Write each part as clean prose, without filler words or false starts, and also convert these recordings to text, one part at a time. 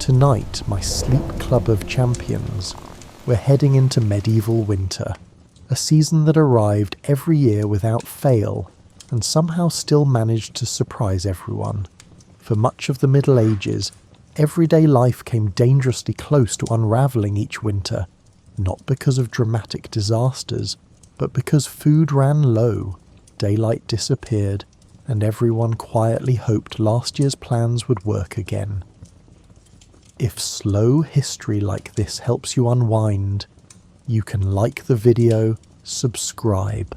Tonight, my sleep club of champions, we're heading into medieval winter, a season that arrived every year without fail and somehow still managed to surprise everyone. For much of the Middle Ages, everyday life came dangerously close to unravelling each winter, not because of dramatic disasters, but because food ran low, daylight disappeared, and everyone quietly hoped last year's plans would work again. If slow history like this helps you unwind, you can like the video, subscribe,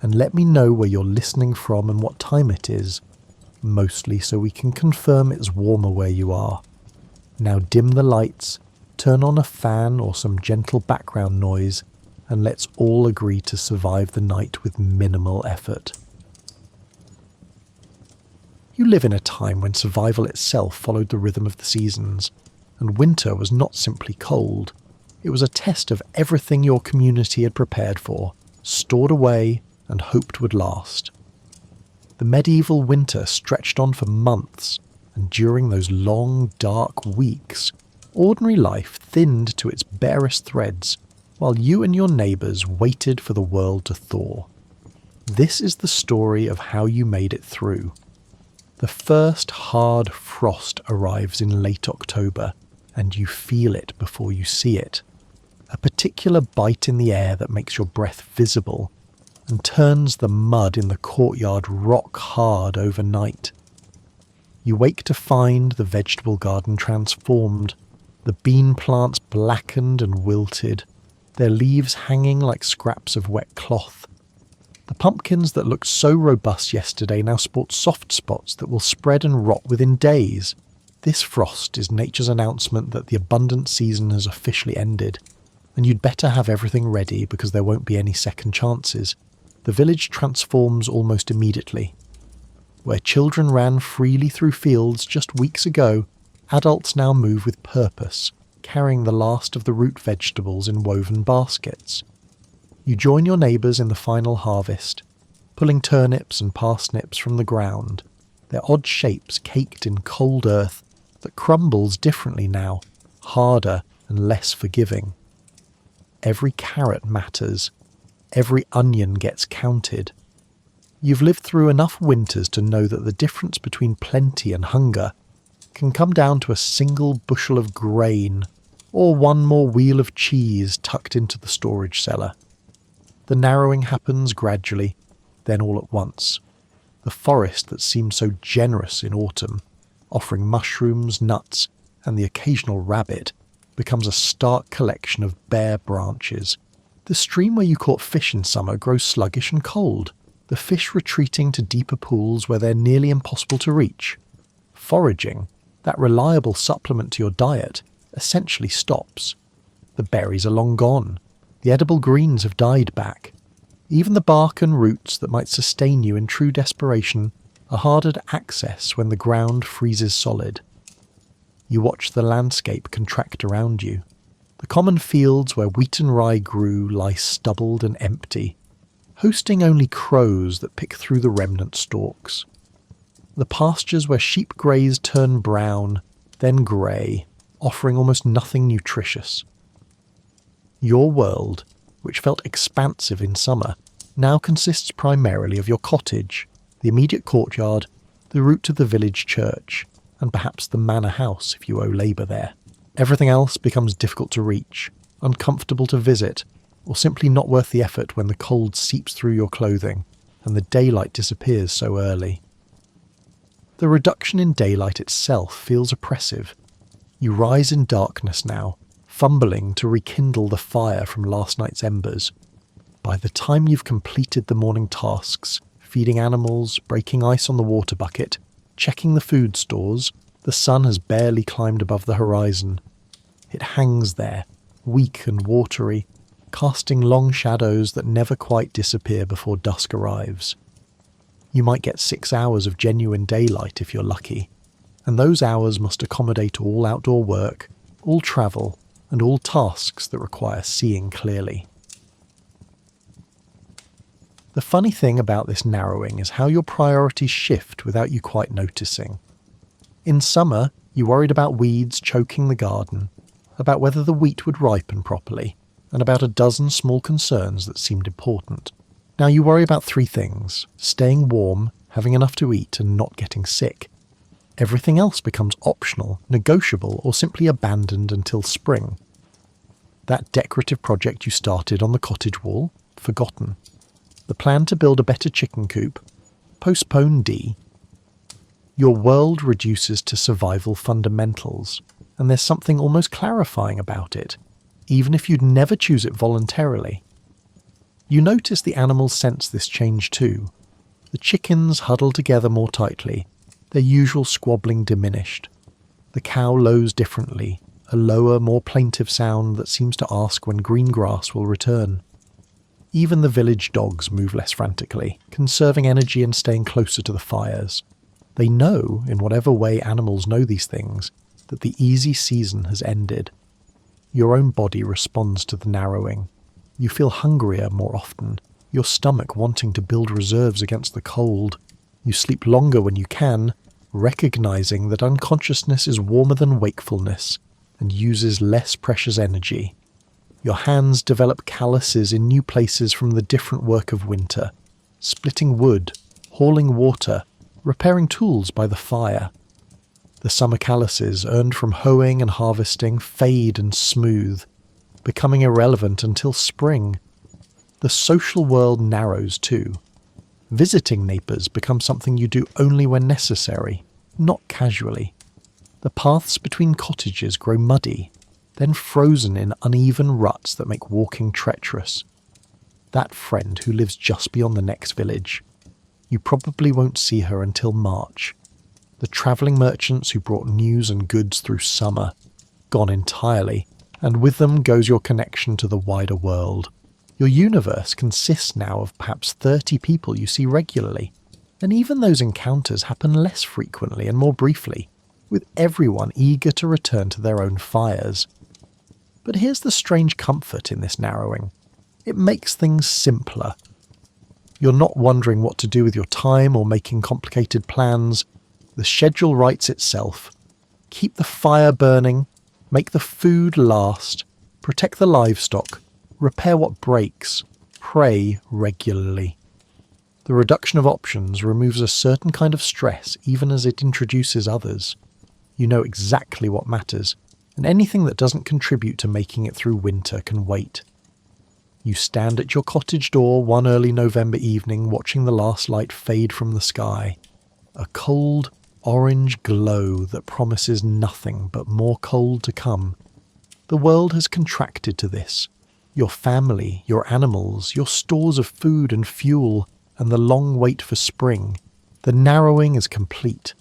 and let me know where you're listening from and what time it is, mostly so we can confirm it's warmer where you are. Now dim the lights, turn on a fan or some gentle background noise, and let's all agree to survive the night with minimal effort. You live in a time when survival itself followed the rhythm of the seasons, and winter was not simply cold. It was a test of everything your community had prepared for, stored away, and hoped would last. The medieval winter stretched on for months, and during those long, dark weeks, ordinary life thinned to its barest threads, while you and your neighbours waited for the world to thaw. This is the story of how you made it through. The first hard frost arrives in late October, and you feel it before you see it. A particular bite in the air that makes your breath visible and turns the mud in the courtyard rock hard overnight. You wake to find the vegetable garden transformed, the bean plants blackened and wilted, their leaves hanging like scraps of wet cloth. The pumpkins that looked so robust yesterday now sport soft spots that will spread and rot within days. This frost is nature's announcement that the abundant season has officially ended, and you'd better have everything ready because there won't be any second chances. The village transforms almost immediately. Where children ran freely through fields just weeks ago, adults now move with purpose, carrying the last of the root vegetables in woven baskets. You join your neighbours in the final harvest, pulling turnips and parsnips from the ground, their odd shapes caked in cold earth that crumbles differently now, harder and less forgiving. Every carrot matters. Every onion gets counted. You've lived through enough winters to know that the difference between plenty and hunger can come down to a single bushel of grain or one more wheel of cheese tucked into the storage cellar. The narrowing happens gradually, then all at once. The forest that seemed so generous in autumn, offering mushrooms, nuts, and the occasional rabbit, becomes a stark collection of bare branches. The stream where you caught fish in summer grows sluggish and cold, the fish retreating to deeper pools where they're nearly impossible to reach. Foraging, that reliable supplement to your diet, essentially stops. The berries are long gone. The edible greens have died back. Even the bark and roots that might sustain you in true desperation are harder to access when the ground freezes solid. You watch the landscape contract around you. The common fields where wheat and rye grew lie stubbled and empty, hosting only crows that pick through the remnant stalks. The pastures where sheep graze turn brown, then grey, offering almost nothing nutritious. Your world, which felt expansive in summer, now consists primarily of your cottage, the immediate courtyard, the route to the village church, and perhaps the manor house if you owe labour there. Everything else becomes difficult to reach, uncomfortable to visit, or simply not worth the effort when the cold seeps through your clothing and the daylight disappears so early. The reduction in daylight itself feels oppressive. You rise in darkness now, fumbling to rekindle the fire from last night's embers. By the time you've completed the morning tasks, feeding animals, breaking ice on the water bucket, checking the food stores, the sun has barely climbed above the horizon. It hangs there, weak and watery, casting long shadows that never quite disappear before dusk arrives. You might get 6 hours of genuine daylight if you're lucky, and those hours must accommodate all outdoor work, all travel, and all tasks that require seeing clearly. The funny thing about this narrowing is how your priorities shift without you quite noticing. In summer, You worried about weeds choking the garden, about whether the wheat would ripen properly, and about a dozen small concerns that seemed important. Now you worry about 3 things: staying warm, having enough to eat, and not getting sick. Everything else becomes optional, negotiable, or simply abandoned until spring. That decorative project you started on the cottage wall? Forgotten. The plan to build a better chicken coop? Postpone D. Your world reduces to survival fundamentals, and there's something almost clarifying about it, even if you'd never choose it voluntarily. You notice the animals sense this change too. The chickens huddle together more tightly, their usual squabbling diminished. The cow lows differently, a lower, more plaintive sound that seems to ask when green grass will return. Even the village dogs move less frantically, conserving energy and staying closer to the fires. They know, in whatever way animals know these things, that the easy season has ended. Your own body responds to the narrowing. You feel hungrier more often, your stomach wanting to build reserves against the cold. You sleep longer when you can, recognizing that unconsciousness is warmer than wakefulness and uses less precious energy. Your hands develop calluses in new places from the different work of winter, splitting wood, hauling water, repairing tools by the fire. The summer calluses earned from hoeing and harvesting fade and smooth, becoming irrelevant until spring. The social world narrows too. Visiting neighbours becomes something you do only when necessary, not casually. The paths between cottages grow muddy, then frozen in uneven ruts that make walking treacherous. That friend who lives just beyond the next village. You probably won't see her until March. The travelling merchants who brought news and goods through summer, gone entirely, and with them goes your connection to the wider world. Your universe consists now of perhaps 30 people you see regularly, and even those encounters happen less frequently and more briefly, with everyone eager to return to their own fires. But here's the strange comfort in this narrowing. It makes things simpler. You're not wondering what to do with your time or making complicated plans. The schedule writes itself. Keep the fire burning, make the food last, protect the livestock, repair what breaks, pray regularly. The reduction of options removes a certain kind of stress even as it introduces others. You know exactly what matters, and anything that doesn't contribute to making it through winter can wait. You stand at your cottage door one early November evening watching the last light fade from the sky. A cold, orange glow that promises nothing but more cold to come. The world has contracted to this. Your family, your animals, your stores of food and fuel, and the long wait for spring. The narrowing is complete.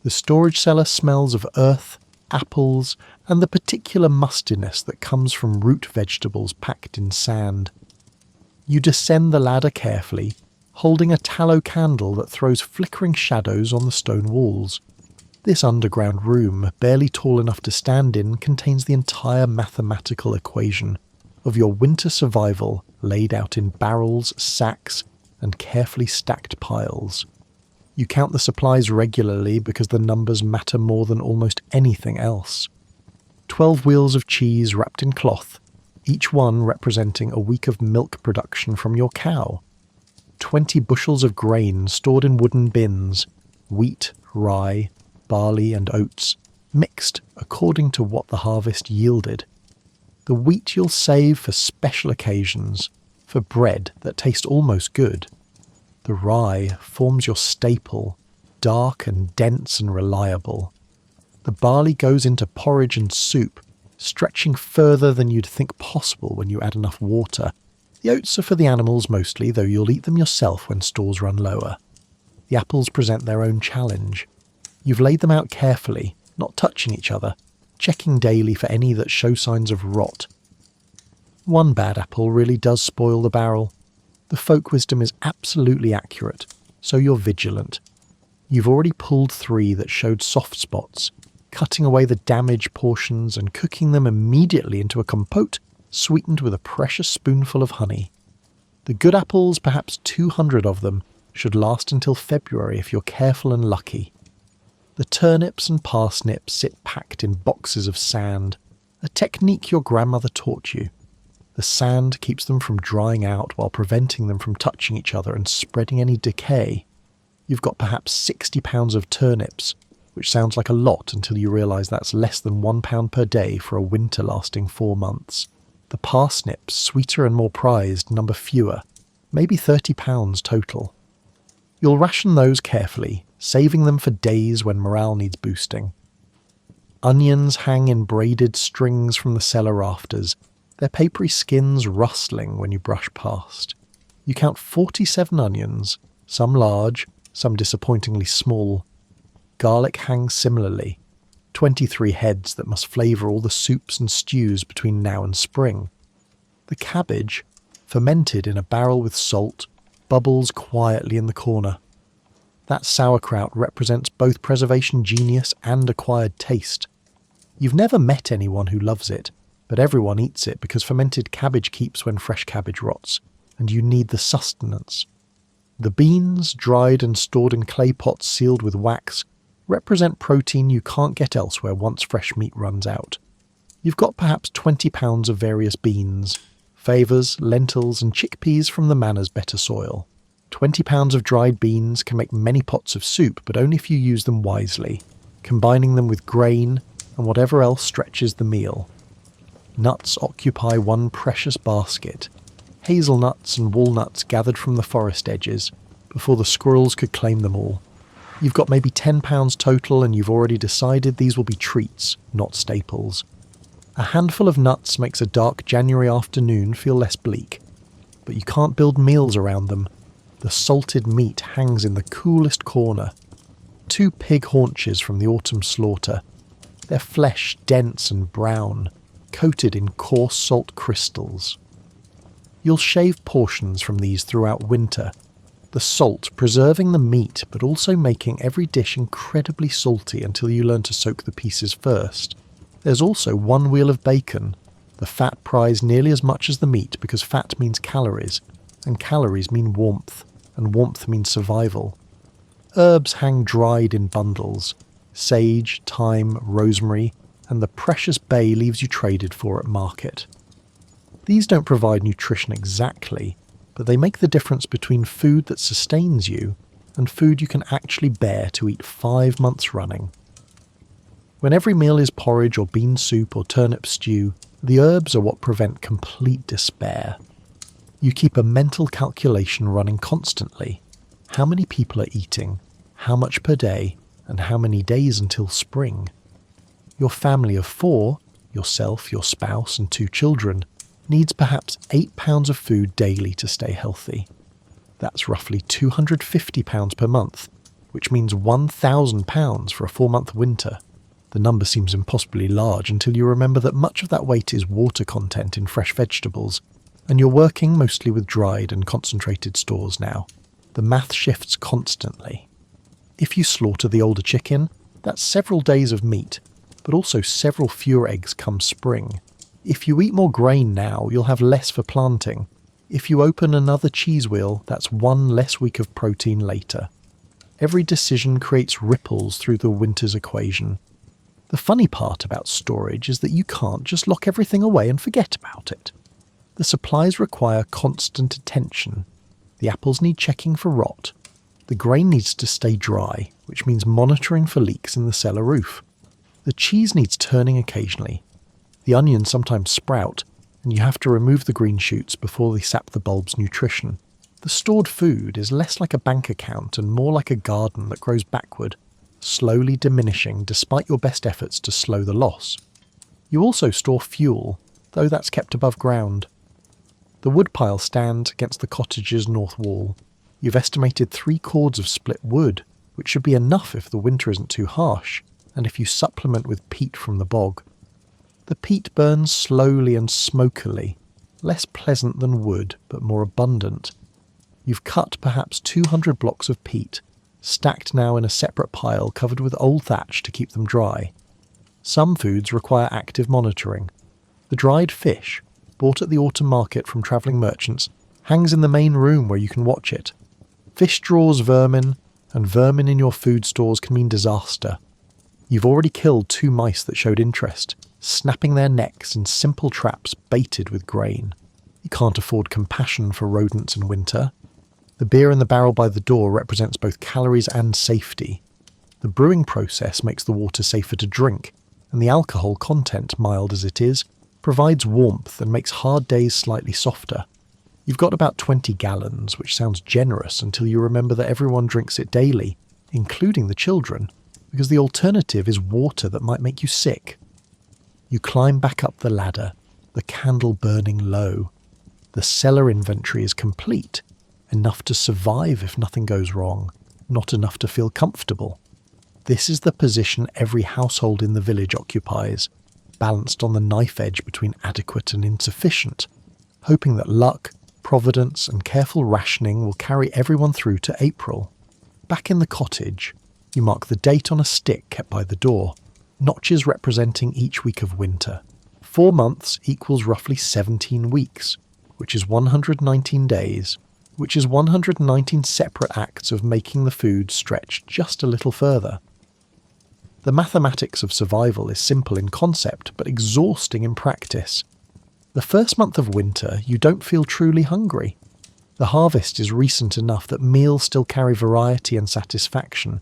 The storage cellar smells of earth, apples, and the particular mustiness that comes from root vegetables packed in sand. You descend the ladder carefully, holding a tallow candle that throws flickering shadows on the stone walls. This underground room, barely tall enough to stand in, contains the entire mathematical equation of your winter survival laid out in barrels, sacks, and carefully stacked piles. You count the supplies regularly because the numbers matter more than almost anything else. 12 wheels of cheese wrapped in cloth, each one representing a week of milk production from your cow. 20 bushels of grain stored in wooden bins, wheat, rye, barley and oats, mixed according to what the harvest yielded. The wheat you'll save for special occasions, for bread that tastes almost good. The rye forms your staple, dark and dense and reliable. The barley goes into porridge and soup, stretching further than you'd think possible when you add enough water. The oats are for the animals mostly, though you'll eat them yourself when stores run lower. The apples present their own challenge. You've laid them out carefully, not touching each other, checking daily for any that show signs of rot. One bad apple really does spoil the barrel. The folk wisdom is absolutely accurate, so you're vigilant. You've already pulled 3 that showed soft spots, cutting away the damaged portions and cooking them immediately into a compote sweetened with a precious spoonful of honey. The good apples, perhaps 200 of them, should last until February if you're careful and lucky. The turnips and parsnips sit packed in boxes of sand, a technique your grandmother taught you. The sand keeps them from drying out while preventing them from touching each other and spreading any decay. You've got perhaps 60 pounds of turnips, which sounds like a lot until you realise that's less than £1 per day for a winter lasting 4 months. The parsnips, sweeter and more prized, number fewer, maybe £30 total. You'll ration those carefully, saving them for days when morale needs boosting. Onions hang in braided strings from the cellar rafters, their papery skins rustling when you brush past. You count 47 onions, some large, some disappointingly small. Garlic hangs similarly, 23 heads that must flavour all the soups and stews between now and spring. The cabbage, fermented in a barrel with salt, bubbles quietly in the corner. That sauerkraut represents both preservation genius and acquired taste. You've never met anyone who loves it, but everyone eats it because fermented cabbage keeps when fresh cabbage rots, and you need the sustenance. The beans, dried and stored in clay pots sealed with wax, represent protein you can't get elsewhere once fresh meat runs out. You've got perhaps 20 pounds of various beans, favours, lentils and chickpeas from the manor's better soil. 20 pounds of dried beans can make many pots of soup, but only if you use them wisely, combining them with grain and whatever else stretches the meal. Nuts occupy one precious basket, hazelnuts and walnuts gathered from the forest edges, before the squirrels could claim them all. You've got maybe £10 total and you've already decided these will be treats, not staples. A handful of nuts makes a dark January afternoon feel less bleak, but you can't build meals around them. The salted meat hangs in the coolest corner. 2 pig haunches from the autumn slaughter, their flesh dense and brown, coated in coarse salt crystals. You'll shave portions from these throughout winter, the salt preserving the meat but also making every dish incredibly salty until you learn to soak the pieces first. There's also 1 wheel of bacon, the fat prized nearly as much as the meat because fat means calories, and calories mean warmth, and warmth means survival. Herbs hang dried in bundles, sage, thyme, rosemary, and the precious bay leaves you traded for at market. These don't provide nutrition exactly, but they make the difference between food that sustains you and food you can actually bear to eat 5 months running. When every meal is porridge or bean soup or turnip stew, the herbs are what prevent complete despair. You keep a mental calculation running constantly. How many people are eating, how much per day, and how many days until spring. Your family of 4, yourself, your spouse and 2 children, needs perhaps £8 of food daily to stay healthy. That's roughly £250 per month, which means £1,000 for a 4-month winter. The number seems impossibly large until you remember that much of that weight is water content in fresh vegetables, and you're working mostly with dried and concentrated stores now. The math shifts constantly. If you slaughter the older chicken, that's several days of meat, but also several fewer eggs come spring. If you eat more grain now, you'll have less for planting. If you open another cheese wheel, that's 1 less week of protein later. Every decision creates ripples through the winter's equation. The funny part about storage is that you can't just lock everything away and forget about it. The supplies require constant attention. The apples need checking for rot. The grain needs to stay dry, which means monitoring for leaks in the cellar roof. The cheese needs turning occasionally. The onions sometimes sprout, and you have to remove the green shoots before they sap the bulb's nutrition. The stored food is less like a bank account and more like a garden that grows backward, slowly diminishing despite your best efforts to slow the loss. You also store fuel, though that's kept above ground. The woodpile stands against the cottage's north wall. You've estimated 3 cords of split wood, which should be enough if the winter isn't too harsh, and if you supplement with peat from the bog. The peat burns slowly and smokily, less pleasant than wood, but more abundant. You've cut perhaps 200 blocks of peat, stacked now in a separate pile covered with old thatch to keep them dry. Some foods require active monitoring. The dried fish, bought at the autumn market from travelling merchants, hangs in the main room where you can watch it. Fish draws vermin, and vermin in your food stores can mean disaster. You've already killed 2 mice that showed interest, snapping their necks in simple traps baited with grain. You can't afford compassion for rodents in winter. The beer in the barrel by the door represents both calories and safety. The brewing process makes the water safer to drink, and the alcohol content, mild as it is, provides warmth and makes hard days slightly softer. You've got about 20 gallons, which sounds generous until you remember that everyone drinks it daily, including the children, because the alternative is water that might make you sick. You climb back up the ladder, the candle burning low. The cellar inventory is complete, enough to survive if nothing goes wrong, not enough to feel comfortable. This is the position every household in the village occupies, balanced on the knife edge between adequate and insufficient, hoping that luck, providence and careful rationing will carry everyone through to April. Back in the cottage, you mark the date on a stick kept by the door, notches representing each week of winter. 4 months equals roughly 17 weeks, which is 119 days, which is 119 separate acts of making the food stretch just a little further. The mathematics of survival is simple in concept, but exhausting in practice. The first month of winter, you don't feel truly hungry. The harvest is recent enough that meals still carry variety and satisfaction.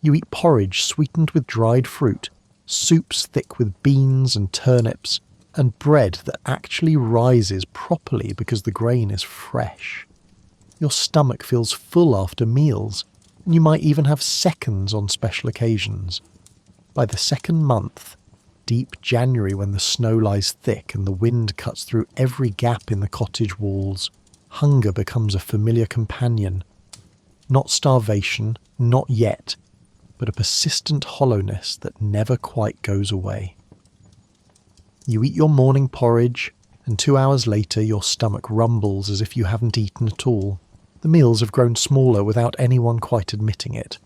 You eat porridge sweetened with dried fruit, soups thick with beans and turnips, and bread that actually rises properly because the grain is fresh. Your stomach feels full after meals, and you might even have seconds on special occasions. By the second month, deep January when the snow lies thick and the wind cuts through every gap in the cottage walls, hunger becomes a familiar companion. Not starvation, not yet, but a persistent hollowness that never quite goes away. You eat your morning porridge, and 2 hours later your stomach rumbles as if you haven't eaten at all. The meals have grown smaller without anyone quite admitting it.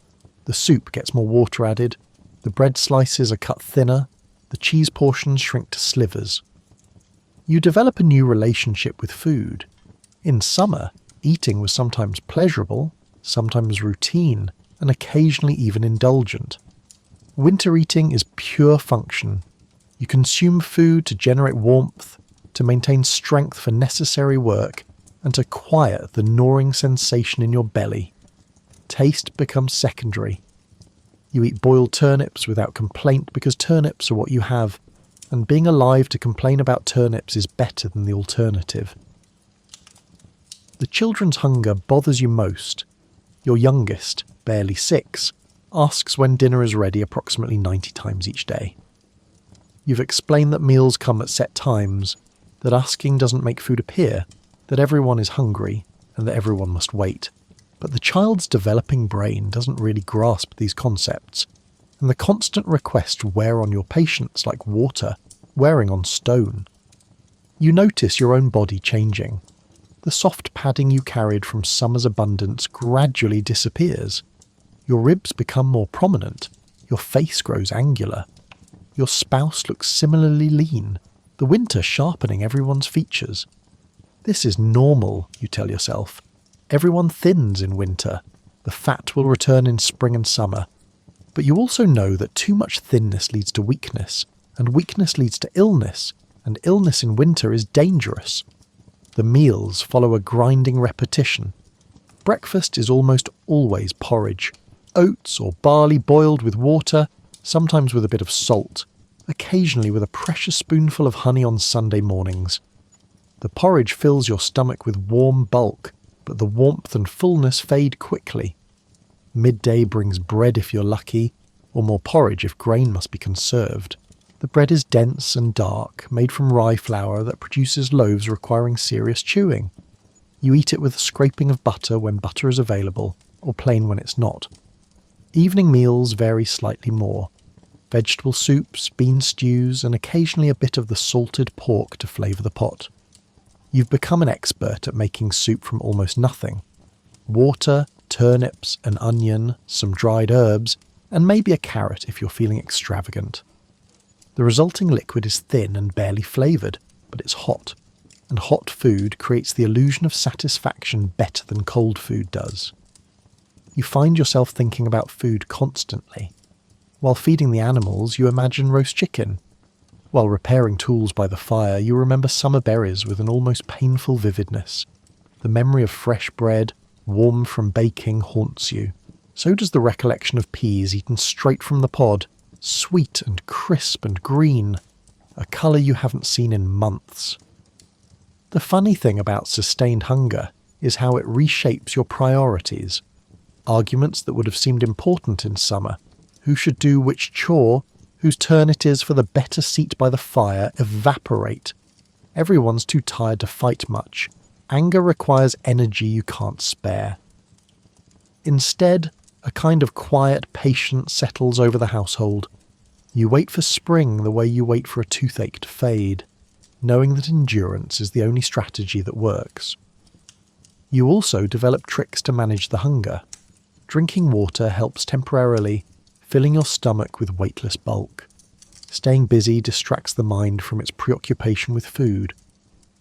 The soup gets more water added, the bread slices are cut thinner, the cheese portions shrink to slivers. You develop a new relationship with food. In summer, eating was sometimes pleasurable, sometimes routine, and occasionally even indulgent. Winter eating is pure function. You consume food to generate warmth, to maintain strength for necessary work, and to quiet the gnawing sensation in your belly. Taste becomes secondary. You eat boiled turnips without complaint because turnips are what you have, and being alive to complain about turnips is better than the alternative. The children's hunger bothers you most. Your youngest, barely 6, asks when dinner is ready approximately 90 times each day. You've explained that meals come at set times, that asking doesn't make food appear, that everyone is hungry, and that everyone must wait. But the child's developing brain doesn't really grasp these concepts, and the constant requests wear on your patience like water wearing on stone. You notice your own body changing. The soft padding you carried from summer's abundance gradually disappears. Your ribs become more prominent, your face grows angular. Your spouse looks similarly lean, the winter sharpening everyone's features. This is normal, you tell yourself. Everyone thins in winter. The fat will return in spring and summer. But you also know that too much thinness leads to weakness, and weakness leads to illness, and illness in winter is dangerous. The meals follow a grinding repetition. Breakfast is almost always porridge, oats or barley boiled with water, sometimes with a bit of salt, occasionally with a precious spoonful of honey on Sunday mornings. The porridge fills your stomach with warm bulk, but the warmth and fullness fade quickly. Midday brings bread if you're lucky, or more porridge if grain must be conserved. The bread is dense and dark, made from rye flour that produces loaves requiring serious chewing. You eat it with a scraping of butter when butter is available, or plain when it's not. Evening meals vary slightly more. Vegetable soups, bean stews, and occasionally a bit of the salted pork to flavour the pot. You've become an expert at making soup from almost nothing. Water, turnips, an onion, some dried herbs, and maybe a carrot if you're feeling extravagant. The resulting liquid is thin and barely flavoured, but it's hot, and hot food creates the illusion of satisfaction better than cold food does. You find yourself thinking about food constantly. While feeding the animals, you imagine roast chicken. While repairing tools by the fire, you remember summer berries with an almost painful vividness. The memory of fresh bread, warm from baking, haunts you. So does the recollection of peas eaten straight from the pod, sweet and crisp and green, a colour you haven't seen in months. The funny thing about sustained hunger is how it reshapes your priorities. Arguments that would have seemed important in summer, who should do which chore, whose turn it is for the better seat by the fire, evaporate. Everyone's too tired to fight much. Anger requires energy you can't spare. Instead, a kind of quiet patience settles over the household. You wait for spring the way you wait for a toothache to fade, knowing that endurance is the only strategy that works. You also develop tricks to manage the hunger. Drinking water helps temporarily, filling your stomach with weightless bulk. Staying busy distracts the mind from its preoccupation with food.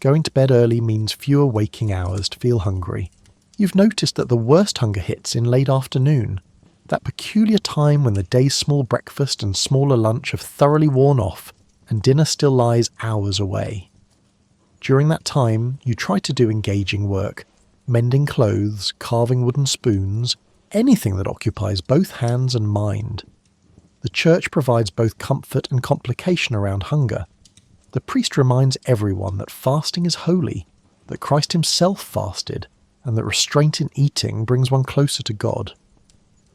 Going to bed early means fewer waking hours to feel hungry. You've noticed that the worst hunger hits in late afternoon, that peculiar time when the day's small breakfast and smaller lunch have thoroughly worn off and dinner still lies hours away. During that time, you try to do engaging work, mending clothes, carving wooden spoons, anything that occupies both hands and mind. The church provides both comfort and complication around hunger. The priest reminds everyone that fasting is holy, that Christ himself fasted, and that restraint in eating brings one closer to God.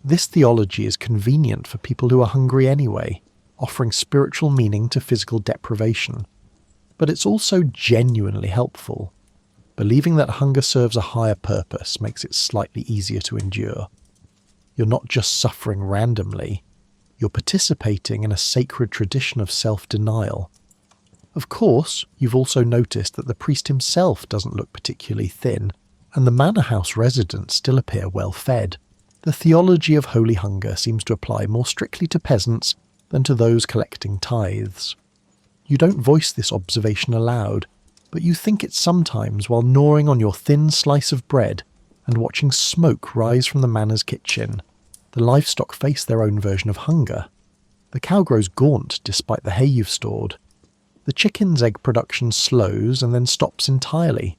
This theology is convenient for people who are hungry anyway, offering spiritual meaning to physical deprivation. But it's also genuinely helpful. Believing that hunger serves a higher purpose makes it slightly easier to endure. You're not just suffering randomly, you're participating in a sacred tradition of self-denial. Of course, you've also noticed that the priest himself doesn't look particularly thin, and the manor house residents still appear well fed. The theology of holy hunger seems to apply more strictly to peasants than to those collecting tithes. You don't voice this observation aloud, but you think it sometimes while gnawing on your thin slice of bread and watching smoke rise from the manor's kitchen. The livestock face their own version of hunger. The cow grows gaunt despite the hay you've stored. The chicken's egg production slows and then stops entirely.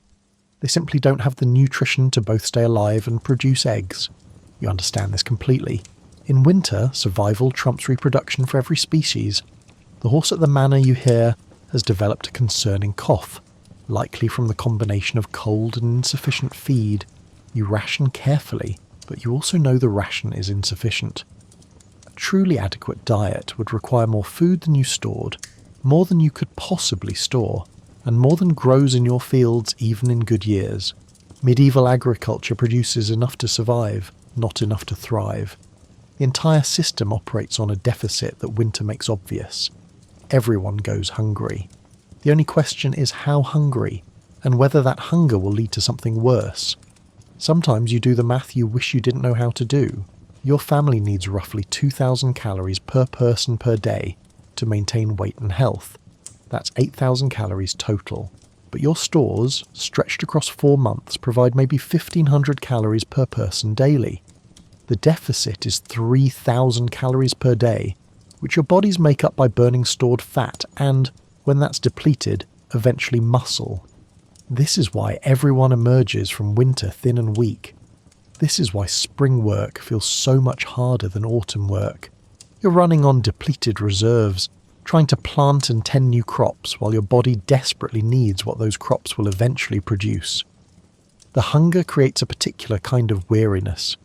They simply don't have the nutrition to both stay alive and produce eggs. You understand this completely. In winter, survival trumps reproduction for every species. The horse at the manor, you hear, has developed a concerning cough, likely from the combination of cold and insufficient feed. You ration carefully, but you also know the ration is insufficient. A truly adequate diet would require more food than you stored, more than you could possibly store, and more than grows in your fields even in good years. Medieval agriculture produces enough to survive, not enough to thrive. The entire system operates on a deficit that winter makes obvious. Everyone goes hungry. The only question is how hungry, and whether that hunger will lead to something worse. Sometimes you do the math you wish you didn't know how to do. Your family needs roughly 2,000 calories per person per day to maintain weight and health. That's 8,000 calories total. But your stores, stretched across 4 months, provide maybe 1,500 calories per person daily. The deficit is 3,000 calories per day, which your bodies make up by burning stored fat and, when that's depleted, eventually muscle. This is why everyone emerges from winter thin and weak. This is why spring work feels so much harder than autumn work. You're running on depleted reserves, trying to plant and tend new crops while your body desperately needs what those crops will eventually produce. The hunger creates a particular kind of weariness.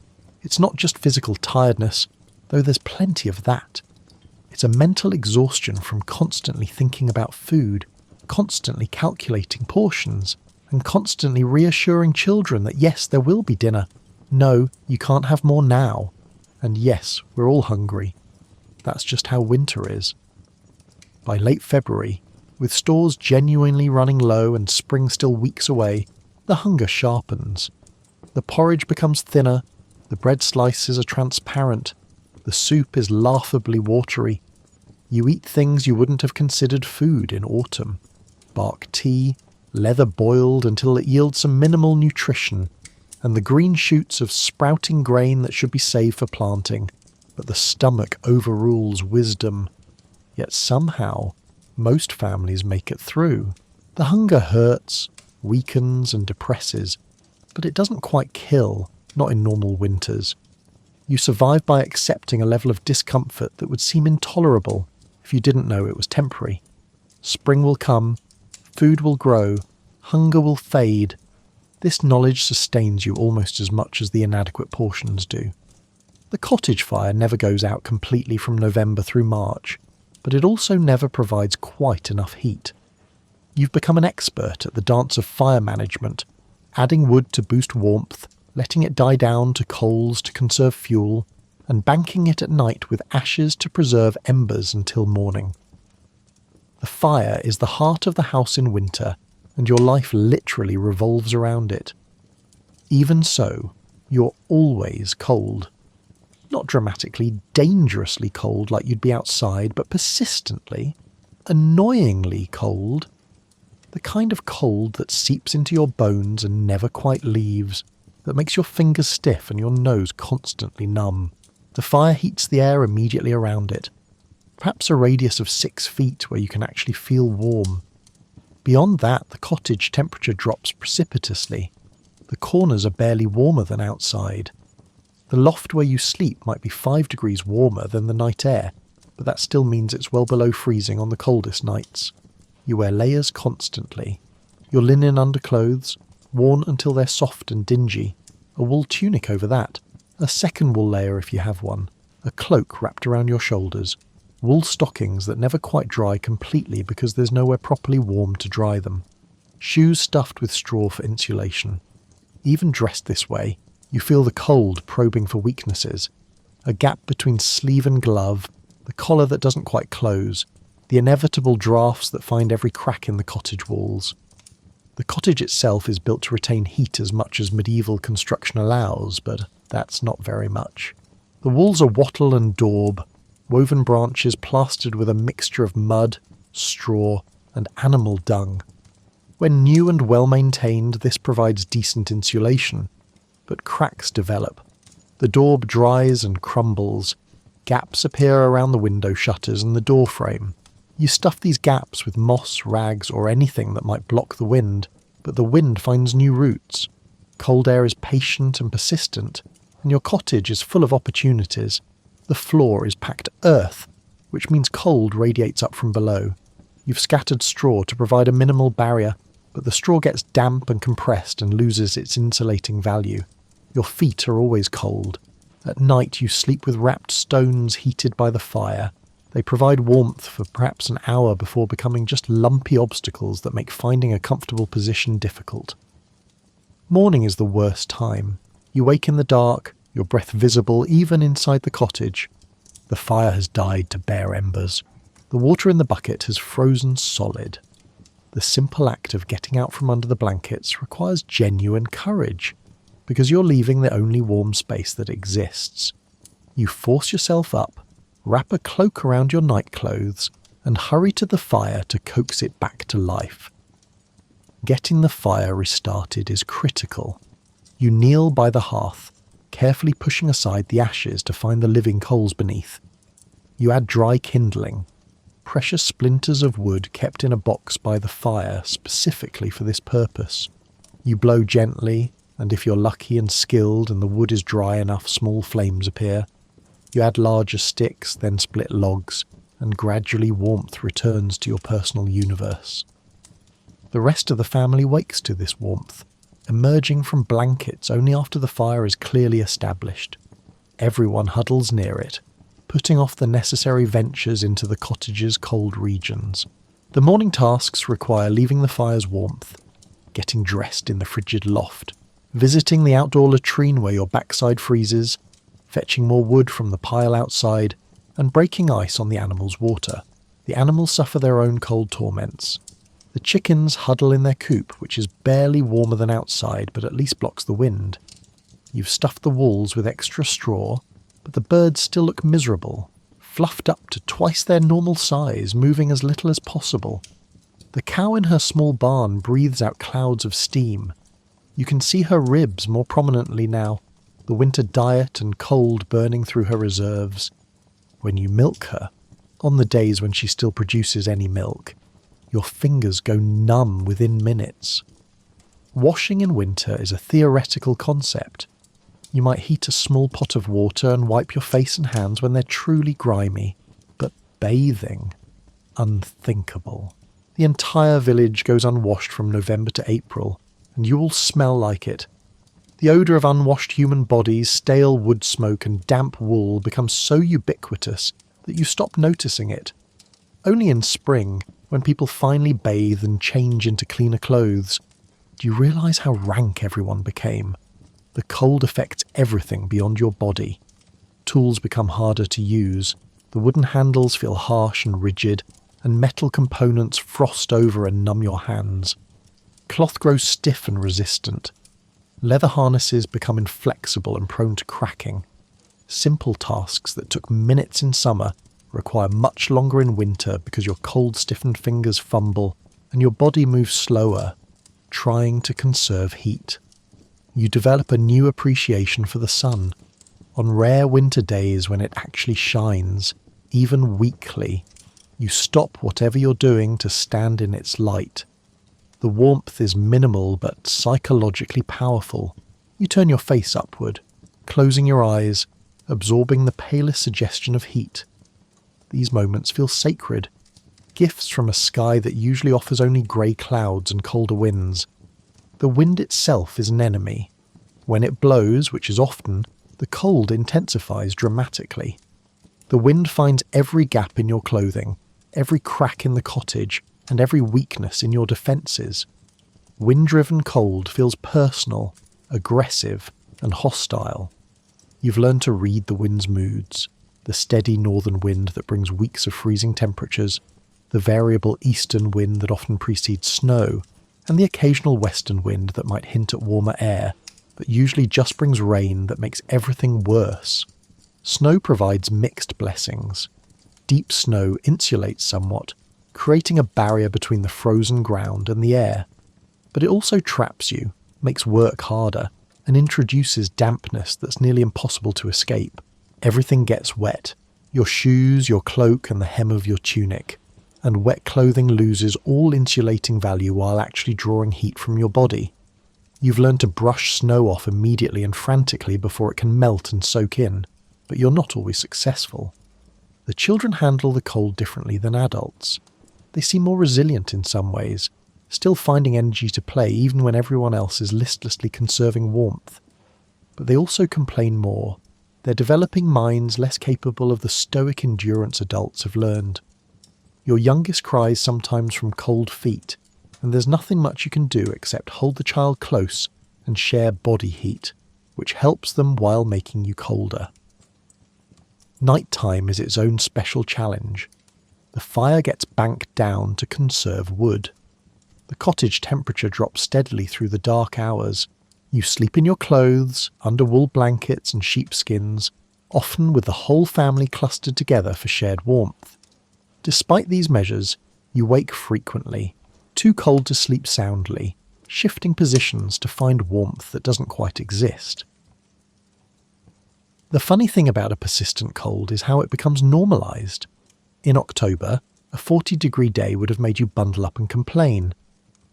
It's not just physical tiredness, though there's plenty of that. It's a mental exhaustion from constantly thinking about food, constantly calculating portions, and constantly reassuring children that yes, there will be dinner. No, you can't have more now. And yes, we're all hungry. That's just how winter is. By late February, with stores genuinely running low and spring still weeks away, the hunger sharpens. The porridge becomes thinner, the bread slices are transparent, the soup is laughably watery. You eat things you wouldn't have considered food in autumn. Bark tea, leather boiled until it yields some minimal nutrition, and the green shoots of sprouting grain that should be saved for planting, but the stomach overrules wisdom. Yet somehow, most families make it through. The hunger hurts, weakens and depresses, but it doesn't quite kill, not in normal winters. You survive by accepting a level of discomfort that would seem intolerable if you didn't know it was temporary. Spring will come, food will grow, hunger will fade. This knowledge sustains you almost as much as the inadequate portions do. The cottage fire never goes out completely from November through March, but it also never provides quite enough heat. You've become an expert at the dance of fire management, adding wood to boost warmth, letting it die down to coals to conserve fuel, and banking it at night with ashes to preserve embers until morning. The fire is the heart of the house in winter, and your life literally revolves around it. Even so, you're always cold. Not dramatically, dangerously cold like you'd be outside, but persistently, annoyingly cold. The kind of cold that seeps into your bones and never quite leaves, that makes your fingers stiff and your nose constantly numb. The fire heats the air immediately around it, perhaps a radius of 6 feet where you can actually feel warm. Beyond that, the cottage temperature drops precipitously. The corners are barely warmer than outside. The loft where you sleep might be 5 degrees warmer than the night air, but that still means it's well below freezing on the coldest nights. You wear layers constantly. Your linen underclothes, worn until they're soft and dingy, a wool tunic over that, a second wool layer if you have one, a cloak wrapped around your shoulders, wool stockings that never quite dry completely because there's nowhere properly warm to dry them, shoes stuffed with straw for insulation. Even dressed this way, you feel the cold probing for weaknesses, a gap between sleeve and glove, the collar that doesn't quite close, the inevitable drafts that find every crack in the cottage walls. The cottage itself is built to retain heat as much as medieval construction allows, but that's not very much. The walls are wattle and daub, woven branches plastered with a mixture of mud, straw, and animal dung. When new and well maintained, this provides decent insulation, but cracks develop. The daub dries and crumbles. Gaps appear around the window shutters and the door frame. You stuff these gaps with moss, rags, or anything that might block the wind, but the wind finds new routes. Cold air is patient and persistent, and your cottage is full of opportunities. The floor is packed earth, which means cold radiates up from below. You've scattered straw to provide a minimal barrier, but the straw gets damp and compressed and loses its insulating value. Your feet are always cold. At night you sleep with wrapped stones heated by the fire. They provide warmth for perhaps an hour before becoming just lumpy obstacles that make finding a comfortable position difficult. Morning is the worst time. You wake in the dark, your breath visible even inside the cottage. The fire has died to bare embers. The water in the bucket has frozen solid. The simple act of getting out from under the blankets requires genuine courage, because you're leaving the only warm space that exists. You force yourself up, wrap a cloak around your nightclothes, and hurry to the fire to coax it back to life. Getting the fire restarted is critical. You kneel by the hearth, carefully pushing aside the ashes to find the living coals beneath. You add dry kindling, precious splinters of wood kept in a box by the fire specifically for this purpose. You blow gently, and if you're lucky and skilled and the wood is dry enough, small flames appear. You add larger sticks, then split logs, and gradually warmth returns to your personal universe. The rest of the family wakes to this warmth, emerging from blankets only after the fire is clearly established. Everyone huddles near it, putting off the necessary ventures into the cottage's cold regions. The morning tasks require leaving the fire's warmth, getting dressed in the frigid loft, visiting the outdoor latrine where your backside freezes, fetching more wood from the pile outside, and breaking ice on the animals' water. The animals suffer their own cold torments. The chickens huddle in their coop, which is barely warmer than outside, but at least blocks the wind. You've stuffed the walls with extra straw, but the birds still look miserable, fluffed up to twice their normal size, moving as little as possible. The cow in her small barn breathes out clouds of steam. You can see her ribs more prominently now. the winter diet and cold burning through her reserves. When you milk her, on the days when she still produces any milk, your fingers go numb within minutes. Washing in winter is a theoretical concept. You might heat a small pot of water and wipe your face and hands when they're truly grimy, but bathing? Unthinkable. The entire village goes unwashed from November to April, and you all smell like it. The odour of unwashed human bodies, stale wood smoke and damp wool becomes so ubiquitous that you stop noticing it. Only in spring, when people finally bathe and change into cleaner clothes, do you realise how rank everyone became? The cold affects everything beyond your body. Tools become harder to use, the wooden handles feel harsh and rigid, and metal components frost over and numb your hands. Cloth grows stiff and resistant. Leather harnesses become inflexible and prone to cracking. Simple tasks that took minutes in summer require much longer in winter because your cold-stiffened fingers fumble and your body moves slower, trying to conserve heat. You develop a new appreciation for the sun. On rare winter days when it actually shines, even weakly, you stop whatever you're doing to stand in its light. The warmth is minimal but psychologically powerful. You turn your face upward, closing your eyes, absorbing the palest suggestion of heat. These moments feel sacred, gifts from a sky that usually offers only grey clouds and colder winds. The wind itself is an enemy. When it blows, which is often, the cold intensifies dramatically. The wind finds every gap in your clothing, every crack in the cottage, and every weakness in your defences. Wind-driven cold feels personal, aggressive, and hostile. You've learned to read the wind's moods, the steady northern wind that brings weeks of freezing temperatures, the variable eastern wind that often precedes snow, and the occasional western wind that might hint at warmer air, but usually just brings rain that makes everything worse. Snow provides mixed blessings. Deep snow insulates somewhat, creating a barrier between the frozen ground and the air. But it also traps you, makes work harder, and introduces dampness that's nearly impossible to escape. Everything gets wet. Your shoes, your cloak, and the hem of your tunic. And wet clothing loses all insulating value while actually drawing heat from your body. You've learned to brush snow off immediately and frantically before it can melt and soak in, but you're not always successful. The children handle the cold differently than adults. They seem more resilient in some ways, still finding energy to play even when everyone else is listlessly conserving warmth. But they also complain more. They're developing minds less capable of the stoic endurance adults have learned. Your youngest cries sometimes from cold feet, and there's nothing much you can do except hold the child close and share body heat, which helps them while making you colder. Nighttime is its own special challenge. The fire gets banked down to conserve wood. The cottage temperature drops steadily through the dark hours. You sleep in your clothes, under wool blankets and sheepskins, often with the whole family clustered together for shared warmth. Despite these measures, you wake frequently, too cold to sleep soundly, shifting positions to find warmth that doesn't quite exist. The funny thing about a persistent cold is how it becomes normalised. In October, a 40-degree day would have made you bundle up and complain.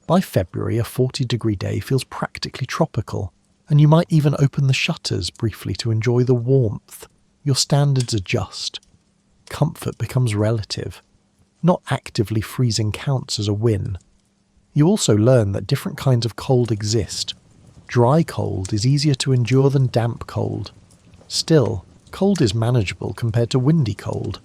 By February, a 40-degree day feels practically tropical, and you might even open the shutters briefly to enjoy the warmth. Your standards adjust. Comfort becomes relative. Not actively freezing counts as a win. You also learn that different kinds of cold exist. Dry cold is easier to endure than damp cold. Still, cold is manageable compared to windy cold.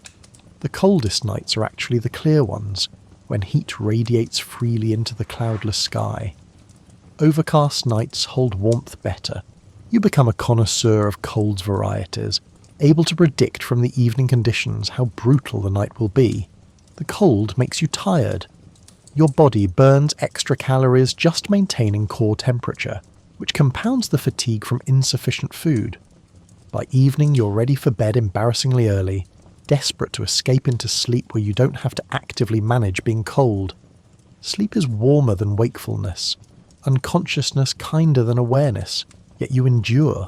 The coldest nights are actually the clear ones, when heat radiates freely into the cloudless sky. Overcast nights hold warmth better. You become a connoisseur of cold's varieties, able to predict from the evening conditions how brutal the night will be. The cold makes you tired. Your body burns extra calories just maintaining core temperature, which compounds the fatigue from insufficient food. By evening you're ready for bed embarrassingly early, desperate to escape into sleep where you don't have to actively manage being cold. Sleep is warmer than wakefulness, unconsciousness kinder than awareness, yet you endure.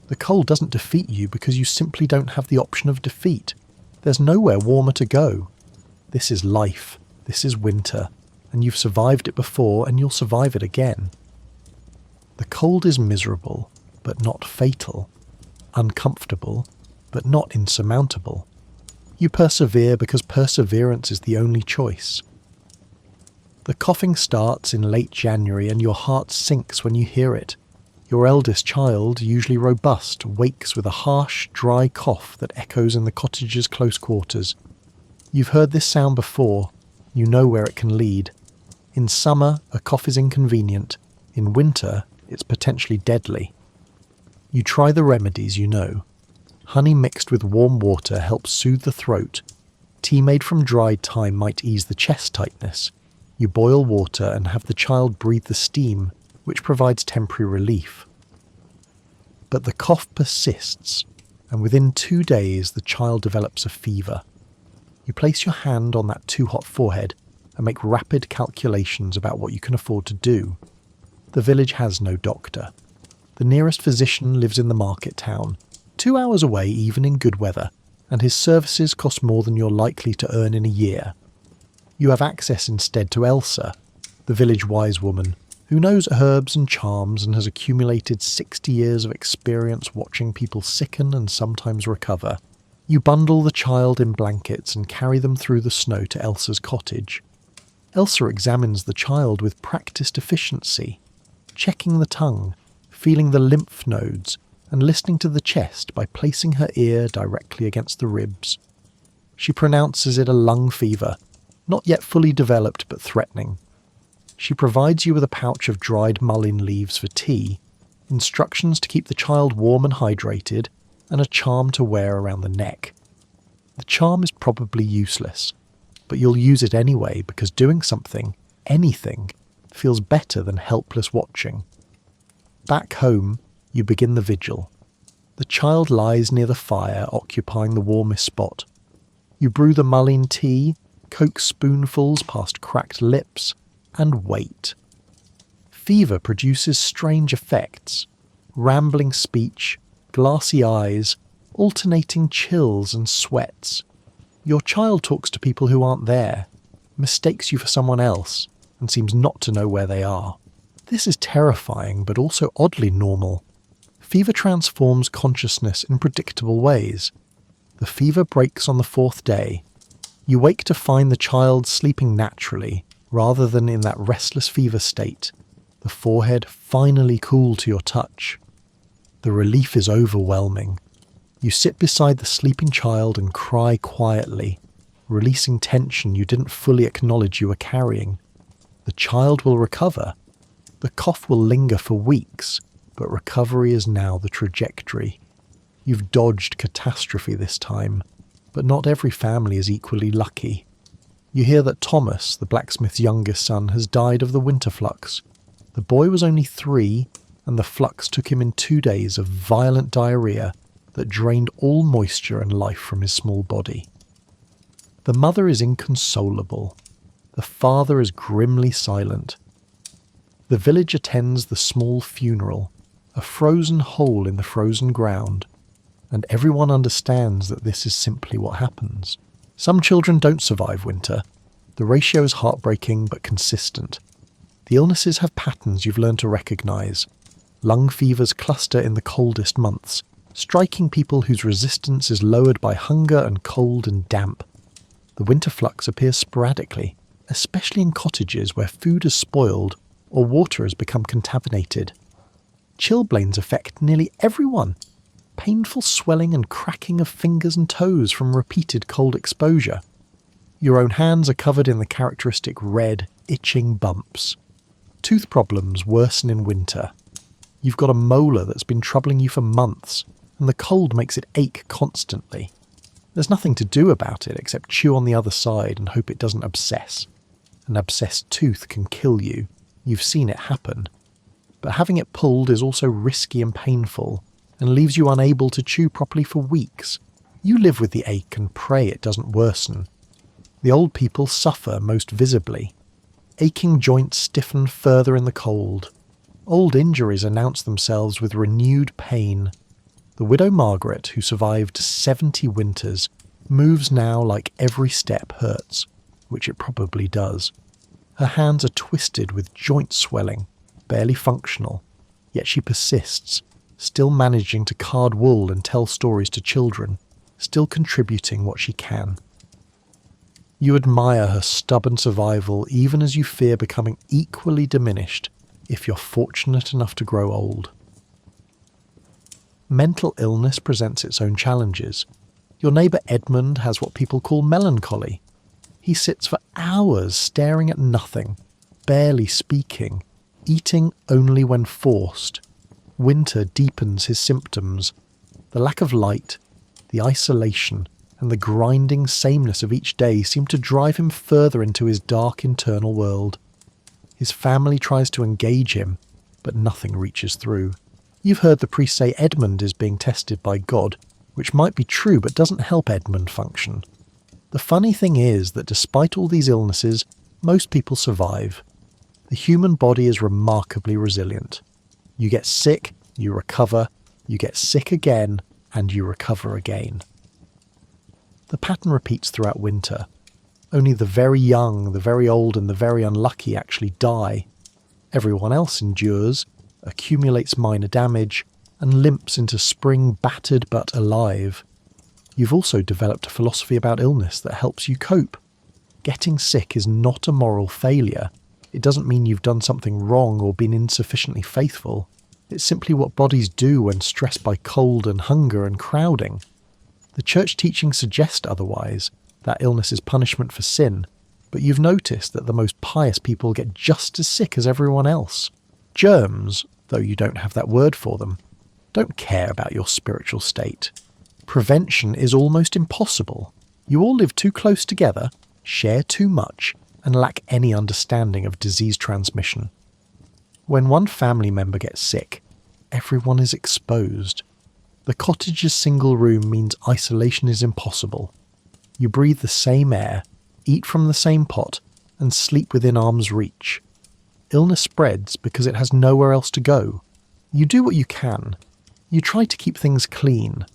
The The cold doesn't defeat you because you simply don't have the option of defeat. There's nowhere warmer to go. This is life. This is winter. And you've survived it before and you'll survive it again. The cold is miserable, but not fatal. Uncomfortable, but not insurmountable. You persevere because perseverance is the only choice. The coughing starts in late January and your heart sinks when you hear it. Your eldest child, usually robust, wakes with a harsh, dry cough that echoes in the cottage's close quarters. You've heard this sound before. You know where it can lead. In summer, a cough is inconvenient. In winter, it's potentially deadly. You try the remedies you know. Honey mixed with warm water helps soothe the throat. Tea made from dried thyme might ease the chest tightness. You boil water and have the child breathe the steam, which provides temporary relief. But the cough persists, and within 2 days the child develops a fever. You place your hand on that too hot forehead and make rapid calculations about what you can afford to do. The village has no doctor. The nearest physician lives in the market town, 2 hours away even in good weather, and his services cost more than you're likely to earn in a year. You have access instead to Elsa, the village wise woman, who knows herbs and charms and has accumulated 60 years of experience watching people sicken and sometimes recover. You bundle the child in blankets and carry them through the snow to Elsa's cottage. Elsa examines the child with practiced efficiency, checking the tongue, feeling the lymph nodes, and listening to the chest by placing her ear directly against the ribs. She pronounces it a lung fever, not yet fully developed but threatening. She provides you with a pouch of dried mullein leaves for tea, instructions to keep the child warm and hydrated, and a charm to wear around the neck. The charm is probably useless, but you'll use it anyway because doing something, anything, feels better than helpless watching. Back home, you begin the vigil. The child lies near the fire, occupying the warmest spot. You brew the mullein tea, coax spoonfuls past cracked lips, and wait. Fever produces strange effects. Rambling speech, glassy eyes, alternating chills and sweats. Your child talks to people who aren't there, mistakes you for someone else, and seems not to know where they are. This is terrifying, but also oddly normal. Fever transforms consciousness in predictable ways. The fever breaks on the 4th day. You wake to find the child sleeping naturally, rather than in that restless fever state, the forehead finally cool to your touch. The relief is overwhelming. You sit beside the sleeping child and cry quietly, releasing tension you didn't fully acknowledge you were carrying. The child will recover. The cough will linger for weeks, but recovery is now the trajectory. You've dodged catastrophe this time, but not every family is equally lucky. You hear that Thomas, the blacksmith's youngest son, has died of the winter flux. The boy was only 3, and the flux took him in 2 days of violent diarrhea that drained all moisture and life from his small body. The mother is inconsolable. The father is grimly silent. The village attends the small funeral, a frozen hole in the frozen ground, and everyone understands that this is simply what happens. Some children don't survive winter. The ratio is heartbreaking but consistent. The illnesses have patterns you've learned to recognise. Lung fevers cluster in the coldest months, striking people whose resistance is lowered by hunger and cold and damp. The winter flux appears sporadically, especially in cottages where food is spoiled or water has become contaminated. Chilblains affect nearly everyone. Painful swelling and cracking of fingers and toes from repeated cold exposure. Your own hands are covered in the characteristic red, itching bumps. Tooth problems worsen in winter. You've got a molar that's been troubling you for months, and the cold makes it ache constantly. There's nothing to do about it except chew on the other side and hope it doesn't abscess. An abscessed tooth can kill you. You've seen it happen. But having it pulled is also risky and painful, and leaves you unable to chew properly for weeks. You live with the ache and pray it doesn't worsen. The old people suffer most visibly. Aching joints stiffen further in the cold. Old injuries announce themselves with renewed pain. The widow Margaret, who survived 70 winters, moves now like every step hurts, which it probably does. Her hands are twisted with joint swelling, barely functional, yet she persists, still managing to card wool and tell stories to children, still contributing what she can. You admire her stubborn survival even as you fear becoming equally diminished if you're fortunate enough to grow old. Mental illness presents its own challenges. Your neighbour Edmund has what people call melancholy. He sits for hours staring at nothing, barely speaking, eating only when forced. Winter deepens his symptoms. The lack of light, the isolation, and the grinding sameness of each day seem to drive him further into his dark internal world. His family tries to engage him, but nothing reaches through. You've heard the priest say Edmund is being tested by God, which might be true but doesn't help Edmund function. The funny thing is that despite all these illnesses, most people survive. The human body is remarkably resilient. You get sick, you recover, you get sick again, and you recover again. The pattern repeats throughout winter. Only the very young, the very old, and the very unlucky actually die. Everyone else endures, accumulates minor damage, and limps into spring battered but alive. You've also developed a philosophy about illness that helps you cope. Getting sick is not a moral failure. It doesn't mean you've done something wrong or been insufficiently faithful. It's simply what bodies do when stressed by cold and hunger and crowding. The church teachings suggest otherwise, that illness is punishment for sin, but you've noticed that the most pious people get just as sick as everyone else. Germs, though you don't have that word for them, don't care about your spiritual state. Prevention is almost impossible. You all live too close together, share too much, and lack any understanding of disease transmission. When one family member gets sick, everyone is exposed. The cottage's single room means isolation is impossible. You breathe the same air, eat from the same pot, and sleep within arm's reach. Illness spreads because it has nowhere else to go. You do what you can. You try to keep things clean.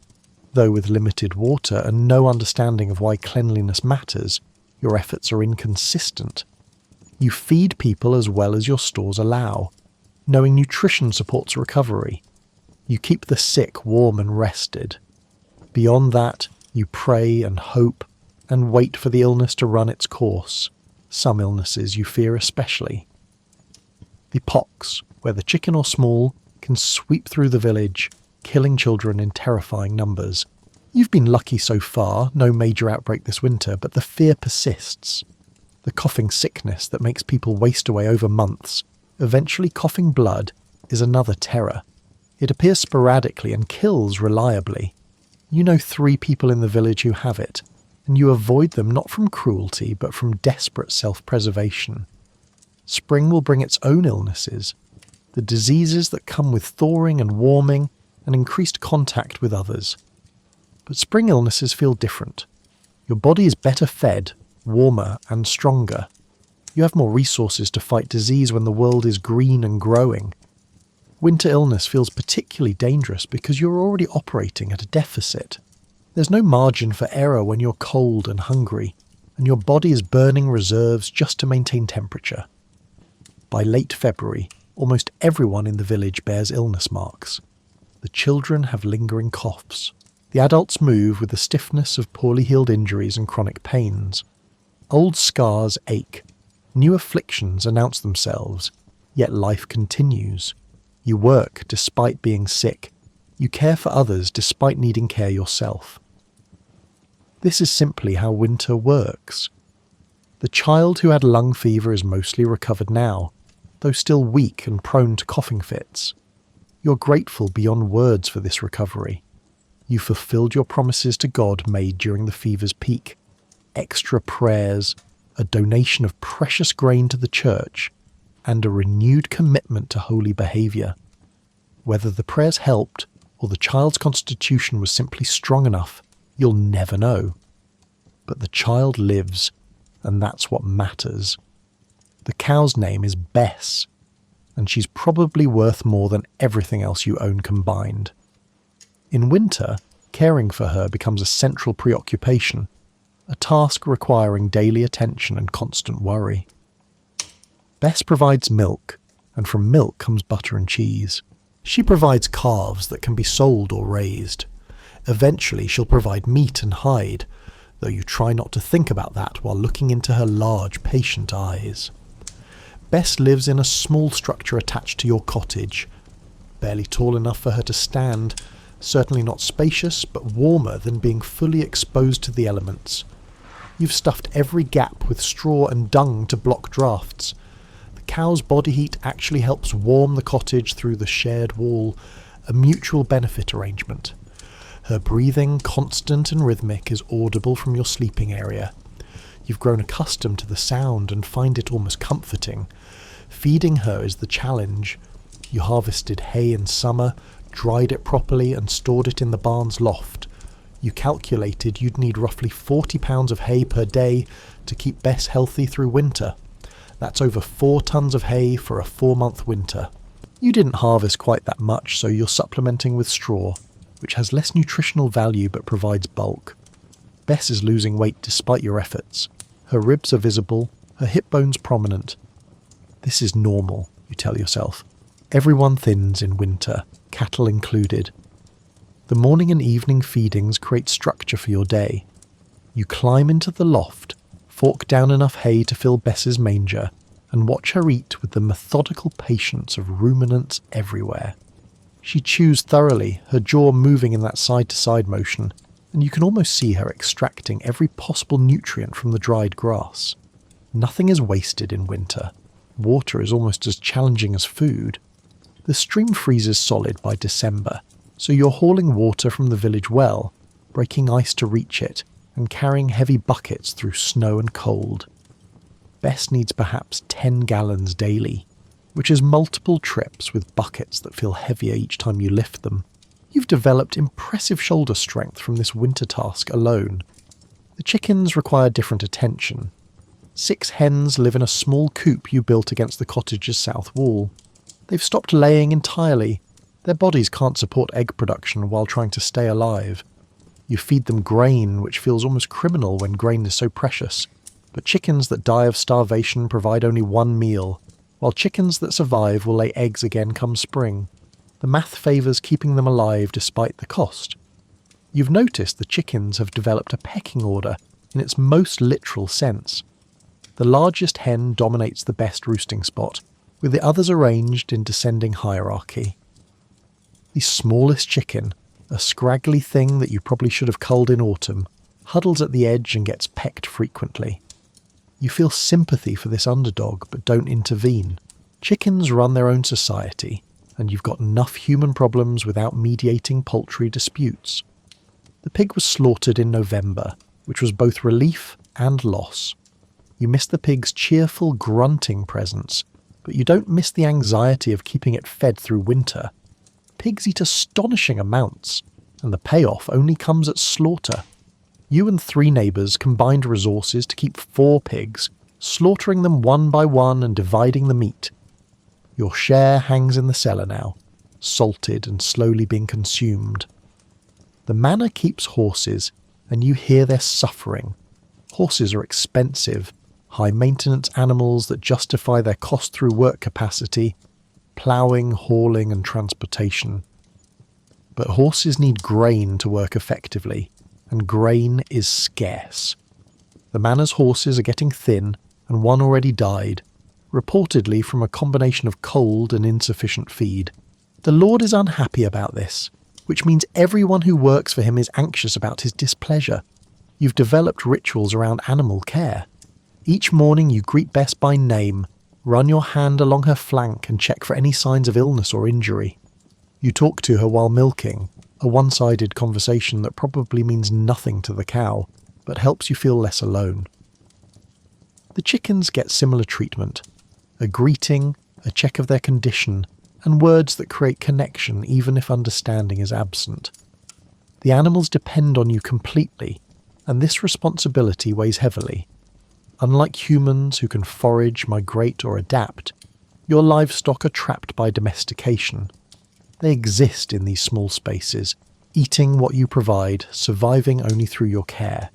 Though with limited water and no understanding of why cleanliness matters, your efforts are inconsistent. You feed people as well as your stores allow, knowing nutrition supports recovery. You keep the sick warm and rested. Beyond that, you pray and hope and wait for the illness to run its course. Some illnesses you fear especially. The pox, whether chicken or small, can sweep through the village, killing children in terrifying numbers. You've been lucky so far, no major outbreak this winter, but the fear persists. The coughing sickness that makes people waste away over months, eventually coughing blood, is another terror. It appears sporadically and kills reliably. You know 3 people in the village who have it, and you avoid them not from cruelty but from desperate self-preservation. Spring will bring its own illnesses, the diseases that come with thawing and warming and increased contact with others. But spring illnesses feel different. Your body is better fed, warmer and stronger. You have more resources to fight disease when the world is green and growing. Winter illness feels particularly dangerous because you're already operating at a deficit. There's no margin for error when you're cold and hungry, and your body is burning reserves just to maintain temperature. By late February, almost everyone in the village bears illness marks. The children have lingering coughs. The adults move with the stiffness of poorly healed injuries and chronic pains. Old scars ache. New afflictions announce themselves, yet life continues. You work despite being sick. You care for others despite needing care yourself. This is simply how winter works. The child who had lung fever is mostly recovered now, though still weak and prone to coughing fits. You're grateful beyond words for this recovery. You fulfilled your promises to God made during the fever's peak. Extra prayers, a donation of precious grain to the church, and a renewed commitment to holy behaviour. Whether the prayers helped, or the child's constitution was simply strong enough, you'll never know. But the child lives, and that's what matters. The cow's name is Bess, and she's probably worth more than everything else you own combined. In winter, caring for her becomes a central preoccupation, a task requiring daily attention and constant worry. Bess provides milk, and from milk comes butter and cheese. She provides calves that can be sold or raised. Eventually she'll provide meat and hide, though you try not to think about that while looking into her large, patient eyes. Bess lives in a small structure attached to your cottage, barely tall enough for her to stand, certainly not spacious, but warmer than being fully exposed to the elements. You've stuffed every gap with straw and dung to block drafts. The cow's body heat actually helps warm the cottage through the shared wall, a mutual benefit arrangement. Her breathing, constant and rhythmic, is audible from your sleeping area. You've grown accustomed to the sound and find it almost comforting. Feeding her is the challenge. You harvested hay in summer, dried it properly and stored it in the barn's loft. You calculated you'd need roughly 40 pounds of hay per day to keep Bess healthy through winter. That's over 4 tons of hay for a 4-month winter. You didn't harvest quite that much, so you're supplementing with straw, which has less nutritional value but provides bulk. Bess is losing weight despite your efforts. Her ribs are visible, her hip bones prominent. This is normal, you tell yourself. Everyone thins in winter, cattle included. The morning and evening feedings create structure for your day. You climb into the loft, fork down enough hay to fill Bess's manger, and watch her eat with the methodical patience of ruminants everywhere. She chews thoroughly, her jaw moving in that side-to-side motion, and you can almost see her extracting every possible nutrient from the dried grass. Nothing is wasted in winter. Water is almost as challenging as food. The stream freezes solid by December, so you're hauling water from the village well, breaking ice to reach it, and carrying heavy buckets through snow and cold. Bess needs perhaps 10 gallons daily, which is multiple trips with buckets that feel heavier each time you lift them. You've developed impressive shoulder strength from this winter task alone. The chickens require different attention. 6 hens live in a small coop you built against the cottage's south wall. They've stopped laying entirely. Their bodies can't support egg production while trying to stay alive. You feed them grain, which feels almost criminal when grain is so precious. But chickens that die of starvation provide only 1 meal, while chickens that survive will lay eggs again come spring. The math favours keeping them alive despite the cost. You've noticed the chickens have developed a pecking order in its most literal sense. The largest hen dominates the best roosting spot, with the others arranged in descending hierarchy. The smallest chicken, a scraggly thing that you probably should have culled in autumn, huddles at the edge and gets pecked frequently. You feel sympathy for this underdog, but don't intervene. Chickens run their own society, and you've got enough human problems without mediating poultry disputes. The pig was slaughtered in November, which was both relief and loss. You miss the pig's cheerful, grunting presence, but you don't miss the anxiety of keeping it fed through winter. Pigs eat astonishing amounts, and the payoff only comes at slaughter. You and 3 neighbours combined resources to keep 4 pigs, slaughtering them one by one and dividing the meat. Your share hangs in the cellar now, salted and slowly being consumed. The manor keeps horses, and you hear their suffering. Horses are expensive, high-maintenance animals that justify their cost through work capacity, ploughing, hauling and transportation. But horses need grain to work effectively, and grain is scarce. The manor's horses are getting thin, and one already died, reportedly from a combination of cold and insufficient feed. The Lord is unhappy about this, which means everyone who works for him is anxious about his displeasure. You've developed rituals around animal care. Each morning you greet Bess by name, run your hand along her flank and check for any signs of illness or injury. You talk to her while milking, a one-sided conversation that probably means nothing to the cow, but helps you feel less alone. The chickens get similar treatment. A greeting, a check of their condition, and words that create connection even if understanding is absent. The animals depend on you completely, and this responsibility weighs heavily. Unlike humans who can forage, migrate or adapt, your livestock are trapped by domestication. They exist in these small spaces, eating what you provide, surviving only through your care.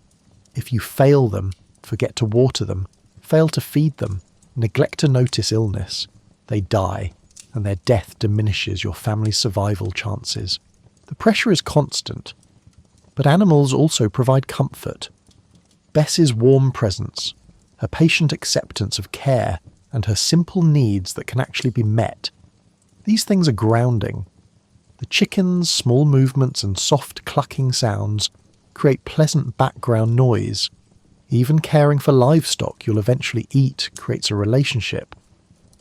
If you fail them, forget to water them, fail to feed them, neglect to notice illness, they die, and their death diminishes your family's survival chances. The pressure is constant, but animals also provide comfort. Bess's warm presence, her patient acceptance of care, and her simple needs that can actually be met. These things are grounding. The chicken's small movements and soft clucking sounds create pleasant background noise. Even caring for livestock you'll eventually eat creates a relationship.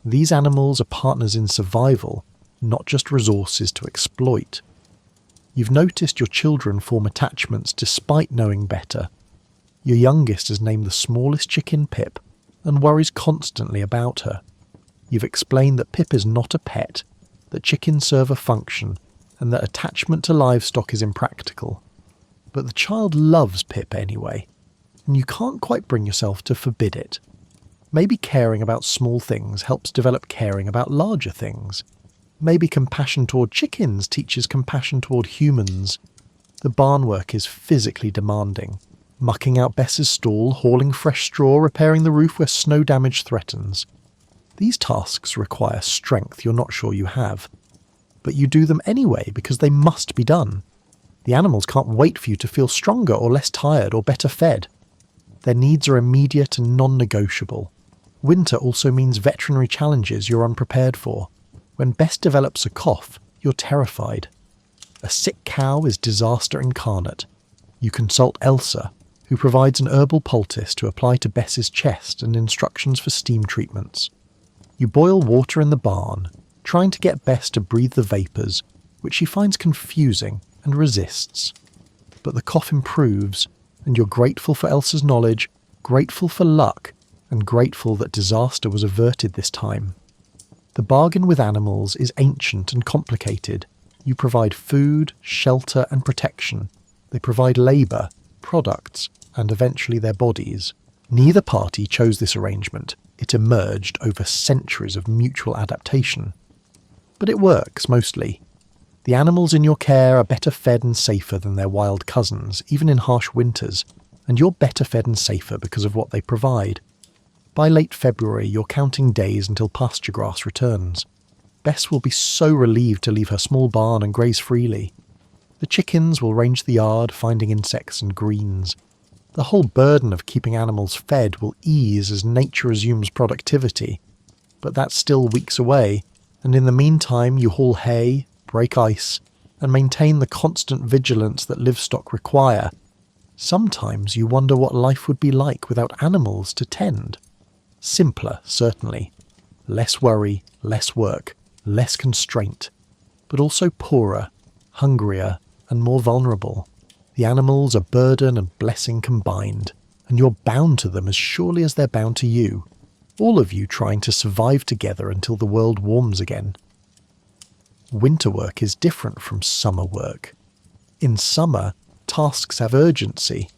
These animals are partners in survival, not just resources to exploit. You've noticed your children form attachments despite knowing better. Your youngest has named the smallest chicken Pip and worries constantly about her. You've explained that Pip is not a pet, that chickens serve a function, and that attachment to livestock is impractical. But the child loves Pip anyway, and you can't quite bring yourself to forbid it. Maybe caring about small things helps develop caring about larger things. Maybe compassion toward chickens teaches compassion toward humans. The barn work is physically demanding. Mucking out Bess's stall, hauling fresh straw, repairing the roof where snow damage threatens. These tasks require strength you're not sure you have. But you do them anyway because they must be done. The animals can't wait for you to feel stronger or less tired or better fed. Their needs are immediate and non-negotiable. Winter also means veterinary challenges you're unprepared for. When Bess develops a cough, you're terrified. A sick cow is disaster incarnate. You consult Elsa, who provides an herbal poultice to apply to Bess's chest and instructions for steam treatments. You boil water in the barn, trying to get Bess to breathe the vapours, which she finds confusing and resists. But the cough improves, and you're grateful for Elsa's knowledge, grateful for luck, and grateful that disaster was averted this time. The bargain with animals is ancient and complicated. You provide food, shelter, and protection. They provide labour, products, and eventually their bodies. Neither party chose this arrangement. It emerged over centuries of mutual adaptation. But it works, mostly. The animals in your care are better fed and safer than their wild cousins, even in harsh winters, and you're better fed and safer because of what they provide. By late February, you're counting days until pasture grass returns. Bess will be so relieved to leave her small barn and graze freely. The chickens will range the yard, finding insects and greens. The whole burden of keeping animals fed will ease as nature resumes productivity. But that's still weeks away, and in the meantime you haul hay, break ice, and maintain the constant vigilance that livestock require. Sometimes you wonder what life would be like without animals to tend. Simpler, certainly. Less worry, less work, less constraint. But also poorer, hungrier, and more vulnerable. The animals are burden and blessing combined, and you're bound to them as surely as they're bound to you. All of you trying to survive together until the world warms again. Winter work is different from summer work. In summer, tasks have urgency.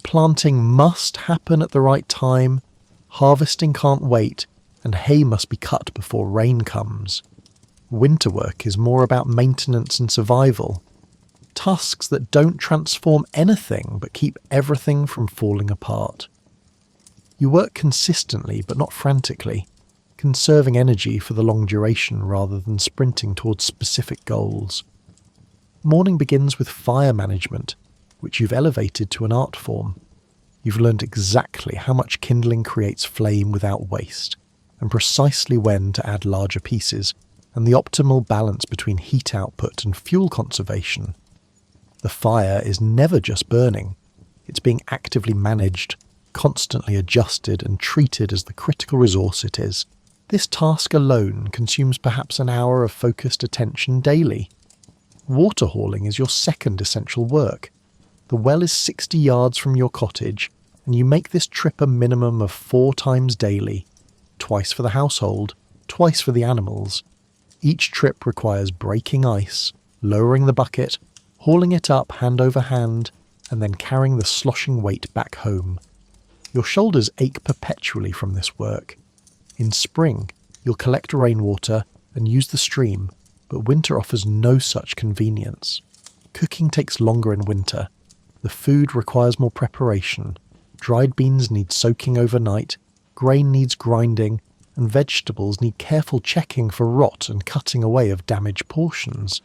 Planting must happen at the right time, harvesting can't wait, and hay must be cut before rain comes. Winter work is more about maintenance and survival. Tasks that don't transform anything but keep everything from falling apart. You work consistently but not frantically, conserving energy for the long duration rather than sprinting towards specific goals. Morning begins with fire management, which you've elevated to an art form. You've learned exactly how much kindling creates flame without waste, and precisely when to add larger pieces, and the optimal balance between heat output and fuel conservation. The fire is never just burning. It's being actively managed, constantly adjusted and treated as the critical resource it is. This task alone consumes perhaps an hour of focused attention daily. Water hauling is your second essential work. The well is 60 yards from your cottage, and you make this trip a minimum of 4 times daily, twice for the household, twice for the animals. Each trip requires breaking ice, lowering the bucket, hauling it up hand over hand, and then carrying the sloshing weight back home. Your shoulders ache perpetually from this work. In spring, you'll collect rainwater and use the stream, but winter offers no such convenience. Cooking takes longer in winter. The food requires more preparation. Dried beans need soaking overnight, grain needs grinding, and vegetables need careful checking for rot and cutting away of damaged portions.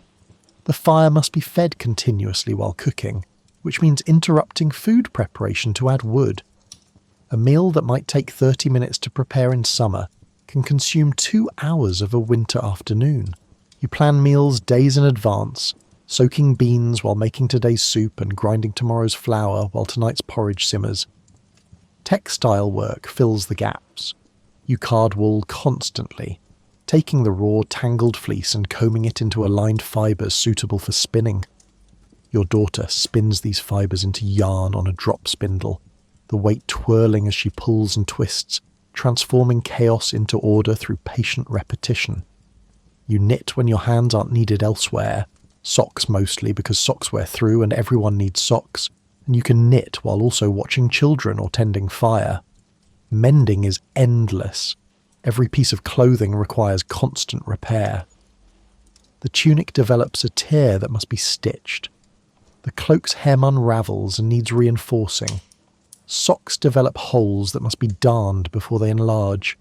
The fire must be fed continuously while cooking, which means interrupting food preparation to add wood. A meal that might take 30 minutes to prepare in summer can consume 2 hours of a winter afternoon. You plan meals days in advance, soaking beans while making today's soup and grinding tomorrow's flour while tonight's porridge simmers. Textile work fills the gaps. You card wool constantly, taking the raw, tangled fleece and combing it into aligned fibres suitable for spinning. Your daughter spins these fibres into yarn on a drop spindle, the weight twirling as she pulls and twists, transforming chaos into order through patient repetition. You knit when your hands aren't needed elsewhere, socks mostly because socks wear through and everyone needs socks, and you can knit while also watching children or tending fire. Mending is endless. Every piece of clothing requires constant repair. The tunic develops a tear that must be stitched. The cloak's hem unravels and needs reinforcing. Socks develop holes that must be darned before they enlarge.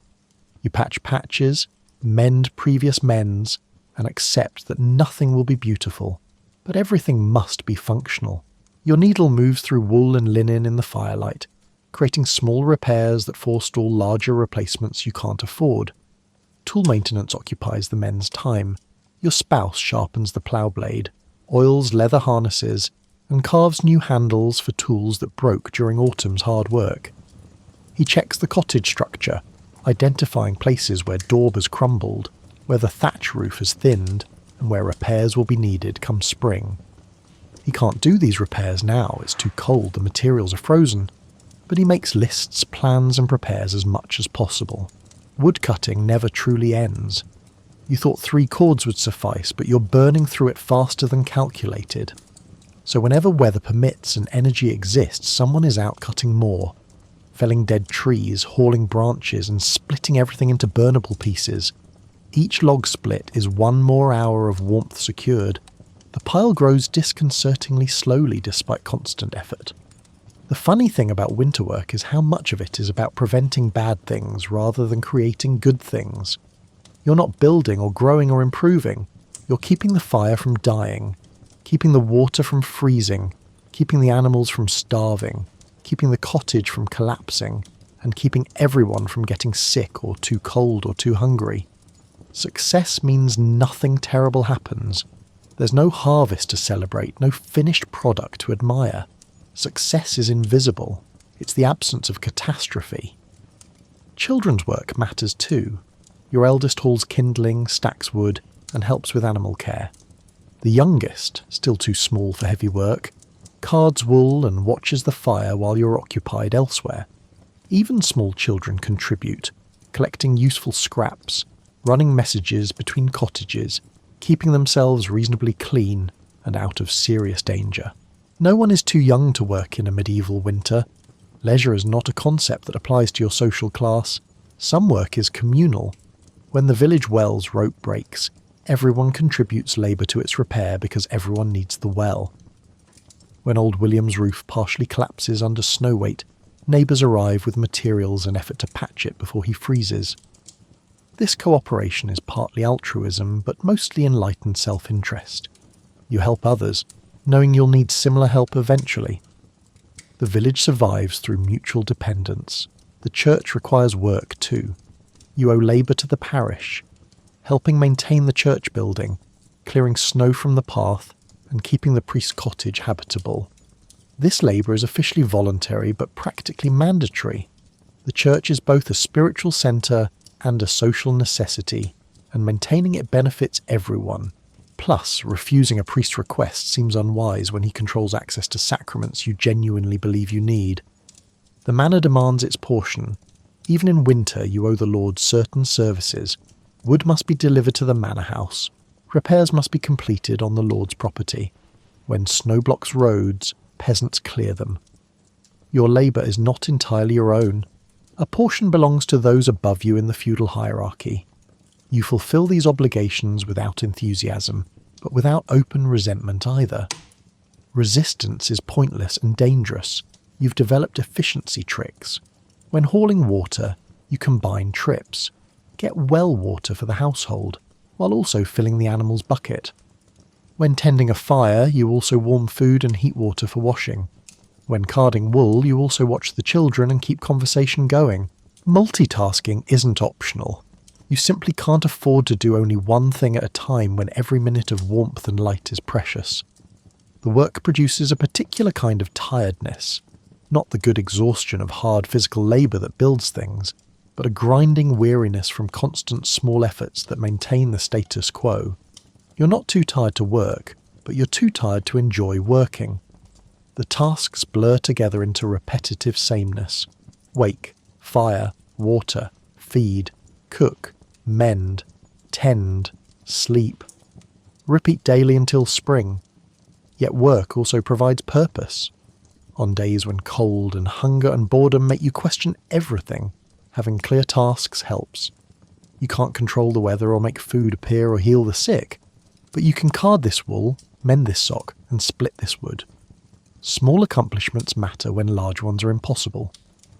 You patch patches, mend previous mends, and accept that nothing will be beautiful, but everything must be functional. Your needle moves through wool and linen in the firelight, creating small repairs that forestall larger replacements you can't afford. Tool maintenance occupies the men's time. Your spouse sharpens the plough blade, oils leather harnesses, and carves new handles for tools that broke during autumn's hard work. He checks the cottage structure, identifying places where daub has crumbled, where the thatch roof has thinned, and where repairs will be needed come spring. He can't do these repairs now, it's too cold, the materials are frozen, but he makes lists, plans and prepares as much as possible. Woodcutting never truly ends. You thought 3 cords would suffice, but you're burning through it faster than calculated. So whenever weather permits and energy exists, someone is out cutting more, felling dead trees, hauling branches and splitting everything into burnable pieces. Each log split is 1 more hour of warmth secured. The pile grows disconcertingly slowly despite constant effort. The funny thing about winter work is how much of it is about preventing bad things rather than creating good things. You're not building or growing or improving. You're keeping the fire from dying, keeping the water from freezing, keeping the animals from starving, keeping the cottage from collapsing, and keeping everyone from getting sick or too cold or too hungry. Success means nothing terrible happens. There's no harvest to celebrate, no finished product to admire. Success is invisible. It's the absence of catastrophe. Children's work matters too. Your eldest hauls kindling, stacks wood, and helps with animal care. The youngest, still too small for heavy work, cards wool and watches the fire while you're occupied elsewhere. Even small children contribute, collecting useful scraps, running messages between cottages, keeping themselves reasonably clean and out of serious danger. No one is too young to work in a medieval winter. Leisure is not a concept that applies to your social class. Some work is communal. When the village well's rope breaks, everyone contributes labour to its repair because everyone needs the well. When old William's roof partially collapses under snow weight, neighbours arrive with materials and effort to patch it before he freezes. This cooperation is partly altruism, but mostly enlightened self-interest. You help others, knowing you'll need similar help eventually. The village survives through mutual dependence. The church requires work too. You owe labour to the parish, helping maintain the church building, clearing snow from the path, and keeping the priest's cottage habitable. This labour is officially voluntary but practically mandatory. The church is both a spiritual centre and a social necessity, and maintaining it benefits everyone. Plus, refusing a priest's request seems unwise when he controls access to sacraments you genuinely believe you need. The manor demands its portion. Even in winter you owe the Lord certain services. Wood must be delivered to the manor house. Repairs must be completed on the Lord's property. When snow blocks roads, peasants clear them. Your labour is not entirely your own. A portion belongs to those above you in the feudal hierarchy. You fulfil these obligations without enthusiasm, but without open resentment either. Resistance is pointless and dangerous. You've developed efficiency tricks. When hauling water, you combine trips. Get well water for the household, while also filling the animal's bucket. When tending a fire, you also warm food and heat water for washing. When carding wool, you also watch the children and keep conversation going. Multitasking isn't optional. You simply can't afford to do only one thing at a time when every minute of warmth and light is precious. The work produces a particular kind of tiredness, not the good exhaustion of hard physical labour that builds things, but a grinding weariness from constant small efforts that maintain the status quo. You're not too tired to work, but you're too tired to enjoy working. The tasks blur together into repetitive sameness. Wake, fire, water, feed, cook, mend, tend, sleep. Repeat daily until spring. Yet work also provides purpose. On days when cold and hunger and boredom make you question everything, having clear tasks helps. You can't control the weather or make food appear or heal the sick, but you can card this wool, mend this sock, and split this wood. Small accomplishments matter when large ones are impossible.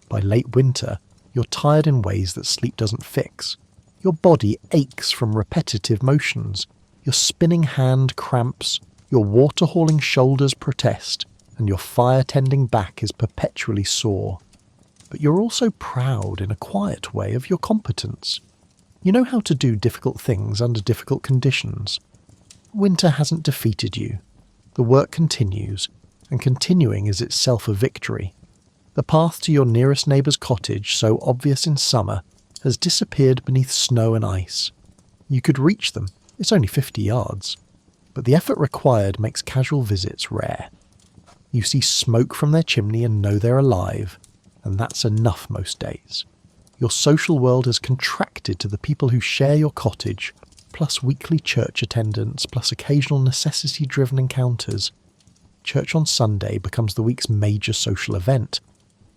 By late winter, you're tired in ways that sleep doesn't fix. Your body aches from repetitive motions. Your spinning hand cramps, your water-hauling shoulders protest, and your fire-tending back is perpetually sore. But you're also proud in a quiet way of your competence. You know how to do difficult things under difficult conditions. Winter hasn't defeated you. The work continues, and continuing is itself a victory. The path to your nearest neighbour's cottage, so obvious in summer, has disappeared beneath snow and ice. You could reach them, it's only 50 yards, but the effort required makes casual visits rare. You see smoke from their chimney and know they're alive, and that's enough most days. Your social world has contracted to the people who share your cottage, plus weekly church attendance, plus occasional necessity-driven encounters. Church on Sunday becomes the week's major social event.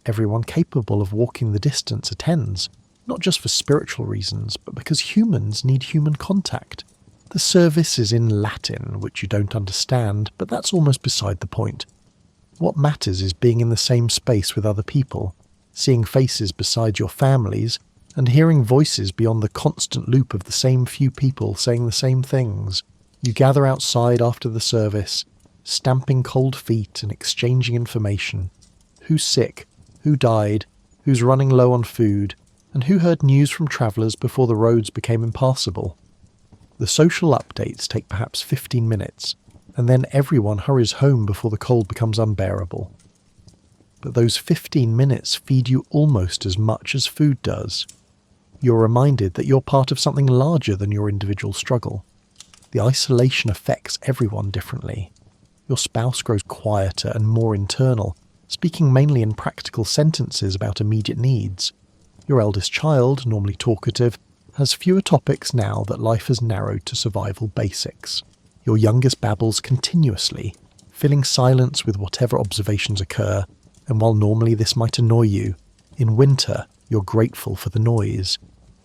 Everyone capable of walking the distance attends, not just for spiritual reasons, but because humans need human contact. The service is in Latin, which you don't understand, but that's almost beside the point. What matters is being in the same space with other people, seeing faces beside your families, and hearing voices beyond the constant loop of the same few people saying the same things. You gather outside after the service, stamping cold feet and exchanging information. Who's sick? Who died? Who's running low on food? And who heard news from travellers before the roads became impassable? The social updates take perhaps 15 minutes, and then everyone hurries home before the cold becomes unbearable. But those 15 minutes feed you almost as much as food does. You're reminded that you're part of something larger than your individual struggle. The isolation affects everyone differently. Your spouse grows quieter and more internal, speaking mainly in practical sentences about immediate needs. Your eldest child, normally talkative, has fewer topics now that life has narrowed to survival basics. Your youngest babbles continuously, filling silence with whatever observations occur, and while normally this might annoy you, in winter you're grateful for the noise.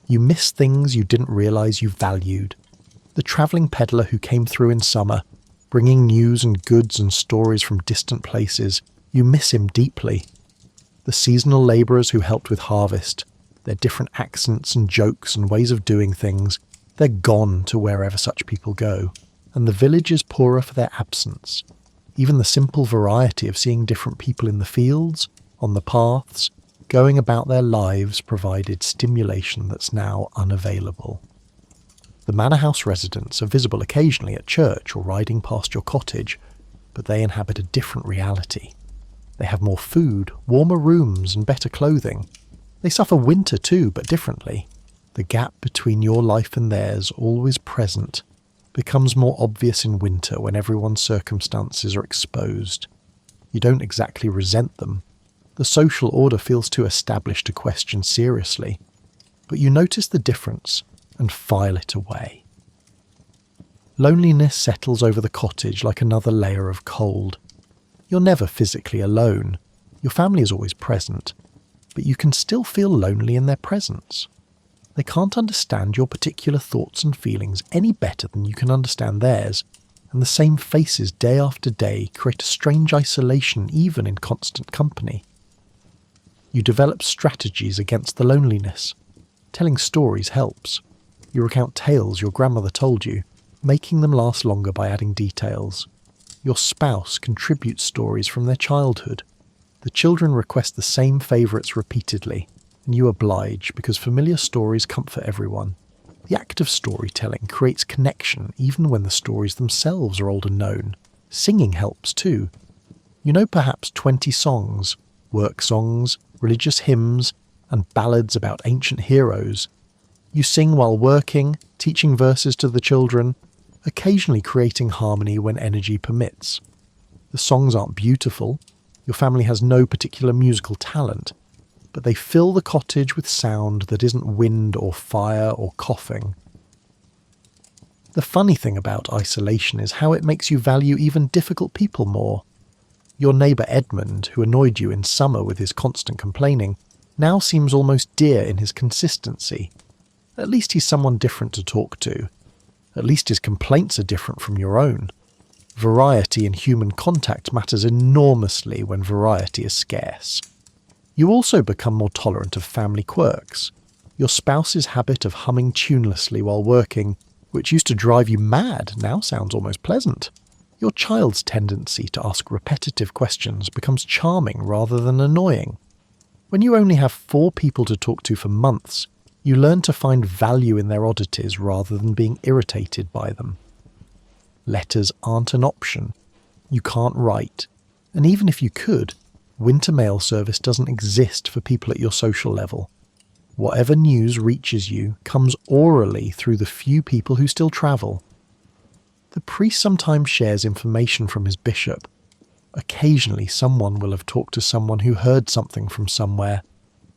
You miss things you didn't realise you valued. The travelling peddler who came through in summer, bringing news and goods and stories from distant places, you miss him deeply. The seasonal labourers who helped with harvest, their different accents and jokes and ways of doing things, they're gone to wherever such people go, and the village is poorer for their absence. Even the simple variety of seeing different people in the fields, on the paths, going about their lives provided stimulation that's now unavailable. The manor house residents are visible occasionally at church or riding past your cottage, but they inhabit a different reality. They have more food, warmer rooms, and better clothing. They suffer winter too, but differently. The gap between your life and theirs, always present, becomes more obvious in winter when everyone's circumstances are exposed. You don't exactly resent them. The social order feels too established to question seriously, but you notice the difference and file it away. Loneliness settles over the cottage like another layer of cold. You're never physically alone. Your family is always present, but you can still feel lonely in their presence. They can't understand your particular thoughts and feelings any better than you can understand theirs, and the same faces day after day create a strange isolation even in constant company. You develop strategies against the loneliness. Telling stories helps. You recount tales your grandmother told you, making them last longer by adding details. Your spouse contributes stories from their childhood. The children request the same favourites repeatedly, and you oblige because familiar stories comfort everyone. The act of storytelling creates connection even when the stories themselves are old and known. Singing helps too. You know perhaps 20 songs, work songs, religious hymns, and ballads about ancient heroes. You sing while working, teaching verses to the children, occasionally creating harmony when energy permits. The songs aren't beautiful, your family has no particular musical talent, but they fill the cottage with sound that isn't wind or fire or coughing. The funny thing about isolation is how it makes you value even difficult people more. Your neighbour Edmund, who annoyed you in summer with his constant complaining, now seems almost dear in his consistency. At least he's someone different to talk to. At least his complaints are different from your own. Variety in human contact matters enormously when variety is scarce. You also become more tolerant of family quirks. Your spouse's habit of humming tunelessly while working, which used to drive you mad, now sounds almost pleasant. Your child's tendency to ask repetitive questions becomes charming rather than annoying. When you only have 4 people to talk to for months, you learn to find value in their oddities rather than being irritated by them. Letters aren't an option. You can't write. And even if you could, winter mail service doesn't exist for people at your social level. Whatever news reaches you comes orally through the few people who still travel. The priest sometimes shares information from his bishop. Occasionally someone will have talked to someone who heard something from somewhere.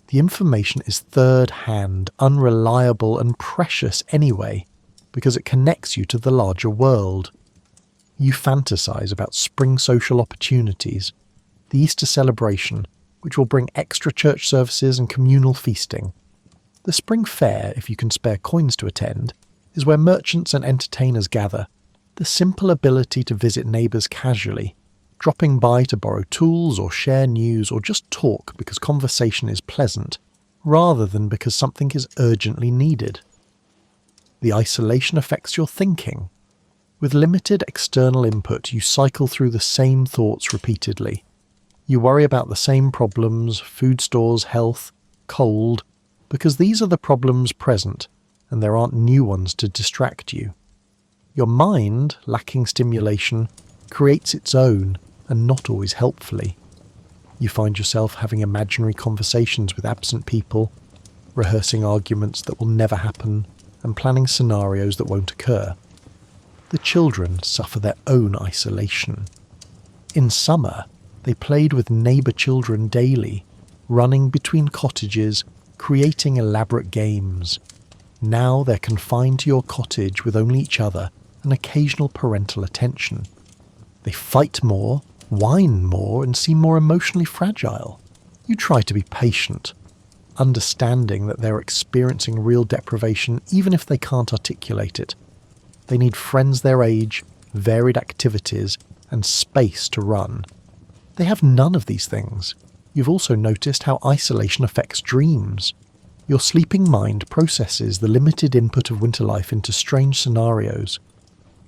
The information is third-hand, unreliable and precious anyway, because it connects you to the larger world. You fantasize about spring social opportunities, the Easter celebration, which will bring extra church services and communal feasting. The spring fair, if you can spare coins to attend, is where merchants and entertainers gather. The simple ability to visit neighbours casually, dropping by to borrow tools or share news or just talk because conversation is pleasant, rather than because something is urgently needed. The isolation affects your thinking. With limited external input, you cycle through the same thoughts repeatedly. You worry about the same problems, food stores, health, cold, because these are the problems present, and there aren't new ones to distract you. Your mind, lacking stimulation, creates its own, and not always helpfully. You find yourself having imaginary conversations with absent people, rehearsing arguments that will never happen, and planning scenarios that won't occur. The children suffer their own isolation. In summer, they played with neighbour children daily, running between cottages, creating elaborate games. Now they're confined to your cottage with only each other and occasional parental attention. They fight more, whine more, and seem more emotionally fragile. You try to be patient, understanding that they're experiencing real deprivation even if they can't articulate it. They need friends their age, varied activities, and space to run. They have none of these things. You've also noticed how isolation affects dreams. Your sleeping mind processes the limited input of winter life into strange scenarios.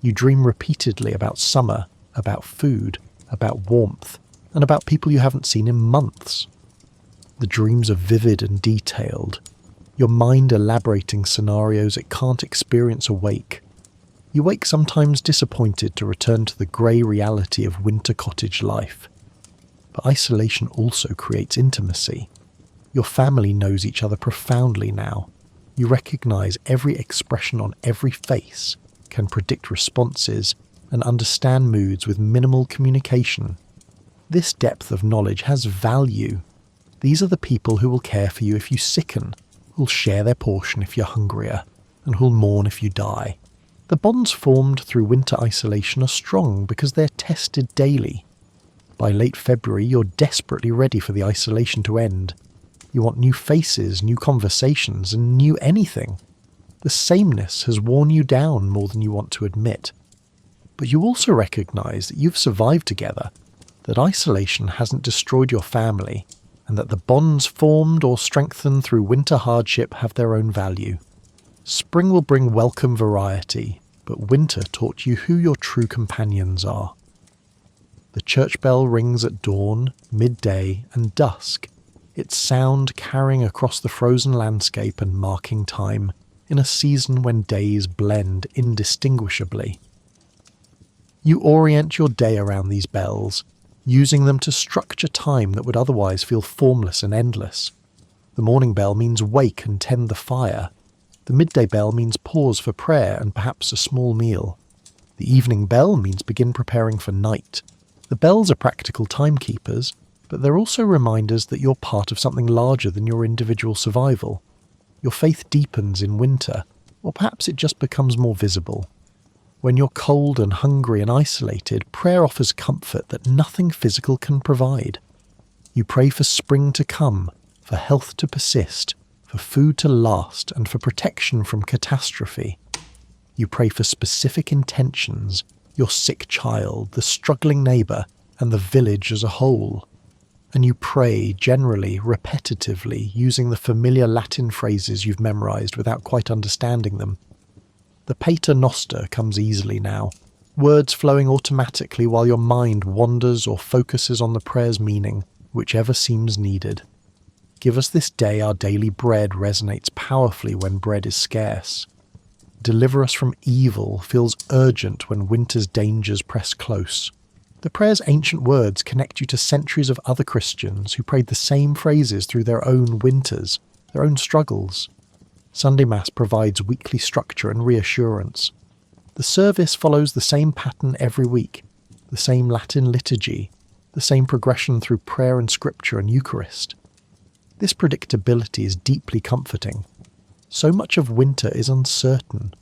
You dream repeatedly about summer, about food, about warmth, and about people you haven't seen in months. The dreams are vivid and detailed, your mind elaborating scenarios it can't experience awake. You wake sometimes disappointed to return to the grey reality of winter cottage life. But isolation also creates intimacy. Your family knows each other profoundly now. You recognise every expression on every face, can predict responses, and understand moods with minimal communication. This depth of knowledge has value. These are the people who will care for you if you sicken, who'll share their portion if you're hungrier, and who'll mourn if you die. The bonds formed through winter isolation are strong because they're tested daily. By late February, you're desperately ready for the isolation to end. You want new faces, new conversations, and new anything. The sameness has worn you down more than you want to admit. But you also recognise that you've survived together, that isolation hasn't destroyed your family, and that the bonds formed or strengthened through winter hardship have their own value. Spring will bring welcome variety, but winter taught you who your true companions are. The church bell rings at dawn, midday, and dusk, its sound carrying across the frozen landscape and marking time in a season when days blend indistinguishably. You orient your day around these bells, using them to structure time that would otherwise feel formless and endless. The morning bell means wake and tend the fire. The midday bell means pause for prayer and perhaps a small meal. The evening bell means begin preparing for night. The bells are practical timekeepers, but they're also reminders that you're part of something larger than your individual survival. Your faith deepens in winter, or perhaps it just becomes more visible. When you're cold and hungry and isolated, prayer offers comfort that nothing physical can provide. You pray for spring to come, for health to persist, for food to last, and for protection from catastrophe. You pray for specific intentions, your sick child, the struggling neighbour, and the village as a whole. And you pray, generally, repetitively, using the familiar Latin phrases you've memorised without quite understanding them. The pater noster comes easily now, words flowing automatically while your mind wanders or focuses on the prayer's meaning, whichever seems needed. Give us this day our daily bread resonates powerfully when bread is scarce. Deliver us from evil feels urgent when winter's dangers press close. The prayer's ancient words connect you to centuries of other Christians who prayed the same phrases through their own winters, their own struggles. Sunday Mass provides weekly structure and reassurance. The service follows the same pattern every week, the same Latin liturgy, the same progression through prayer and scripture and Eucharist. This predictability is deeply comforting. So much of winter is uncertain.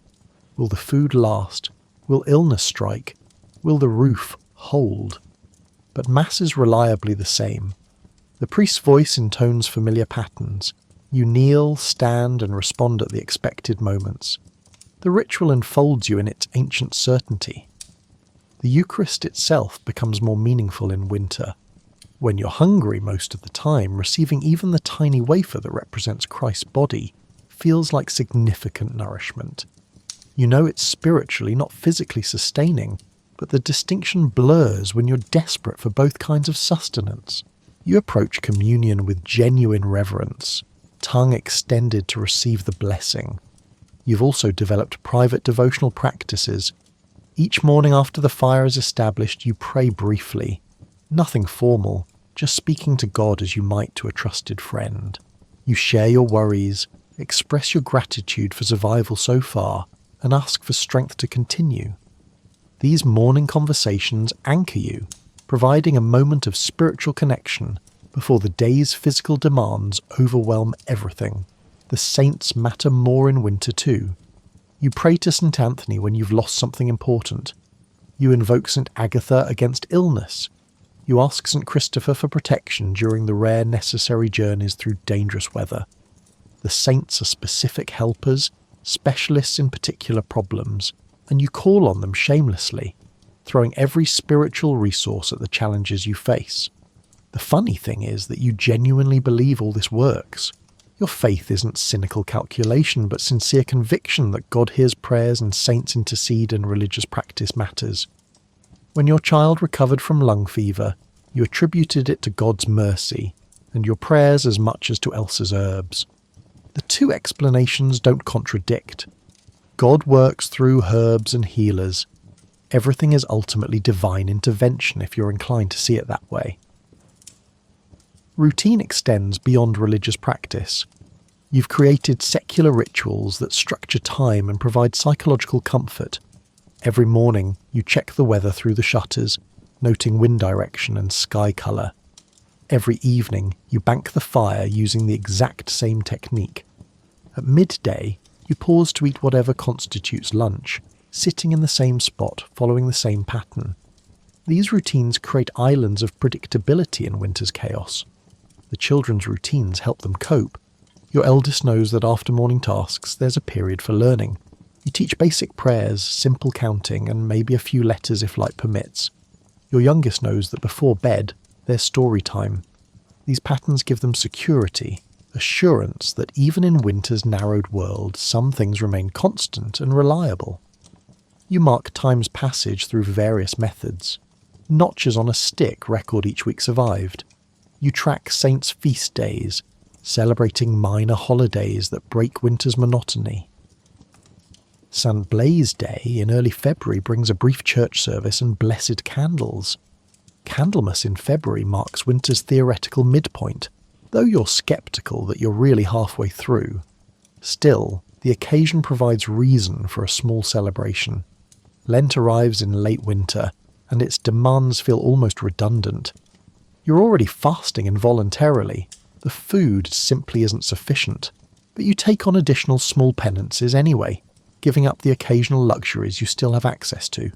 Will the food last? Will illness strike? Will the roof hold? But Mass is reliably the same. The priest's voice intones familiar patterns. You kneel, stand, and respond at the expected moments. The ritual enfolds you in its ancient certainty. The Eucharist itself becomes more meaningful in winter. When you're hungry most of the time, receiving even the tiny wafer that represents Christ's body feels like significant nourishment. You know it's spiritually, not physically sustaining, but the distinction blurs when you're desperate for both kinds of sustenance. You approach communion with genuine reverence, tongue extended to receive the blessing. You've also developed private devotional practices. Each morning after the fire is established, you pray briefly. Nothing formal, just speaking to God as you might to a trusted friend. You share your worries, express your gratitude for survival so far, and ask for strength to continue. These morning conversations anchor you, providing a moment of spiritual connection before the day's physical demands overwhelm everything. The saints matter more in winter too. You pray to St. Anthony when you've lost something important. You invoke St. Agatha against illness. You ask St. Christopher for protection during the rare necessary journeys through dangerous weather. The saints are specific helpers, specialists in particular problems, and you call on them shamelessly, throwing every spiritual resource at the challenges you face. The funny thing is that you genuinely believe all this works. Your faith isn't cynical calculation, but sincere conviction that God hears prayers and saints intercede and religious practice matters. When your child recovered from lung fever, you attributed it to God's mercy, and your prayers as much as to Elsa's herbs. The two explanations don't contradict. God works through herbs and healers. Everything is ultimately divine intervention if you're inclined to see it that way. Routine extends beyond religious practice. You've created secular rituals that structure time and provide psychological comfort. Every morning, you check the weather through the shutters, noting wind direction and sky colour. Every evening, you bank the fire using the exact same technique. At midday, you pause to eat whatever constitutes lunch, sitting in the same spot, following the same pattern. These routines create islands of predictability in winter's chaos. The children's routines help them cope. Your eldest knows that after morning tasks, there's a period for learning. You teach basic prayers, simple counting, and maybe a few letters if light permits. Your youngest knows that before bed, there's story time. These patterns give them security, assurance that even in winter's narrowed world, some things remain constant and reliable. You mark time's passage through various methods. Notches on a stick record each week survived. You track saints' feast days, celebrating minor holidays that break winter's monotony. St. Blaise Day in early February brings a brief church service and blessed candles. Candlemas in February marks winter's theoretical midpoint, though you're sceptical that you're really halfway through. Still, the occasion provides reason for a small celebration. Lent arrives in late winter, and its demands feel almost redundant. You're already fasting involuntarily. The food simply isn't sufficient, but you take on additional small penances anyway, giving up the occasional luxuries you still have access to.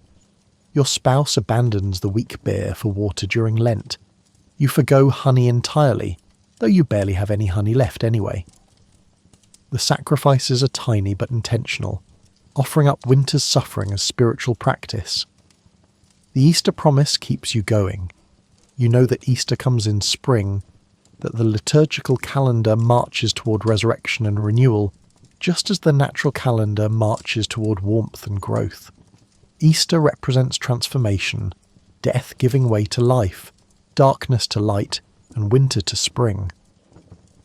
Your spouse abandons the weak beer for water during Lent. You forgo honey entirely, though you barely have any honey left anyway. The sacrifices are tiny but intentional, offering up winter's suffering as spiritual practice. The Easter promise keeps you going. You know that Easter comes in spring, that the liturgical calendar marches toward resurrection and renewal, just as the natural calendar marches toward warmth and growth. Easter represents transformation, death giving way to life, darkness to light, and winter to spring.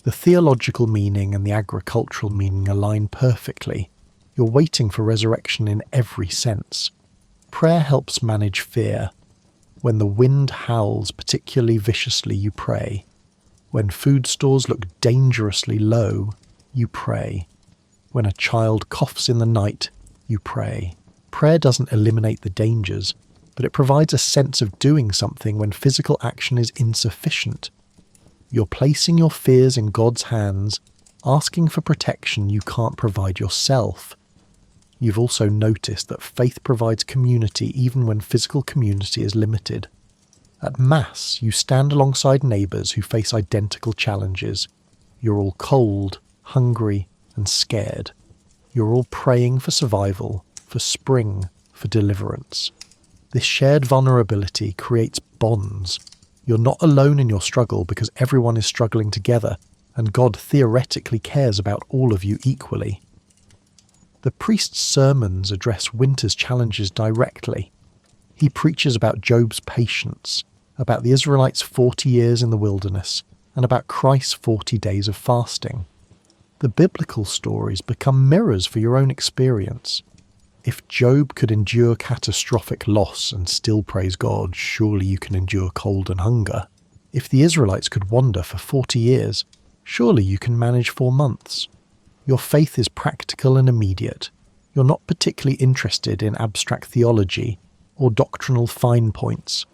The theological meaning and the agricultural meaning align perfectly. You're waiting for resurrection in every sense. Prayer helps manage fear. When the wind howls particularly viciously, you pray. When food stores look dangerously low, you pray. When a child coughs in the night, you pray. Prayer doesn't eliminate the dangers, but it provides a sense of doing something when physical action is insufficient. You're placing your fears in God's hands, asking for protection you can't provide yourself. You've also noticed that faith provides community even when physical community is limited. At Mass, you stand alongside neighbours who face identical challenges. You're all cold, hungry, and scared. You're all praying for survival, for spring, for deliverance. This shared vulnerability creates bonds. You're not alone in your struggle because everyone is struggling together, and God theoretically cares about all of you equally. The priest's sermons address winter's challenges directly. He preaches about Job's patience, about the Israelites' 40 years in the wilderness, and about Christ's 40 days of fasting. The biblical stories become mirrors for your own experience. If Job could endure catastrophic loss and still praise God, surely you can endure cold and hunger. If the Israelites could wander for 40 years, surely you can manage 4 months. Your faith is practical and immediate. You're not particularly interested in abstract theology or doctrinal fine points.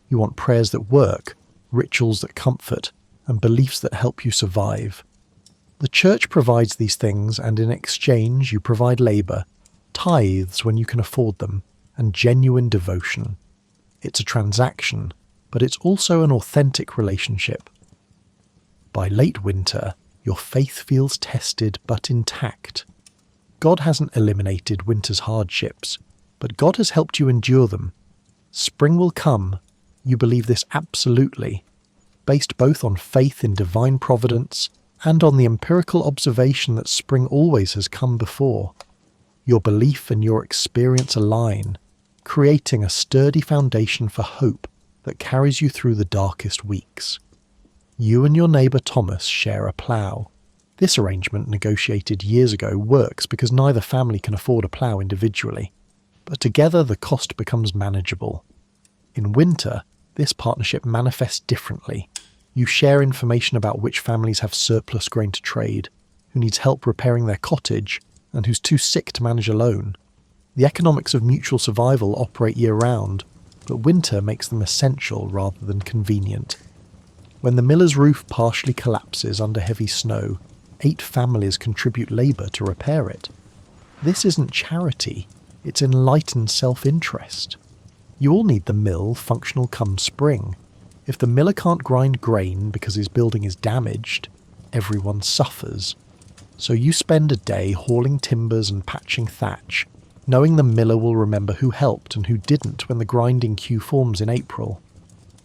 You want prayers that work, rituals that comfort, and beliefs that help you survive. The church provides these things, and in exchange you provide labour, tithes when you can afford them, and genuine devotion. It's a transaction, but it's also an authentic relationship. By late winter, your faith feels tested but intact. God hasn't eliminated winter's hardships, but God has helped you endure them. Spring will come. You believe this absolutely, based both on faith in divine providence and on the empirical observation that spring always has come before. Your belief and your experience align, creating a sturdy foundation for hope that carries you through the darkest weeks. You and your neighbour Thomas share a plough. This arrangement, negotiated years ago, works because neither family can afford a plough individually, but together the cost becomes manageable. In winter, this partnership manifests differently. You share information about which families have surplus grain to trade, who needs help repairing their cottage, and who's too sick to manage alone. The economics of mutual survival operate year-round, but winter makes them essential rather than convenient. When the miller's roof partially collapses under heavy snow, 8 families contribute labour to repair it. This isn't charity, it's enlightened self-interest. You all need the mill functional come spring. If the miller can't grind grain because his building is damaged, everyone suffers. So you spend a day hauling timbers and patching thatch, knowing the miller will remember who helped and who didn't when the grinding queue forms in April.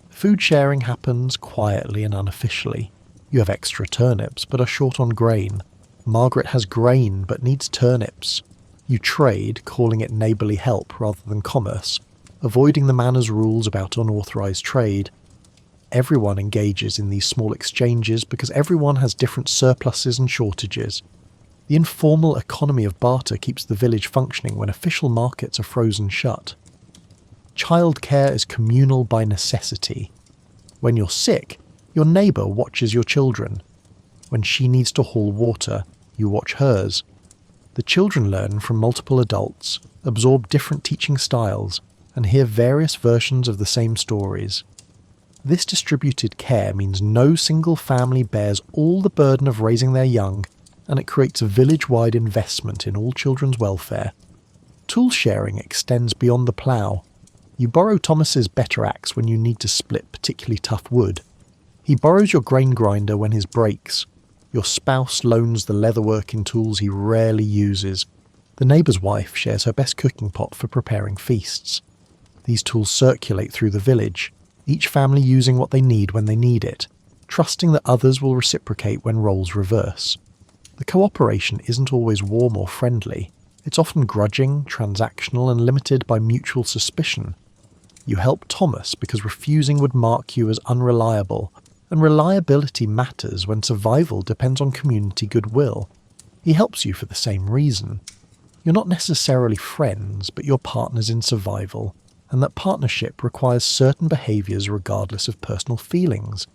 Food sharing happens quietly and unofficially. You have extra turnips but are short on grain. Margaret has grain but needs turnips. You trade, calling it neighbourly help rather than commerce, avoiding the manor's rules about unauthorised trade. Everyone engages in these small exchanges because everyone has different surpluses and shortages. The informal economy of barter keeps the village functioning when official markets are frozen shut. Childcare is communal by necessity. When you're sick, your neighbour watches your children. When she needs to haul water, you watch hers. The children learn from multiple adults, absorb different teaching styles, and hear various versions of the same stories. This distributed care means no single family bears all the burden of raising their young, and it creates a village-wide investment in all children's welfare. Tool sharing extends beyond the plough. You borrow Thomas's better axe when you need to split particularly tough wood. He borrows your grain grinder when his breaks. Your spouse loans the leatherworking tools he rarely uses. The neighbour's wife shares her best cooking pot for preparing feasts. These tools circulate through the village, each family using what they need when they need it, trusting that others will reciprocate when roles reverse. The cooperation isn't always warm or friendly. It's often grudging, transactional, and limited by mutual suspicion. You help Thomas because refusing would mark you as unreliable, and reliability matters when survival depends on community goodwill. He helps you for the same reason. You're not necessarily friends, but you're partners in survival, and that partnership requires certain behaviours regardless of personal feelings.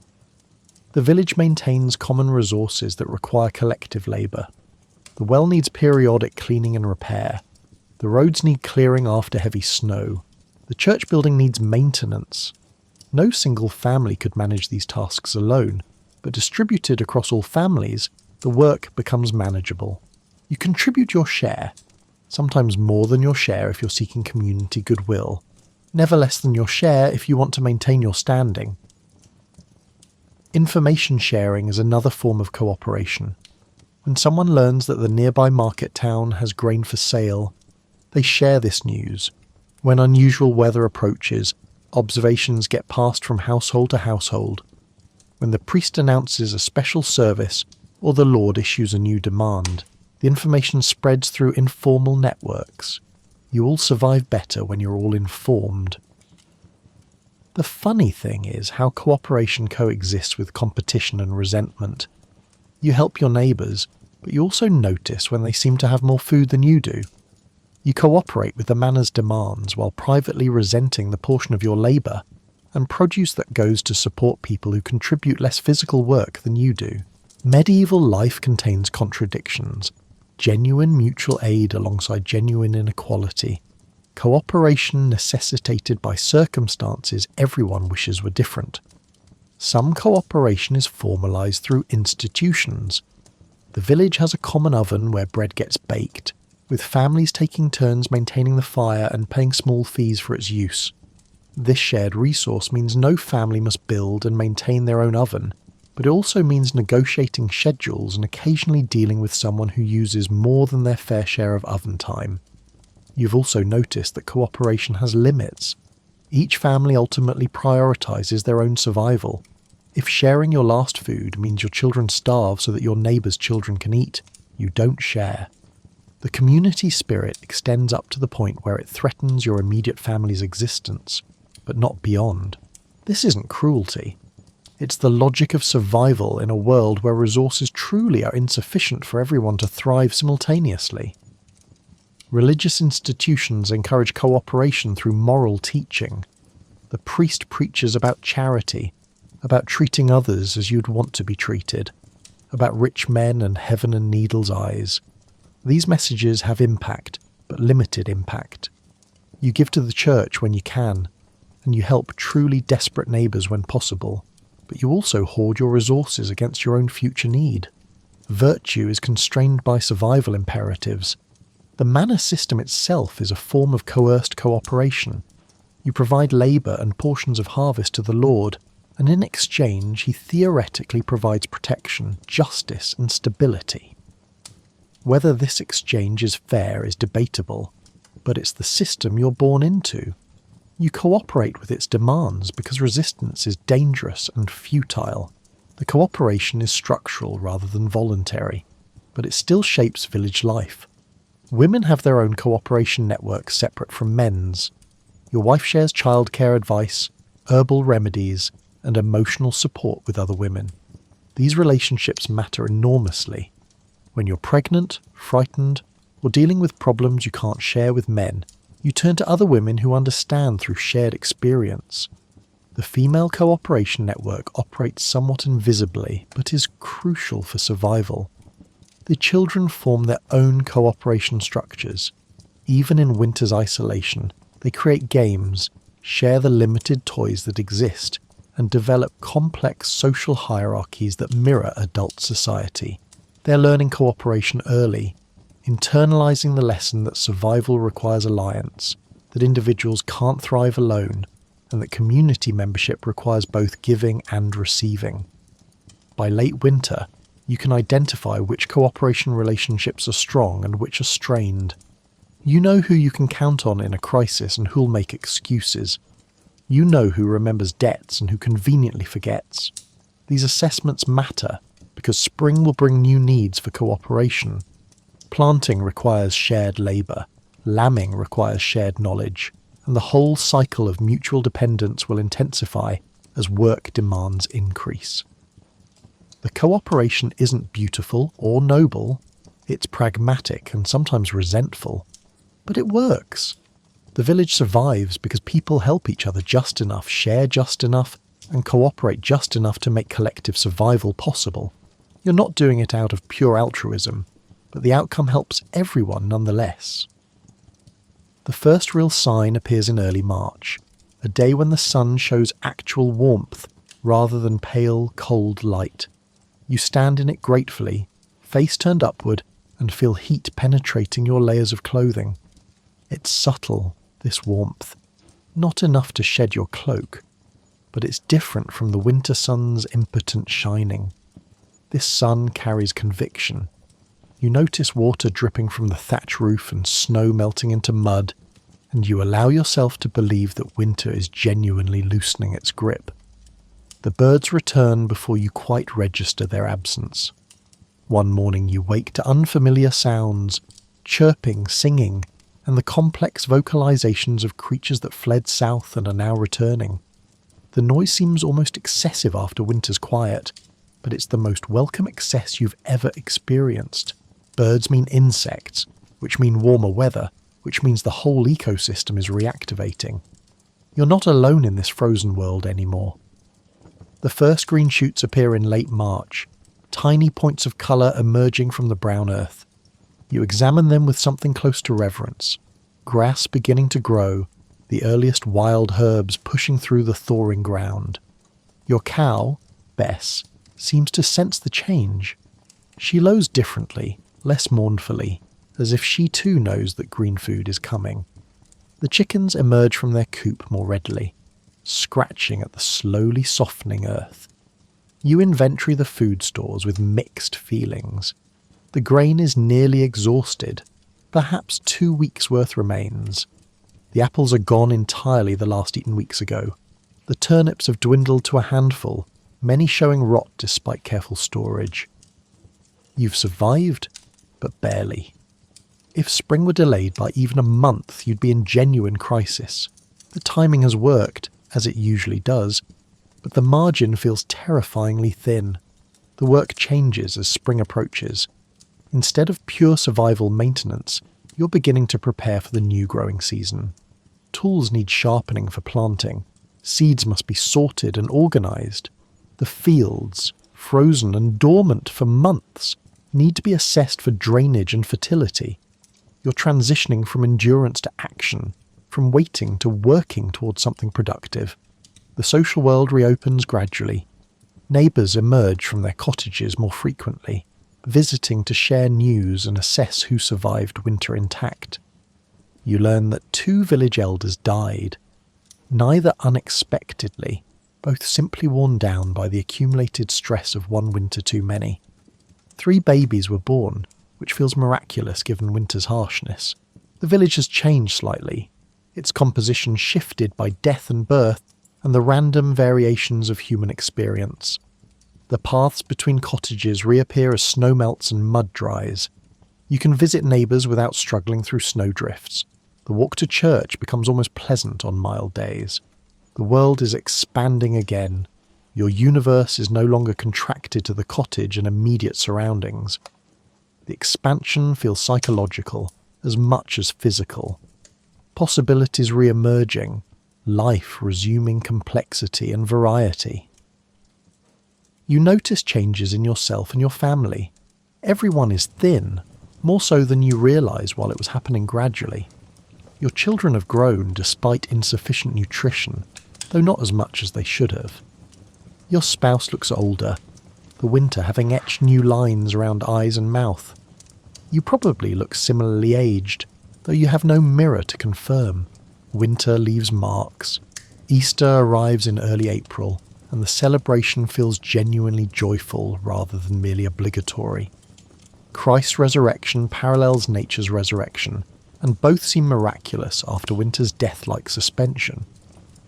The village maintains common resources that require collective labour. The well needs periodic cleaning and repair. The roads need clearing after heavy snow. The church building needs maintenance. No single family could manage these tasks alone, but distributed across all families, the work becomes manageable. You contribute your share, sometimes more than your share if you're seeking community goodwill, never less than your share if you want to maintain your standing. Information sharing is another form of cooperation. When someone learns that the nearby market town has grain for sale, they share this news. When unusual weather approaches, observations get passed from household to household. When the priest announces a special service or the Lord issues a new demand, the information spreads through informal networks. You all survive better when you're all informed. The funny thing is how cooperation coexists with competition and resentment. You help your neighbours, but you also notice when they seem to have more food than you do. You cooperate with the manor's demands while privately resenting the portion of your labour and produce that goes to support people who contribute less physical work than you do. Medieval life contains contradictions. Genuine mutual aid alongside genuine inequality. Cooperation necessitated by circumstances everyone wishes were different. Some cooperation is formalised through institutions. The village has a common oven where bread gets baked, with families taking turns maintaining the fire and paying small fees for its use. This shared resource means no family must build and maintain their own oven, but it also means negotiating schedules and occasionally dealing with someone who uses more than their fair share of oven time. You've also noticed that cooperation has limits. Each family ultimately prioritises their own survival. If sharing your last food means your children starve so that your neighbour's children can eat, you don't share. The community spirit extends up to the point where it threatens your immediate family's existence, but not beyond. This isn't cruelty. It's the logic of survival in a world where resources truly are insufficient for everyone to thrive simultaneously. Religious institutions encourage cooperation through moral teaching. The priest preaches about charity, about treating others as you'd want to be treated, about rich men and heaven and needle's eyes. These messages have impact, but limited impact. You give to the church when you can, and you help truly desperate neighbours when possible, but you also hoard your resources against your own future need. Virtue is constrained by survival imperatives. The manor system itself is a form of coerced cooperation. You provide labour and portions of harvest to the Lord, and in exchange he theoretically provides protection, justice and stability. Whether this exchange is fair is debatable, but it's the system you're born into. You cooperate with its demands because resistance is dangerous and futile. The cooperation is structural rather than voluntary, but it still shapes village life. Women have their own cooperation networks separate from men's. Your wife shares childcare advice, herbal remedies, and emotional support with other women. These relationships matter enormously. When you're pregnant, frightened, or dealing with problems you can't share with men, you turn to other women who understand through shared experience. The female cooperation network operates somewhat invisibly, but is crucial for survival. The children form their own cooperation structures. Even in winter's isolation, they create games, share the limited toys that exist, and develop complex social hierarchies that mirror adult society. They're learning cooperation early, internalizing the lesson that survival requires alliance, that individuals can't thrive alone, and that community membership requires both giving and receiving. By late winter, you can identify which cooperation relationships are strong and which are strained. You know who you can count on in a crisis and who'll make excuses. You know who remembers debts and who conveniently forgets. These assessments matter because spring will bring new needs for cooperation. Planting requires shared labour, lambing requires shared knowledge, and the whole cycle of mutual dependence will intensify as work demands increase. The cooperation isn't beautiful or noble, it's pragmatic and sometimes resentful, but it works. The village survives because people help each other just enough, share just enough, and cooperate just enough to make collective survival possible. You're not doing it out of pure altruism, but the outcome helps everyone nonetheless. The first real sign appears in early March, a day when the sun shows actual warmth rather than pale, cold light. You stand in it gratefully, face turned upward, and feel heat penetrating your layers of clothing. It's subtle, this warmth, not enough to shed your cloak, but it's different from the winter sun's impotent shining. This sun carries conviction. You notice water dripping from the thatch roof and snow melting into mud, and you allow yourself to believe that winter is genuinely loosening its grip. The birds return before you quite register their absence. One morning you wake to unfamiliar sounds, chirping, singing, and the complex vocalizations of creatures that fled south and are now returning. The noise seems almost excessive after winter's quiet, but it's the most welcome excess you've ever experienced. Birds mean insects, which mean warmer weather, which means the whole ecosystem is reactivating. You're not alone in this frozen world anymore. The first green shoots appear in late March, tiny points of colour emerging from the brown earth. You examine them with something close to reverence. Grass beginning to grow, the earliest wild herbs pushing through the thawing ground. Your cow, Bess, seems to sense the change. She lows differently, less mournfully, as if she too knows that green food is coming. The chickens emerge from their coop more readily, scratching at the slowly softening earth. You inventory the food stores with mixed feelings. The grain is nearly exhausted. Perhaps 2 weeks' worth remains. The apples are gone entirely the last eaten weeks ago. The turnips have dwindled to a handful, many showing rot despite careful storage. You've survived, but barely. If spring were delayed by even a month, you'd be in genuine crisis. The timing has worked, as it usually does, but the margin feels terrifyingly thin. The work changes as spring approaches. Instead of pure survival maintenance, you're beginning to prepare for the new growing season. Tools need sharpening for planting. Seeds must be sorted and organised. The fields, frozen and dormant for months, need to be assessed for drainage and fertility. You're transitioning from endurance to action, from waiting to working towards something productive. The social world reopens gradually. Neighbours emerge from their cottages more frequently, visiting to share news and assess who survived winter intact. You learn that 2 village elders died, neither unexpectedly, both simply worn down by the accumulated stress of one winter too many. 3 babies were born, which feels miraculous given winter's harshness. The village has changed slightly, its composition shifted by death and birth and the random variations of human experience. The paths between cottages reappear as snow melts and mud dries. You can visit neighbours without struggling through snowdrifts. The walk to church becomes almost pleasant on mild days. The world is expanding again. Your universe is no longer contracted to the cottage and immediate surroundings. The expansion feels psychological as much as physical. Possibilities re-emerging, life resuming complexity and variety. You notice changes in yourself and your family. Everyone is thin, more so than you realise while it was happening gradually. Your children have grown despite insufficient nutrition, though not as much as they should have. Your spouse looks older, the winter having etched new lines around eyes and mouth. You probably look similarly aged, though you have no mirror to confirm. Winter leaves marks. Easter arrives in early April, and the celebration feels genuinely joyful rather than merely obligatory. Christ's resurrection parallels nature's resurrection, and both seem miraculous after winter's death-like suspension.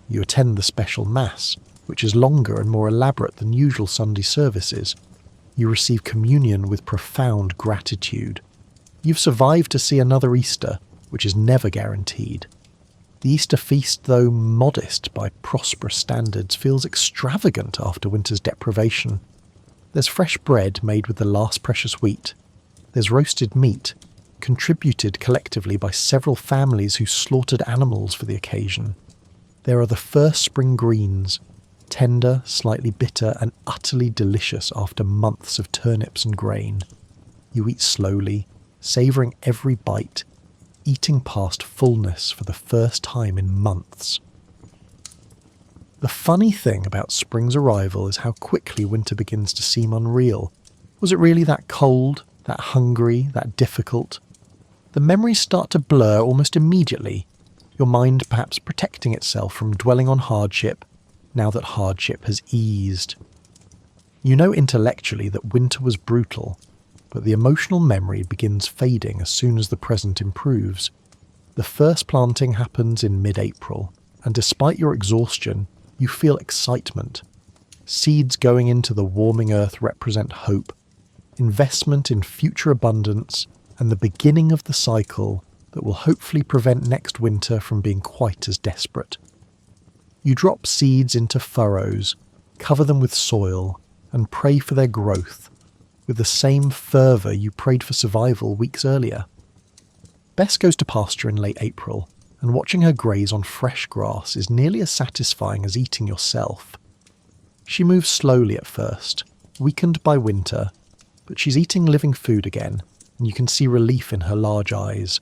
You attend the special Mass, which is longer and more elaborate than usual Sunday services. You receive communion with profound gratitude. You've survived to see another Easter, which is never guaranteed. The Easter feast, though modest by prosperous standards, feels extravagant after winter's deprivation. There's fresh bread made with the last precious wheat. There's roasted meat, contributed collectively by several families who slaughtered animals for the occasion. There are the first spring greens, tender, slightly bitter, and utterly delicious after months of turnips and grain. You eat slowly, savouring every bite, eating past fullness for the first time in months. The funny thing about spring's arrival is how quickly winter begins to seem unreal. Was it really that cold, that hungry, that difficult? The memories start to blur almost immediately, your mind perhaps protecting itself from dwelling on hardship, now that hardship has eased. You know intellectually that winter was brutal, but the emotional memory begins fading as soon as the present improves. The first planting happens in mid-April, and despite your exhaustion, you feel excitement. Seeds going into the warming earth represent hope, investment in future abundance, and the beginning of the cycle that will hopefully prevent next winter from being quite as desperate. You drop seeds into furrows, cover them with soil, and pray for their growth, with the same fervour you prayed for survival weeks earlier. Bess goes to pasture in late April, and watching her graze on fresh grass is nearly as satisfying as eating yourself. She moves slowly at first, weakened by winter, but she's eating living food again, and you can see relief in her large eyes.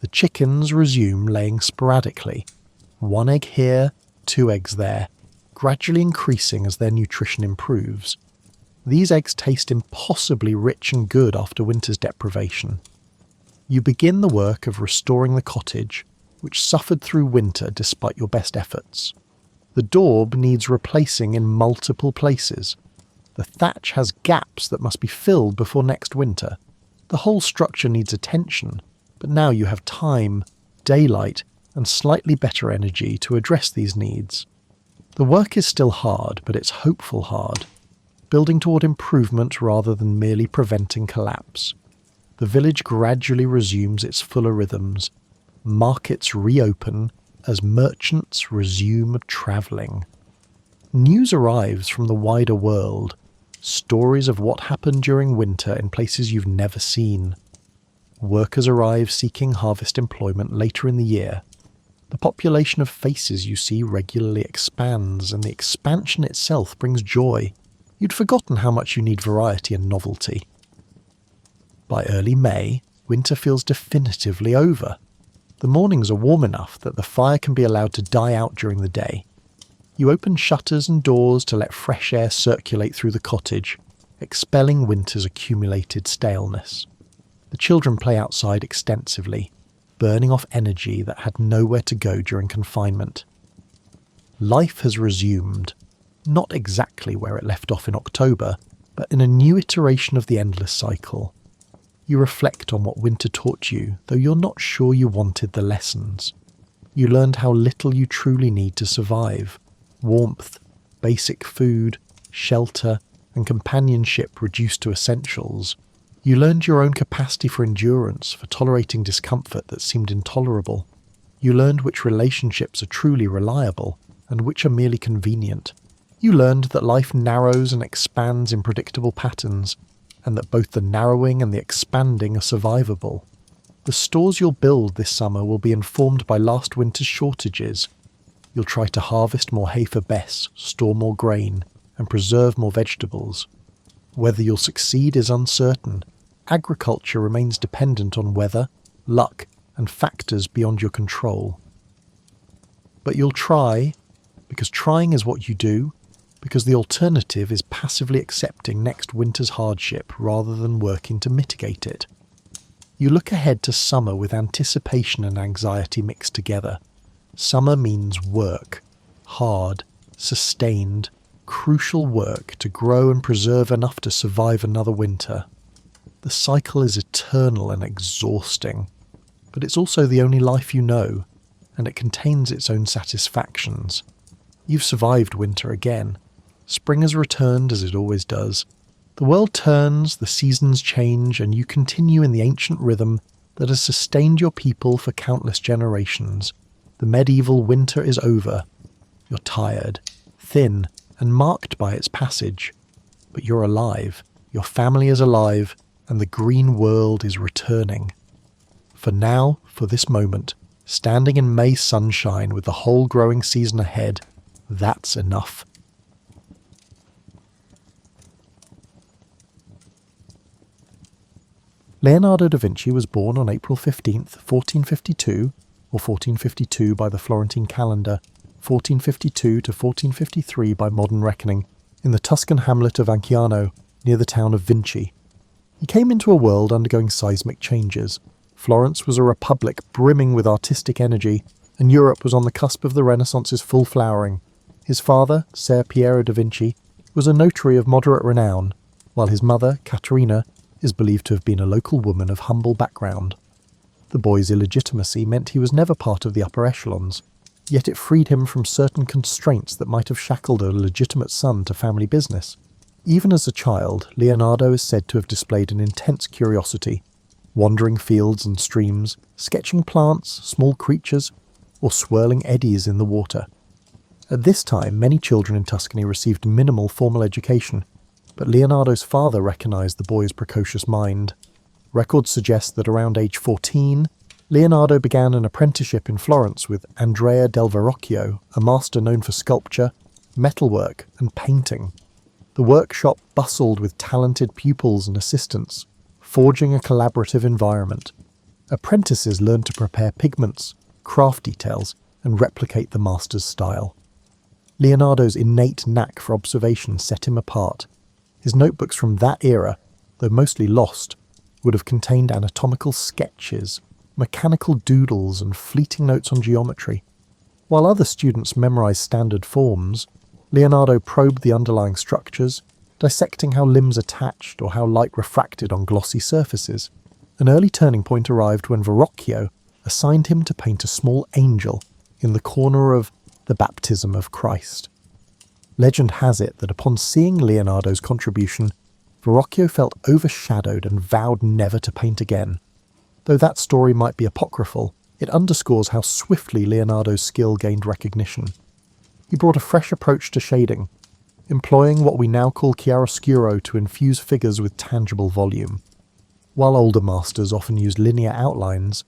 The chickens resume laying sporadically, 1 egg here, 2 eggs there, gradually increasing as their nutrition improves. These eggs taste impossibly rich and good after winter's deprivation. You begin the work of restoring the cottage, which suffered through winter despite your best efforts. The daub needs replacing in multiple places. The thatch has gaps that must be filled before next winter. The whole structure needs attention, but now you have time, daylight, and slightly better energy to address these needs. The work is still hard, but it's hopeful hard, building toward improvement rather than merely preventing collapse. The village gradually resumes its fuller rhythms. Markets reopen as merchants resume travelling. News arrives from the wider world, stories of what happened during winter in places you've never seen. Workers arrive seeking harvest employment later in the year. The population of faces you see regularly expands, and the expansion itself brings joy. You'd forgotten how much you need variety and novelty. By early May, winter feels definitively over. The mornings are warm enough that the fire can be allowed to die out during the day. You open shutters and doors to let fresh air circulate through the cottage, expelling winter's accumulated staleness. The children play outside extensively, burning off energy that had nowhere to go during confinement. Life has resumed, not exactly where it left off in October, but in a new iteration of the endless cycle. You reflect on what winter taught you, though you're not sure you wanted the lessons. You learned how little you truly need to survive. Warmth, basic food, shelter, and companionship reduced to essentials. You learned your own capacity for endurance, for tolerating discomfort that seemed intolerable. You learned which relationships are truly reliable, and which are merely convenient. You learned that life narrows and expands in predictable patterns, and that both the narrowing and the expanding are survivable. The stores you'll build this summer will be informed by last winter's shortages. You'll try to harvest more hay for Bess, store more grain, and preserve more vegetables. Whether you'll succeed is uncertain. Agriculture remains dependent on weather, luck, and factors beyond your control. But you'll try, because trying is what you do, because the alternative is passively accepting next winter's hardship rather than working to mitigate it. You look ahead to summer with anticipation and anxiety mixed together. Summer means work, hard, sustained, crucial work to grow and preserve enough to survive another winter. The cycle is eternal and exhausting, but it's also the only life you know, and it contains its own satisfactions. You've survived winter again. Spring has returned as it always does. The world turns, the seasons change, and you continue in the ancient rhythm that has sustained your people for countless generations. The medieval winter is over. You're tired, thin, and marked by its passage. But you're alive, your family is alive, and the green world is returning. For now, for this moment, standing in May sunshine with the whole growing season ahead, that's enough. Leonardo da Vinci was born on April 15th, 1452, or 1452 by the Florentine calendar, 1452 to 1453 by modern reckoning, in the Tuscan hamlet of Anciano, near the town of Vinci. He came into a world undergoing seismic changes. Florence was a republic brimming with artistic energy, and Europe was on the cusp of the Renaissance's full flowering. His father, Ser Piero da Vinci, was a notary of moderate renown, while his mother, Caterina, is believed to have been a local woman of humble background. The boy's illegitimacy meant he was never part of the upper echelons, yet it freed him from certain constraints that might have shackled a legitimate son to family business. Even as a child, Leonardo is said to have displayed an intense curiosity, wandering fields and streams, sketching plants, small creatures, or swirling eddies in the water. At this time, many children in Tuscany received minimal formal education, but Leonardo's father recognised the boy's precocious mind. Records suggest that around age 14, Leonardo began an apprenticeship in Florence with Andrea del Verrocchio, a master known for sculpture, metalwork, and painting. The workshop bustled with talented pupils and assistants, forging a collaborative environment. Apprentices learned to prepare pigments, craft details, and replicate the master's style. Leonardo's innate knack for observation set him apart. His notebooks from that era, though mostly lost, would have contained anatomical sketches, mechanical doodles, and fleeting notes on geometry. While other students memorized standard forms, Leonardo probed the underlying structures, dissecting how limbs attached or how light refracted on glossy surfaces. An early turning point arrived when Verrocchio assigned him to paint a small angel in the corner of the Baptism of Christ. Legend has it that upon seeing Leonardo's contribution, Verrocchio felt overshadowed and vowed never to paint again. Though that story might be apocryphal, it underscores how swiftly Leonardo's skill gained recognition. He brought a fresh approach to shading, employing what we now call chiaroscuro to infuse figures with tangible volume. While older masters often used linear outlines,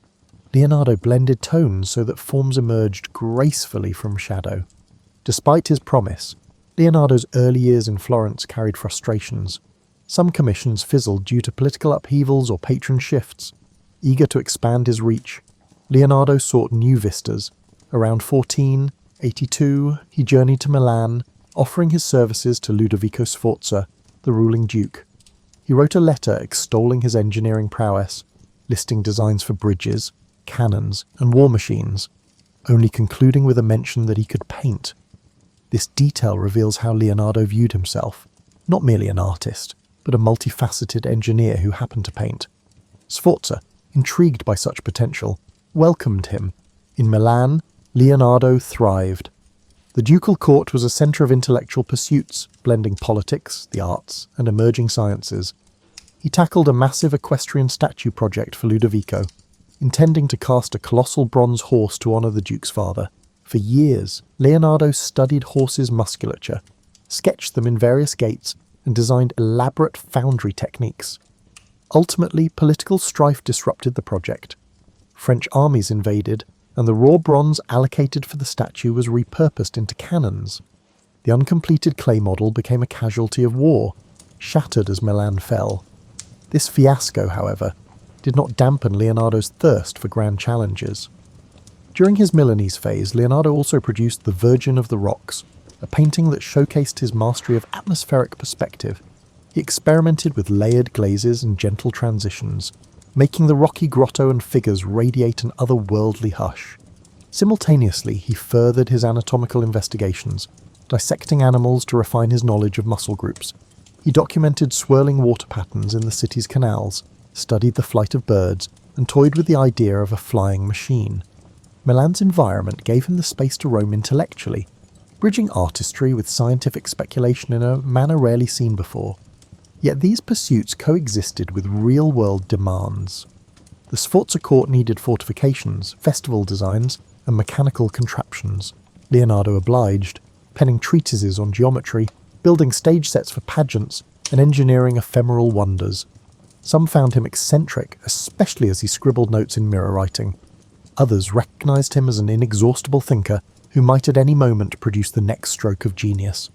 Leonardo blended tones so that forms emerged gracefully from shadow. Despite his promise, Leonardo's early years in Florence carried frustrations. Some commissions fizzled due to political upheavals or patron shifts. Eager to expand his reach, Leonardo sought new vistas. Around 1482, he journeyed to Milan, offering his services to Ludovico Sforza, the ruling duke. He wrote a letter extolling his engineering prowess, listing designs for bridges, cannons, and war machines, only concluding with a mention that he could paint. This detail reveals how Leonardo viewed himself, not merely an artist, but a multifaceted engineer who happened to paint. Sforza, intrigued by such potential, welcomed him. In Milan, Leonardo thrived. The ducal court was a centre of intellectual pursuits, blending politics, the arts, and emerging sciences. He tackled a massive equestrian statue project for Ludovico, intending to cast a colossal bronze horse to honour the duke's father. For years, Leonardo studied horses' musculature, sketched them in various gaits, and designed elaborate foundry techniques. Ultimately, political strife disrupted the project. French armies invaded, and the raw bronze allocated for the statue was repurposed into cannons. The uncompleted clay model became a casualty of war, shattered as Milan fell. This fiasco, however, did not dampen Leonardo's thirst for grand challenges. During his Milanese phase, Leonardo also produced The Virgin of the Rocks, a painting that showcased his mastery of atmospheric perspective. He experimented with layered glazes and gentle transitions, making the rocky grotto and figures radiate an otherworldly hush. Simultaneously, he furthered his anatomical investigations, dissecting animals to refine his knowledge of muscle groups. He documented swirling water patterns in the city's canals, studied the flight of birds, and toyed with the idea of a flying machine. Milan's environment gave him the space to roam intellectually, bridging artistry with scientific speculation in a manner rarely seen before. Yet these pursuits coexisted with real-world demands. The Sforza court needed fortifications, festival designs, and mechanical contraptions. Leonardo obliged, penning treatises on geometry, building stage sets for pageants, and engineering ephemeral wonders. Some found him eccentric, especially as he scribbled notes in mirror writing. Others recognised him as an inexhaustible thinker who might at any moment produce the next stroke of genius.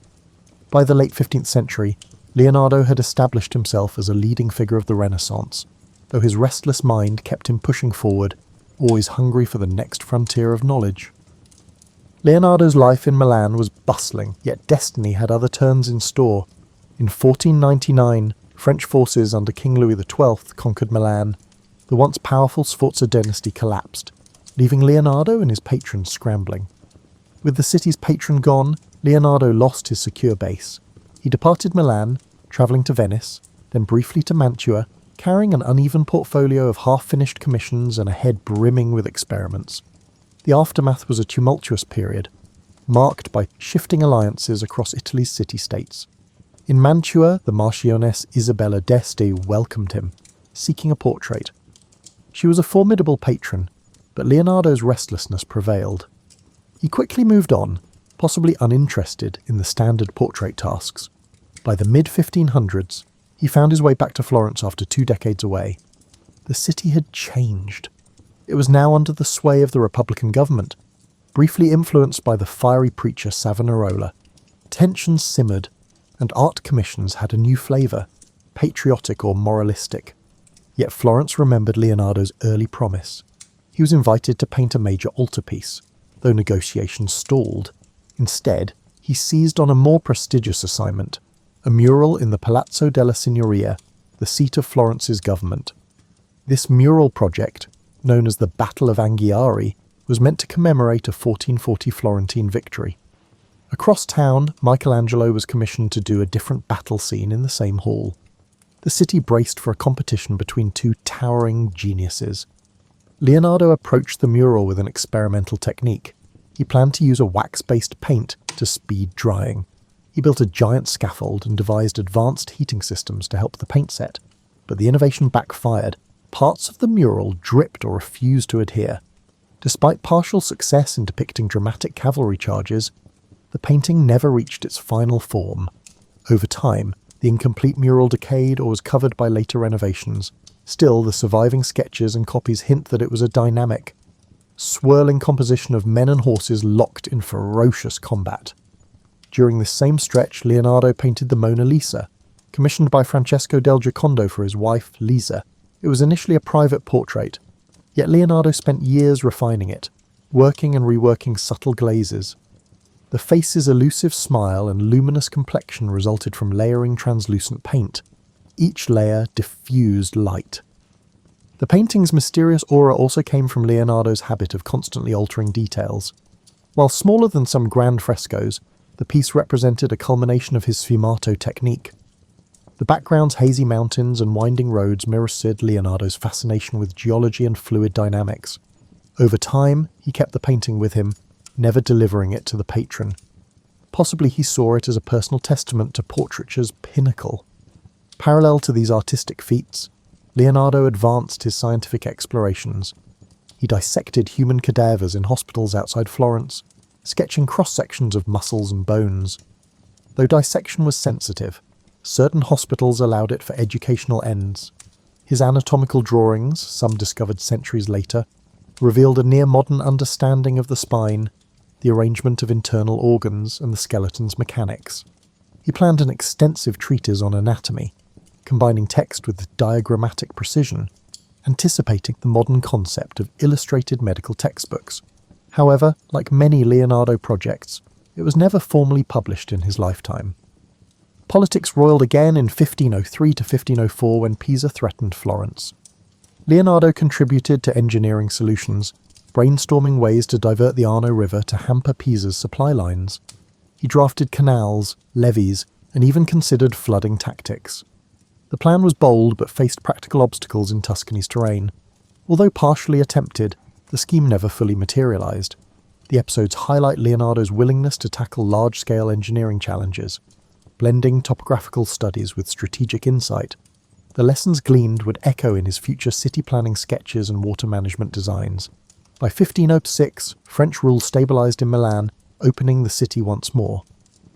By the late 15th century, Leonardo had established himself as a leading figure of the Renaissance, though his restless mind kept him pushing forward, always hungry for the next frontier of knowledge. Leonardo's life in Milan was bustling, yet destiny had other turns in store. In 1499, French forces under King Louis XII conquered Milan. The once powerful Sforza dynasty collapsed, leaving Leonardo and his patrons scrambling. With the city's patron gone, Leonardo lost his secure base. He departed Milan, travelling to Venice, then briefly to Mantua, carrying an uneven portfolio of half-finished commissions and a head brimming with experiments. The aftermath was a tumultuous period, marked by shifting alliances across Italy's city-states. In Mantua, the Marchioness Isabella d'Este welcomed him, seeking a portrait. She was a formidable patron, but Leonardo's restlessness prevailed. He quickly moved on, possibly uninterested in the standard portrait tasks. By the mid-1500s, he found his way back to Florence after 2 decades away. The city had changed. It was now under the sway of the Republican government, briefly influenced by the fiery preacher Savonarola. Tensions simmered, and art commissions had a new flavour, patriotic or moralistic. Yet Florence remembered Leonardo's early promise. He was invited to paint a major altarpiece, though negotiations stalled. Instead, he seized on a more prestigious assignment, a mural in the Palazzo della Signoria, the seat of Florence's government. This mural project, known as the Battle of Anghiari, was meant to commemorate a 1440 Florentine victory. Across town, Michelangelo was commissioned to do a different battle scene in the same hall. The city braced for a competition between two towering geniuses. Leonardo approached the mural with an experimental technique. He planned to use a wax-based paint to speed drying. He built a giant scaffold and devised advanced heating systems to help the paint set, but the innovation backfired. Parts of the mural dripped or refused to adhere. Despite partial success in depicting dramatic cavalry charges, the painting never reached its final form. Over time, the incomplete mural decayed or was covered by later renovations. Still, the surviving sketches and copies hint that it was a dynamic, swirling composition of men and horses locked in ferocious combat. During this same stretch, Leonardo painted the Mona Lisa, commissioned by Francesco del Giocondo for his wife, Lisa. It was initially a private portrait, yet Leonardo spent years refining it, working and reworking subtle glazes. The face's elusive smile and luminous complexion resulted from layering translucent paint. Each layer diffused light. The painting's mysterious aura also came from Leonardo's habit of constantly altering details. While smaller than some grand frescoes, the piece represented a culmination of his sfumato technique. The background's hazy mountains and winding roads mirrored Leonardo's fascination with geology and fluid dynamics. Over time, he kept the painting with him, never delivering it to the patron. Possibly he saw it as a personal testament to portraiture's pinnacle. Parallel to these artistic feats, Leonardo advanced his scientific explorations. He dissected human cadavers in hospitals outside Florence, sketching cross-sections of muscles and bones. Though dissection was sensitive, certain hospitals allowed it for educational ends. His anatomical drawings, some discovered centuries later, revealed a near-modern understanding of the spine, the arrangement of internal organs, and the skeleton's mechanics. He planned an extensive treatise on anatomy, combining text with diagrammatic precision, anticipating the modern concept of illustrated medical textbooks. However, like many Leonardo projects, it was never formally published in his lifetime. Politics roiled again in 1503 to 1504 when Pisa threatened Florence. Leonardo contributed to engineering solutions, brainstorming ways to divert the Arno River to hamper Pisa's supply lines. He drafted canals, levees, and even considered flooding tactics. The plan was bold but faced practical obstacles in Tuscany's terrain. Although partially attempted, the scheme never fully materialized. The episodes highlight Leonardo's willingness to tackle large-scale engineering challenges, blending topographical studies with strategic insight. The lessons gleaned would echo in his future city planning sketches and water management designs. By 1506, French rule stabilized in Milan, opening the city once more.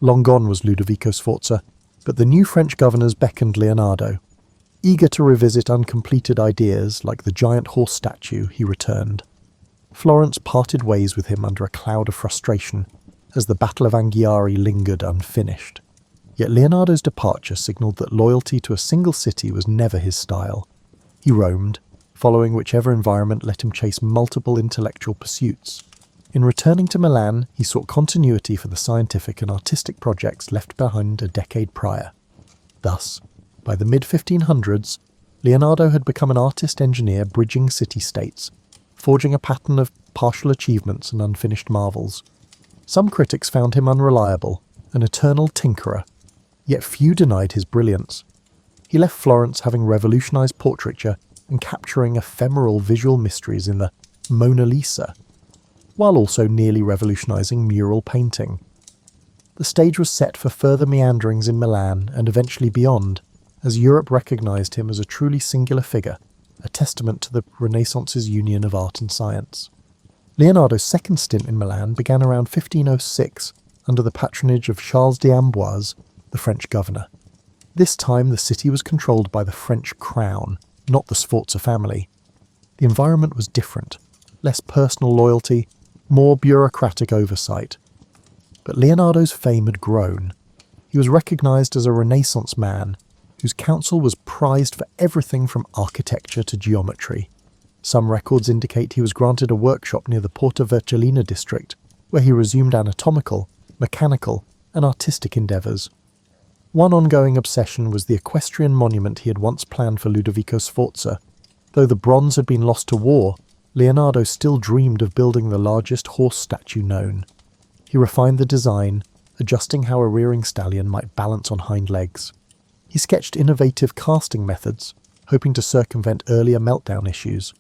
Long gone was Ludovico Sforza, but the new French governors beckoned Leonardo. Eager to revisit uncompleted ideas like the giant horse statue, he returned. Florence parted ways with him under a cloud of frustration, as the Battle of Anghiari lingered unfinished. Yet Leonardo's departure signalled that loyalty to a single city was never his style. He roamed, following whichever environment let him chase multiple intellectual pursuits. In returning to Milan, he sought continuity for the scientific and artistic projects left behind a decade prior. Thus, by the mid-1500s, Leonardo had become an artist-engineer bridging city-states, forging a pattern of partial achievements and unfinished marvels. Some critics found him unreliable, an eternal tinkerer, yet few denied his brilliance. He left Florence having revolutionized portraiture and capturing ephemeral visual mysteries in the Mona Lisa, while also nearly revolutionizing mural painting. The stage was set for further meanderings in Milan and eventually beyond, as Europe recognized him as a truly singular figure, a testament to the Renaissance's union of art and science. Leonardo's second stint in Milan began around 1506 under the patronage of Charles d'Amboise, the French governor. This time the city was controlled by the French crown, not the Sforza family. The environment was different, less personal loyalty, more bureaucratic oversight. But Leonardo's fame had grown. He was recognized as a Renaissance man, whose counsel was prized for everything from architecture to geometry. Some records indicate he was granted a workshop near the Porta Vercellina district, where he resumed anatomical, mechanical, and artistic endeavours. One ongoing obsession was the equestrian monument he had once planned for Ludovico Sforza. Though the bronze had been lost to war, Leonardo still dreamed of building the largest horse statue known. He refined the design, adjusting how a rearing stallion might balance on hind legs. He sketched innovative casting methods, hoping to circumvent earlier meltdown issues.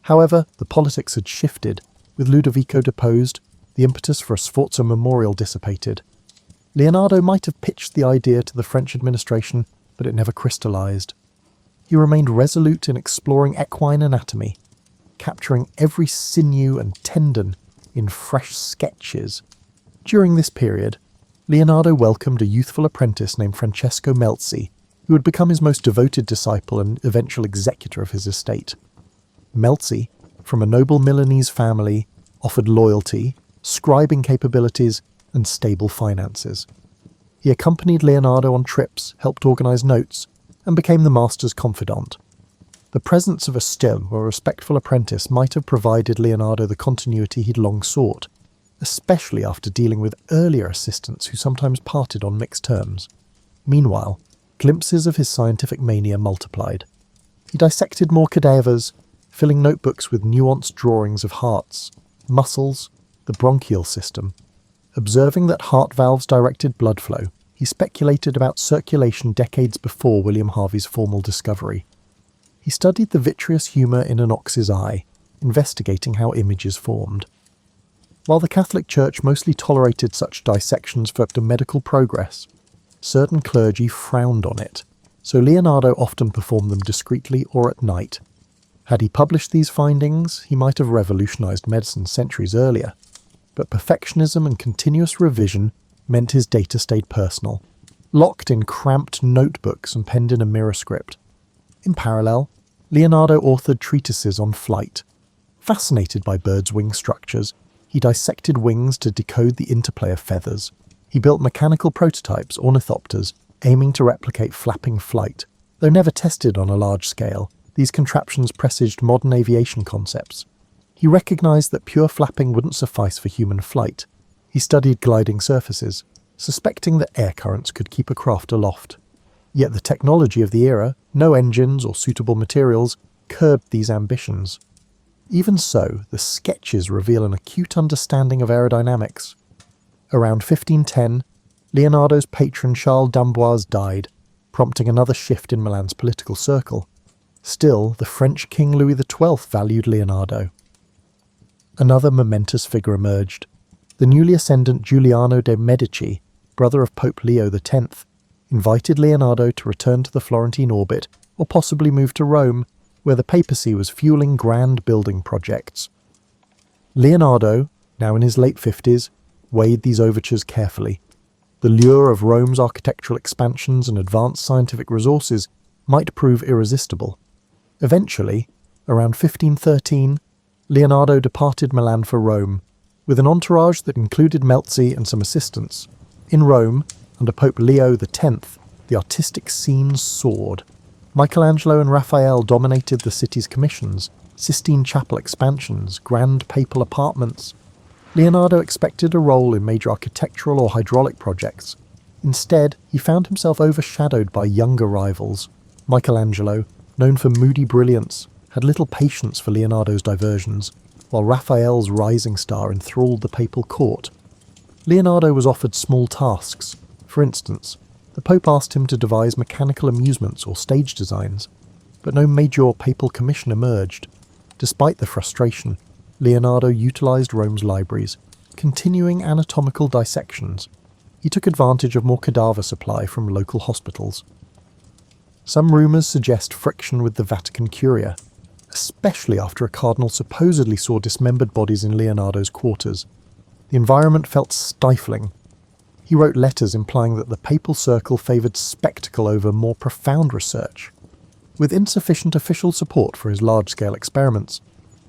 However, the politics had shifted. With Ludovico deposed, the impetus for a Sforza memorial dissipated. Leonardo might have pitched the idea to the French administration, but it never crystallized. He remained resolute in exploring equine anatomy, capturing every sinew and tendon in fresh sketches. During this period, Leonardo welcomed a youthful apprentice named Francesco Melzi, who would become his most devoted disciple and eventual executor of his estate. Melzi, from a noble Milanese family, offered loyalty, scribing capabilities, and stable finances. He accompanied Leonardo on trips, helped organize notes, and became the master's confidant. The presence of a still or respectful apprentice might have provided Leonardo the continuity he'd long sought, especially after dealing with earlier assistants who sometimes parted on mixed terms. Meanwhile, glimpses of his scientific mania multiplied. He dissected more cadavers, filling notebooks with nuanced drawings of hearts, muscles, the bronchial system. Observing that heart valves directed blood flow, he speculated about circulation decades before William Harvey's formal discovery. He studied the vitreous humour in an ox's eye, investigating how images formed. While the Catholic Church mostly tolerated such dissections for medical progress, certain clergy frowned on it, so Leonardo often performed them discreetly or at night. Had he published these findings, he might have revolutionised medicine centuries earlier, but perfectionism and continuous revision meant his data stayed personal, locked in cramped notebooks and penned in a mirror script. In parallel, Leonardo authored treatises on flight. Fascinated by birds' wing structures, he dissected wings to decode the interplay of feathers. He built mechanical prototypes, ornithopters, aiming to replicate flapping flight. Though never tested on a large scale, these contraptions presaged modern aviation concepts. He recognised that pure flapping wouldn't suffice for human flight. He studied gliding surfaces, suspecting that air currents could keep a craft aloft. Yet the technology of the era, no engines or suitable materials, curbed these ambitions. Even so, the sketches reveal an acute understanding of aerodynamics. Around 1510, Leonardo's patron Charles d'Amboise died, prompting another shift in Milan's political circle. Still, the French King Louis XII valued Leonardo. Another momentous figure emerged. The newly ascendant Giuliano de' Medici, brother of Pope Leo X, invited Leonardo to return to the Florentine orbit or possibly move to Rome, where the papacy was fueling grand building projects. Leonardo, now in his late 50s, weighed these overtures carefully. The lure of Rome's architectural expansions and advanced scientific resources might prove irresistible. Eventually, around 1513, Leonardo departed Milan for Rome, with an entourage that included Melzi and some assistants. In Rome, under Pope Leo X, the artistic scene soared. Michelangelo and Raphael dominated the city's commissions, Sistine Chapel expansions, grand papal apartments. Leonardo expected a role in major architectural or hydraulic projects. Instead, he found himself overshadowed by younger rivals. Michelangelo, known for moody brilliance, had little patience for Leonardo's diversions, while Raphael's rising star enthralled the papal court. Leonardo was offered small tasks. For instance, the Pope asked him to devise mechanical amusements or stage designs, but no major papal commission emerged. Despite the frustration, Leonardo utilised Rome's libraries, continuing anatomical dissections. He took advantage of more cadaver supply from local hospitals. Some rumours suggest friction with the Vatican Curia, especially after a cardinal supposedly saw dismembered bodies in Leonardo's quarters. The environment felt stifling. He wrote letters implying that the papal circle favoured spectacle over more profound research. With insufficient official support for his large-scale experiments,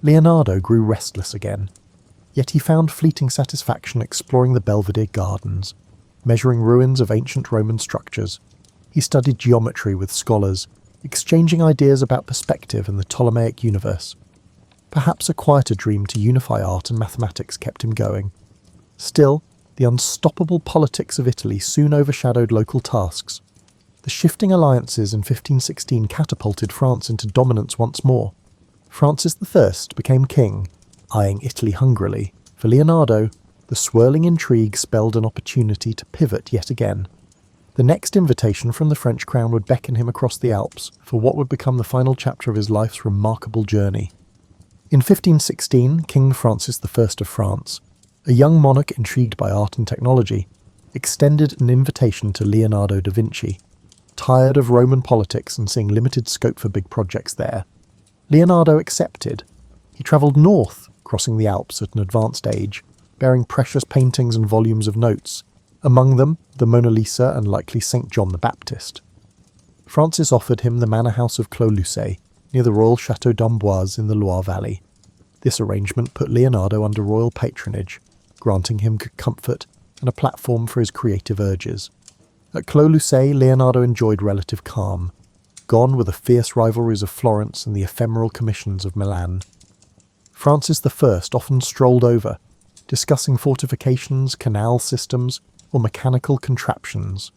Leonardo grew restless again. Yet he found fleeting satisfaction exploring the Belvedere Gardens, measuring ruins of ancient Roman structures. He studied geometry with scholars, exchanging ideas about perspective and the Ptolemaic universe. Perhaps a quieter dream to unify art and mathematics kept him going. Still, the unstoppable politics of Italy soon overshadowed local tasks. The shifting alliances in 1516 catapulted France into dominance once more. Francis I became king, eyeing Italy hungrily. For Leonardo, the swirling intrigue spelled an opportunity to pivot yet again. The next invitation from the French crown would beckon him across the Alps for what would become the final chapter of his life's remarkable journey. In 1516, King Francis I of France, a young monarch intrigued by art and technology, extended an invitation to Leonardo da Vinci. Tired of Roman politics and seeing limited scope for big projects there, Leonardo accepted. He travelled north, crossing the Alps at an advanced age, bearing precious paintings and volumes of notes, among them the Mona Lisa and likely St. John the Baptist. Francis offered him the manor house of Clos-Lucé, near the royal Château d'Amboise in the Loire Valley. This arrangement put Leonardo under royal patronage, granting him comfort and a platform for his creative urges. At Clos-Lucé, Leonardo enjoyed relative calm, gone were the fierce rivalries of Florence and the ephemeral commissions of Milan. Francis I often strolled over, discussing fortifications, canal systems, or mechanical contraptions.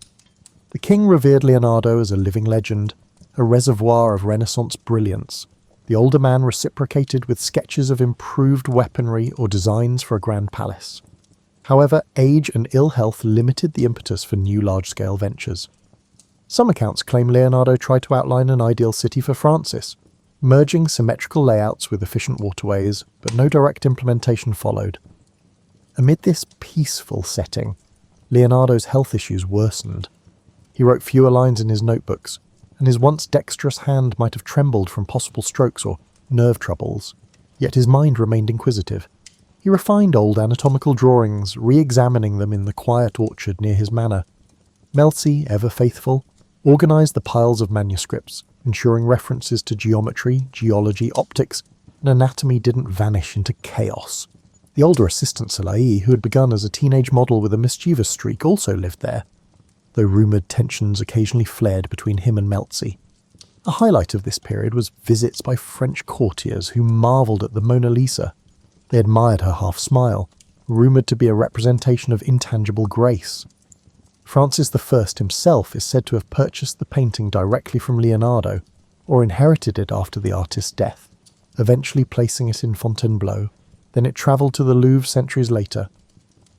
The king revered Leonardo as a living legend, a reservoir of Renaissance brilliance. The older man reciprocated with sketches of improved weaponry or designs for a grand palace. However, age and ill health limited the impetus for new large-scale ventures. Some accounts claim Leonardo tried to outline an ideal city for Francis, merging symmetrical layouts with efficient waterways, but no direct implementation followed. Amid this peaceful setting, Leonardo's health issues worsened. He wrote fewer lines in his notebooks, and his once dexterous hand might have trembled from possible strokes or nerve troubles, yet his mind remained inquisitive. He refined old anatomical drawings, re-examining them in the quiet orchard near his manor. Melzi, ever faithful, organised the piles of manuscripts, ensuring references to geometry, geology, optics, and anatomy didn't vanish into chaos. The older assistant Salai, who had begun as a teenage model with a mischievous streak, also lived there, though rumoured tensions occasionally flared between him and Melzi. A highlight of this period was visits by French courtiers who marvelled at the Mona Lisa. They admired her half-smile, rumoured to be a representation of intangible grace. Francis I himself is said to have purchased the painting directly from Leonardo, or inherited it after the artist's death, eventually placing it in Fontainebleau. Then it travelled to the Louvre centuries later.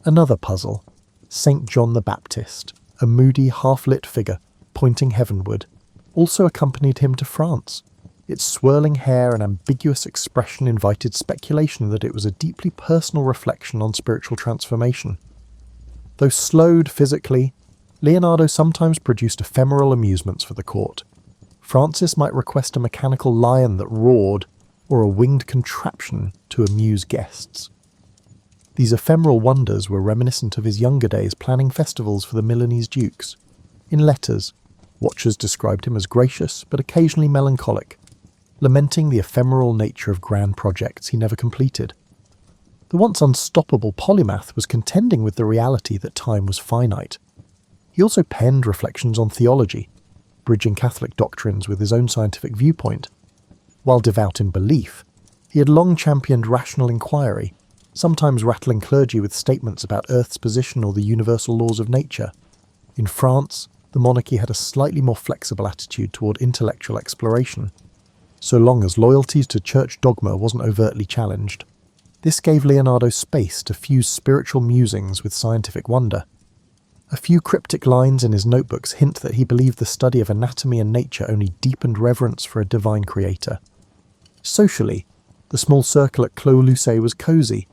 Another puzzle, St. John the Baptist, a moody, half-lit figure, pointing heavenward, also accompanied him to France. Its swirling hair and ambiguous expression invited speculation that it was a deeply personal reflection on spiritual transformation. Though slowed physically, Leonardo sometimes produced ephemeral amusements for the court. Francis might request a mechanical lion that roared, or a winged contraption to amuse guests. These ephemeral wonders were reminiscent of his younger days planning festivals for the Milanese dukes. In letters, watchers described him as gracious but occasionally melancholic, lamenting the ephemeral nature of grand projects he never completed. The once unstoppable polymath was contending with the reality that time was finite. He also penned reflections on theology, bridging Catholic doctrines with his own scientific viewpoint. While devout in belief, he had long championed rational inquiry, sometimes rattling clergy with statements about Earth's position or the universal laws of nature. In France, the monarchy had a slightly more flexible attitude toward intellectual exploration, so long as loyalty to church dogma wasn't overtly challenged. This gave Leonardo space to fuse spiritual musings with scientific wonder. A few cryptic lines in his notebooks hint that he believed the study of anatomy and nature only deepened reverence for a divine creator. Socially, the small circle at Clos Lucé was cosy.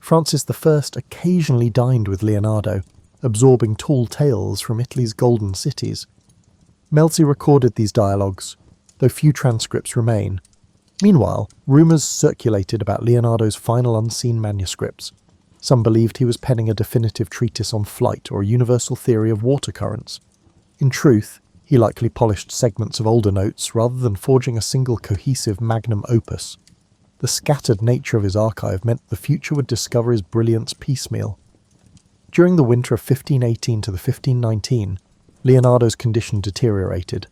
Francis I occasionally dined with Leonardo, absorbing tall tales from Italy's golden cities. Melzi recorded these dialogues, though few transcripts remain. Meanwhile, rumours circulated about Leonardo's final unseen manuscripts. Some believed he was penning a definitive treatise on flight or a universal theory of water currents. In truth, he likely polished segments of older notes rather than forging a single cohesive magnum opus. The scattered nature of his archive meant the future would discover his brilliance piecemeal. During the winter of 1518 to the 1519, Leonardo's condition deteriorated.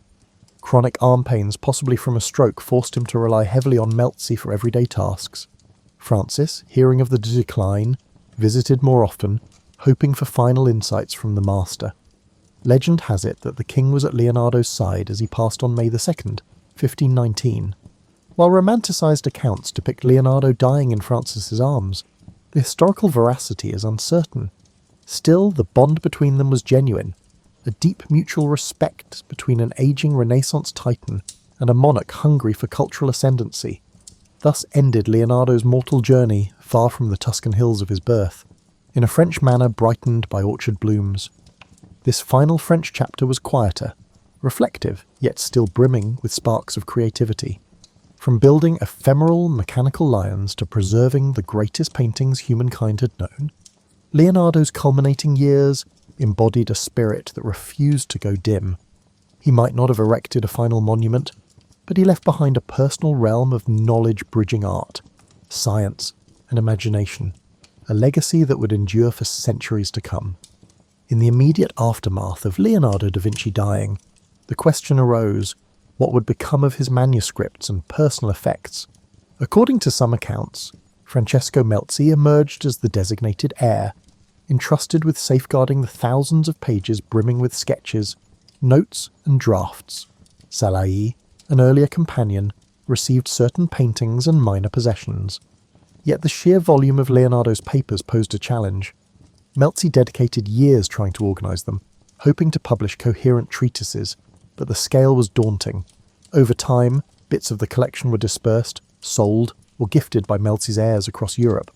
Chronic arm pains, possibly from a stroke, forced him to rely heavily on Melzi for everyday tasks. Francis, hearing of the decline, visited more often, hoping for final insights from the master. Legend has it that the king was at Leonardo's side as he passed on May 2nd, 1519. While romanticised accounts depict Leonardo dying in Francis's arms, the historical veracity is uncertain. Still, the bond between them was genuine, a deep mutual respect between an ageing Renaissance titan and a monarch hungry for cultural ascendancy. Thus ended Leonardo's mortal journey far from the Tuscan hills of his birth, in a French manor brightened by orchard blooms. This final French chapter was quieter, reflective, yet still brimming with sparks of creativity. From building ephemeral mechanical lions to preserving the greatest paintings humankind had known, Leonardo's culminating years embodied a spirit that refused to go dim. He might not have erected a final monument, but he left behind a personal realm of knowledge-bridging art, science, and imagination, a legacy that would endure for centuries to come. In the immediate aftermath of Leonardo da Vinci dying, the question arose, what would become of his manuscripts and personal effects? According to some accounts, Francesco Melzi emerged as the designated heir, entrusted with safeguarding the thousands of pages brimming with sketches, notes and drafts. Salai, an earlier companion, received certain paintings and minor possessions. Yet the sheer volume of Leonardo's papers posed a challenge. Melzi dedicated years trying to organise them, hoping to publish coherent treatises, but the scale was daunting. Over time, bits of the collection were dispersed, sold, or gifted by Melzi's heirs across Europe.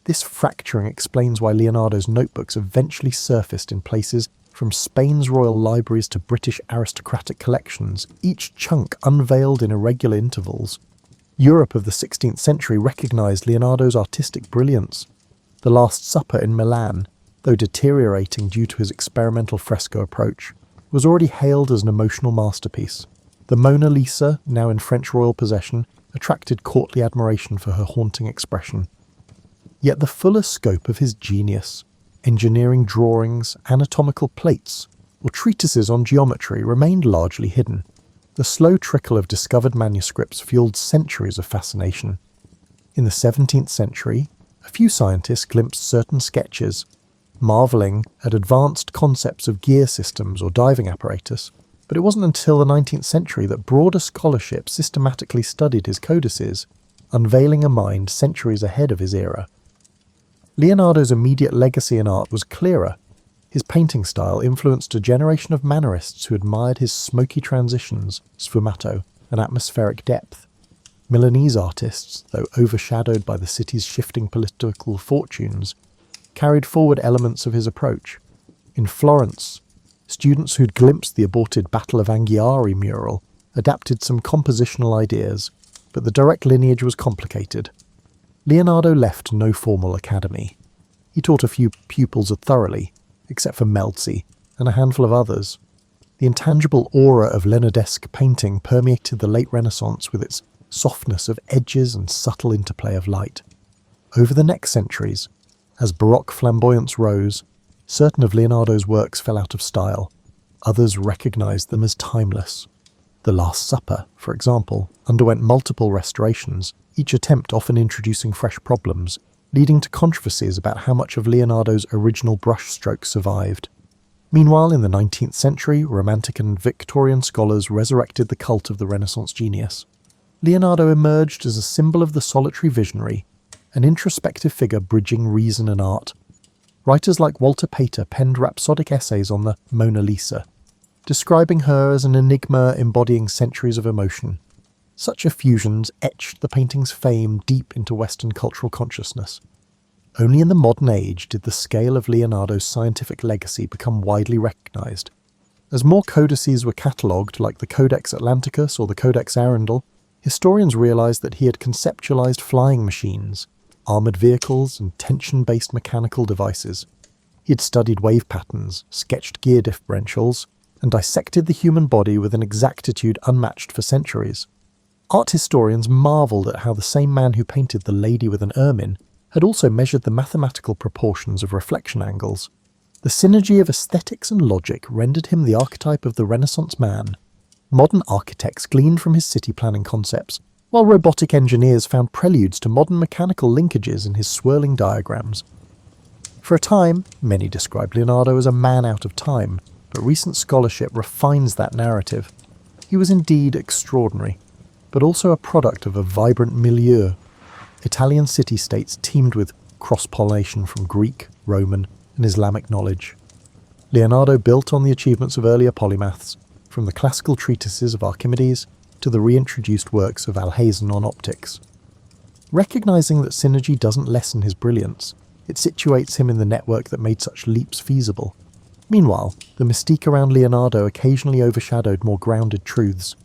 This fracturing explains why Leonardo's notebooks eventually surfaced in places from Spain's royal libraries to British aristocratic collections, each chunk unveiled in irregular intervals. Europe of the 16th century recognised Leonardo's artistic brilliance. The Last Supper in Milan, though deteriorating due to his experimental fresco approach, was already hailed as an emotional masterpiece. The Mona Lisa, now in French royal possession, attracted courtly admiration for her haunting expression. Yet the fuller scope of his genius, engineering drawings, anatomical plates, or treatises on geometry remained largely hidden. The slow trickle of discovered manuscripts fueled centuries of fascination. In the 17th century, a few scientists glimpsed certain sketches, marvelling at advanced concepts of gear systems or diving apparatus, but it wasn't until the 19th century that broader scholarship systematically studied his codices, unveiling a mind centuries ahead of his era. Leonardo's immediate legacy in art was clearer. His painting style influenced a generation of mannerists who admired his smoky transitions, sfumato, and atmospheric depth. Milanese artists, though overshadowed by the city's shifting political fortunes, carried forward elements of his approach. In Florence, students who'd glimpsed the aborted Battle of Anghiari mural adapted some compositional ideas, but the direct lineage was complicated. Leonardo left no formal academy. He taught a few pupils thoroughly, except for Melzi and a handful of others. The intangible aura of Leonardesque painting permeated the late Renaissance with its softness of edges and subtle interplay of light. Over the next centuries, as Baroque flamboyance rose, certain of Leonardo's works fell out of style. Others recognized them as timeless. The Last Supper, for example, underwent multiple restorations, each attempt often introducing fresh problems, leading to controversies about how much of Leonardo's original brushstrokes survived. Meanwhile, in the 19th century, Romantic and Victorian scholars resurrected the cult of the Renaissance genius. Leonardo emerged as a symbol of the solitary visionary, an introspective figure bridging reason and art. Writers like Walter Pater penned rhapsodic essays on the Mona Lisa, describing her as an enigma embodying centuries of emotion. Such effusions etched the painting's fame deep into Western cultural consciousness. Only in the modern age did the scale of Leonardo's scientific legacy become widely recognised. As more codices were catalogued, like the Codex Atlanticus or the Codex Arundel, historians realised that he had conceptualised flying machines, armoured vehicles, and tension-based mechanical devices. He had studied wave patterns, sketched gear differentials, and dissected the human body with an exactitude unmatched for centuries. Art historians marvelled at how the same man who painted the lady with an ermine had also measured the mathematical proportions of reflection angles. The synergy of aesthetics and logic rendered him the archetype of the Renaissance man. Modern architects gleaned from his city planning concepts, while robotic engineers found preludes to modern mechanical linkages in his swirling diagrams. For a time, many described Leonardo as a man out of time, but recent scholarship refines that narrative. He was indeed extraordinary, but also a product of a vibrant milieu. Italian city-states teemed with cross-pollination from Greek, Roman, and Islamic knowledge. Leonardo built on the achievements of earlier polymaths, from the classical treatises of Archimedes to the reintroduced works of Alhazen on optics. Recognizing that synergy doesn't lessen his brilliance, it situates him in the network that made such leaps feasible. Meanwhile, the mystique around Leonardo occasionally overshadowed more grounded truths.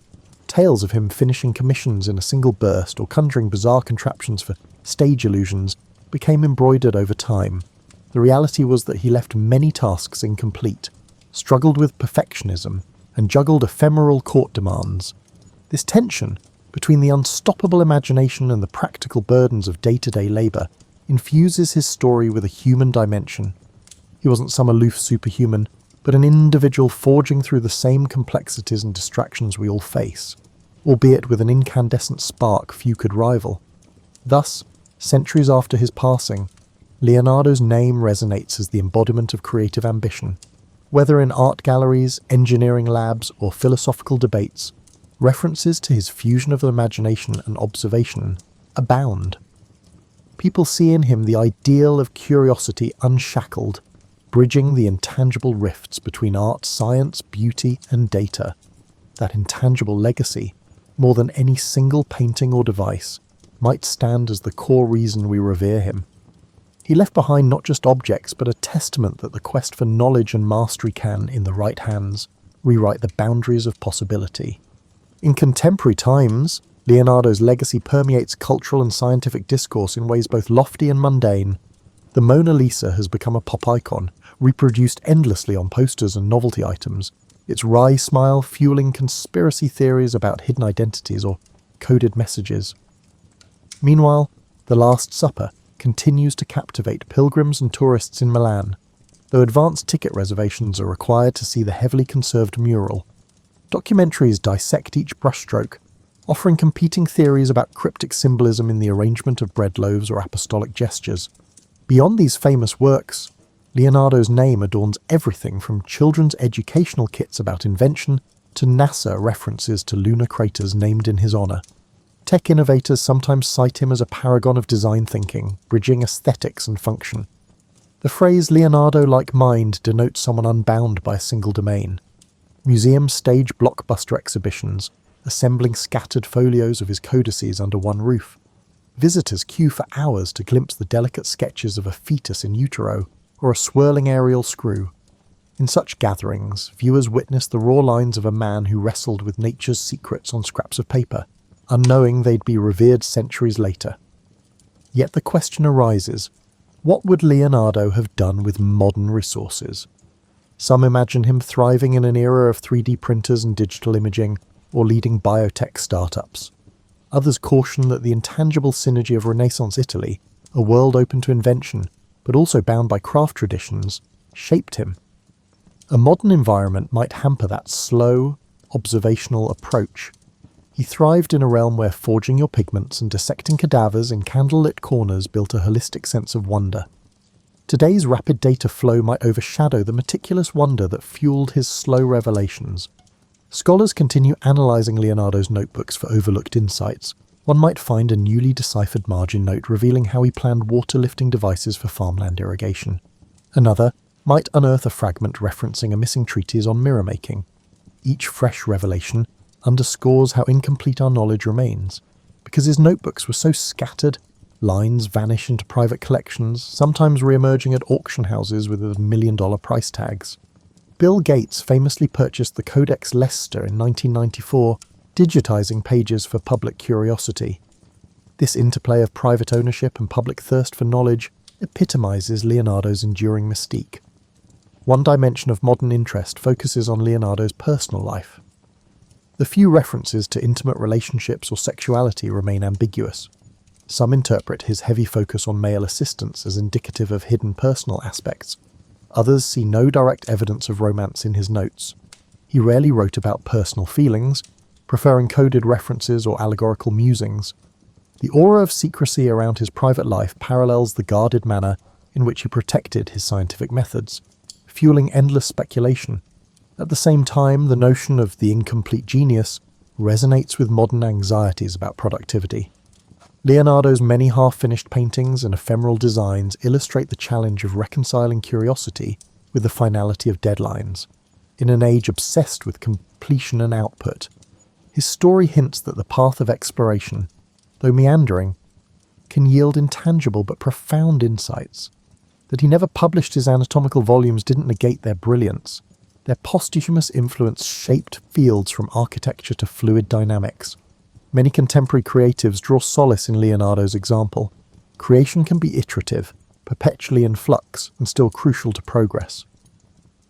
Tales of him finishing commissions in a single burst or conjuring bizarre contraptions for stage illusions became embroidered over time. The reality was that he left many tasks incomplete, struggled with perfectionism, and juggled ephemeral court demands. This tension between the unstoppable imagination and the practical burdens of day-to-day labour infuses his story with a human dimension. He wasn't some aloof superhuman, but an individual forging through the same complexities and distractions we all face, albeit with an incandescent spark few could rival. Thus, centuries after his passing, Leonardo's name resonates as the embodiment of creative ambition. Whether in art galleries, engineering labs, or philosophical debates, references to his fusion of imagination and observation abound. People see in him the ideal of curiosity unshackled, bridging the intangible rifts between art, science, beauty, and data. That intangible legacy, more than any single painting or device, might stand as the core reason we revere him. He left behind not just objects, but a testament that the quest for knowledge and mastery can, in the right hands, rewrite the boundaries of possibility. In contemporary times, Leonardo's legacy permeates cultural and scientific discourse in ways both lofty and mundane. The Mona Lisa has become a pop icon, reproduced endlessly on posters and novelty items, its wry smile fueling conspiracy theories about hidden identities or coded messages. Meanwhile, The Last Supper continues to captivate pilgrims and tourists in Milan, though advanced ticket reservations are required to see the heavily conserved mural. Documentaries dissect each brushstroke, offering competing theories about cryptic symbolism in the arrangement of bread loaves or apostolic gestures. Beyond these famous works, Leonardo's name adorns everything from children's educational kits about invention to NASA references to lunar craters named in his honour. Tech innovators sometimes cite him as a paragon of design thinking, bridging aesthetics and function. The phrase Leonardo-like mind denotes someone unbound by a single domain. Museums stage blockbuster exhibitions, assembling scattered folios of his codices under one roof. Visitors queue for hours to glimpse the delicate sketches of a fetus in utero or a swirling aerial screw. In such gatherings, viewers witness the raw lines of a man who wrestled with nature's secrets on scraps of paper, unknowing they'd be revered centuries later. Yet the question arises, what would Leonardo have done with modern resources? Some imagine him thriving in an era of 3D printers and digital imaging, or leading biotech startups. Others caution that the intangible synergy of Renaissance Italy, a world open to invention, but also bound by craft traditions, shaped him. A modern environment might hamper that slow, observational approach. He thrived in a realm where forging your pigments and dissecting cadavers in candlelit corners built a holistic sense of wonder. Today's rapid data flow might overshadow the meticulous wonder that fueled his slow revelations. Scholars continue analysing Leonardo's notebooks for overlooked insights. One might find a newly deciphered margin note revealing how he planned water-lifting devices for farmland irrigation. Another might unearth a fragment referencing a missing treatise on mirror making. Each fresh revelation underscores how incomplete our knowledge remains. Because his notebooks were so scattered, lines vanish into private collections, sometimes re-emerging at auction houses with $1 million price tags. Bill Gates famously purchased the Codex Leicester in 1994, digitizing pages for public curiosity. This interplay of private ownership and public thirst for knowledge epitomizes Leonardo's enduring mystique. One dimension of modern interest focuses on Leonardo's personal life. The few references to intimate relationships or sexuality remain ambiguous. Some interpret his heavy focus on male assistants as indicative of hidden personal aspects. Others see no direct evidence of romance in his notes. He rarely wrote about personal feelings, preferring coded references or allegorical musings. The aura of secrecy around his private life parallels the guarded manner in which he protected his scientific methods, fueling endless speculation. At the same time, the notion of the incomplete genius resonates with modern anxieties about productivity. Leonardo's many half-finished paintings and ephemeral designs illustrate the challenge of reconciling curiosity with the finality of deadlines. In an age obsessed with completion and output, his story hints that the path of exploration, though meandering, can yield intangible but profound insights. That he never published his anatomical volumes didn't negate their brilliance. Their posthumous influence shaped fields from architecture to fluid dynamics. Many contemporary creatives draw solace in Leonardo's example. Creation can be iterative, perpetually in flux, and still crucial to progress.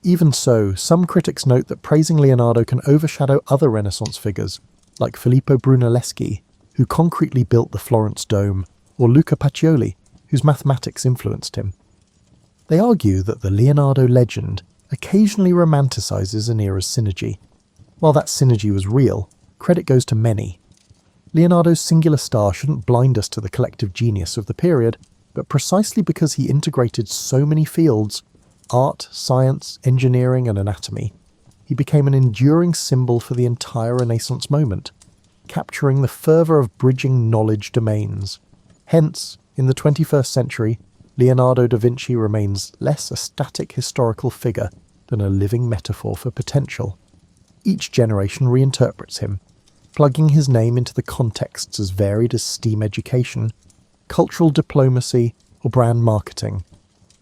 Even so, some critics note that praising Leonardo can overshadow other Renaissance figures, like Filippo Brunelleschi, who concretely built the Florence Dome, or Luca Pacioli, whose mathematics influenced him. They argue that the Leonardo legend occasionally romanticizes an era's synergy. While that synergy was real, credit goes to many. Leonardo's singular star shouldn't blind us to the collective genius of the period, but precisely because he integrated so many fields, art, science, engineering, and anatomy, he became an enduring symbol for the entire Renaissance moment, capturing the fervour of bridging knowledge domains. Hence, In the 21st century, Leonardo da Vinci remains less a static historical figure than a living metaphor for potential. Each generation reinterprets him, plugging his name into the contexts as varied as STEAM education, cultural diplomacy, or brand marketing.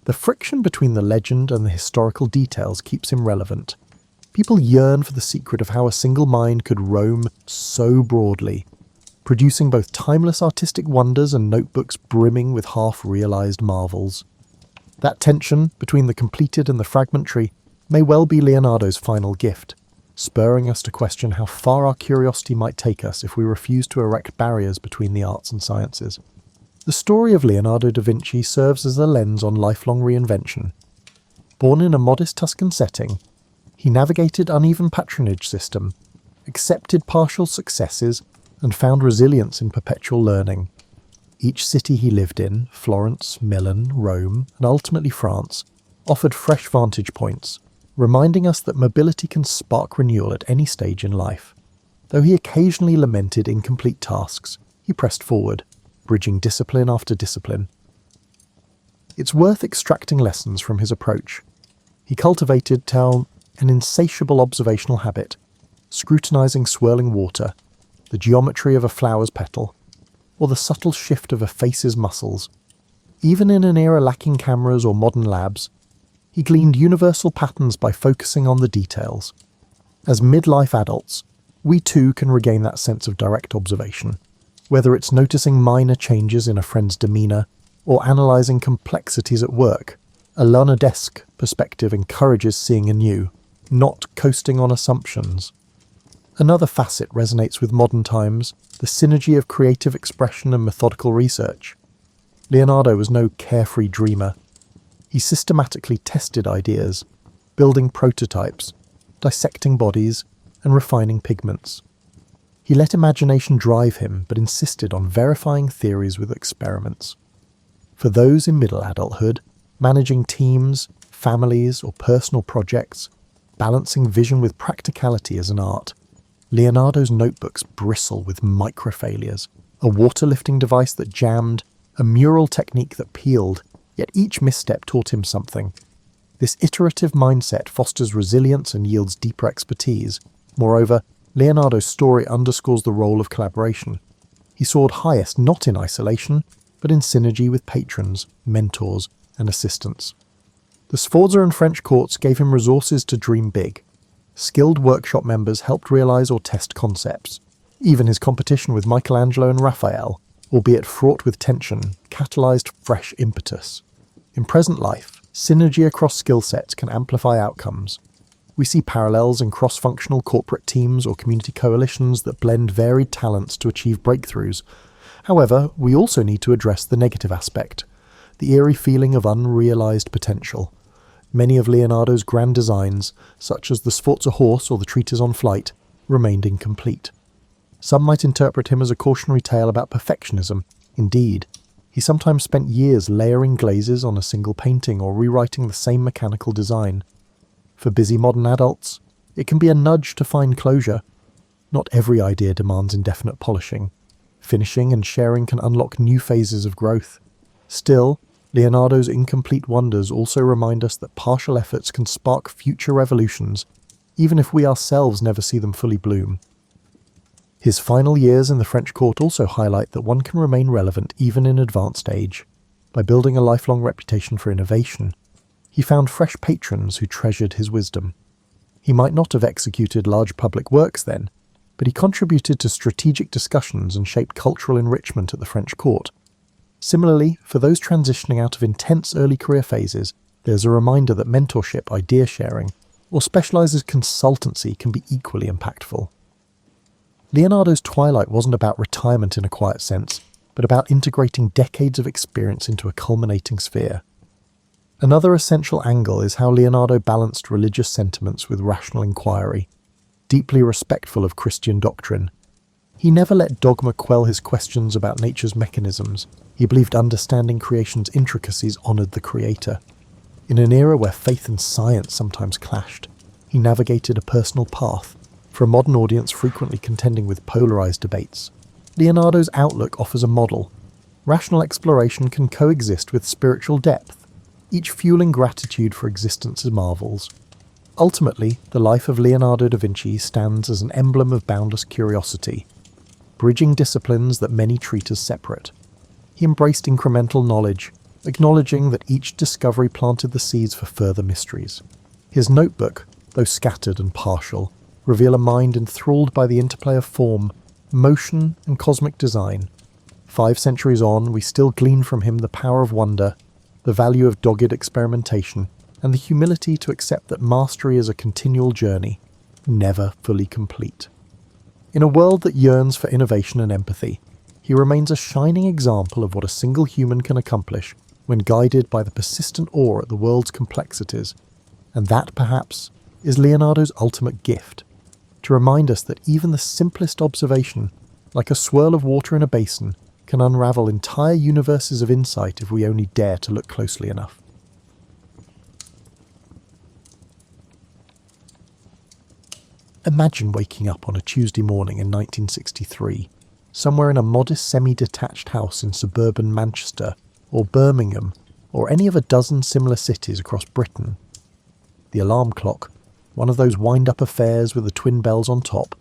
The friction between the legend and the historical details keeps him relevant. People yearn for the secret of how a single mind could roam so broadly, producing both timeless artistic wonders and notebooks brimming with half-realised marvels. That tension between the completed and the fragmentary may well be Leonardo's final gift, spurring us to question how far our curiosity might take us if we refuse to erect barriers between the arts and sciences. The story of Leonardo da Vinci serves as a lens on lifelong reinvention. Born in a modest Tuscan setting, he navigated uneven patronage system, accepted partial successes, and found resilience in perpetual learning. Each city he lived in, Florence, Milan, Rome, and ultimately France, offered fresh vantage points, reminding us that mobility can spark renewal at any stage in life. Though he occasionally lamented incomplete tasks, he pressed forward, bridging discipline after discipline. It's worth extracting lessons from his approach. He cultivated an insatiable observational habit, scrutinizing swirling water, the geometry of a flower's petal, or the subtle shift of a face's muscles. Even in an era lacking cameras or modern labs, he gleaned universal patterns by focusing on the details. As midlife adults, we too can regain that sense of direct observation, whether it's noticing minor changes in a friend's demeanour or analysing complexities at work. A Leonardesque perspective encourages seeing anew, not coasting on assumptions. Another facet resonates with modern times, the synergy of creative expression and methodical research. Leonardo was no carefree dreamer. He systematically tested ideas, building prototypes, dissecting bodies, and refining pigments. He let imagination drive him, but insisted on verifying theories with experiments. For those in middle adulthood, managing teams, families, or personal projects, balancing vision with practicality as an art, Leonardo's notebooks bristle with micro-failures, a water-lifting device that jammed, a mural technique that peeled, yet each misstep taught him something. This iterative mindset fosters resilience and yields deeper expertise. Moreover, Leonardo's story underscores the role of collaboration. He soared highest not in isolation, but in synergy with patrons, mentors, and assistants. The Sforza and French courts gave him resources to dream big. Skilled workshop members helped realise or test concepts. Even his competition with Michelangelo and Raphael, albeit fraught with tension, catalysed fresh impetus. In present life, synergy across skill sets can amplify outcomes. We see parallels in cross-functional corporate teams or community coalitions that blend varied talents to achieve breakthroughs. However, we also need to address the negative aspect, the eerie feeling of unrealised potential. Many of Leonardo's grand designs, such as the Sforza horse or the Treatise on Flight, remained incomplete. Some might interpret him as a cautionary tale about perfectionism. Indeed, he sometimes spent years layering glazes on a single painting or rewriting the same mechanical design. For busy modern adults, it can be a nudge to find closure. Not every idea demands indefinite polishing. Finishing and sharing can unlock new phases of growth. Still, Leonardo's incomplete wonders also remind us that partial efforts can spark future revolutions, even if we ourselves never see them fully bloom. His final years in the French court also highlight that one can remain relevant even in advanced age. By building a lifelong reputation for innovation, he found fresh patrons who treasured his wisdom. He might not have executed large public works then, but he contributed to strategic discussions and shaped cultural enrichment at the French court. Similarly, for those transitioning out of intense early career phases, there's a reminder that mentorship, idea sharing, or specialised consultancy can be equally impactful. Leonardo's twilight wasn't about retirement in a quiet sense, but about integrating decades of experience into a culminating sphere. Another essential angle is how Leonardo balanced religious sentiments with rational inquiry, deeply respectful of Christian doctrine. He never let dogma quell his questions about nature's mechanisms. He believed understanding creation's intricacies honoured the Creator. In an era where faith and science sometimes clashed, he navigated a personal path, for a modern audience frequently contending with polarised debates. Leonardo's outlook offers a model. Rational exploration can coexist with spiritual depth, each fueling gratitude for existence's marvels. Ultimately, the life of Leonardo da Vinci stands as an emblem of boundless curiosity, bridging disciplines that many treat as separate. He embraced incremental knowledge, acknowledging that each discovery planted the seeds for further mysteries. His notebook, though scattered and partial, reveal a mind enthralled by the interplay of form, motion, and cosmic design. 5 centuries on, we still glean from him the power of wonder, the value of dogged experimentation, and the humility to accept that mastery is a continual journey, never fully complete. In a world that yearns for innovation and empathy, he remains a shining example of what a single human can accomplish when guided by the persistent awe at the world's complexities, and that, perhaps, is Leonardo's ultimate gift, to remind us that even the simplest observation, like a swirl of water in a basin, can unravel entire universes of insight if we only dare to look closely enough. Imagine waking up on a Tuesday morning in 1963, somewhere in a modest semi-detached house in suburban Manchester, or Birmingham, or any of a dozen similar cities across Britain. The alarm clock, one of those wind-up affairs with the twin bells on top,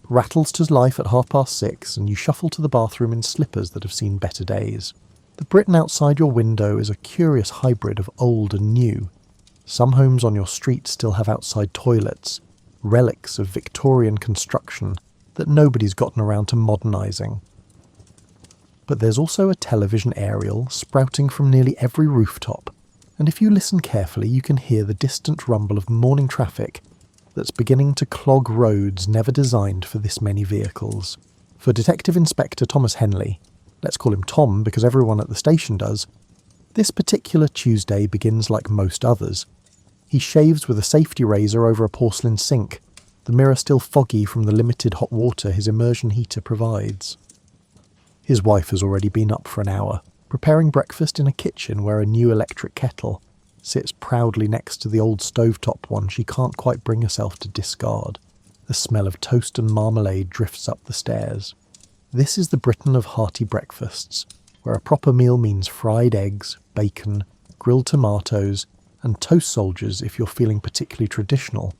rattles to life at 6:30, and you shuffle to the bathroom in slippers that have seen better days. The Britain outside your window is a curious hybrid of old and new. Some homes on your street still have outside toilets, relics of Victorian construction that nobody's gotten around to modernising. But there's also a television aerial sprouting from nearly every rooftop, and if you listen carefully you can hear the distant rumble of morning traffic that's beginning to clog roads never designed for this many vehicles. For Detective Inspector Thomas Henley, let's call him Tom because everyone at the station does, this particular Tuesday begins like most others. He shaves with a safety razor over a porcelain sink, the mirror still foggy from the limited hot water his immersion heater provides. His wife has already been up for an hour, preparing breakfast in a kitchen where a new electric kettle sits proudly next to the old stovetop one she can't quite bring herself to discard. The smell of toast and marmalade drifts up the stairs. This is the Britain of hearty breakfasts, where a proper meal means fried eggs, bacon, grilled tomatoes, and toast soldiers if you're feeling particularly traditional.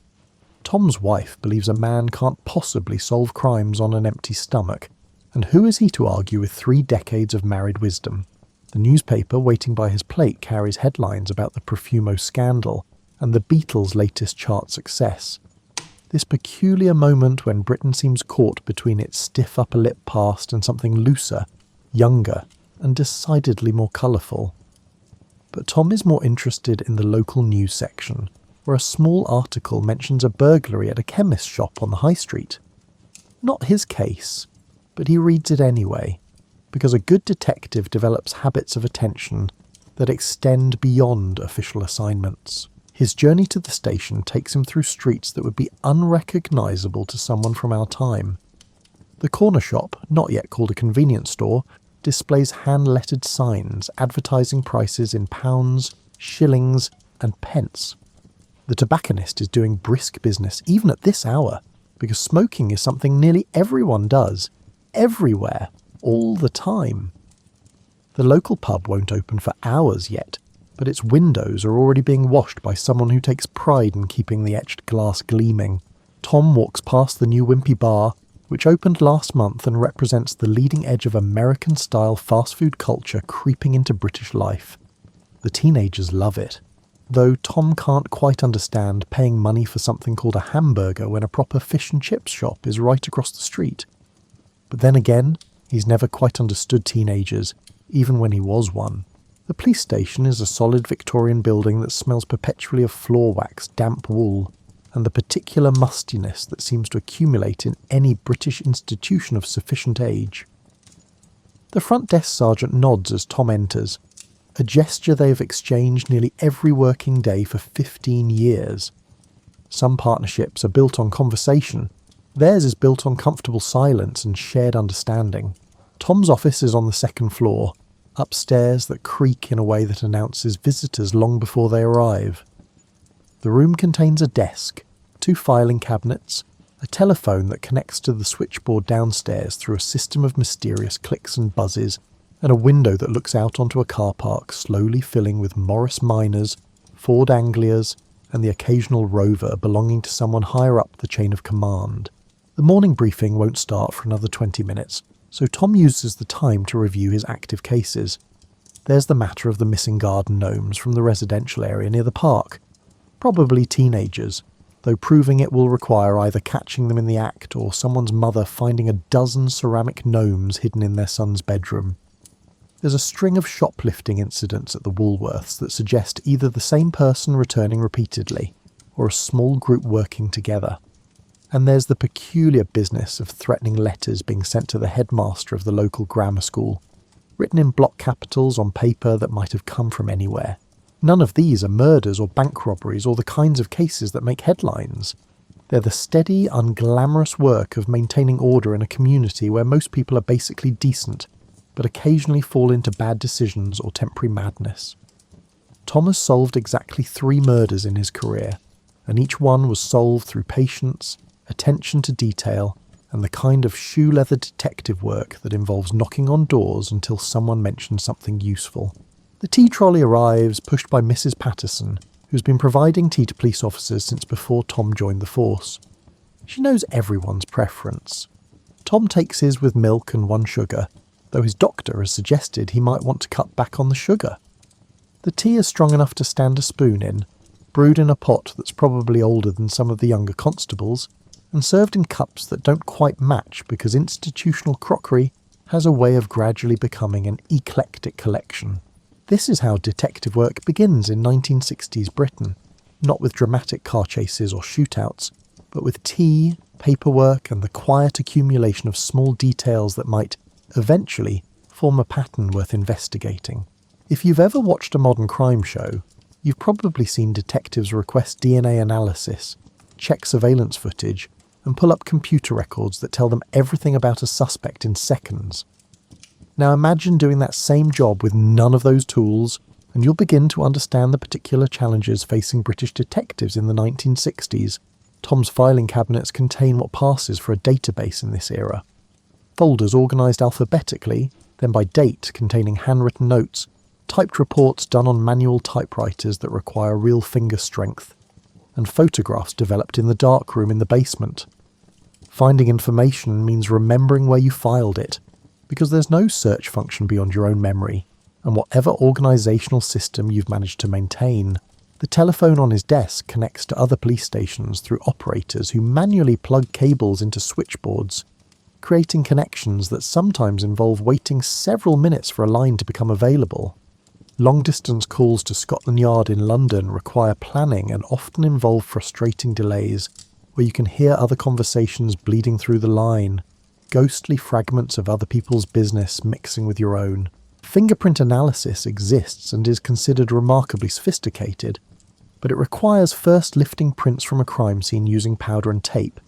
Tom's wife believes a man can't possibly solve crimes on an empty stomach, and who is he to argue with 3 decades of married wisdom? The newspaper waiting by his plate carries headlines about the Profumo scandal and the Beatles' latest chart success. This peculiar moment when Britain seems caught between its stiff upper lip past and something looser, younger, and decidedly more colourful. But Tom is more interested in the local news section, where a small article mentions a burglary at a chemist shop on the high street. Not his case, but he reads it anyway, because a good detective develops habits of attention that extend beyond official assignments. His journey to the station takes him through streets that would be unrecognisable to someone from our time. The corner shop, not yet called a convenience store, displays hand-lettered signs advertising prices in pounds, shillings, and pence. The tobacconist is doing brisk business even at this hour, because smoking is something nearly everyone does, everywhere, all the time. The local pub won't open for hours yet, but its windows are already being washed by someone who takes pride in keeping the etched glass gleaming. Tom walks past the new Wimpy bar, which opened last month and represents the leading edge of American-style fast food culture creeping into British life. The teenagers love it, though Tom can't quite understand paying money for something called a hamburger when a proper fish and chips shop is right across the street. But then again, he's never quite understood teenagers, even when he was one. The police station is a solid Victorian building that smells perpetually of floor wax, damp wool, and the particular mustiness that seems to accumulate in any British institution of sufficient age. The front desk sergeant nods as Tom enters, a gesture they have exchanged nearly every working day for 15 years. Some partnerships are built on conversation. Theirs is built on comfortable silence and shared understanding. Tom's office is on the 2nd floor, upstairs that creak in a way that announces visitors long before they arrive. The room contains a desk, 2 filing cabinets, a telephone that connects to the switchboard downstairs through a system of mysterious clicks and buzzes, and a window that looks out onto a car park slowly filling with Morris Minors, Ford Anglias, and the occasional Rover belonging to someone higher up the chain of command. The morning briefing won't start for another 20 minutes, so Tom uses the time to review his active cases. There's the matter of the missing garden gnomes from the residential area near the park. Probably teenagers, though proving it will require either catching them in the act or someone's mother finding a dozen ceramic gnomes hidden in their son's bedroom. There's a string of shoplifting incidents at the Woolworths that suggest either the same person returning repeatedly, or a small group working together. And there's the peculiar business of threatening letters being sent to the headmaster of the local grammar school, written in block capitals on paper that might have come from anywhere. None of these are murders or bank robberies or the kinds of cases that make headlines. They're the steady, unglamorous work of maintaining order in a community where most people are basically decent, but occasionally fall into bad decisions or temporary madness. Tom has solved exactly 3 murders in his career, and each one was solved through patience, attention to detail, and the kind of shoe-leather detective work that involves knocking on doors until someone mentions something useful. The tea trolley arrives, pushed by Mrs. Patterson, who's been providing tea to police officers since before Tom joined the force. She knows everyone's preference. Tom takes his with milk and 1 sugar, though his doctor has suggested he might want to cut back on the sugar. The tea is strong enough to stand a spoon in, brewed in a pot that's probably older than some of the younger constables, and served in cups that don't quite match because institutional crockery has a way of gradually becoming an eclectic collection. This is how detective work begins in 1960s Britain, not with dramatic car chases or shootouts, but with tea, paperwork, and the quiet accumulation of small details that might, eventually, form a pattern worth investigating. If you've ever watched a modern crime show, you've probably seen detectives request DNA analysis, check surveillance footage, and pull up computer records that tell them everything about a suspect in seconds. Now imagine doing that same job with none of those tools, and you'll begin to understand the particular challenges facing British detectives in the 1960s. Tom's filing cabinets contain what passes for a database in this era. Folders organised alphabetically, then by date containing handwritten notes, typed reports done on manual typewriters that require real finger strength, and photographs developed in the darkroom in the basement. Finding information means remembering where you filed it, because there's no search function beyond your own memory, and whatever organisational system you've managed to maintain. The telephone on his desk connects to other police stations through operators who manually plug cables into switchboards, creating connections that sometimes involve waiting several minutes for a line to become available. Long-distance calls to Scotland Yard in London require planning and often involve frustrating delays, where you can hear other conversations bleeding through the line, ghostly fragments of other people's business mixing with your own. Fingerprint analysis exists and is considered remarkably sophisticated, but it requires first lifting prints from a crime scene using powder and tape,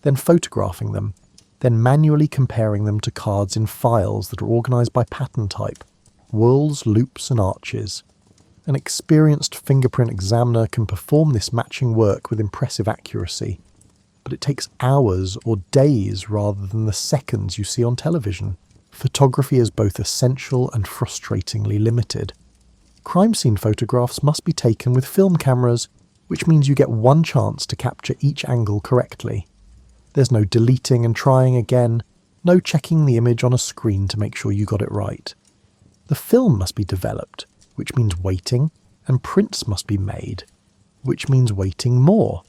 then photographing them, then manually comparing them to cards in files that are organised by pattern type, whorls, loops and arches. An experienced fingerprint examiner can perform this matching work with impressive accuracy, but it takes hours or days rather than the seconds you see on television. Photography is both essential and frustratingly limited. Crime scene photographs must be taken with film cameras, which means you get one chance to capture each angle correctly. There's no deleting and trying again, no checking the image on a screen to make sure you got it right. The film must be developed, which means waiting, and prints must be made, which means waiting more.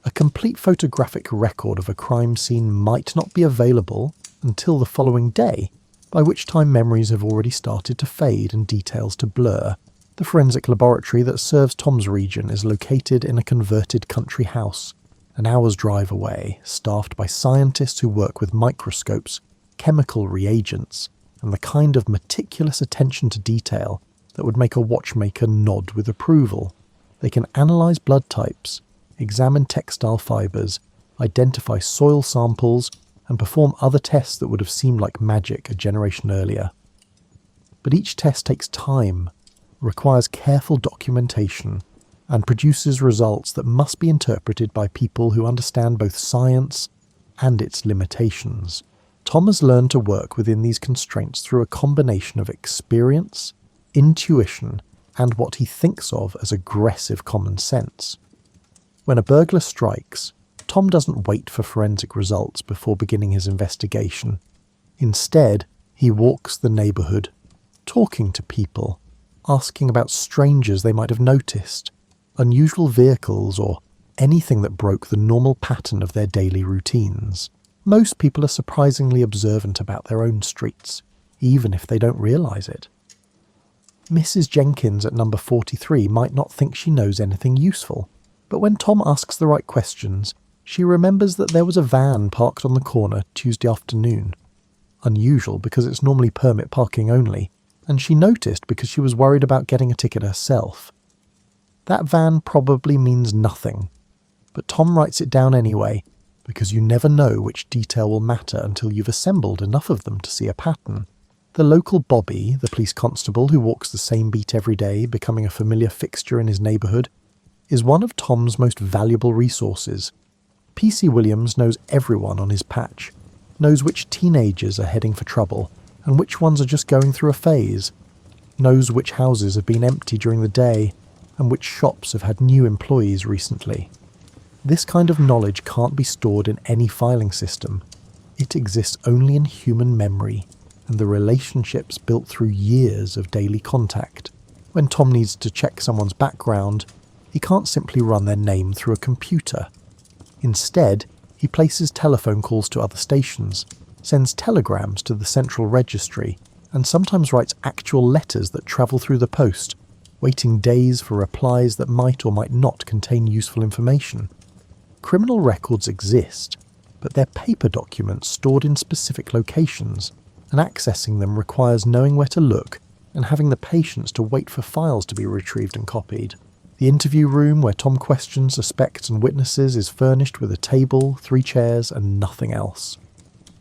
A complete photographic record of a crime scene might not be available until the following day, by which time memories have already started to fade and details to blur. The forensic laboratory that serves Tom's region is located in a converted country house, an hour's drive away, staffed by scientists who work with microscopes, chemical reagents, and the kind of meticulous attention to detail that would make a watchmaker nod with approval. They can analyse blood types, examine textile fibres, identify soil samples, and perform other tests that would have seemed like magic a generation earlier. But each test takes time, requires careful documentation, and produces results that must be interpreted by people who understand both science and its limitations. Tom has learned to work within these constraints through a combination of experience, intuition, and what he thinks of as aggressive common sense. When a burglar strikes, Tom doesn't wait for forensic results before beginning his investigation. Instead, he walks the neighbourhood, talking to people, asking about strangers they might have noticed, unusual vehicles, or anything that broke the normal pattern of their daily routines. Most people are surprisingly observant about their own streets, even if they don't realise it. Mrs. Jenkins at number 43 might not think she knows anything useful, but when Tom asks the right questions, she remembers that there was a van parked on the corner Tuesday afternoon. Unusual because it's normally permit parking only, and she noticed because she was worried about getting a ticket herself. That van probably means nothing, but Tom writes it down anyway, because you never know which detail will matter until you've assembled enough of them to see a pattern. The local Bobby, the police constable who walks the same beat every day, becoming a familiar fixture in his neighbourhood, is one of Tom's most valuable resources. P.C. Williams knows everyone on his patch, knows which teenagers are heading for trouble, and which ones are just going through a phase, knows which houses have been empty during the day, and which shops have had new employees recently. This kind of knowledge can't be stored in any filing system. It exists only in human memory, and the relationships built through years of daily contact. When Tom needs to check someone's background, he can't simply run their name through a computer. Instead, he places telephone calls to other stations, sends telegrams to the central registry, and sometimes writes actual letters that travel through the post, waiting days for replies that might or might not contain useful information. Criminal records exist, but they're paper documents stored in specific locations, and accessing them requires knowing where to look and having the patience to wait for files to be retrieved and copied. The interview room where Tom questions suspects and witnesses is furnished with a table, 3 chairs, and nothing else.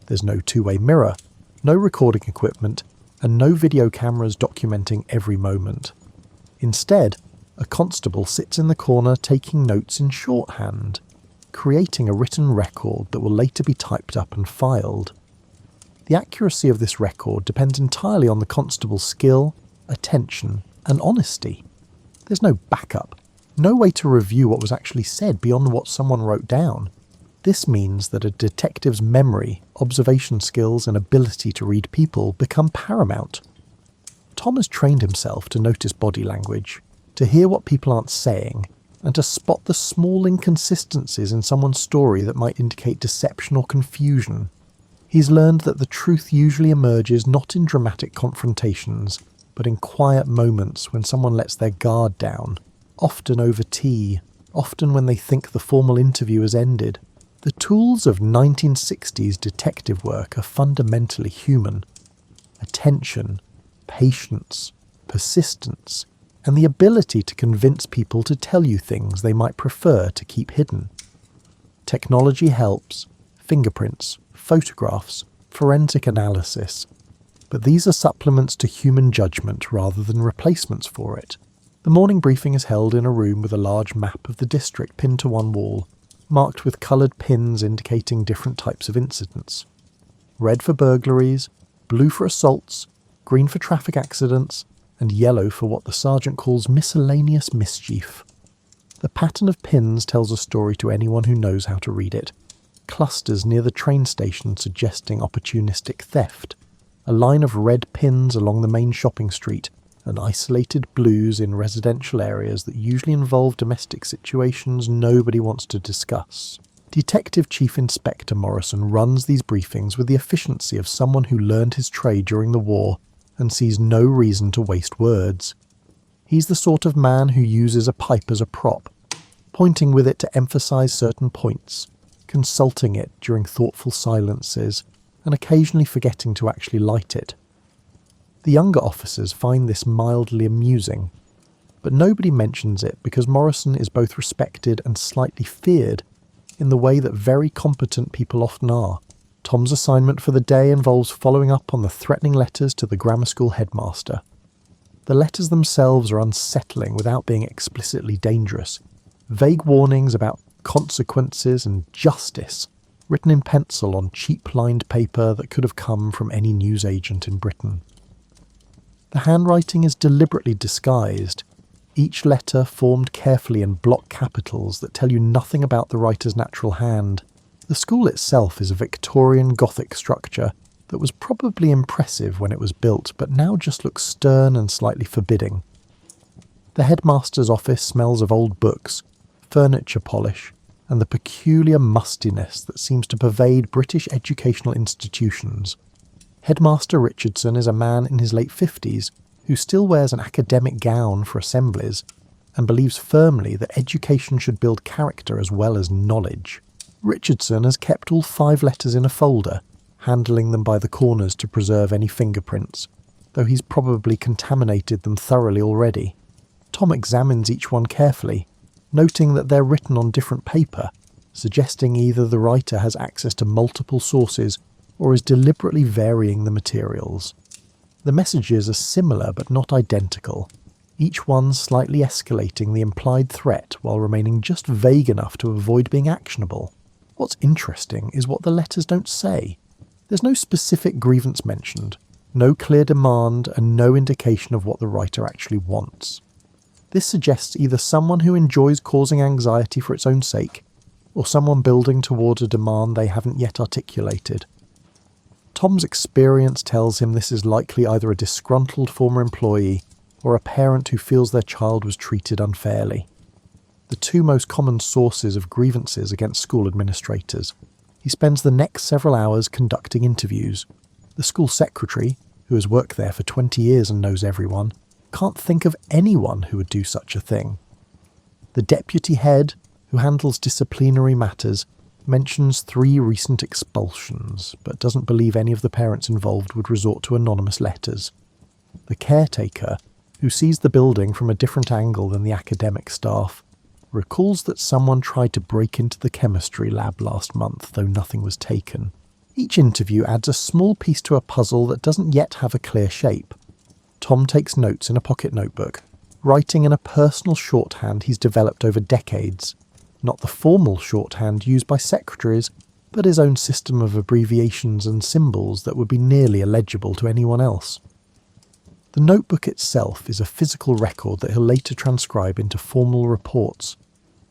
There's no two-way mirror, no recording equipment, and no video cameras documenting every moment. Instead, a constable sits in the corner taking notes in shorthand, creating a written record that will later be typed up and filed. The accuracy of this record depends entirely on the constable's skill, attention, and honesty. There's no backup, no way to review what was actually said beyond what someone wrote down. This means that a detective's memory, observation skills, and ability to read people become paramount. Tom has trained himself to notice body language, to hear what people aren't saying, and to spot the small inconsistencies in someone's story that might indicate deception or confusion. He's learned that the truth usually emerges not in dramatic confrontations, but in quiet moments when someone lets their guard down, often over tea, often when they think the formal interview has ended. The tools of 1960s detective work are fundamentally human. Attention, patience, persistence, and the ability to convince people to tell you things they might prefer to keep hidden. Technology helps, fingerprints, photographs, forensic analysis, but these are supplements to human judgment rather than replacements for it. The morning briefing is held in a room with a large map of the district pinned to one wall, marked with coloured pins indicating different types of incidents. Red for burglaries, blue for assaults, green for traffic accidents, and yellow for what the sergeant calls miscellaneous mischief. The pattern of pins tells a story to anyone who knows how to read it. Clusters near the train station suggesting opportunistic theft, a line of red pins along the main shopping street, and isolated blues in residential areas that usually involve domestic situations nobody wants to discuss. Detective Chief Inspector Morrison runs these briefings with the efficiency of someone who learned his trade during the war and sees no reason to waste words. He's the sort of man who uses a pipe as a prop, pointing with it to emphasise certain points, consulting it during thoughtful silences, and occasionally forgetting to actually light it. The younger officers find this mildly amusing, but nobody mentions it because Morrison is both respected and slightly feared in the way that very competent people often are. Tom's assignment for the day involves following up on the threatening letters to the grammar school headmaster. The letters themselves are unsettling without being explicitly dangerous. Vague warnings about consequences and justice, written in pencil on cheap-lined paper that could have come from any newsagent in Britain. The handwriting is deliberately disguised, each letter formed carefully in block capitals that tell you nothing about the writer's natural hand. The school itself is a Victorian Gothic structure that was probably impressive when it was built, but now just looks stern and slightly forbidding. The headmaster's office smells of old books, furniture polish, and the peculiar mustiness that seems to pervade British educational institutions. Headmaster Richardson is a man in his late 50s who still wears an academic gown for assemblies and believes firmly that education should build character as well as knowledge. Richardson has kept all 5 letters in a folder, handling them by the corners to preserve any fingerprints, though he's probably contaminated them thoroughly already. Tom examines each one carefully, noting that they're written on different paper, suggesting either the writer has access to multiple sources or is deliberately varying the materials. The messages are similar but not identical, each one slightly escalating the implied threat while remaining just vague enough to avoid being actionable. What's interesting is what the letters don't say. There's no specific grievance mentioned, no clear demand, and no indication of what the writer actually wants. This suggests either someone who enjoys causing anxiety for its own sake, or someone building toward a demand they haven't yet articulated. Tom's experience tells him this is likely either a disgruntled former employee or a parent who feels their child was treated unfairly. The 2 most common sources of grievances against school administrators. He spends the next several hours conducting interviews. The school secretary, who has worked there for 20 years and knows everyone, can't think of anyone who would do such a thing. The deputy head, who handles disciplinary matters, mentions 3 recent expulsions, but doesn't believe any of the parents involved would resort to anonymous letters. The caretaker, who sees the building from a different angle than the academic staff, recalls that someone tried to break into the chemistry lab last month, though nothing was taken. Each interview adds a small piece to a puzzle that doesn't yet have a clear shape. Tom takes notes in a pocket notebook, writing in a personal shorthand he's developed over decades. Not the formal shorthand used by secretaries, but his own system of abbreviations and symbols that would be nearly illegible to anyone else. The notebook itself is a physical record that he'll later transcribe into formal reports,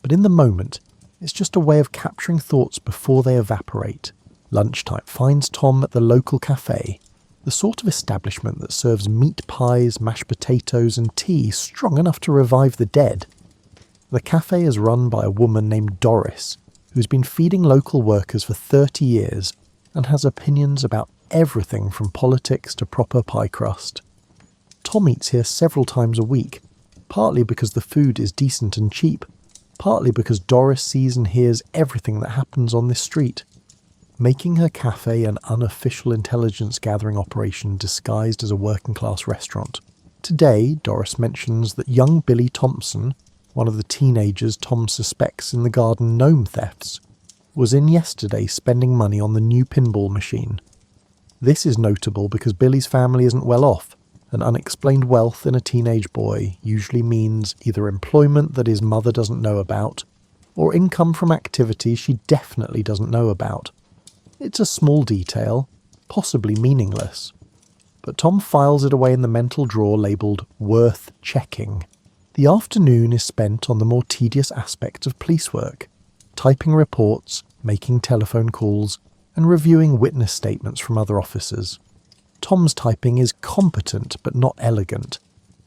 but in the moment, it's just a way of capturing thoughts before they evaporate. Lunchtime finds Tom at the local cafe, the sort of establishment that serves meat pies, mashed potatoes and tea strong enough to revive the dead. The cafe is run by a woman named Doris, who's been feeding local workers for 30 years and has opinions about everything from politics to proper pie crust. Tom eats here several times a week, partly because the food is decent and cheap, partly because Doris sees and hears everything that happens on this street. Making her cafe an unofficial intelligence gathering operation disguised as a working class restaurant. Today, Doris mentions that young Billy Thompson, one of the teenagers Tom suspects in the garden gnome thefts, was in yesterday spending money on the new pinball machine. This is notable because Billy's family isn't well off, and unexplained wealth in a teenage boy usually means either employment that his mother doesn't know about, or income from activities she definitely doesn't know about. It's a small detail, possibly meaningless, but Tom files it away in the mental drawer labelled "worth checking." The afternoon is spent on the more tedious aspects of police work, typing reports, making telephone calls, and reviewing witness statements from other officers. Tom's typing is competent but not elegant,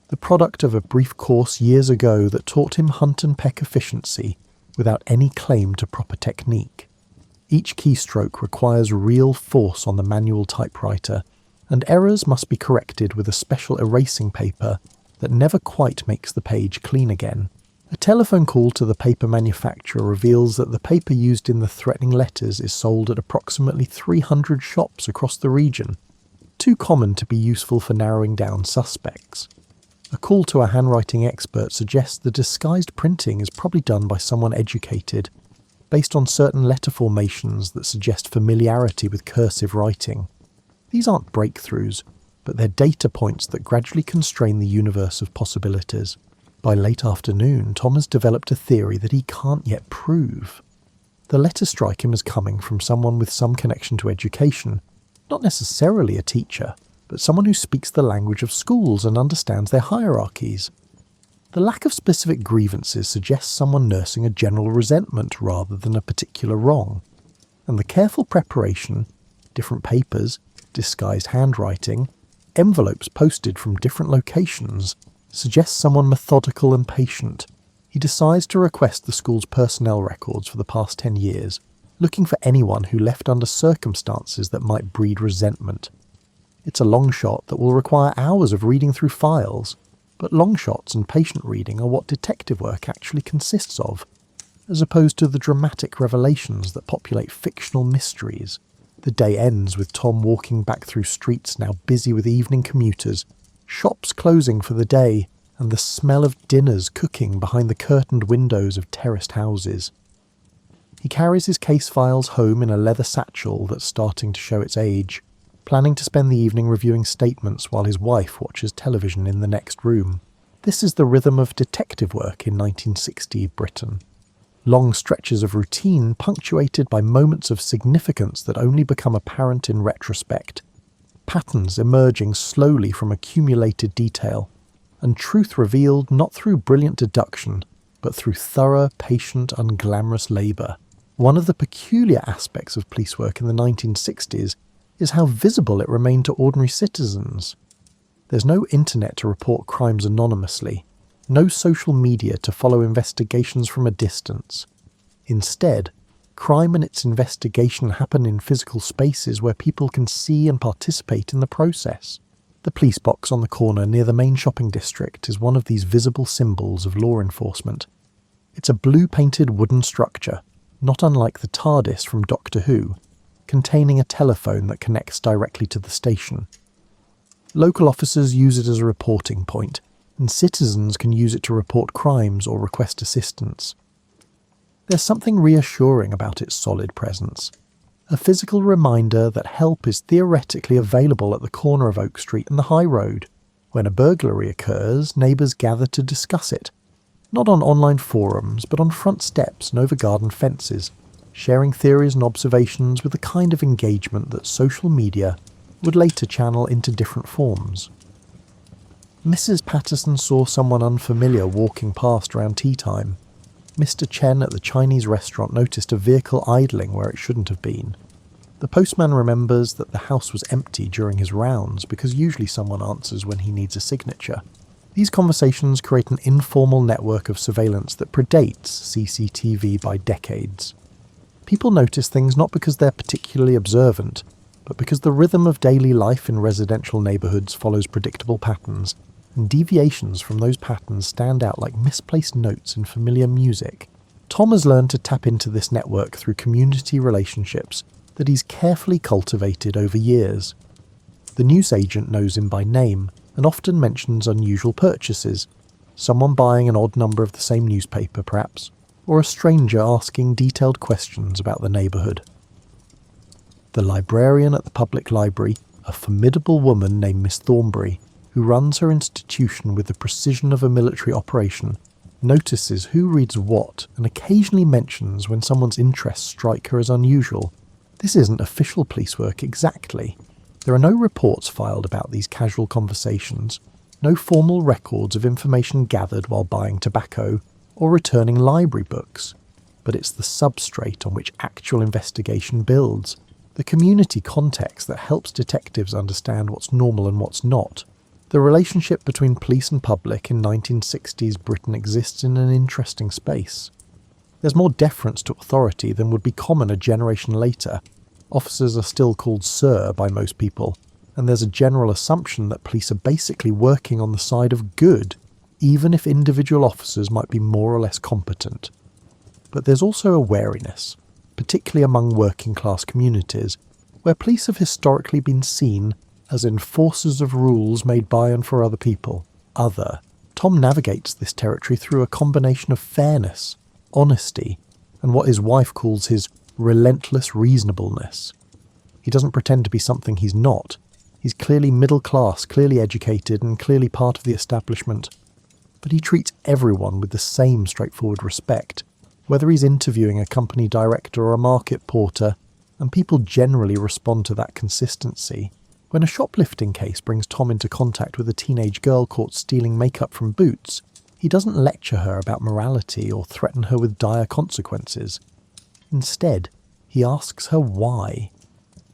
the product of a brief course years ago that taught him hunt and peck efficiency without any claim to proper technique. Each keystroke requires real force on the manual typewriter, and errors must be corrected with a special erasing paper that never quite makes the page clean again. A telephone call to the paper manufacturer reveals that the paper used in the threatening letters is sold at approximately 300 shops across the region, too common to be useful for narrowing down suspects. A call to a handwriting expert suggests the disguised printing is probably done by someone educated, based on certain letter formations that suggest familiarity with cursive writing. These aren't breakthroughs, but they're data points that gradually constrain the universe of possibilities. By late afternoon, Tom has developed a theory that he can't yet prove. The letters strike him as coming from someone with some connection to education, not necessarily a teacher, but someone who speaks the language of schools and understands their hierarchies. The lack of specific grievances suggests someone nursing a general resentment rather than a particular wrong, and the careful preparation, different papers, disguised handwriting, envelopes posted from different locations, suggests someone methodical and patient. He decides to request the school's personnel records for the past 10 years, looking for anyone who left under circumstances that might breed resentment. It's a long shot that will require hours of reading through files, but long shots and patient reading are what detective work actually consists of, as opposed to the dramatic revelations that populate fictional mysteries. The day ends with Tom walking back through streets now busy with evening commuters, shops closing for the day, and the smell of dinners cooking behind the curtained windows of terraced houses. He carries his case files home in a leather satchel that's starting to show its age, planning to spend the evening reviewing statements while his wife watches television in the next room. This is the rhythm of detective work in 1960 Britain. Long stretches of routine punctuated by moments of significance that only become apparent in retrospect, patterns emerging slowly from accumulated detail, and truth revealed not through brilliant deduction, but through thorough, patient, unglamorous labour. One of the peculiar aspects of police work in the 1960s is how visible it remained to ordinary citizens. There's no internet to report crimes anonymously, no social media to follow investigations from a distance. Instead, crime and its investigation happen in physical spaces where people can see and participate in the process. The police box on the corner near the main shopping district is one of these visible symbols of law enforcement. It's a blue-painted wooden structure, not unlike the TARDIS from Doctor Who, containing a telephone that connects directly to the station. Local officers use it as a reporting point, and citizens can use it to report crimes or request assistance. There's something reassuring about its solid presence, a physical reminder that help is theoretically available at the corner of Oak Street and the High Road. When a burglary occurs, neighbours gather to discuss it, not on online forums, but on front steps and over garden fences, sharing theories and observations with the kind of engagement that social media would later channel into different forms. Mrs. Patterson saw someone unfamiliar walking past around tea time. Mr. Chen at the Chinese restaurant noticed a vehicle idling where it shouldn't have been. The postman remembers that the house was empty during his rounds because usually someone answers when he needs a signature. These conversations create an informal network of surveillance that predates CCTV by decades. People notice things not because they're particularly observant, but because the rhythm of daily life in residential neighbourhoods follows predictable patterns, and deviations from those patterns stand out like misplaced notes in familiar music. Tom has learned to tap into this network through community relationships that he's carefully cultivated over years. The newsagent knows him by name and often mentions unusual purchases, someone buying an odd number of the same newspaper perhaps, or a stranger asking detailed questions about the neighbourhood. The librarian at the public library, a formidable woman named Miss Thornbury, who runs her institution with the precision of a military operation, notices who reads what and occasionally mentions when someone's interests strike her as unusual. This isn't official police work exactly. There are no reports filed about these casual conversations, no formal records of information gathered while buying tobacco or returning library books, but it's the substrate on which actual investigation builds, the community context that helps detectives understand what's normal and what's not. The relationship between police and public in 1960s Britain exists in an interesting space. There's more deference to authority than would be common a generation later. Officers are still called sir by most people, and there's a general assumption that police are basically working on the side of good, even if individual officers might be more or less competent. But there's also a wariness, particularly among working-class communities, where police have historically been seen as enforcers of rules made by and for other people. Tom navigates this territory through a combination of fairness, honesty, and what his wife calls his relentless reasonableness. He doesn't pretend to be something he's not. He's clearly middle class, clearly educated, and clearly part of the establishment. But he treats everyone with the same straightforward respect. whether he's interviewing a company director or a market porter, and people generally respond to that consistency. When a shoplifting case brings Tom into contact with a teenage girl caught stealing makeup from Boots, he doesn't lecture her about morality or threaten her with dire consequences. Instead, he asks her why.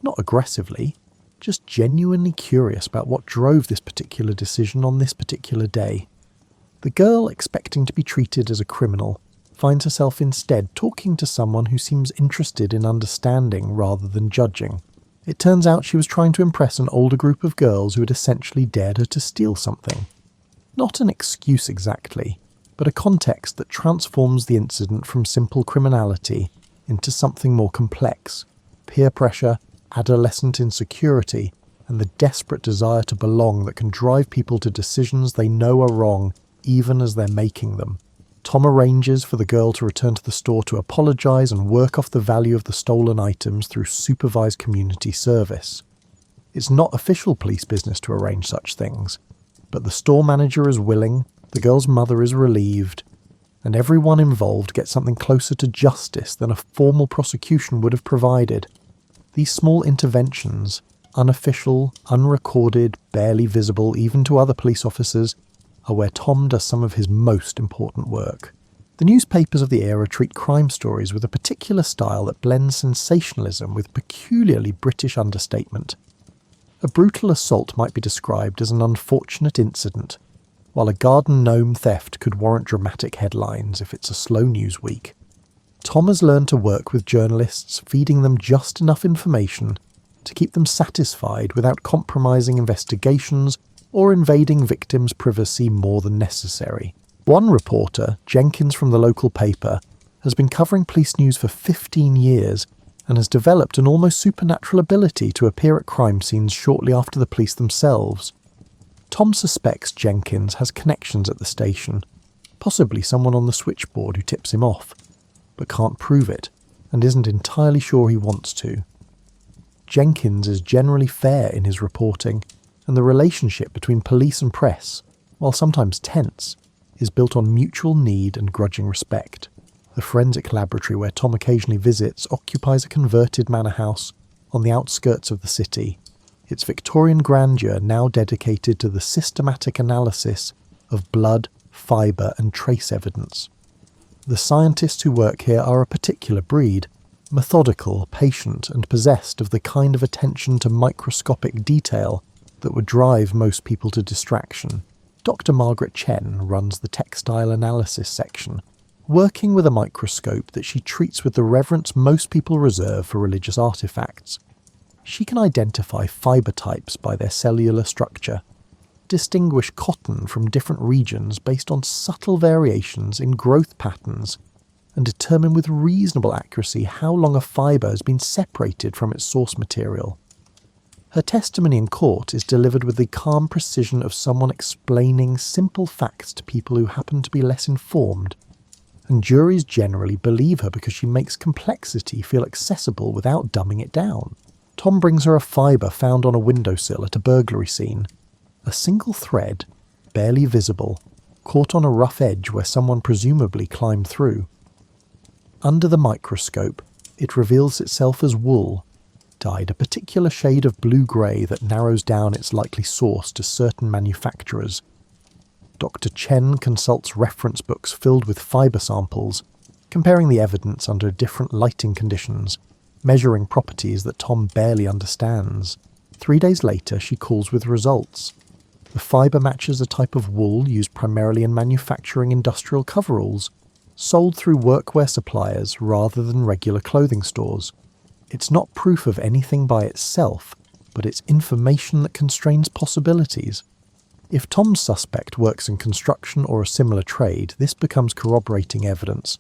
Not aggressively, just genuinely curious about what drove this particular decision on this particular day. The girl, expecting to be treated as a criminal, finds herself instead talking to someone who seems interested in understanding rather than judging. It turns out she was trying to impress an older group of girls who had essentially dared her to steal something. Not an excuse exactly, but a context that transforms the incident from simple criminality into something more complex: peer pressure, adolescent insecurity, and the desperate desire to belong that can drive people to decisions they know are wrong even as they're making them. Tom arranges for the girl to return to the store to apologise and work off the value of the stolen items through supervised community service. It's not official police business to arrange such things, but the store manager is willing, the girl's mother is relieved, and everyone involved gets something closer to justice than a formal prosecution would have provided. These small interventions, unofficial, unrecorded, barely visible even to other police officers, are where Tom does some of his most important work. The newspapers of the era treat crime stories with a particular style that blends sensationalism with peculiarly British understatement. A brutal assault might be described as an unfortunate incident, while a garden gnome theft could warrant dramatic headlines if it's a slow news week. Tom has learned to work with journalists, feeding them just enough information to keep them satisfied without compromising investigations or invading victims' privacy more than necessary. One reporter, Jenkins from the local paper, has been covering police news for 15 years and has developed an almost supernatural ability to appear at crime scenes shortly after the police themselves. Tom suspects Jenkins has connections at the station, possibly someone on the switchboard who tips him off, but can't prove it, and isn't entirely sure he wants to. Jenkins is generally fair in his reporting, and the relationship between police and press, while sometimes tense, is built on mutual need and grudging respect. The forensic laboratory where Tom occasionally visits occupies a converted manor house on the outskirts of the city, its Victorian grandeur now dedicated to the systematic analysis of blood, fibre and trace evidence. The scientists who work here are a particular breed, methodical, patient and possessed of the kind of attention to microscopic detail that would drive most people to distraction. Dr. Margaret Chen runs the textile analysis section, working with a microscope that she treats with the reverence most people reserve for religious artifacts. She can identify fibre types by their cellular structure, distinguish cotton from different regions based on subtle variations in growth patterns, and determine with reasonable accuracy how long a fibre has been separated from its source material. Her testimony in court is delivered with the calm precision of someone explaining simple facts to people who happen to be less informed, and juries generally believe her because she makes complexity feel accessible without dumbing it down. Tom brings her a fibre found on a windowsill at a burglary scene. A single thread, barely visible, caught on a rough edge where someone presumably climbed through. Under the microscope, it reveals itself as wool, dyed a particular shade of blue-grey that narrows down its likely source to certain manufacturers. Dr. Chen consults reference books filled with fibre samples, comparing the evidence under different lighting conditions, measuring properties that Tom barely understands. 3 days later, she calls with results. The fibre matches a type of wool used primarily in manufacturing industrial coveralls, sold through workwear suppliers rather than regular clothing stores. It's not proof of anything by itself, but it's information that constrains possibilities. If Tom's suspect works in construction or a similar trade, this becomes corroborating evidence.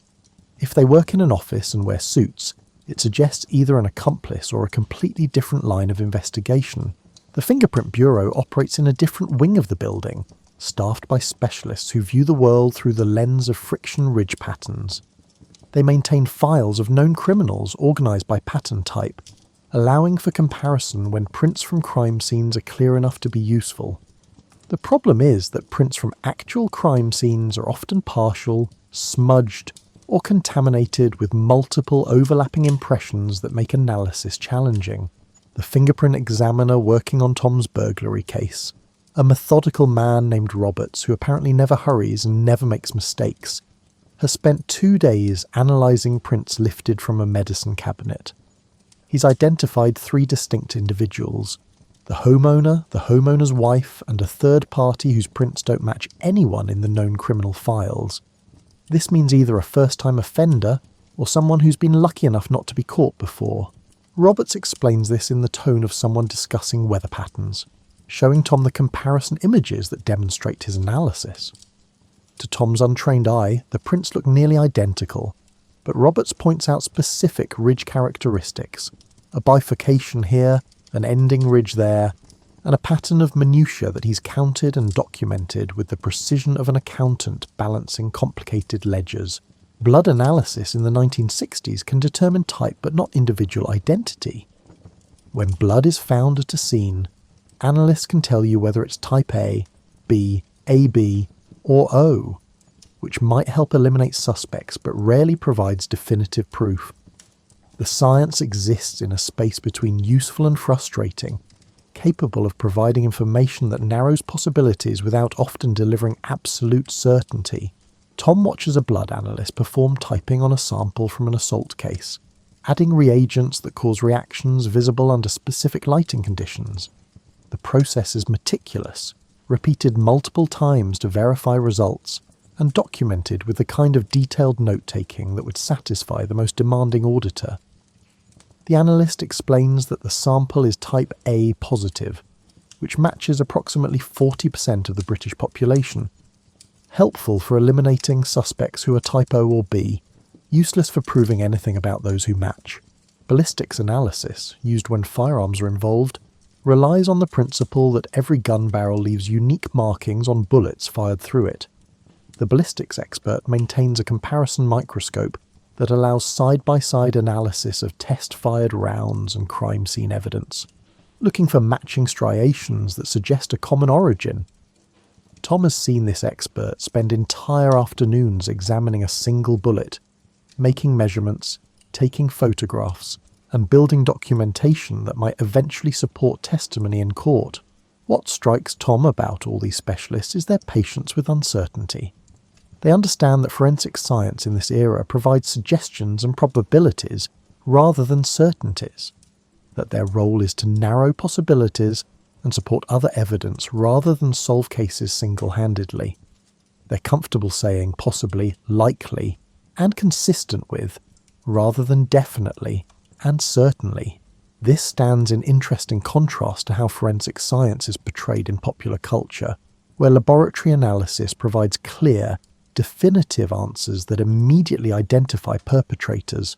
If they work in an office and wear suits, it suggests either an accomplice or a completely different line of investigation. The Fingerprint Bureau operates in a different wing of the building, staffed by specialists who view the world through the lens of friction ridge patterns. They maintain files of known criminals organised by pattern type, allowing for comparison when prints from crime scenes are clear enough to be useful. The problem is that prints from actual crime scenes are often partial, smudged, or contaminated with multiple overlapping impressions that make analysis challenging. The fingerprint examiner working on Tom's burglary case, a methodical man named Roberts who apparently never hurries and never makes mistakes, has spent 2 days analysing prints lifted from a medicine cabinet. He's identified 3 distinct individuals: the homeowner, the homeowner's wife, and a third party whose prints don't match anyone in the known criminal files. This means either a first-time offender or someone who's been lucky enough not to be caught before. Roberts explains this in the tone of someone discussing weather patterns, showing Tom the comparison images that demonstrate his analysis. To Tom's untrained eye, the prints look nearly identical, but Roberts points out specific ridge characteristics: a bifurcation here, an ending ridge there, and a pattern of minutiae that he's counted and documented with the precision of an accountant balancing complicated ledgers. Blood analysis in the 1960s can determine type but not individual identity. When blood is found at a scene, analysts can tell you whether it's type A, B, AB, or O, which might help eliminate suspects but rarely provides definitive proof. The science exists in a space between useful and frustrating, capable of providing information that narrows possibilities without often delivering absolute certainty. Tom watches a blood analyst perform typing on a sample from an assault case, adding reagents that cause reactions visible under specific lighting conditions. The process is meticulous, repeated multiple times to verify results, and documented with the kind of detailed note-taking that would satisfy the most demanding auditor. The analyst explains that the sample is type A positive, which matches approximately 40% of the British population. Helpful for eliminating suspects who are type O or B, useless for proving anything about those who match. Ballistics analysis, used when firearms are involved, relies on the principle that every gun barrel leaves unique markings on bullets fired through it. The ballistics expert maintains a comparison microscope that allows side-by-side analysis of test-fired rounds and crime scene evidence, looking for matching striations that suggest a common origin. Tom has seen this expert spend entire afternoons examining a single bullet, making measurements, taking photographs, and building documentation that might eventually support testimony in court. What strikes Tom about all these specialists is their patience with uncertainty. They understand that forensic science in this era provides suggestions and probabilities rather than certainties, that their role is to narrow possibilities and support other evidence rather than solve cases single-handedly. They're comfortable saying possibly, likely, and consistent with, rather than definitely and certainly. This stands in interesting contrast to how forensic science is portrayed in popular culture, where laboratory analysis provides clear, definitive answers that immediately identify perpetrators.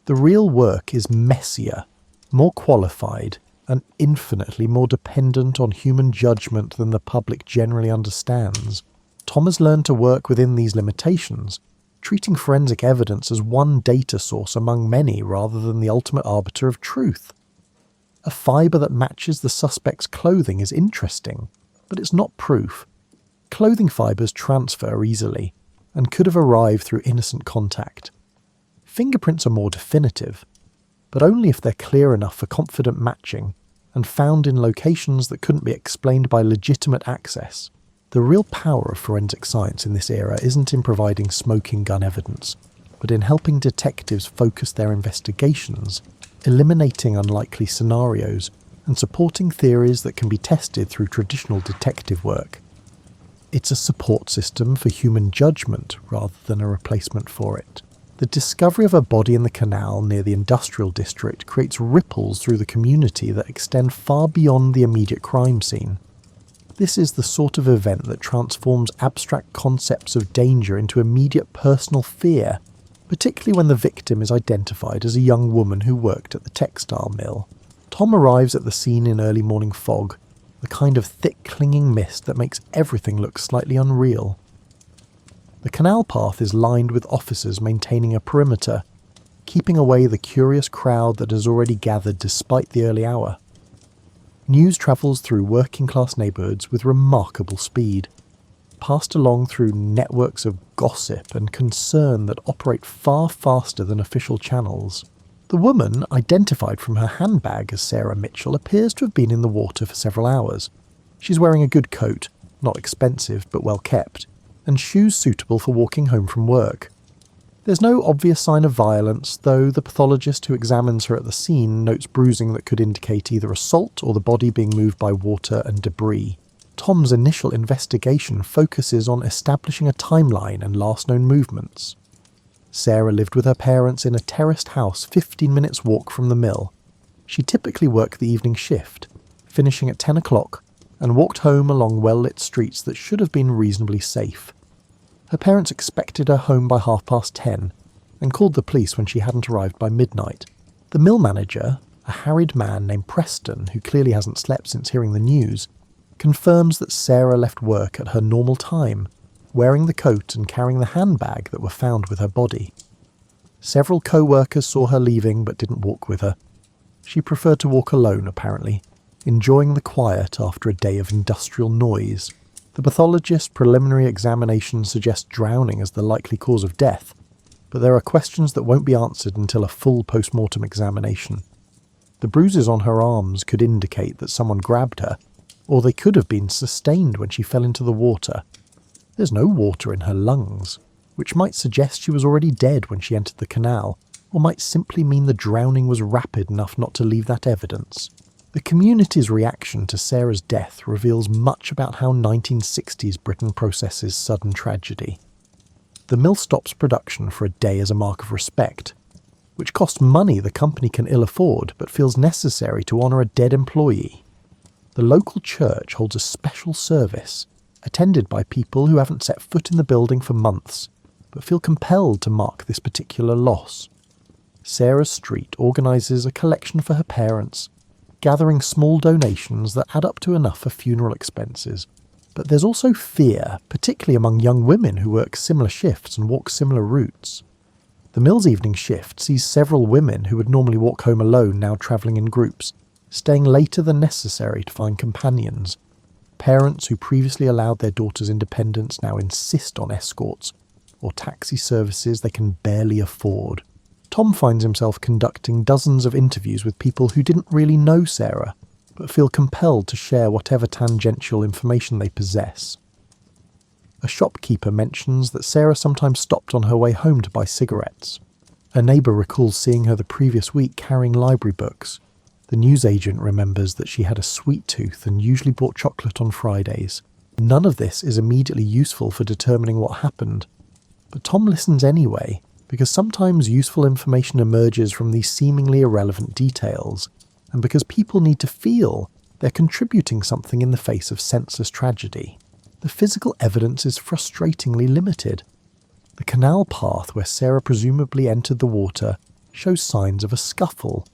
The real work is messier, more qualified, and infinitely more dependent on human judgment than the public generally understands. Tom has learned to work within these limitations, treating forensic evidence as one data source among many rather than the ultimate arbiter of truth. A fibre that matches the suspect's clothing is interesting, but it's not proof. Clothing fibres transfer easily, and could have arrived through innocent contact. Fingerprints are more definitive, but only if they're clear enough for confident matching, and found in locations that couldn't be explained by legitimate access. The real power of forensic science in this era isn't in providing smoking gun evidence, but in helping detectives focus their investigations, eliminating unlikely scenarios, and supporting theories that can be tested through traditional detective work. It's a support system for human judgment rather than a replacement for it. The discovery of a body in the canal near the industrial district creates ripples through the community that extend far beyond the immediate crime scene. This is the sort of event that transforms abstract concepts of danger into immediate personal fear, particularly when the victim is identified as a young woman who worked at the textile mill. Tom arrives at the scene in early morning fog, the kind of thick clinging mist that makes everything look slightly unreal. The canal path is lined with officers maintaining a perimeter, keeping away the curious crowd that has already gathered despite the early hour. News travels through working-class neighbourhoods with remarkable speed. passed along through networks of gossip and concern that operate far faster than official channels. The woman, identified from her handbag as Sarah Mitchell, appears to have been in the water for several hours. She's wearing a good coat, not expensive but well kept, and shoes suitable for walking home from work. There's no obvious sign of violence, though the pathologist who examines her at the scene notes bruising that could indicate either assault or the body being moved by water and debris. Tom's initial investigation focuses on establishing a timeline and last known movements. Sarah lived with her parents in a terraced house 15 minutes walk from the mill. She typically worked the evening shift, finishing at 10 o'clock, and walked home along well-lit streets that should have been reasonably safe. Her parents expected her home by 10:30 and called the police when she hadn't arrived by midnight. The mill manager, a harried man named Preston who clearly hasn't slept since hearing the news, confirms that Sarah left work at her normal time, wearing the coat and carrying the handbag that were found with her body. Several co-workers saw her leaving but didn't walk with her. She preferred to walk alone, apparently, enjoying the quiet after a day of industrial noise. The pathologist's preliminary examination suggests drowning as the likely cause of death, but there are questions that won't be answered until a full post-mortem examination. The bruises on her arms could indicate that someone grabbed her, or they could have been sustained when she fell into the water. There's no water in her lungs, which might suggest she was already dead when she entered the canal, or might simply mean the drowning was rapid enough not to leave that evidence. The community's reaction to Sarah's death reveals much about how 1960s Britain processes sudden tragedy. The mill stops production for a day as a mark of respect, which costs money the company can ill afford but feels necessary to honour a dead employee. The local church holds a special service, attended by people who haven't set foot in the building for months, but feel compelled to mark this particular loss. Sarah's Street organises a collection for her parents, gathering small donations that add up to enough for funeral expenses. But there's also fear, particularly among young women who work similar shifts and walk similar routes. The mill's evening shift sees several women who would normally walk home alone now travelling in groups, staying later than necessary to find companions. Parents who previously allowed their daughters independence now insist on escorts, or taxi services they can barely afford. Tom finds himself conducting dozens of interviews with people who didn't really know Sarah, but feel compelled to share whatever tangential information they possess. A shopkeeper mentions that Sarah sometimes stopped on her way home to buy cigarettes. A neighbour recalls seeing her the previous week carrying library books. The newsagent remembers that she had a sweet tooth and usually bought chocolate on Fridays. None of this is immediately useful for determining what happened, but Tom listens anyway, because sometimes useful information emerges from these seemingly irrelevant details, and because people need to feel they're contributing something in the face of senseless tragedy. The physical evidence is frustratingly limited. The canal path where Sarah presumably entered the water shows signs of a scuffle,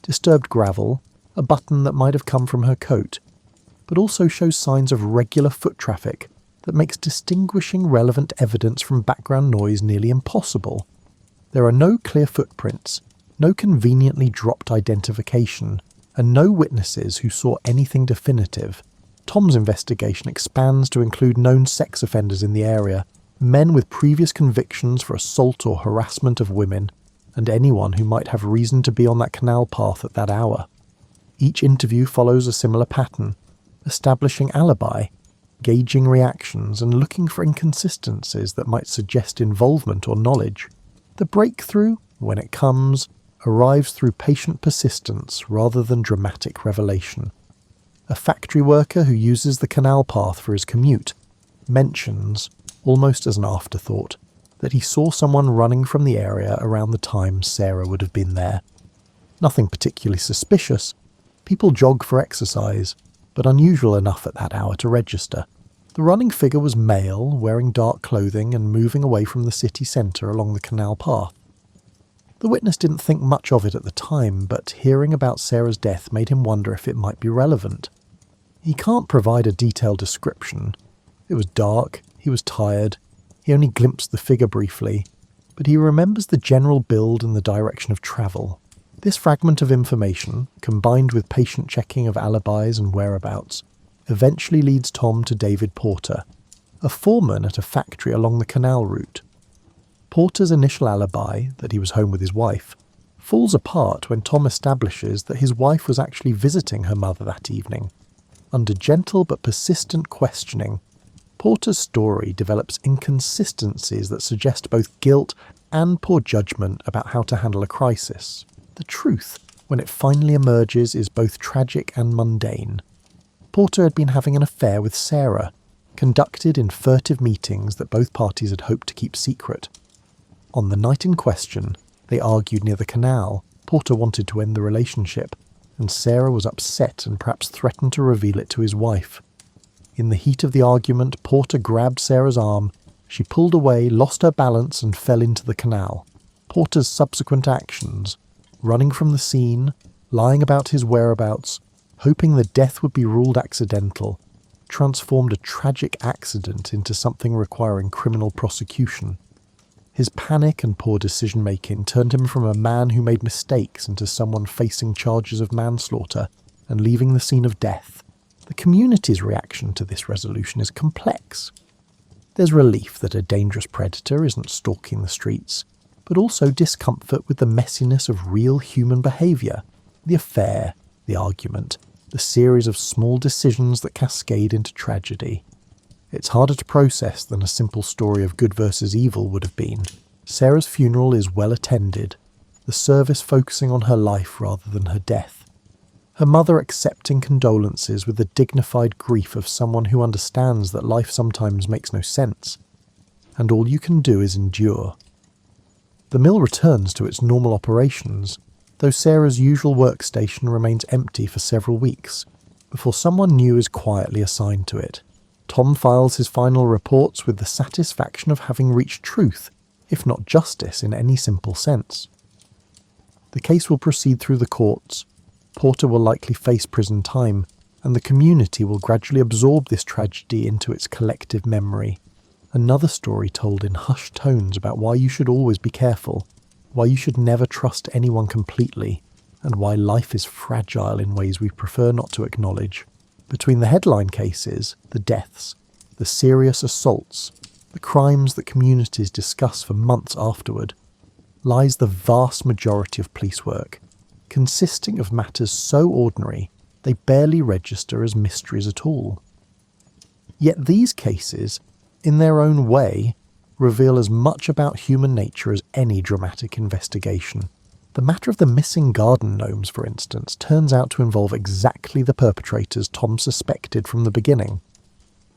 disturbed gravel, a button that might have come from her coat, but also shows signs of regular foot traffic that makes distinguishing relevant evidence from background noise nearly impossible. There are no clear footprints, no conveniently dropped identification, and no witnesses who saw anything definitive. Tom's investigation expands to include known sex offenders in the area, men with previous convictions for assault or harassment of women, and anyone who might have reason to be on that canal path at that hour. Each interview follows a similar pattern, establishing alibi, gauging reactions, and looking for inconsistencies that might suggest involvement or knowledge. The breakthrough, when it comes, arrives through patient persistence rather than dramatic revelation. A factory worker who uses the canal path for his commute mentions, almost as an afterthought, that he saw someone running from the area around the time Sarah would have been there. Nothing particularly suspicious. People jog for exercise, but unusual enough at that hour to register. The running figure was male, wearing dark clothing and moving away from the city centre along the canal path. The witness didn't think much of it at the time, but hearing about Sarah's death made him wonder if it might be relevant. He can't provide a detailed description. It was dark, he was tired, he only glimpsed the figure briefly, but he remembers the general build and the direction of travel. This fragment of information, combined with patient checking of alibis and whereabouts, eventually leads Tom to David Porter, a foreman at a factory along the canal route. Porter's initial alibi, that he was home with his wife, falls apart when Tom establishes that his wife was actually visiting her mother that evening. Under gentle but persistent questioning, Porter's story develops inconsistencies that suggest both guilt and poor judgment about how to handle a crisis. The truth, when it finally emerges, is both tragic and mundane. Porter had been having an affair with Sarah, conducted in furtive meetings that both parties had hoped to keep secret. On the night in question, they argued near the canal. Porter wanted to end the relationship, and Sarah was upset and perhaps threatened to reveal it to his wife. In the heat of the argument, Porter grabbed Sarah's arm. She pulled away, lost her balance, and fell into the canal. Porter's subsequent actions, running from the scene, lying about his whereabouts, hoping the death would be ruled accidental, transformed a tragic accident into something requiring criminal prosecution. His panic and poor decision-making turned him from a man who made mistakes into someone facing charges of manslaughter and leaving the scene of death. The community's reaction to this resolution is complex. There's relief that a dangerous predator isn't stalking the streets, but also discomfort with the messiness of real human behaviour, the affair, the argument, the series of small decisions that cascade into tragedy. It's harder to process than a simple story of good versus evil would have been. Sarah's funeral is well attended, the service focusing on her life rather than her death. Her mother accepting condolences with the dignified grief of someone who understands that life sometimes makes no sense, and all you can do is endure. The mill returns to its normal operations, though Sarah's usual workstation remains empty for several weeks, before someone new is quietly assigned to it. Tom files his final reports with the satisfaction of having reached truth, if not justice in any simple sense. The case will proceed through the courts. Porter will likely face prison time, and the community will gradually absorb this tragedy into its collective memory. Another story told in hushed tones about why you should always be careful, why you should never trust anyone completely, and why life is fragile in ways we prefer not to acknowledge. Between the headline cases, the deaths, the serious assaults, the crimes that communities discuss for months afterward, lies the vast majority of police work, consisting of matters so ordinary they barely register as mysteries at all. Yet these cases, in their own way, reveal as much about human nature as any dramatic investigation. The matter of the missing garden gnomes, for instance, turns out to involve exactly the perpetrators Tom suspected from the beginning.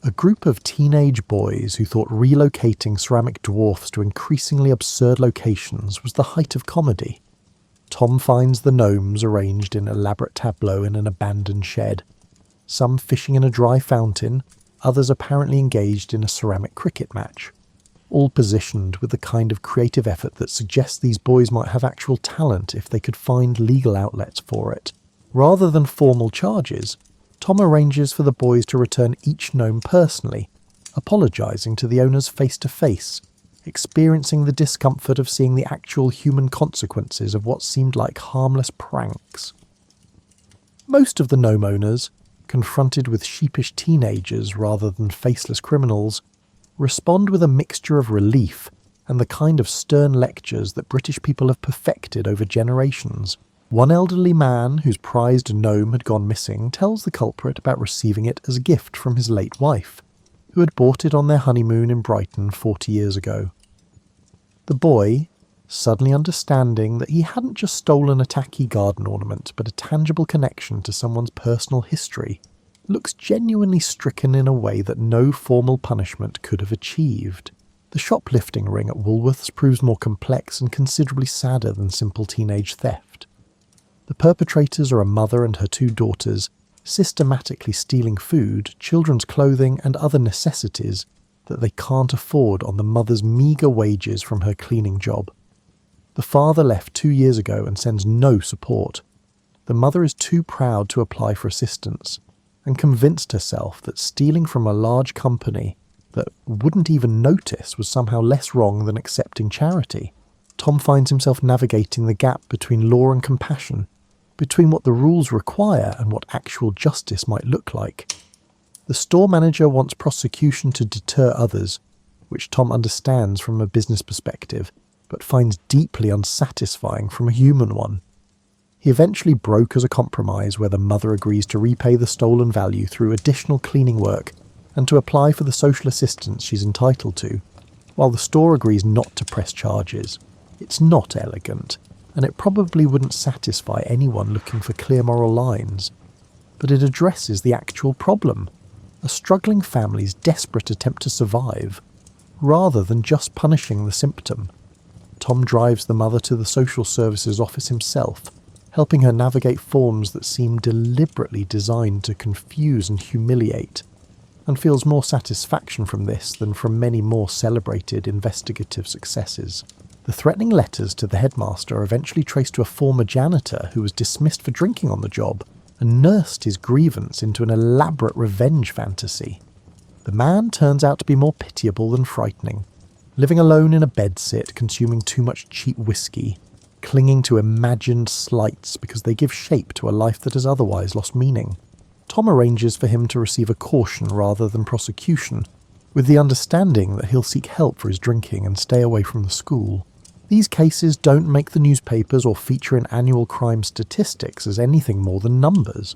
A group of teenage boys who thought relocating ceramic dwarfs to increasingly absurd locations was the height of comedy. Tom finds the gnomes arranged in elaborate tableaux in an abandoned shed, some fishing in a dry fountain, others apparently engaged in a ceramic cricket match, all positioned with the kind of creative effort that suggests these boys might have actual talent if they could find legal outlets for it. Rather than formal charges, Tom arranges for the boys to return each gnome personally, apologising to the owners face-to-face, experiencing the discomfort of seeing the actual human consequences of what seemed like harmless pranks. Most of the gnome owners, confronted with sheepish teenagers rather than faceless criminals, respond with a mixture of relief and the kind of stern lectures that British people have perfected over generations. One elderly man whose prized gnome had gone missing tells the culprit about receiving it as a gift from his late wife, who had bought it on their honeymoon in Brighton 40 years ago. The boy, suddenly understanding that he hadn't just stolen a tacky garden ornament but a tangible connection to someone's personal history, looks genuinely stricken in a way that no formal punishment could have achieved. The shoplifting ring at Woolworths proves more complex and considerably sadder than simple teenage theft. The perpetrators are a mother and her two daughters, systematically stealing food, children's clothing and other necessities that they can't afford on the mother's meagre wages from her cleaning job. The father left 2 years ago and sends no support. The mother is too proud to apply for assistance, and convinced herself that stealing from a large company that wouldn't even notice was somehow less wrong than accepting charity. Tom finds himself navigating the gap between law and compassion, between what the rules require and what actual justice might look like. The The store manager wants prosecution to deter others, which Tom understands from a business perspective, but finds deeply unsatisfying from a human one. He eventually brokers a compromise where the mother agrees to repay the stolen value through additional cleaning work and to apply for the social assistance she's entitled to, while the store agrees not to press charges. It's not elegant, and it probably wouldn't satisfy anyone looking for clear moral lines. But it addresses the actual problem, a struggling family's desperate attempt to survive, rather than just punishing the symptom. Tom drives the mother to the social services office himself, helping her navigate forms that seem deliberately designed to confuse and humiliate, and feels more satisfaction from this than from many more celebrated investigative successes. The threatening letters to the headmaster are eventually traced to a former janitor who was dismissed for drinking on the job and nursed his grievance into an elaborate revenge fantasy. The man turns out to be more pitiable than frightening, living alone in a bedsit, consuming too much cheap whiskey, clinging to imagined slights because they give shape to a life that has otherwise lost meaning. Tom arranges for him to receive a caution rather than prosecution, with the understanding that he'll seek help for his drinking and stay away from the school. These cases don't make the newspapers or feature in annual crime statistics as anything more than numbers,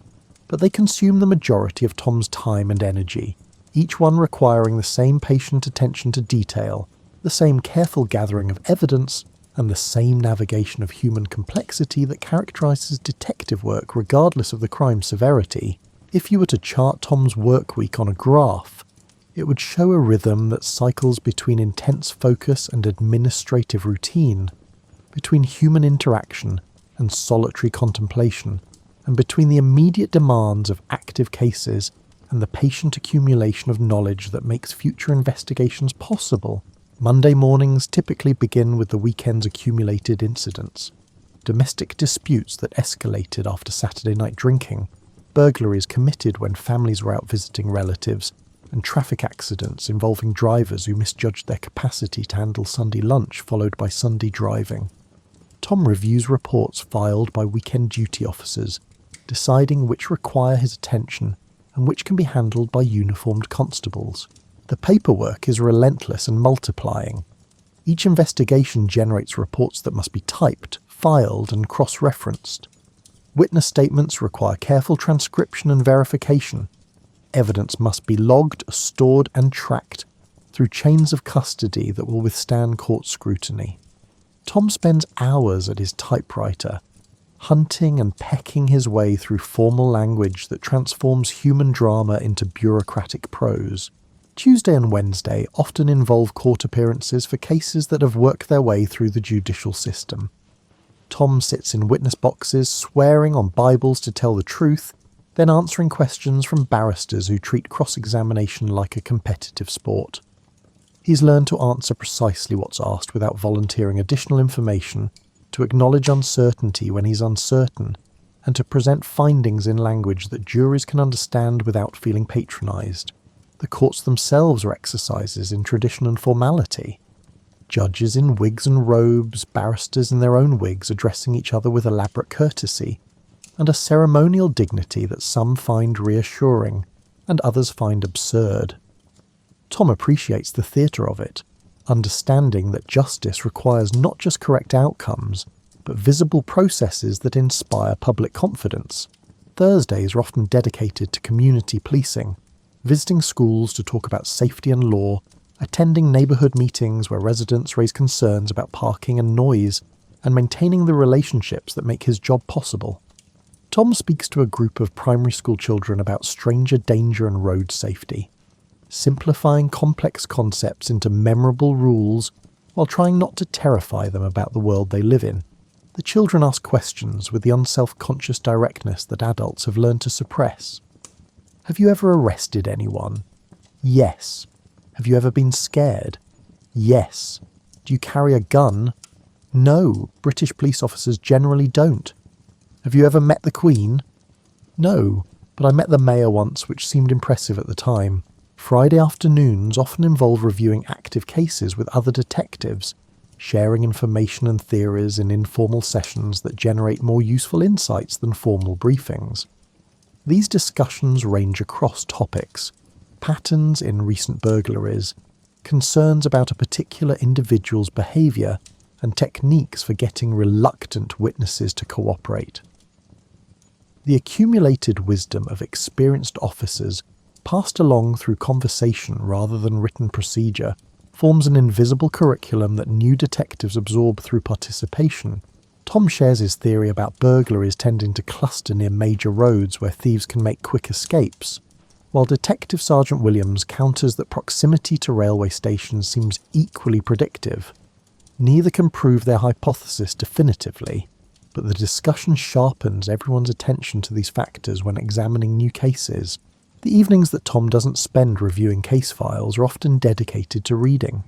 but they consume the majority of Tom's time and energy, each one requiring the same patient attention to detail, the same careful gathering of evidence, and the same navigation of human complexity that characterises detective work regardless of the crime's severity. If you were to chart Tom's work week on a graph, it would show a rhythm that cycles between intense focus and administrative routine, between human interaction and solitary contemplation, and between the immediate demands of active cases and the patient accumulation of knowledge that makes future investigations possible. Monday mornings typically begin with the weekend's accumulated incidents. Domestic disputes that escalated after Saturday night drinking, burglaries committed when families were out visiting relatives, and traffic accidents involving drivers who misjudged their capacity to handle Sunday lunch followed by Sunday driving. Tom reviews reports filed by weekend duty officers, deciding which require his attention and which can be handled by uniformed constables. The paperwork is relentless and multiplying. Each investigation generates reports that must be typed, filed, and cross-referenced. Witness statements require careful transcription and verification. Evidence must be logged, stored, and tracked through chains of custody that will withstand court scrutiny. Tom spends hours at his typewriter, hunting and pecking his way through formal language that transforms human drama into bureaucratic prose. Tuesday and Wednesday often involve court appearances for cases that have worked their way through the judicial system. Tom sits in witness boxes, swearing on Bibles to tell the truth, then answering questions from barristers who treat cross-examination like a competitive sport. He's learned to answer precisely what's asked without volunteering additional information, to acknowledge uncertainty when he's uncertain, and to present findings in language that juries can understand without feeling patronised. The courts themselves are exercises in tradition and formality. Judges in wigs and robes, barristers in their own wigs addressing each other with elaborate courtesy, and a ceremonial dignity that some find reassuring and others find absurd. Tom appreciates the theatre of it, understanding that justice requires not just correct outcomes, but visible processes that inspire public confidence. Thursdays are often dedicated to community policing, visiting schools to talk about safety and law, attending neighbourhood meetings where residents raise concerns about parking and noise, and maintaining the relationships that make his job possible. Tom speaks to a group of primary school children about stranger danger and road safety, simplifying complex concepts into memorable rules while trying not to terrify them about the world they live in. The children ask questions with the unself-conscious directness that adults have learned to suppress. Have you ever arrested anyone? Yes. Have you ever been scared? Yes. Do you carry a gun? No, British police officers generally don't. Have you ever met the Queen? No, but I met the Mayor once, which seemed impressive at the time. Friday afternoons often involve reviewing active cases with other detectives, sharing information and theories in informal sessions that generate more useful insights than formal briefings. These discussions range across topics, patterns in recent burglaries, concerns about a particular individual's behaviour, and techniques for getting reluctant witnesses to cooperate. The accumulated wisdom of experienced officers, passed along through conversation rather than written procedure, forms an invisible curriculum that new detectives absorb through participation. Tom shares his theory about burglaries tending to cluster near major roads where thieves can make quick escapes, while Detective Sergeant Williams counters that proximity to railway stations seems equally predictive. Neither can prove their hypothesis definitively, but the discussion sharpens everyone's attention to these factors when examining new cases. The evenings that Tom doesn't spend reviewing case files are often dedicated to reading.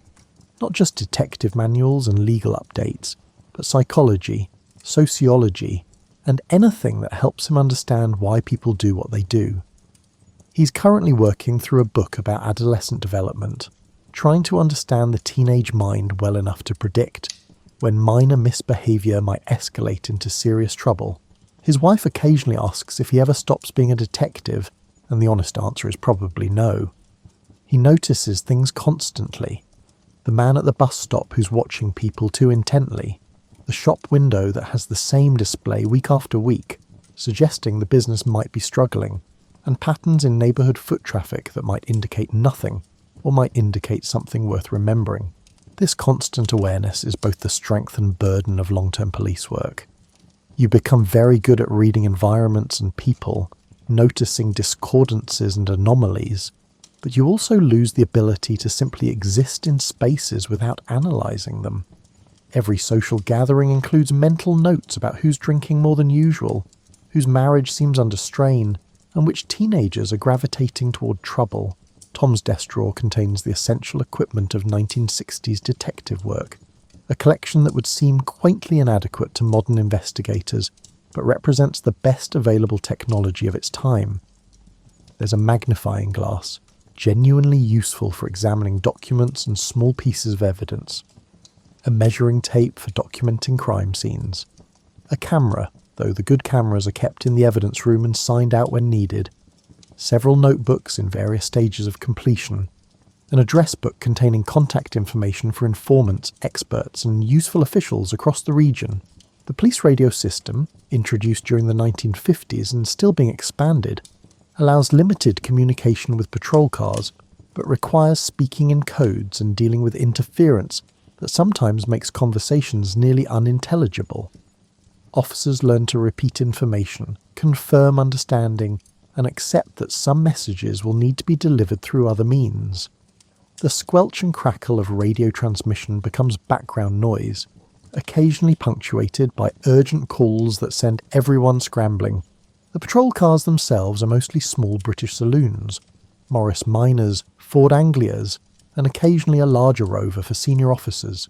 Not just detective manuals and legal updates, but psychology, sociology, and anything that helps him understand why people do what they do. He's currently working through a book about adolescent development, trying to understand the teenage mind well enough to predict when minor misbehaviour might escalate into serious trouble. His wife occasionally asks if he ever stops being a detective, and the honest answer is probably no. He notices things constantly. The man at the bus stop who's watching people too intently, the shop window that has the same display week after week, suggesting the business might be struggling, and patterns in neighbourhood foot traffic that might indicate nothing, or might indicate something worth remembering. This constant awareness is both the strength and burden of long-term police work. You become very good at reading environments and people, noticing discordances and anomalies, but you also lose the ability to simply exist in spaces without analysing them. Every social gathering includes mental notes about who's drinking more than usual, whose marriage seems under strain, and which teenagers are gravitating toward trouble. Tom's desk drawer contains the essential equipment of 1960s detective work, a collection that would seem quaintly inadequate to modern investigators, but represents the best available technology of its time. There's a magnifying glass, genuinely useful for examining documents and small pieces of evidence, a measuring tape for documenting crime scenes, a camera, though the good cameras are kept in the evidence room and signed out when needed, several notebooks in various stages of completion, an address book containing contact information for informants, experts, and useful officials across the region. The police radio system, introduced during the 1950s and still being expanded, allows limited communication with patrol cars, but requires speaking in codes and dealing with interference that sometimes makes conversations nearly unintelligible. Officers learn to repeat information, confirm understanding, and accept that some messages will need to be delivered through other means. The squelch and crackle of radio transmission becomes background noise, occasionally punctuated by urgent calls that send everyone scrambling. The patrol cars themselves are mostly small British saloons, Morris Minors, Ford Anglias, and occasionally a larger rover for senior officers.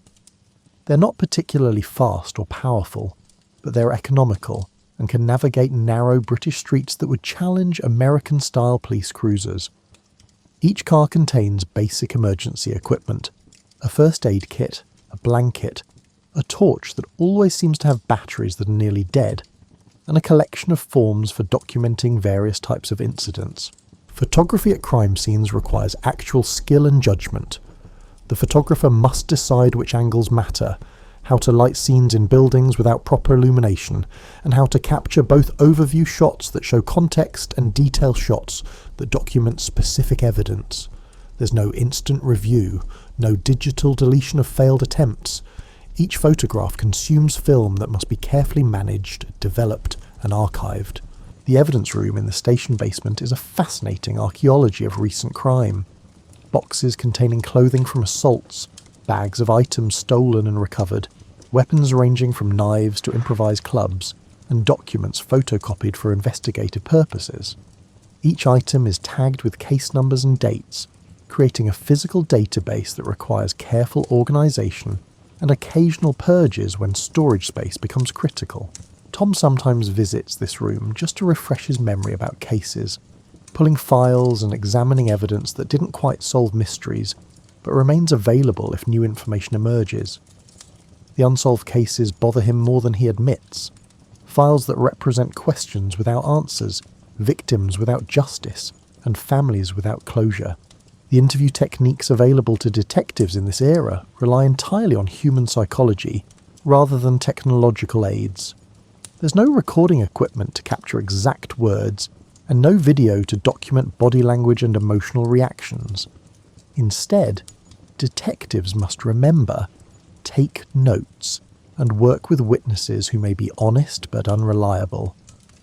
They're not particularly fast or powerful, but they're economical and can navigate narrow British streets that would challenge American-style police cruisers. Each car contains basic emergency equipment, a first aid kit, a blanket, a torch that always seems to have batteries that are nearly dead, and a collection of forms for documenting various types of incidents. Photography at crime scenes requires actual skill and judgment. The photographer must decide which angles matter, how to light scenes in buildings without proper illumination, and how to capture both overview shots that show context and detail shots that document specific evidence. There's no instant review, no digital deletion of failed attempts. Each photograph consumes film that must be carefully managed, developed, and archived. The evidence room in the station basement is a fascinating archaeology of recent crime. Boxes containing clothing from assaults, bags of items stolen and recovered, weapons ranging from knives to improvised clubs, and documents photocopied for investigative purposes. Each item is tagged with case numbers and dates, creating a physical database that requires careful organisation and occasional purges when storage space becomes critical. Tom sometimes visits this room just to refresh his memory about cases, pulling files and examining evidence that didn't quite solve mysteries, but remains available if new information emerges. The unsolved cases bother him more than he admits. Files that represent questions without answers, victims without justice, and families without closure. The interview techniques available to detectives in this era rely entirely on human psychology rather than technological aids. There's no recording equipment to capture exact words, and no video to document body language and emotional reactions. Instead, detectives must remember, take notes, and work with witnesses who may be honest but unreliable,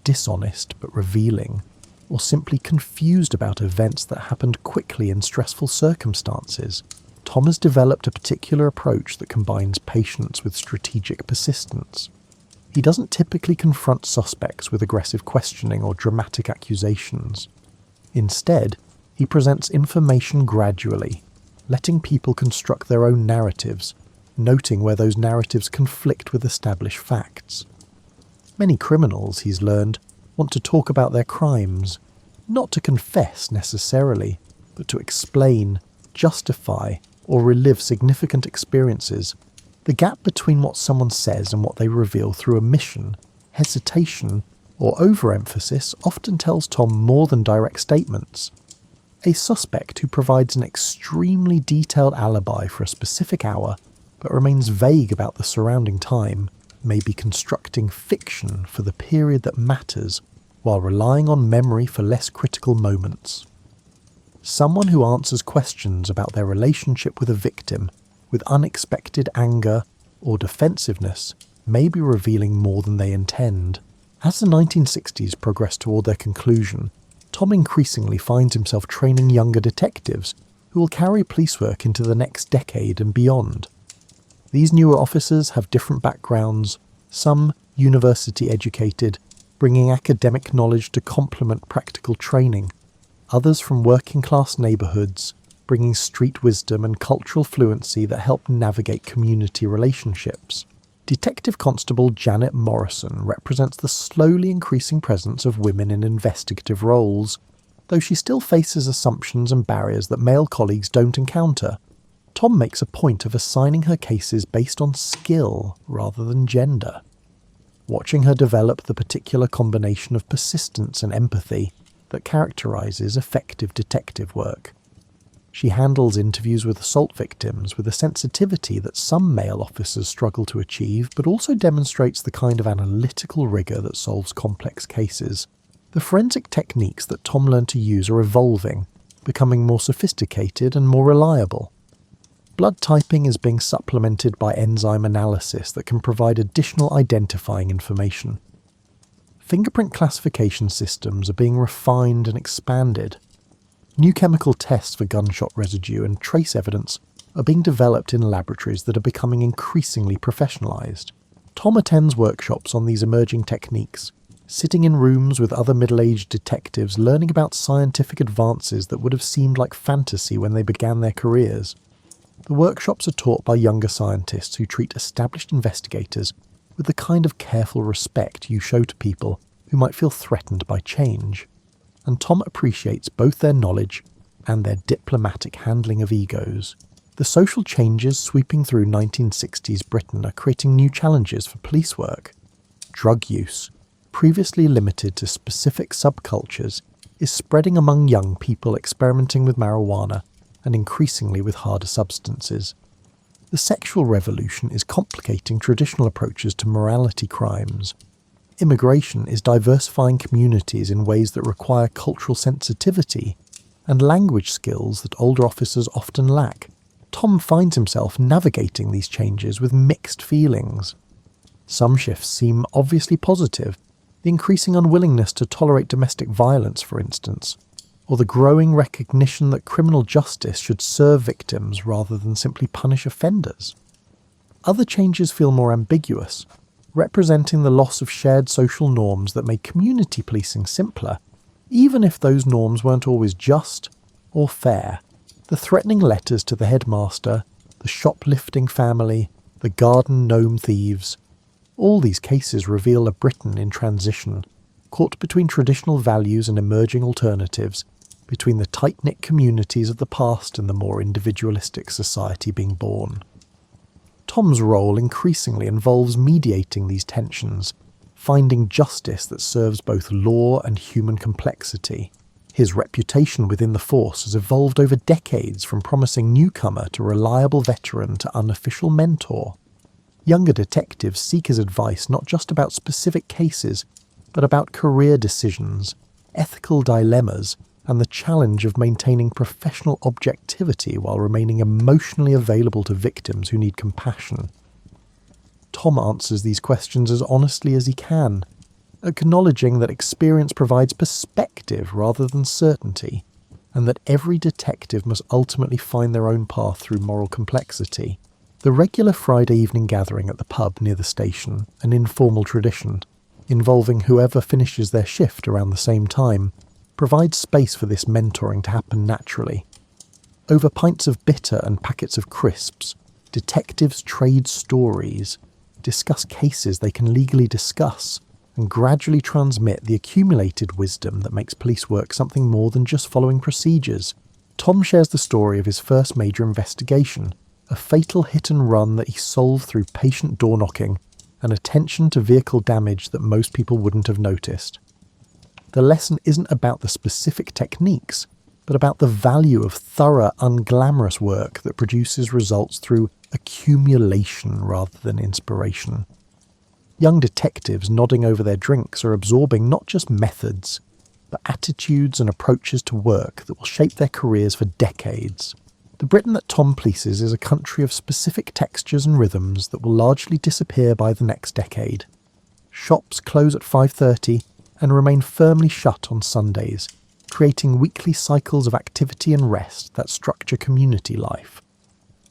dishonest but revealing, or simply confused about events that happened quickly in stressful circumstances. Tom has developed a particular approach that combines patience with strategic persistence. He doesn't typically confront suspects with aggressive questioning or dramatic accusations. Instead, he presents information gradually, letting people construct their own narratives, noting where those narratives conflict with established facts. Many criminals, he's learned, want to talk about their crimes, not to confess necessarily, but to explain, justify, or relive significant experiences. The gap between what someone says and what they reveal through omission, hesitation, or overemphasis often tells Tom more than direct statements. A suspect who provides an extremely detailed alibi for a specific hour, but remains vague about the surrounding time, may be constructing fiction for the period that matters, while relying on memory for less critical moments. Someone who answers questions about their relationship with a victim with unexpected anger or defensiveness may be revealing more than they intend. As the 1960s progressed toward their conclusion, Tom increasingly finds himself training younger detectives who will carry police work into the next decade and beyond. These newer officers have different backgrounds, some university educated, bringing academic knowledge to complement practical training, others from working class neighbourhoods, bringing street wisdom and cultural fluency that help navigate community relationships. Detective Constable Janet Morrison represents the slowly increasing presence of women in investigative roles, though she still faces assumptions and barriers that male colleagues don't encounter. Tom makes a point of assigning her cases based on skill rather than gender. Watching her develop the particular combination of persistence and empathy that characterises effective detective work. She handles interviews with assault victims with a sensitivity that some male officers struggle to achieve, but also demonstrates the kind of analytical rigour that solves complex cases. The forensic techniques that Tom learned to use are evolving, becoming more sophisticated and more reliable. Blood typing is being supplemented by enzyme analysis that can provide additional identifying information. Fingerprint classification systems are being refined and expanded. New chemical tests for gunshot residue and trace evidence are being developed in laboratories that are becoming increasingly professionalised. Tom attends workshops on these emerging techniques, sitting in rooms with other middle-aged detectives learning about scientific advances that would have seemed like fantasy when they began their careers. The workshops are taught by younger scientists who treat established investigators with the kind of careful respect you show to people who might feel threatened by change. And Tom appreciates both their knowledge and their diplomatic handling of egos. The social changes sweeping through 1960s Britain are creating new challenges for police work. Drug use, previously limited to specific subcultures, is spreading among young people experimenting with marijuana and increasingly with harder substances. The sexual revolution is complicating traditional approaches to morality crimes. Immigration is diversifying communities in ways that require cultural sensitivity and language skills that older officers often lack. Tom finds himself navigating these changes with mixed feelings. Some shifts seem obviously positive, the increasing unwillingness to tolerate domestic violence, for instance, or the growing recognition that criminal justice should serve victims rather than simply punish offenders. Other changes feel more ambiguous, representing the loss of shared social norms that made community policing simpler, even if those norms weren't always just or fair. The threatening letters to the headmaster, the shoplifting family, the garden gnome thieves, all these cases reveal a Britain in transition, caught between traditional values and emerging alternatives, between the tight-knit communities of the past and the more individualistic society being born. Tom's role increasingly involves mediating these tensions, finding justice that serves both law and human complexity. His reputation within the force has evolved over decades, from promising newcomer to reliable veteran to unofficial mentor. Younger detectives seek his advice not just about specific cases, but about career decisions, ethical dilemmas, and the challenge of maintaining professional objectivity while remaining emotionally available to victims who need compassion. Tom answers these questions as honestly as he can, acknowledging that experience provides perspective rather than certainty, and that every detective must ultimately find their own path through moral complexity. The regular Friday evening gathering at the pub near the station, an informal tradition, involving whoever finishes their shift around the same time, provides space for this mentoring to happen naturally. Over pints of bitter and packets of crisps, detectives trade stories, discuss cases they can legally discuss, and gradually transmit the accumulated wisdom that makes police work something more than just following procedures. Tom shares the story of his first major investigation, a fatal hit-and-run that he solved through patient door-knocking and attention to vehicle damage that most people wouldn't have noticed. The lesson isn't about the specific techniques, but about the value of thorough, unglamorous work that produces results through accumulation rather than inspiration. Young detectives nodding over their drinks are absorbing not just methods, but attitudes and approaches to work that will shape their careers for decades. The Britain that Tom polices is a country of specific textures and rhythms that will largely disappear by the next decade. Shops close at 5:30 and remain firmly shut on Sundays, creating weekly cycles of activity and rest that structure community life.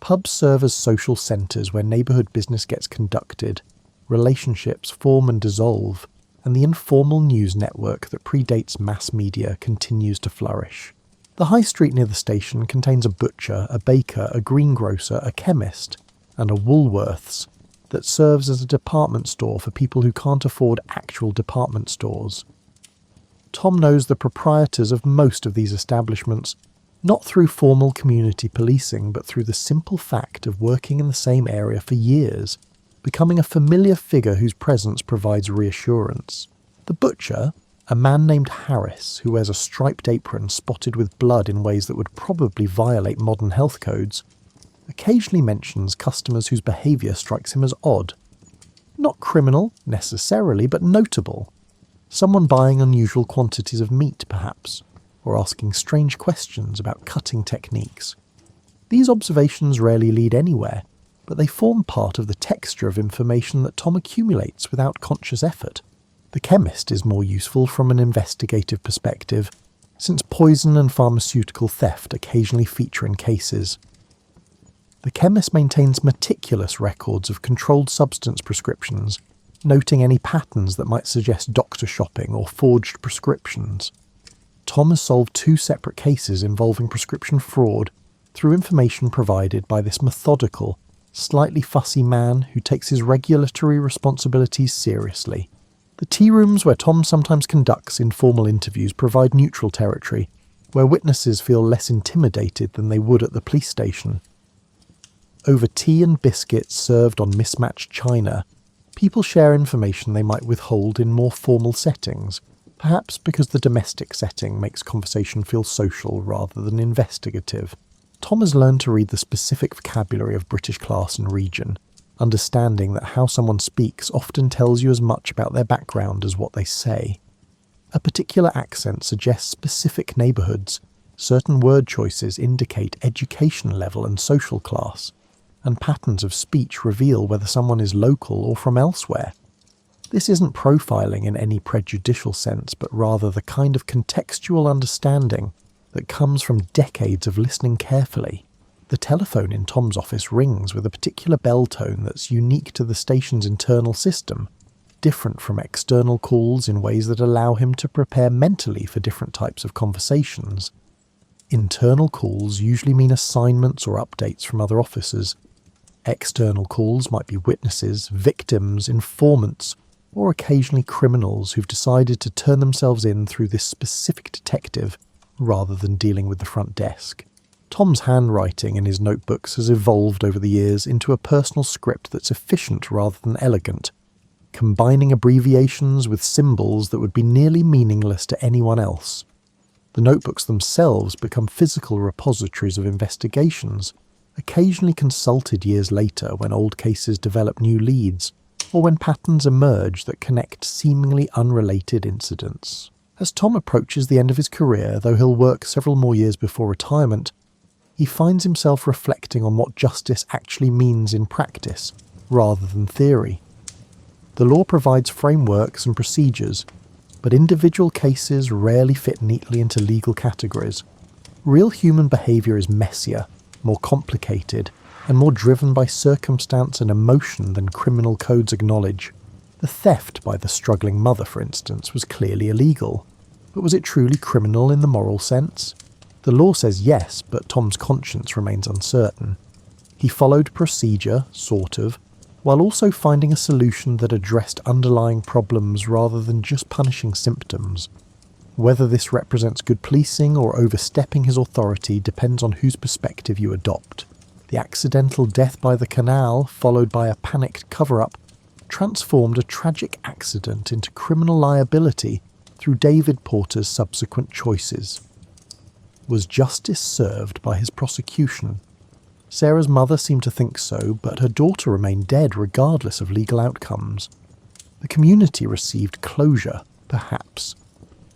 Pubs serve as social centres where neighbourhood business gets conducted, relationships form and dissolve, and the informal news network that predates mass media continues to flourish. The high street near the station contains a butcher, a baker, a greengrocer, a chemist, and a Woolworths that serves as a department store for people who can't afford actual department stores. Tom knows the proprietors of most of these establishments, not through formal community policing, but through the simple fact of working in the same area for years, becoming a familiar figure whose presence provides reassurance. The butcher, a man named Harris, who wears a striped apron spotted with blood in ways that would probably violate modern health codes, occasionally mentions customers whose behaviour strikes him as odd. Not criminal, necessarily, but notable. Someone buying unusual quantities of meat, perhaps, or asking strange questions about cutting techniques. These observations rarely lead anywhere, but they form part of the texture of information that Tom accumulates without conscious effort. The chemist is more useful from an investigative perspective, since poison and pharmaceutical theft occasionally feature in cases. The chemist maintains meticulous records of controlled substance prescriptions, noting any patterns that might suggest doctor shopping or forged prescriptions. Tom has solved 2 separate cases involving prescription fraud through information provided by this methodical, slightly fussy man who takes his regulatory responsibilities seriously. The tea rooms where Tom sometimes conducts informal interviews provide neutral territory, where witnesses feel less intimidated than they would at the police station. Over tea and biscuits served on mismatched china, people share information they might withhold in more formal settings, perhaps because the domestic setting makes conversation feel social rather than investigative. Tom has learned to read the specific vocabulary of British class and region, understanding that how someone speaks often tells you as much about their background as what they say. A particular accent suggests specific neighbourhoods, certain word choices indicate education level and social class, and patterns of speech reveal whether someone is local or from elsewhere. This isn't profiling in any prejudicial sense, but rather the kind of contextual understanding that comes from decades of listening carefully. The telephone in Tom's office rings with a particular bell tone that's unique to the station's internal system, different from external calls in ways that allow him to prepare mentally for different types of conversations. Internal calls usually mean assignments or updates from other officers. External calls might be witnesses, victims, informants, or occasionally criminals who've decided to turn themselves in through this specific detective rather than dealing with the front desk. Tom's handwriting in his notebooks has evolved over the years into a personal script that's efficient rather than elegant, combining abbreviations with symbols that would be nearly meaningless to anyone else. The notebooks themselves become physical repositories of investigations, occasionally consulted years later when old cases develop new leads, or when patterns emerge that connect seemingly unrelated incidents. As Tom approaches the end of his career, though he'll work several more years before retirement, he finds himself reflecting on what justice actually means in practice, rather than theory. The law provides frameworks and procedures, but individual cases rarely fit neatly into legal categories. Real human behaviour is messier, more complicated, and more driven by circumstance and emotion than criminal codes acknowledge. The theft by the struggling mother, for instance, was clearly illegal, but was it truly criminal in the moral sense? The law says yes, but Tom's conscience remains uncertain. He followed procedure, sort of, while also finding a solution that addressed underlying problems rather than just punishing symptoms. Whether this represents good policing or overstepping his authority depends on whose perspective you adopt. The accidental death by the canal, followed by a panicked cover-up, transformed a tragic accident into criminal liability through David Porter's subsequent choices. Was justice served by his prosecution? Sarah's mother seemed to think so, but her daughter remained dead regardless of legal outcomes. The community received closure, perhaps,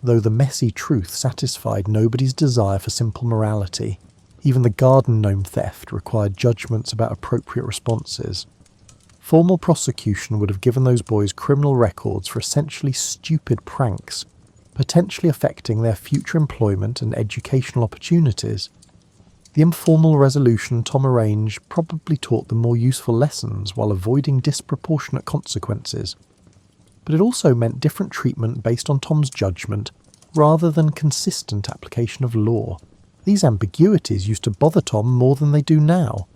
though the messy truth satisfied nobody's desire for simple morality. Even the garden gnome theft required judgments about appropriate responses. Formal prosecution would have given those boys criminal records for essentially stupid pranks, potentially affecting their future employment and educational opportunities. The informal resolution Tom arranged probably taught them more useful lessons while avoiding disproportionate consequences. But it also meant different treatment based on Tom's judgment rather than consistent application of law. These ambiguities used to bother Tom more than they do now.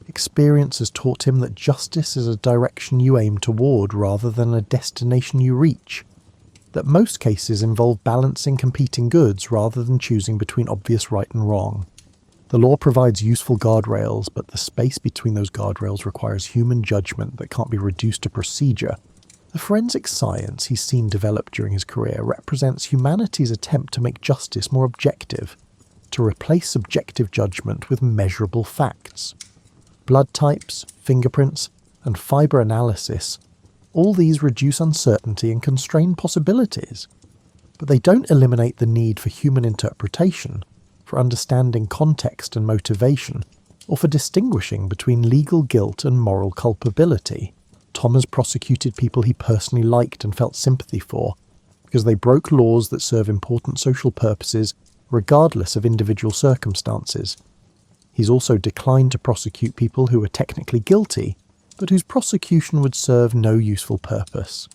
Experience has taught him that justice is a direction you aim toward rather than a destination you reach. That most cases involve balancing competing goods rather than choosing between obvious right and wrong. The law provides useful guardrails, but the space between those guardrails requires human judgment that can't be reduced to procedure. The forensic science he's seen develop during his career represents humanity's attempt to make justice more objective, to replace subjective judgment with measurable facts. Blood types, fingerprints, and fibre analysis, all these reduce uncertainty and constrain possibilities. But they don't eliminate the need for human interpretation, for understanding context and motivation, or for distinguishing between legal guilt and moral culpability. Tom has prosecuted people he personally liked and felt sympathy for, because they broke laws that serve important social purposes regardless of individual circumstances. He's also declined to prosecute people who were technically guilty, but whose prosecution would serve no useful purpose.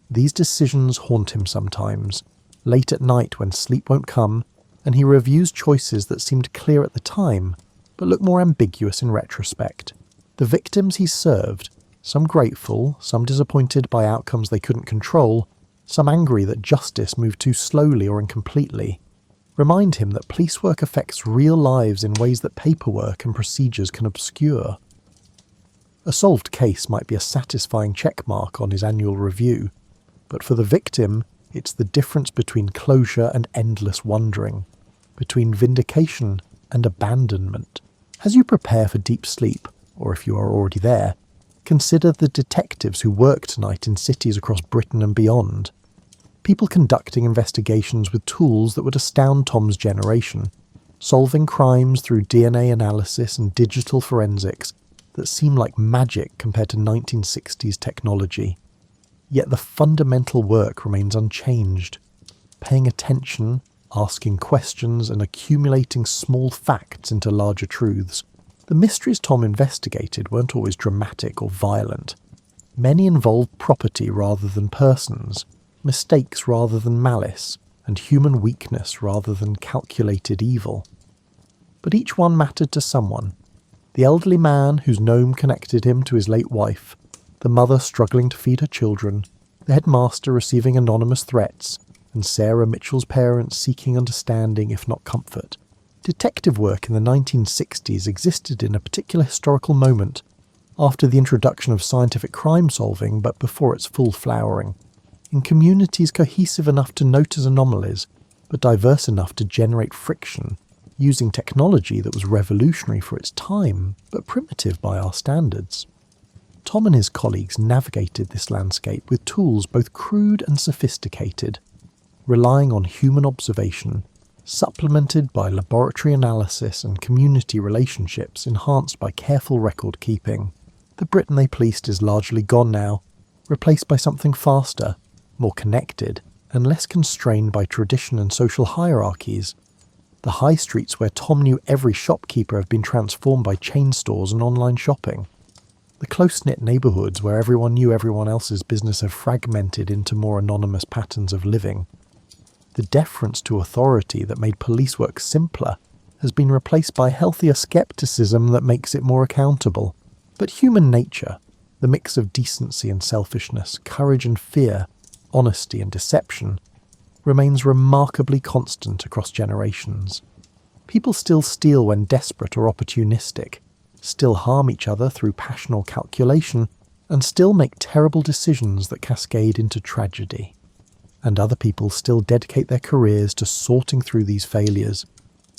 These decisions haunt him sometimes, late at night when sleep won't come, and he reviews choices that seemed clear at the time, but look more ambiguous in retrospect. The victims he served, some grateful, some disappointed by outcomes they couldn't control, some angry that justice moved too slowly or incompletely, remind him that police work affects real lives in ways that paperwork and procedures can obscure. A solved case might be a satisfying checkmark on his annual review, but for the victim, it's the difference between closure and endless wondering, between vindication and abandonment. As you prepare for deep sleep, or if you are already there, consider the detectives who work tonight in cities across Britain and beyond. People conducting investigations with tools that would astound Tom's generation, solving crimes through DNA analysis and digital forensics that seem like magic compared to 1960s technology. Yet the fundamental work remains unchanged. Paying attention, asking questions, and accumulating small facts into larger truths. The mysteries Tom investigated weren't always dramatic or violent. Many involved property rather than persons, mistakes rather than malice, and human weakness rather than calculated evil. But each one mattered to someone. The elderly man whose gnome connected him to his late wife, the mother struggling to feed her children, the headmaster receiving anonymous threats, and Sarah Mitchell's parents seeking understanding if not comfort. Detective work in the 1960s existed in a particular historical moment, after the introduction of scientific crime solving but before its full flowering. In communities cohesive enough to notice anomalies, but diverse enough to generate friction, using technology that was revolutionary for its time, but primitive by our standards. Tom and his colleagues navigated this landscape with tools both crude and sophisticated, relying on human observation, supplemented by laboratory analysis and community relationships enhanced by careful record keeping. The Britain they policed is largely gone now, replaced by something faster, more connected, and less constrained by tradition and social hierarchies. The high streets where Tom knew every shopkeeper have been transformed by chain stores and online shopping. The close-knit neighbourhoods where everyone knew everyone else's business have fragmented into more anonymous patterns of living. The deference to authority that made police work simpler has been replaced by healthier skepticism that makes it more accountable. But human nature, the mix of decency and selfishness, courage and fear, honesty and deception, remains remarkably constant across generations. People still steal when desperate or opportunistic, still harm each other through passion or calculation, and still make terrible decisions that cascade into tragedy. And other people still dedicate their careers to sorting through these failures,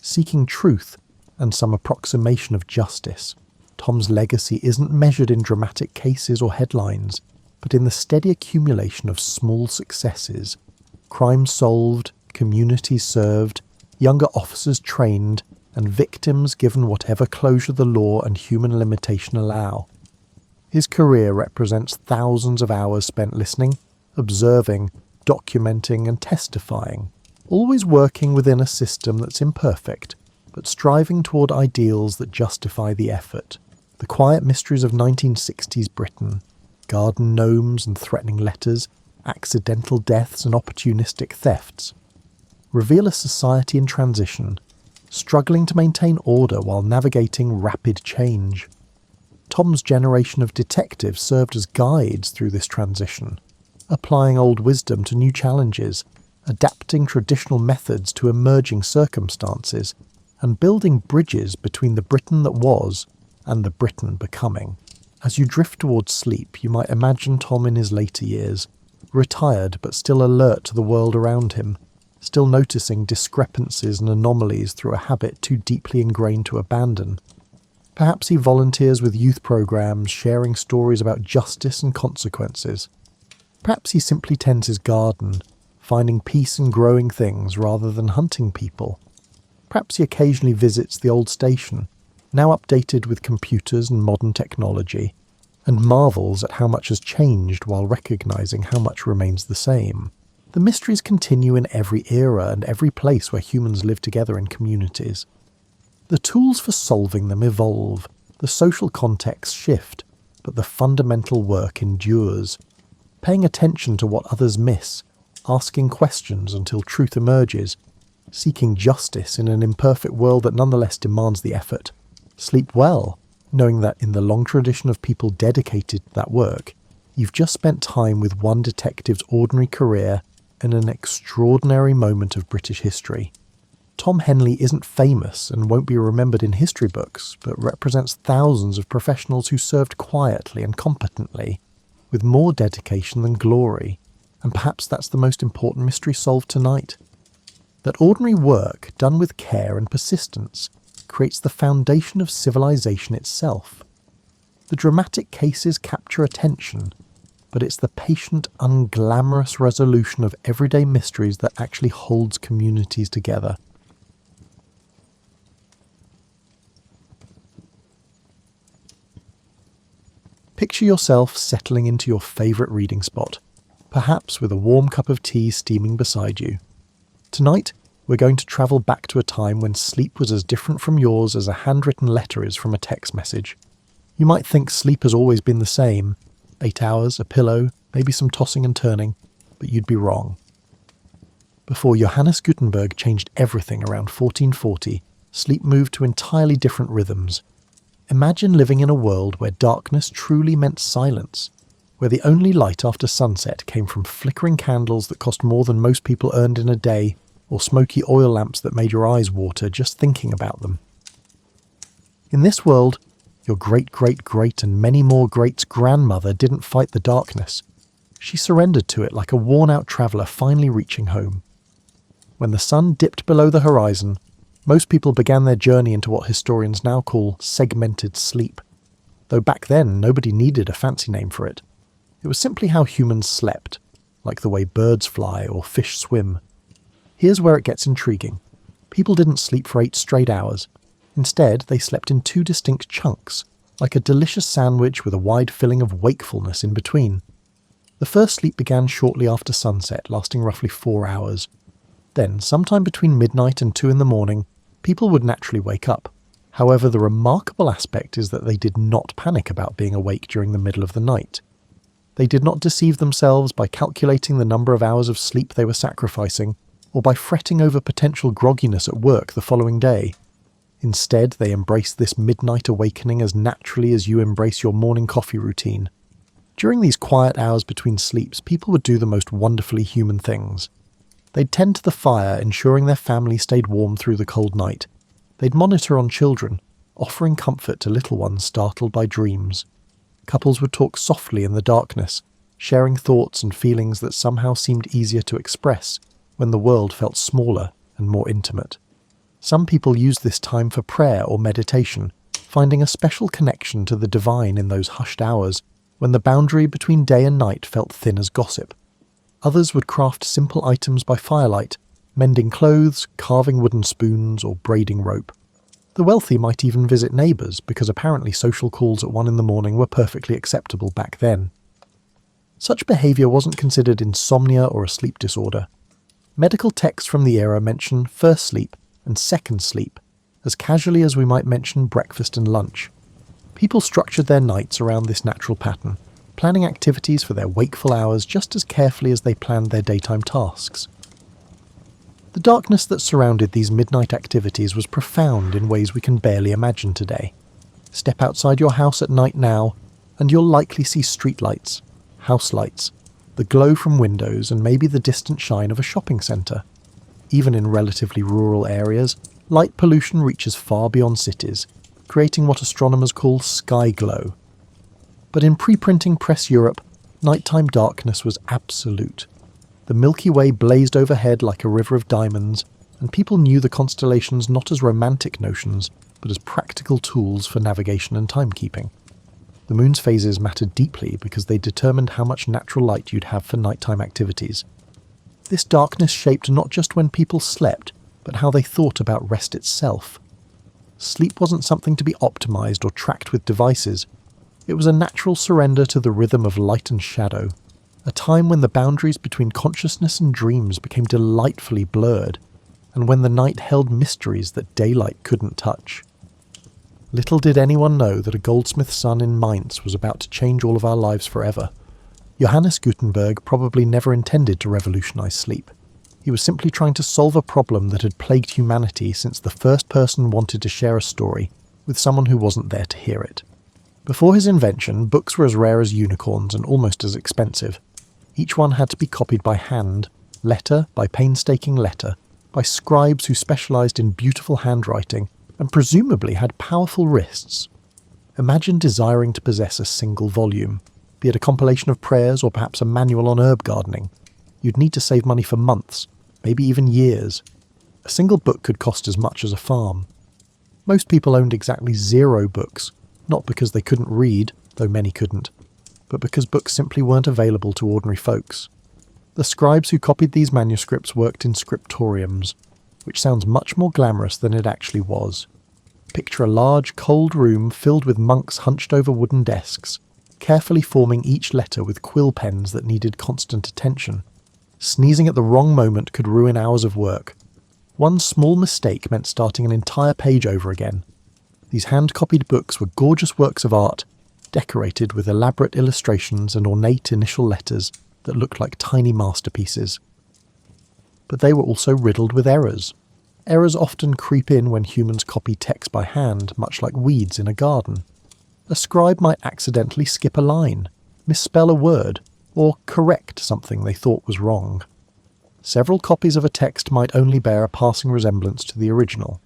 seeking truth and some approximation of justice. Tom's legacy isn't measured in dramatic cases or headlines, but in the steady accumulation of small successes, crimes solved, communities served, younger officers trained, and victims given whatever closure the law and human limitation allow. His career represents thousands of hours spent listening, observing, documenting and testifying, always working within a system that's imperfect, but striving toward ideals that justify the effort. The quiet mysteries of 1960s Britain, garden gnomes and threatening letters, accidental deaths and opportunistic thefts, reveal a society in transition, struggling to maintain order while navigating rapid change. Tom's generation of detectives served as guides through this transition, applying old wisdom to new challenges, adapting traditional methods to emerging circumstances, and building bridges between the Britain that was and the Britain becoming. As you drift towards sleep, you might imagine Tom in his later years, retired but still alert to the world around him, still noticing discrepancies and anomalies through a habit too deeply ingrained to abandon. Perhaps he volunteers with youth programs, sharing stories about justice and consequences. Perhaps he simply tends his garden, finding peace in growing things rather than hunting people. Perhaps he occasionally visits the old station, now updated with computers and modern technology, and marvels at how much has changed while recognising how much remains the same. The mysteries continue in every era and every place where humans live together in communities. The tools for solving them evolve, the social contexts shift, but the fundamental work endures. Paying attention to what others miss, asking questions until truth emerges, seeking justice in an imperfect world that nonetheless demands the effort. Sleep well, knowing that in the long tradition of people dedicated to that work, you've just spent time with one detective's ordinary career in an extraordinary moment of British history. Tom Henley isn't famous and won't be remembered in history books, but represents thousands of professionals who served quietly and competently, with more dedication than glory, and perhaps that's the most important mystery solved tonight. That ordinary work, done with care and persistence, creates the foundation of civilization itself. The dramatic cases capture attention, but it's the patient, unglamorous resolution of everyday mysteries that actually holds communities together. Picture yourself settling into your favourite reading spot, perhaps with a warm cup of tea steaming beside you. Tonight, we're going to travel back to a time when sleep was as different from yours as a handwritten letter is from a text message. You might think sleep has always been the same, 8 hours, a pillow, maybe some tossing and turning, but you'd be wrong. Before Johannes Gutenberg changed everything around 1440, sleep moved to entirely different rhythms. Imagine living in a world where darkness truly meant silence, where the only light after sunset came from flickering candles that cost more than most people earned in a day, or smoky oil lamps that made your eyes water just thinking about them. In this world, your great-great-great and many more greats' grandmother didn't fight the darkness. She surrendered to it like a worn-out traveller finally reaching home. When the sun dipped below the horizon, most people began their journey into what historians now call segmented sleep, though back then nobody needed a fancy name for it. It was simply how humans slept, like the way birds fly or fish swim. Here's where it gets intriguing. People didn't sleep for 8 straight hours. Instead, they slept in 2 distinct chunks, like a delicious sandwich with a wide filling of wakefulness in between. The first sleep began shortly after sunset, lasting roughly 4 hours. Then, sometime between midnight and 2 in the morning, people would naturally wake up. However, the remarkable aspect is that they did not panic about being awake during the middle of the night. They did not deceive themselves by calculating the number of hours of sleep they were sacrificing, or by fretting over potential grogginess at work the following day. Instead, they embraced this midnight awakening as naturally as you embrace your morning coffee routine. During these quiet hours between sleeps, people would do the most wonderfully human things. They'd tend to the fire, ensuring their family stayed warm through the cold night. They'd monitor on children, offering comfort to little ones startled by dreams. Couples would talk softly in the darkness, sharing thoughts and feelings that somehow seemed easier to express when the world felt smaller and more intimate. Some people used this time for prayer or meditation, finding a special connection to the divine in those hushed hours when the boundary between day and night felt thin as gossip. Others would craft simple items by firelight, mending clothes, carving wooden spoons, or braiding rope. The wealthy might even visit neighbours, because apparently social calls at 1 in the morning were perfectly acceptable back then. Such behaviour wasn't considered insomnia or a sleep disorder. Medical texts from the era mention first sleep and second sleep, as casually as we might mention breakfast and lunch. People structured their nights around this natural pattern, planning activities for their wakeful hours just as carefully as they planned their daytime tasks. The darkness that surrounded these midnight activities was profound in ways we can barely imagine today. Step outside your house at night now, and you'll likely see streetlights, house lights, the glow from windows, and maybe the distant shine of a shopping centre. Even in relatively rural areas, light pollution reaches far beyond cities, creating what astronomers call sky glow. But in pre-printing press Europe, nighttime darkness was absolute. The Milky Way blazed overhead like a river of diamonds, and people knew the constellations not as romantic notions, but as practical tools for navigation and timekeeping. The moon's phases mattered deeply because they determined how much natural light you'd have for nighttime activities. This darkness shaped not just when people slept, but how they thought about rest itself. Sleep wasn't something to be optimized or tracked with devices. It was a natural surrender to the rhythm of light and shadow, a time when the boundaries between consciousness and dreams became delightfully blurred, and when the night held mysteries that daylight couldn't touch. Little did anyone know that a goldsmith's son in Mainz was about to change all of our lives forever. Johannes Gutenberg probably never intended to revolutionize sleep. He was simply trying to solve a problem that had plagued humanity since the first person wanted to share a story with someone who wasn't there to hear it. Before his invention, books were as rare as unicorns and almost as expensive. Each one had to be copied by hand, letter by painstaking letter, by scribes who specialized in beautiful handwriting and presumably had powerful wrists. Imagine desiring to possess a single volume, be it a compilation of prayers or perhaps a manual on herb gardening. You'd need to save money for months, maybe even years. A single book could cost as much as a farm. Most people owned exactly 0 books, not because they couldn't read, though many couldn't, but because books simply weren't available to ordinary folks. The scribes who copied these manuscripts worked in scriptoriums, which sounds much more glamorous than it actually was. Picture a large, cold room filled with monks hunched over wooden desks, carefully forming each letter with quill pens that needed constant attention. Sneezing at the wrong moment could ruin hours of work. One small mistake meant starting an entire page over again. These hand-copied books were gorgeous works of art, decorated with elaborate illustrations and ornate initial letters that looked like tiny masterpieces. But they were also riddled with errors. Errors often creep in when humans copy text by hand, much like weeds in a garden. A scribe might accidentally skip a line, misspell a word, or correct something they thought was wrong. Several copies of a text might only bear a passing resemblance to the original.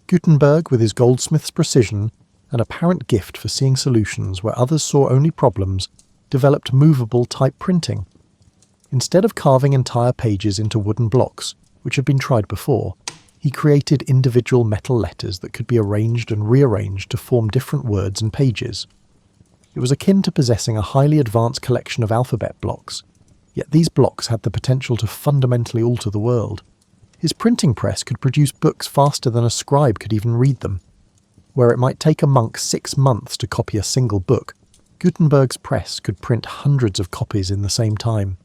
Gutenberg, with his goldsmith's precision, an apparent gift for seeing solutions where others saw only problems, developed movable type printing. Instead of carving entire pages into wooden blocks, which had been tried before, he created individual metal letters that could be arranged and rearranged to form different words and pages. It was akin to possessing a highly advanced collection of alphabet blocks, yet these blocks had the potential to fundamentally alter the world. His printing press could produce books faster than a scribe could even read them. Where it might take a monk 6 months to copy a single book, Gutenberg's press could print hundreds of copies in the same time.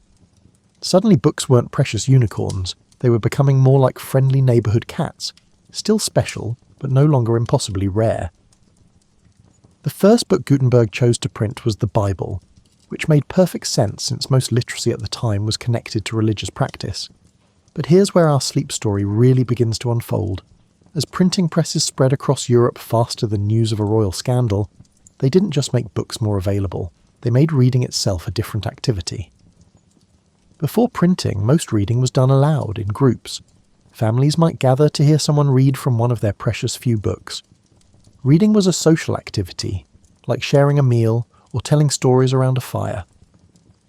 Suddenly books weren't precious unicorns, they were becoming more like friendly neighbourhood cats, still special, but no longer impossibly rare. The first book Gutenberg chose to print was the Bible, which made perfect sense since most literacy at the time was connected to religious practice. But here's where our sleep story really begins to unfold. As printing presses spread across Europe faster than news of a royal scandal, they didn't just make books more available, they made reading itself a different activity. Before printing, most reading was done aloud, in groups. Families might gather to hear someone read from one of their precious few books. Reading was a social activity, like sharing a meal or telling stories around a fire.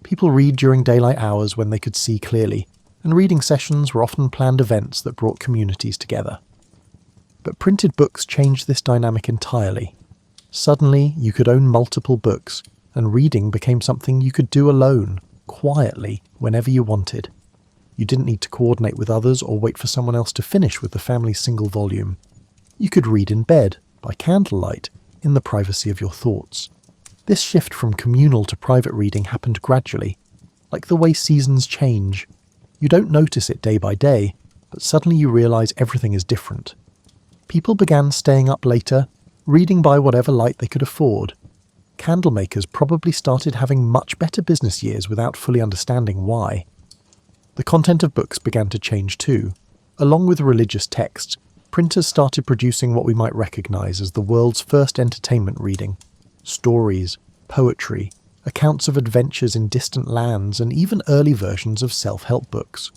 People read during daylight hours when they could see clearly, and reading sessions were often planned events that brought communities together. But printed books changed this dynamic entirely. Suddenly, you could own multiple books, and reading became something you could do alone, quietly, whenever you wanted. You didn't need to coordinate with others or wait for someone else to finish with the family's single volume. You could read in bed, by candlelight, in the privacy of your thoughts. This shift from communal to private reading happened gradually, like the way seasons change. You don't notice it day by day, but suddenly you realize everything is different. People began staying up later, reading by whatever light they could afford. Candle makers probably started having much better business years without fully understanding why. The content of books began to change too. Along with religious texts, printers started producing what we might recognize as the world's first entertainment reading. Stories, poetry, accounts of adventures in distant lands, and even early versions of self-help books.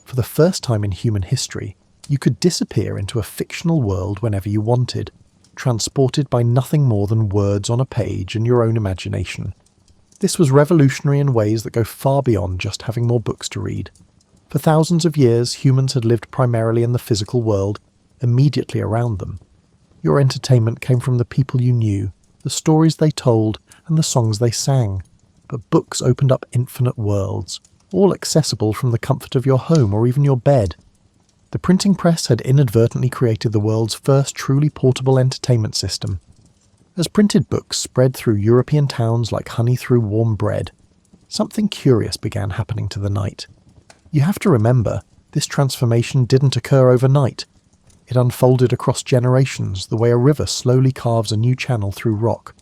For the first time in human history, you could disappear into a fictional world whenever you wanted, transported by nothing more than words on a page and your own imagination. This was revolutionary in ways that go far beyond just having more books to read. For thousands of years, humans had lived primarily in the physical world, immediately around them. Your entertainment came from the people you knew, the stories they told, and the songs they sang. But books opened up infinite worlds, all accessible from the comfort of your home or even your bed. The printing press had inadvertently created the world's first truly portable entertainment system. As printed books spread through European towns like honey through warm bread, something curious began happening to the night. You have to remember, this transformation didn't occur overnight. It unfolded across generations, the way a river slowly carves a new channel through rock.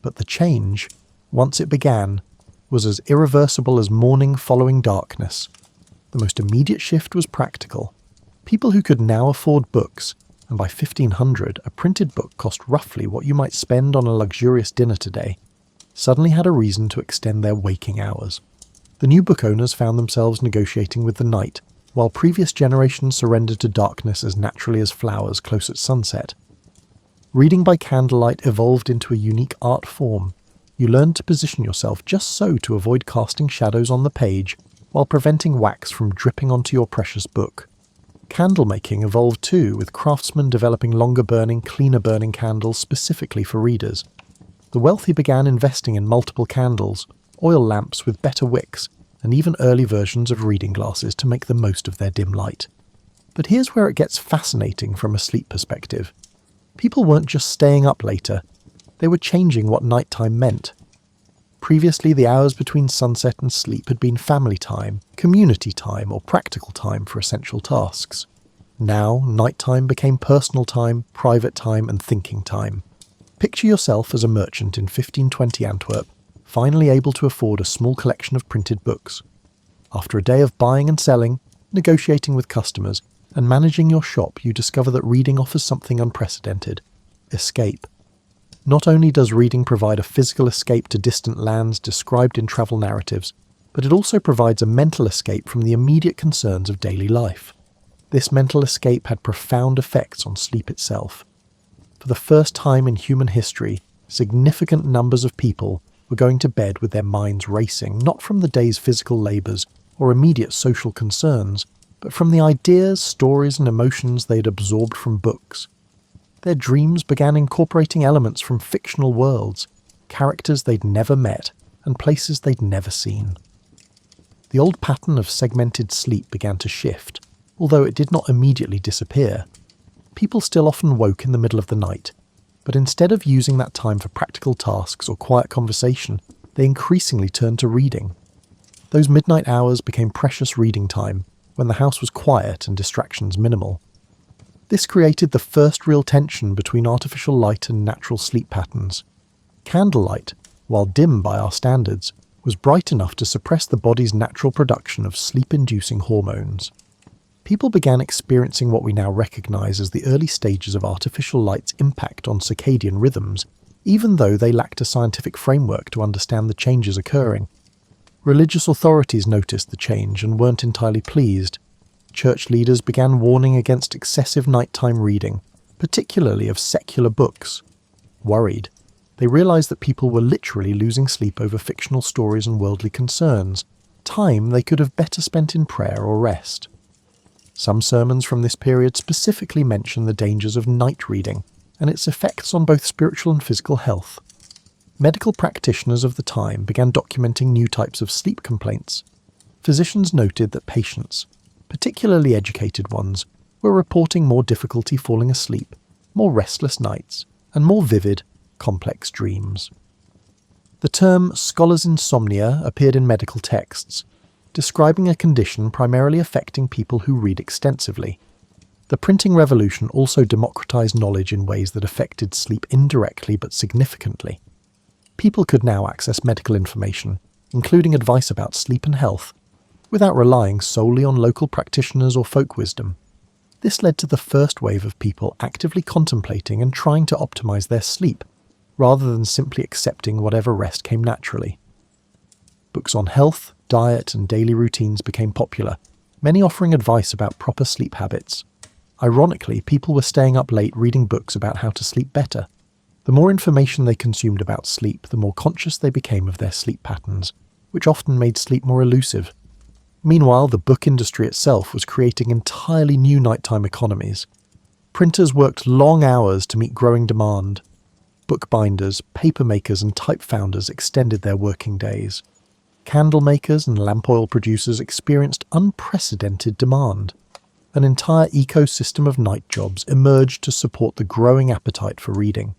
But the change, once it began, was as irreversible as morning following darkness. The most immediate shift was practical. People who could now afford books, and by 1500 a printed book cost roughly what you might spend on a luxurious dinner today, suddenly had a reason to extend their waking hours. The new book owners found themselves negotiating with the night, while previous generations surrendered to darkness as naturally as flowers close at sunset. Reading by candlelight evolved into a unique art form. You learned to position yourself just so to avoid casting shadows on the page, while preventing wax from dripping onto your precious book. Candle making evolved too, with craftsmen developing longer-burning, cleaner-burning candles specifically for readers. The wealthy began investing in multiple candles, oil lamps with better wicks, and even early versions of reading glasses to make the most of their dim light. But here's where it gets fascinating from a sleep perspective. People weren't just staying up later, they were changing what nighttime meant. Previously, the hours between sunset and sleep had been family time, community time, or practical time for essential tasks. Now, nighttime became personal time, private time, and thinking time. Picture yourself as a merchant in 1520 Antwerp, finally able to afford a small collection of printed books. After a day of buying and selling, negotiating with customers, and managing your shop, you discover that reading offers something unprecedented: escape. Not only does reading provide a physical escape to distant lands described in travel narratives, but it also provides a mental escape from the immediate concerns of daily life. This mental escape had profound effects on sleep itself. For the first time in human history, significant numbers of people were going to bed with their minds racing, not from the day's physical labours or immediate social concerns, but from the ideas, stories, and emotions they had absorbed from books. Their dreams began incorporating elements from fictional worlds, characters they'd never met, and places they'd never seen. The old pattern of segmented sleep began to shift, although it did not immediately disappear. People still often woke in the middle of the night, but instead of using that time for practical tasks or quiet conversation, they increasingly turned to reading. Those midnight hours became precious reading time, when the house was quiet and distractions minimal. This created the first real tension between artificial light and natural sleep patterns. Candlelight, while dim by our standards, was bright enough to suppress the body's natural production of sleep-inducing hormones. People began experiencing what we now recognize as the early stages of artificial light's impact on circadian rhythms, even though they lacked a scientific framework to understand the changes occurring. Religious authorities noticed the change and weren't entirely pleased. Church leaders began warning against excessive nighttime reading, particularly of secular books. Worried, they realized that people were literally losing sleep over fictional stories and worldly concerns, time they could have better spent in prayer or rest. Some sermons from this period specifically mention the dangers of night reading and its effects on both spiritual and physical health. Medical practitioners of the time began documenting new types of sleep complaints. Physicians noted that patients, particularly educated ones, were reporting more difficulty falling asleep, more restless nights, and more vivid, complex dreams. The term scholar's insomnia appeared in medical texts, describing a condition primarily affecting people who read extensively. The printing revolution also democratized knowledge in ways that affected sleep indirectly but significantly. People could now access medical information, including advice about sleep and health, without relying solely on local practitioners or folk wisdom. This led to the first wave of people actively contemplating and trying to optimize their sleep, rather than simply accepting whatever rest came naturally. Books on health, diet, and daily routines became popular, many offering advice about proper sleep habits. Ironically, people were staying up late reading books about how to sleep better. The more information they consumed about sleep, the more conscious they became of their sleep patterns, which often made sleep more elusive. Meanwhile, the book industry itself was creating entirely new nighttime economies. Printers worked long hours to meet growing demand. Bookbinders, paper makers, and type founders extended their working days. Candle makers and lamp oil producers experienced unprecedented demand. An entire ecosystem of night jobs emerged to support the growing appetite for reading.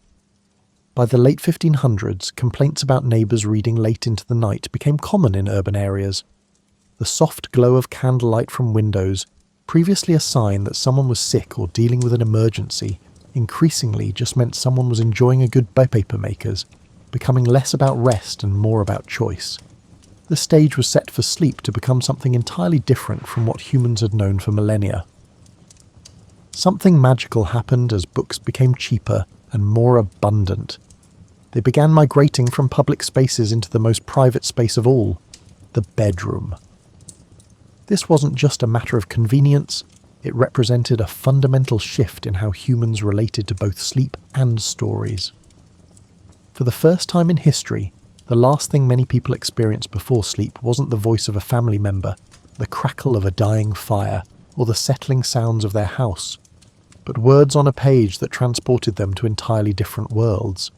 By the late 1500s, complaints about neighbours reading late into the night became common in urban areas. The soft glow of candlelight from windows, previously a sign that someone was sick or dealing with an emergency, increasingly just meant someone was enjoying a good paper makers, becoming less about rest and more about choice. The stage was set for sleep to become something entirely different from what humans had known for millennia. Something magical happened as books became cheaper and more abundant. They began migrating from public spaces into the most private space of all, the bedroom. This wasn't just a matter of convenience, it represented a fundamental shift in how humans related to both sleep and stories. For the first time in history, the last thing many people experienced before sleep wasn't the voice of a family member, the crackle of a dying fire, or the settling sounds of their house, but words on a page that transported them to entirely different worlds.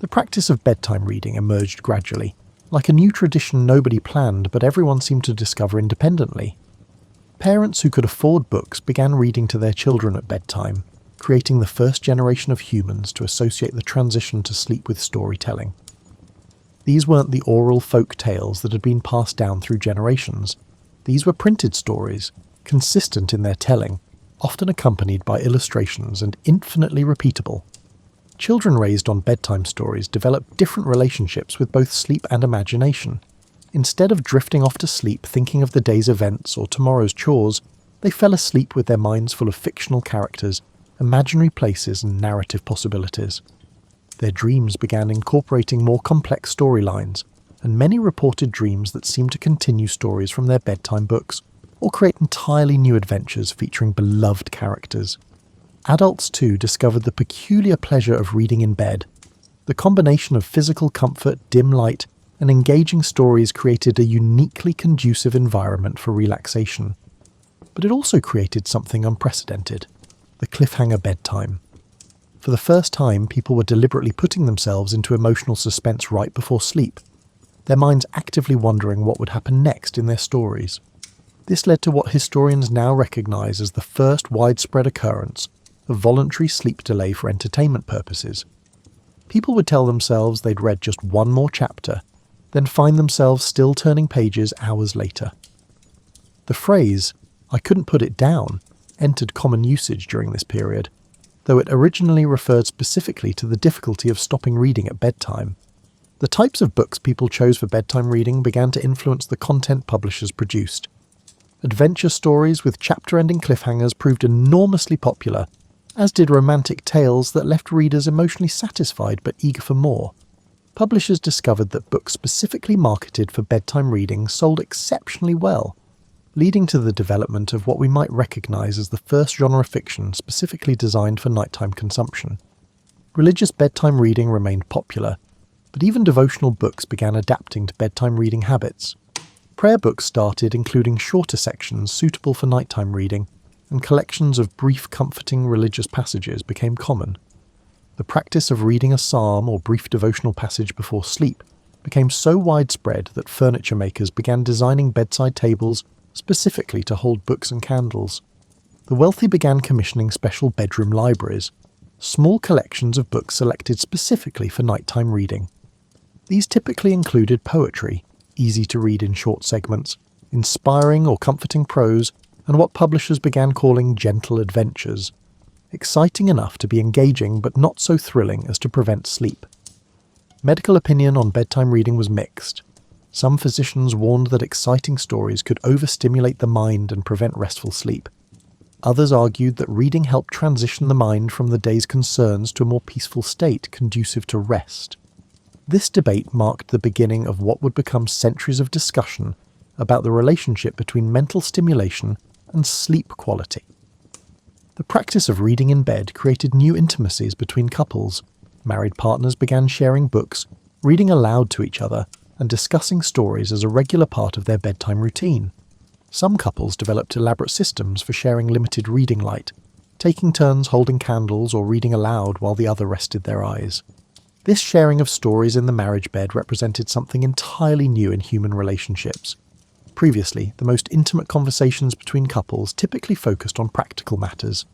The practice of bedtime reading emerged gradually, like a new tradition nobody planned but everyone seemed to discover independently. Parents who could afford books began reading to their children at bedtime, creating the first generation of humans to associate the transition to sleep with storytelling. These weren't the oral folk tales that had been passed down through generations. These were printed stories, consistent in their telling, often accompanied by illustrations and infinitely repeatable. Children raised on bedtime stories developed different relationships with both sleep and imagination. Instead of drifting off to sleep thinking of the day's events or tomorrow's chores, they fell asleep with their minds full of fictional characters, imaginary places, and narrative possibilities. Their dreams began incorporating more complex storylines, and many reported dreams that seemed to continue stories from their bedtime books, or create entirely new adventures featuring beloved characters. Adults too discovered the peculiar pleasure of reading in bed. The combination of physical comfort, dim light, and engaging stories created a uniquely conducive environment for relaxation. But it also created something unprecedented: the cliffhanger bedtime. For the first time, people were deliberately putting themselves into emotional suspense right before sleep, their minds actively wondering what would happen next in their stories. This led to what historians now recognise as the first widespread occurrence of voluntary sleep delay for entertainment purposes. People would tell themselves they'd read just one more chapter, then find themselves still turning pages hours later. The phrase, "I couldn't put it down," entered common usage during this period, though it originally referred specifically to the difficulty of stopping reading at bedtime. The types of books people chose for bedtime reading began to influence the content publishers produced. Adventure stories with chapter-ending cliffhangers proved enormously popular, as did romantic tales that left readers emotionally satisfied but eager for more. Publishers discovered that books specifically marketed for bedtime reading sold exceptionally well, leading to the development of what we might recognise as the first genre fiction specifically designed for nighttime consumption. Religious bedtime reading remained popular, but even devotional books began adapting to bedtime reading habits. Prayer books started including shorter sections suitable for nighttime reading, and collections of brief, comforting religious passages became common. The practice of reading a psalm or brief devotional passage before sleep became so widespread that furniture makers began designing bedside tables specifically to hold books and candles. The wealthy began commissioning special bedroom libraries, small collections of books selected specifically for nighttime reading. These typically included poetry, easy to read in short segments, inspiring or comforting prose, and what publishers began calling gentle adventures, exciting enough to be engaging but not so thrilling as to prevent sleep. Medical opinion on bedtime reading was mixed. Some physicians warned that exciting stories could overstimulate the mind and prevent restful sleep. Others argued that reading helped transition the mind from the day's concerns to a more peaceful state conducive to rest. This debate marked the beginning of what would become centuries of discussion about the relationship between mental stimulation and sleep quality. The practice of reading in bed created new intimacies between couples. Married partners began sharing books, reading aloud to each other, and discussing stories as a regular part of their bedtime routine. Some couples developed elaborate systems for sharing limited reading light, taking turns holding candles or reading aloud while the other rested their eyes. This sharing of stories in the marriage bed represented something entirely new in human relationships. Previously, the most intimate conversations between couples typically focused on practical matters,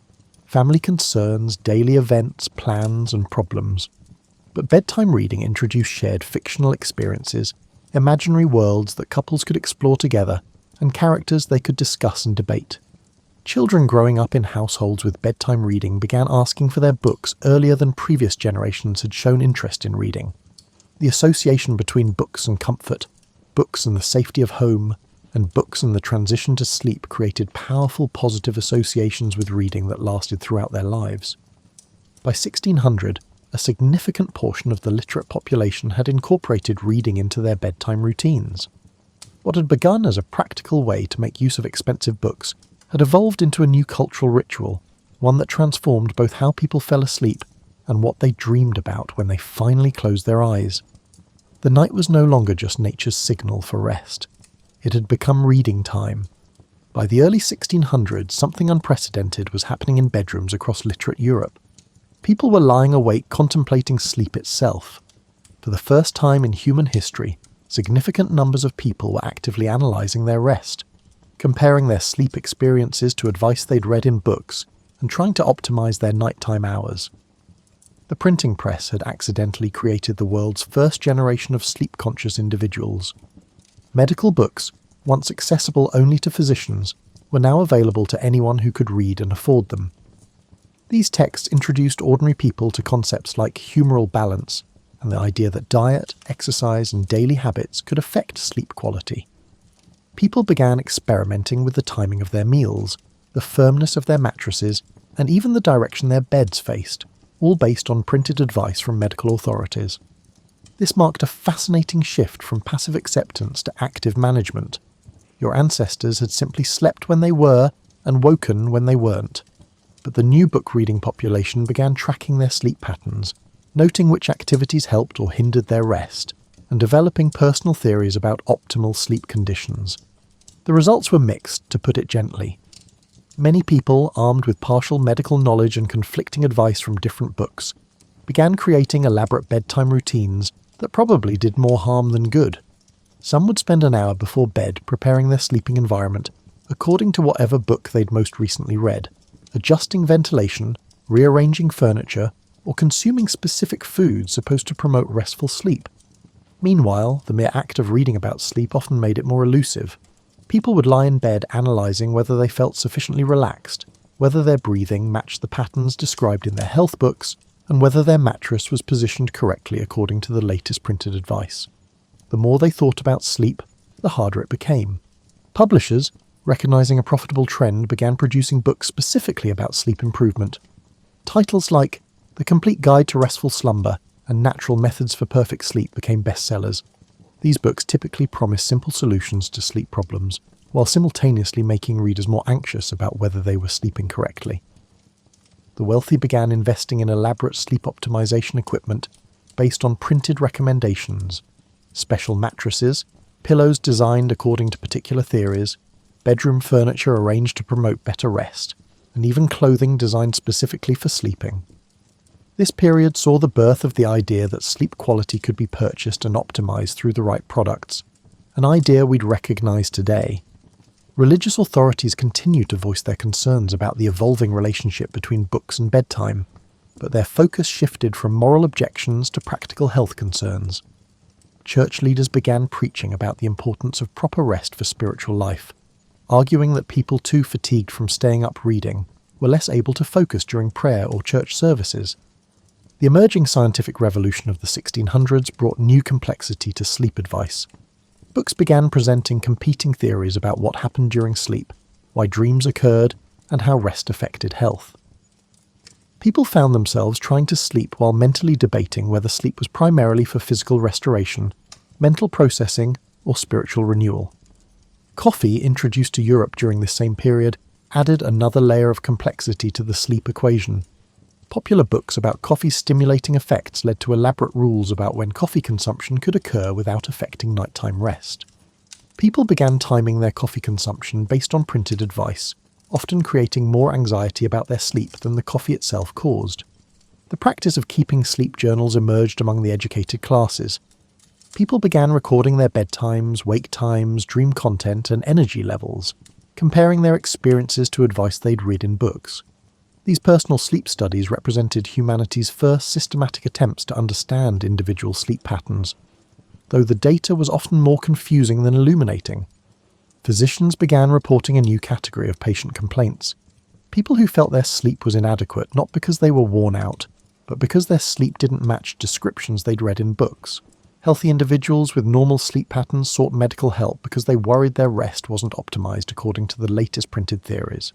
family concerns, daily events, plans, and problems. But bedtime reading introduced shared fictional experiences, imaginary worlds that couples could explore together, and characters they could discuss and debate. Children growing up in households with bedtime reading began asking for their books earlier than previous generations had shown interest in reading. The association between books and comfort, books and the safety of home, and books and the transition to sleep created powerful positive associations with reading that lasted throughout their lives. By 1600, a significant portion of the literate population had incorporated reading into their bedtime routines. What had begun as a practical way to make use of expensive books had evolved into a new cultural ritual, one that transformed both how people fell asleep and what they dreamed about when they finally closed their eyes. The night was no longer just nature's signal for rest. It had become reading time. By the early 1600s, something unprecedented was happening in bedrooms across literate Europe. People were lying awake contemplating sleep itself. For the first time in human history, significant numbers of people were actively analysing their rest, comparing their sleep experiences to advice they'd read in books, and trying to optimise their nighttime hours. The printing press had accidentally created the world's first generation of sleep-conscious individuals. Medical books, once accessible only to physicians, were now available to anyone who could read and afford them. These texts introduced ordinary people to concepts like humoral balance, and the idea that diet, exercise, and daily habits could affect sleep quality. People began experimenting with the timing of their meals, the firmness of their mattresses, and even the direction their beds faced, all based on printed advice from medical authorities. This marked a fascinating shift from passive acceptance to active management. Your ancestors had simply slept when they were and woken when they weren't. But the new book-reading population began tracking their sleep patterns, noting which activities helped or hindered their rest, and developing personal theories about optimal sleep conditions. The results were mixed, to put it gently. Many people, armed with partial medical knowledge and conflicting advice from different books, began creating elaborate bedtime routines that probably did more harm than good. Some would spend an hour before bed preparing their sleeping environment according to whatever book they'd most recently read, adjusting ventilation, rearranging furniture, or consuming specific foods supposed to promote restful sleep. Meanwhile, the mere act of reading about sleep often made it more elusive. People would lie in bed analysing whether they felt sufficiently relaxed, whether their breathing matched the patterns described in their health books, and whether their mattress was positioned correctly according to the latest printed advice. The more they thought about sleep, the harder it became. Publishers, recognising a profitable trend, began producing books specifically about sleep improvement. Titles like The Complete Guide to Restful Slumber and Natural Methods for Perfect Sleep became bestsellers. These books typically promise simple solutions to sleep problems, while simultaneously making readers more anxious about whether they were sleeping correctly. The wealthy began investing in elaborate sleep optimization equipment based on printed recommendations. Special mattresses, pillows designed according to particular theories, bedroom furniture arranged to promote better rest, and even clothing designed specifically for sleeping. This period saw the birth of the idea that sleep quality could be purchased and optimized through the right products, an idea we'd recognize today. Religious authorities continued to voice their concerns about the evolving relationship between books and bedtime, but their focus shifted from moral objections to practical health concerns. Church leaders began preaching about the importance of proper rest for spiritual life, arguing that people too fatigued from staying up reading were less able to focus during prayer or church services. The emerging scientific revolution of the 1600s brought new complexity to sleep advice. Books began presenting competing theories about what happened during sleep, why dreams occurred, and how rest affected health. People found themselves trying to sleep while mentally debating whether sleep was primarily for physical restoration, mental processing, or spiritual renewal. Coffee, introduced to Europe during this same period, added another layer of complexity to the sleep equation. Popular books about coffee's stimulating effects led to elaborate rules about when coffee consumption could occur without affecting nighttime rest. People began timing their coffee consumption based on printed advice, often creating more anxiety about their sleep than the coffee itself caused. The practice of keeping sleep journals emerged among the educated classes. People began recording their bedtimes, wake times, dream content, and energy levels, comparing their experiences to advice they'd read in books. These personal sleep studies represented humanity's first systematic attempts to understand individual sleep patterns, though the data was often more confusing than illuminating. Physicians began reporting a new category of patient complaints. People who felt their sleep was inadequate not because they were worn out, but because their sleep didn't match descriptions they'd read in books. Healthy individuals with normal sleep patterns sought medical help because they worried their rest wasn't optimized according to the latest printed theories.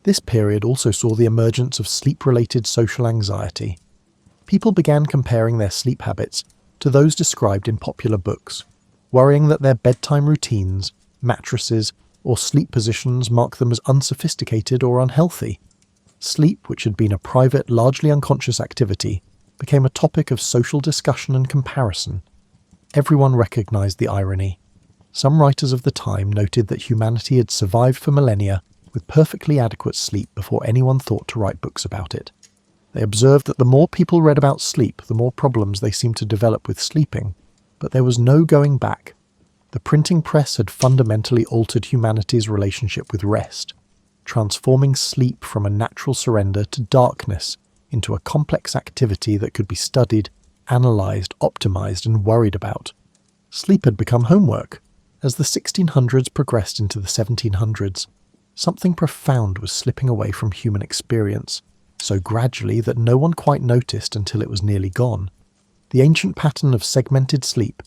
This period also saw the emergence of sleep-related social anxiety. People began comparing their sleep habits to those described in popular books, worrying that their bedtime routines, mattresses, or sleep positions marked them as unsophisticated or unhealthy. Sleep, which had been a private, largely unconscious activity, became a topic of social discussion and comparison. Everyone recognized the irony. Some writers of the time noted that humanity had survived for millennia with perfectly adequate sleep before anyone thought to write books about it. They observed that the more people read about sleep, the more problems they seemed to develop with sleeping. But there was no going back. The printing press had fundamentally altered humanity's relationship with rest, transforming sleep from a natural surrender to darkness into a complex activity that could be studied, analysed, optimised, and worried about. Sleep had become homework. As the 1600s progressed into the 1700s, something profound was slipping away from human experience, so gradually that no one quite noticed until it was nearly gone. The ancient pattern of segmented sleep,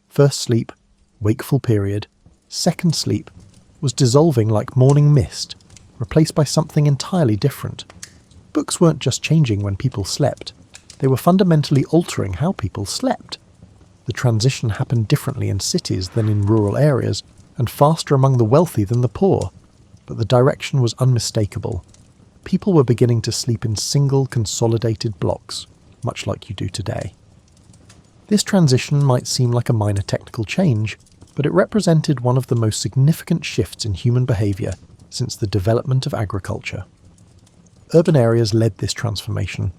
first sleep, wakeful period, second sleep, was dissolving like morning mist, replaced by something entirely different. Books weren't just changing when people slept, they were fundamentally altering how people slept. The transition happened differently in cities than in rural areas, and faster among the wealthy than the poor. But the direction was unmistakable. People were beginning to sleep in single, consolidated blocks, much like you do today. This transition might seem like a minor technical change, but it represented one of the most significant shifts in human behaviour since the development of agriculture. Urban areas led this transformation.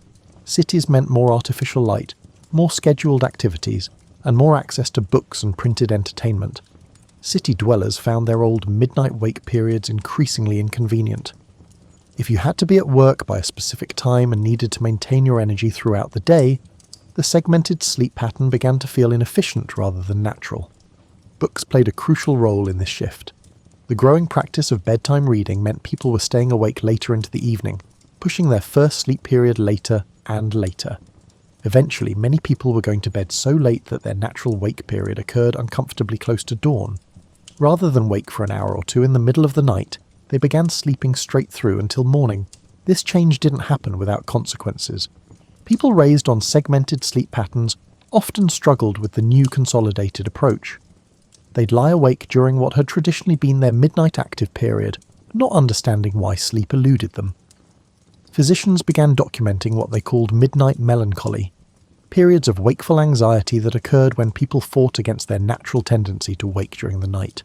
Cities meant more artificial light, more scheduled activities, and more access to books and printed entertainment. City dwellers found their old midnight wake periods increasingly inconvenient. If you had to be at work by a specific time and needed to maintain your energy throughout the day, the segmented sleep pattern began to feel inefficient rather than natural. Books played a crucial role in this shift. The growing practice of bedtime reading meant people were staying awake later into the evening, pushing their first sleep period later and later. Eventually, many people were going to bed so late that their natural wake period occurred uncomfortably close to dawn. Rather than wake for an hour or two in the middle of the night, they began sleeping straight through until morning. This change didn't happen without consequences. People raised on segmented sleep patterns often struggled with the new consolidated approach. They'd lie awake during what had traditionally been their midnight active period, not understanding why sleep eluded them. Physicians began documenting what they called midnight melancholy, periods of wakeful anxiety that occurred when people fought against their natural tendency to wake during the night.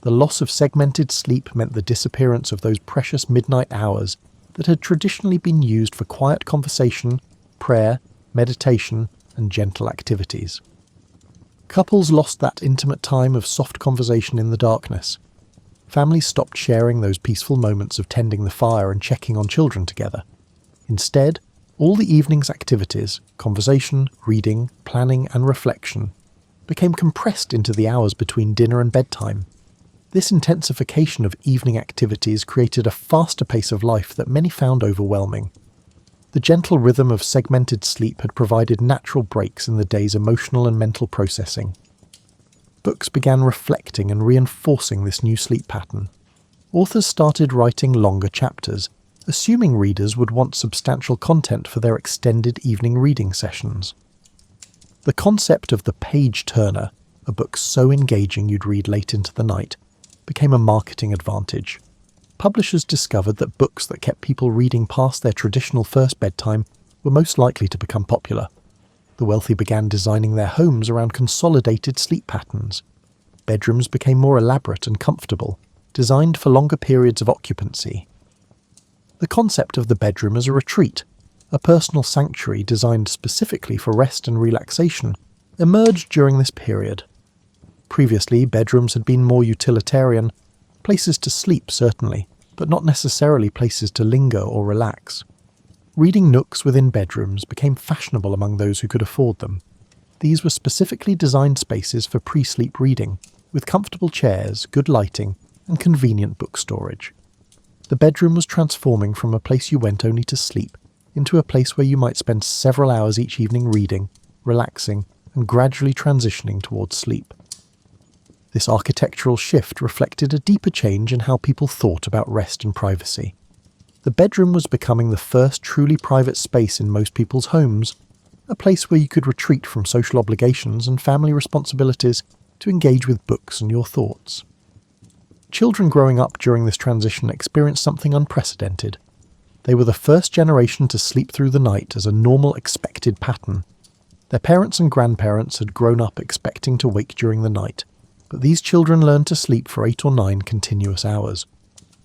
The loss of segmented sleep meant the disappearance of those precious midnight hours that had traditionally been used for quiet conversation, prayer, meditation, and gentle activities. Couples lost that intimate time of soft conversation in the darkness. Families stopped sharing those peaceful moments of tending the fire and checking on children together. Instead, all the evening's activities, conversation, reading, planning, and reflection, became compressed into the hours between dinner and bedtime. This intensification of evening activities created a faster pace of life that many found overwhelming. The gentle rhythm of segmented sleep had provided natural breaks in the day's emotional and mental processing. Books began reflecting and reinforcing this new sleep pattern. Authors started writing longer chapters, assuming readers would want substantial content for their extended evening reading sessions. The concept of the page-turner, a book so engaging you'd read late into the night, became a marketing advantage. Publishers discovered that books that kept people reading past their traditional first bedtime were most likely to become popular. The wealthy began designing their homes around consolidated sleep patterns. Bedrooms became more elaborate and comfortable, designed for longer periods of occupancy. The concept of the bedroom as a retreat, a personal sanctuary designed specifically for rest and relaxation, emerged during this period. Previously, bedrooms had been more utilitarian, places to sleep certainly, but not necessarily places to linger or relax. Reading nooks within bedrooms became fashionable among those who could afford them. These were specifically designed spaces for pre-sleep reading, with comfortable chairs, good lighting, and convenient book storage. The bedroom was transforming from a place you went only to sleep into a place where you might spend several hours each evening reading, relaxing, and gradually transitioning towards sleep. This architectural shift reflected a deeper change in how people thought about rest and privacy. The bedroom was becoming the first truly private space in most people's homes, a place where you could retreat from social obligations and family responsibilities to engage with books and your thoughts. Children growing up during this transition experienced something unprecedented. They were the first generation to sleep through the night as a normal expected pattern. Their parents and grandparents had grown up expecting to wake during the night, but these children learned to sleep for 8 or 9 continuous hours.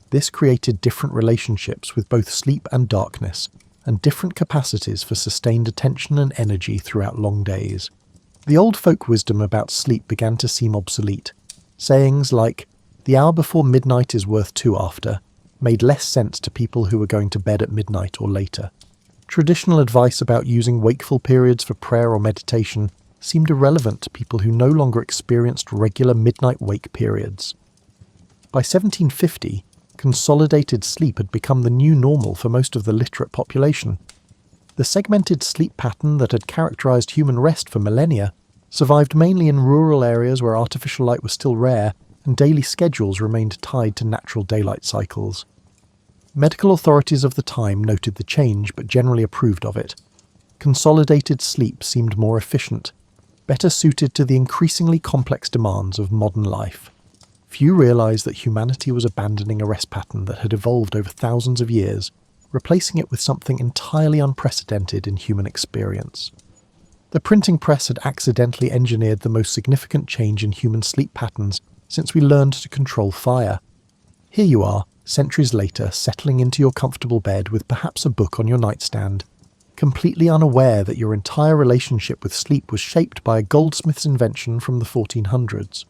This created different relationships with both sleep and darkness, and different capacities for sustained attention and energy throughout long days. The old folk wisdom about sleep began to seem obsolete. Sayings like, "The hour before midnight is worth 2 after," made less sense to people who were going to bed at midnight or later. Traditional advice about using wakeful periods for prayer or meditation seemed irrelevant to people who no longer experienced regular midnight wake periods. By 1750, consolidated sleep had become the new normal for most of the literate population. The segmented sleep pattern that had characterized human rest for millennia survived mainly in rural areas where artificial light was still rare and daily schedules remained tied to natural daylight cycles. Medical authorities of the time noted the change but generally approved of it. Consolidated sleep seemed more efficient, better suited to the increasingly complex demands of modern life. Few realized that humanity was abandoning a rest pattern that had evolved over thousands of years, replacing it with something entirely unprecedented in human experience. The printing press had accidentally engineered the most significant change in human sleep patterns since we learned to control fire. Here you are, centuries later settling into your comfortable bed with perhaps a book on your nightstand, completely unaware that your entire relationship with sleep was shaped by a goldsmith's invention from the 1400s.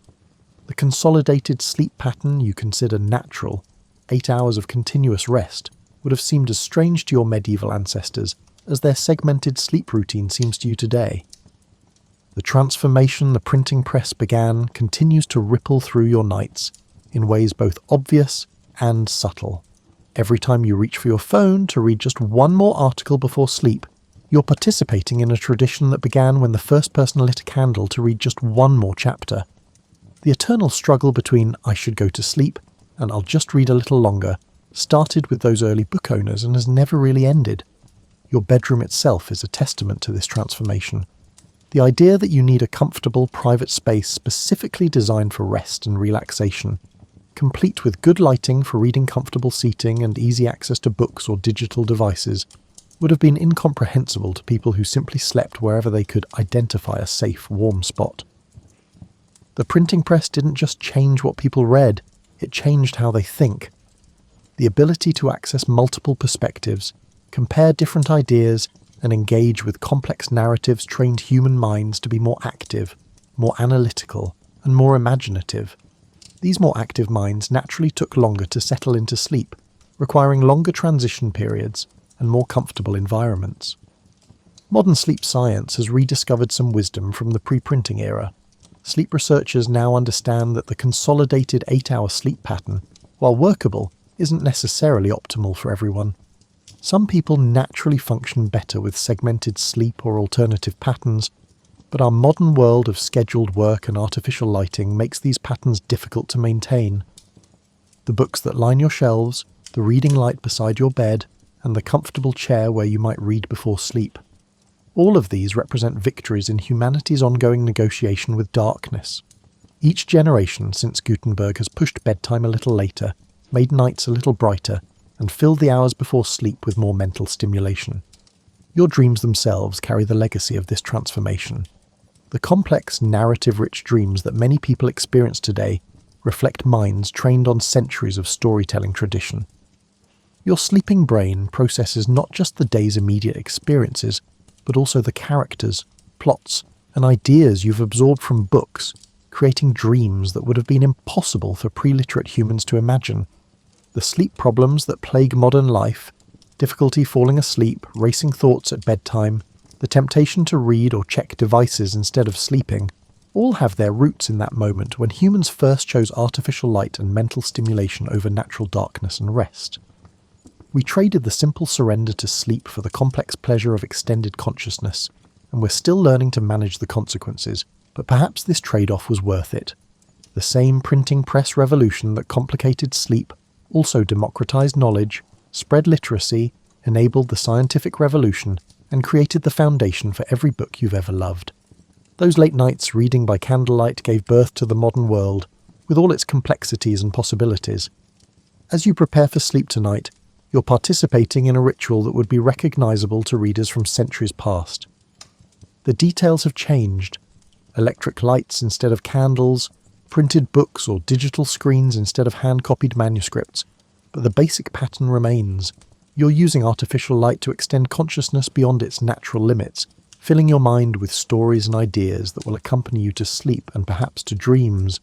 The consolidated sleep pattern you consider natural, 8 hours of continuous rest, would have seemed as strange to your medieval ancestors as their segmented sleep routine seems to you today. The transformation the printing press began continues to ripple through your nights, in ways both obvious and subtle. Every time you reach for your phone to read just one more article before sleep, you're participating in a tradition that began when the first person lit a candle to read just one more chapter. The eternal struggle between I should go to sleep and I'll just read a little longer started with those early book owners and has never really ended. Your bedroom itself is a testament to this transformation. The idea that you need a comfortable private space specifically designed for rest and relaxation, complete with good lighting for reading, comfortable seating and easy access to books or digital devices, would have been incomprehensible to people who simply slept wherever they could identify a safe, warm spot. The printing press didn't just change what people read, it changed how they think. The ability to access multiple perspectives, compare different ideas, and engage with complex narratives trained human minds to be more active, more analytical, and more imaginative. These more active minds naturally took longer to settle into sleep, requiring longer transition periods and more comfortable environments. Modern sleep science has rediscovered some wisdom from the pre-printing era. Sleep researchers now understand that the consolidated 8-hour sleep pattern, while workable, isn't necessarily optimal for everyone. Some people naturally function better with segmented sleep or alternative patterns, but our modern world of scheduled work and artificial lighting makes these patterns difficult to maintain. The books that line your shelves, the reading light beside your bed, and the comfortable chair where you might read before sleep. All of these represent victories in humanity's ongoing negotiation with darkness. Each generation since Gutenberg has pushed bedtime a little later, made nights a little brighter, and filled the hours before sleep with more mental stimulation. Your dreams themselves carry the legacy of this transformation. The complex, narrative-rich dreams that many people experience today reflect minds trained on centuries of storytelling tradition. Your sleeping brain processes not just the day's immediate experiences, but also the characters, plots, and ideas you've absorbed from books, creating dreams that would have been impossible for pre-literate humans to imagine. The sleep problems that plague modern life, difficulty falling asleep, racing thoughts at bedtime, the temptation to read or check devices instead of sleeping, all have their roots in that moment when humans first chose artificial light and mental stimulation over natural darkness and rest. We traded the simple surrender to sleep for the complex pleasure of extended consciousness, and we're still learning to manage the consequences, but perhaps this trade-off was worth it. The same printing press revolution that complicated sleep also democratized knowledge, spread literacy, enabled the scientific revolution, and created the foundation for every book you've ever loved. Those late nights reading by candlelight gave birth to the modern world, with all its complexities and possibilities. As you prepare for sleep tonight, you're participating in a ritual that would be recognizable to readers from centuries past. The details have changed. Electric lights instead of candles, printed books or digital screens instead of hand-copied manuscripts, but the basic pattern remains. You're using artificial light to extend consciousness beyond its natural limits, filling your mind with stories and ideas that will accompany you to sleep and perhaps to dreams.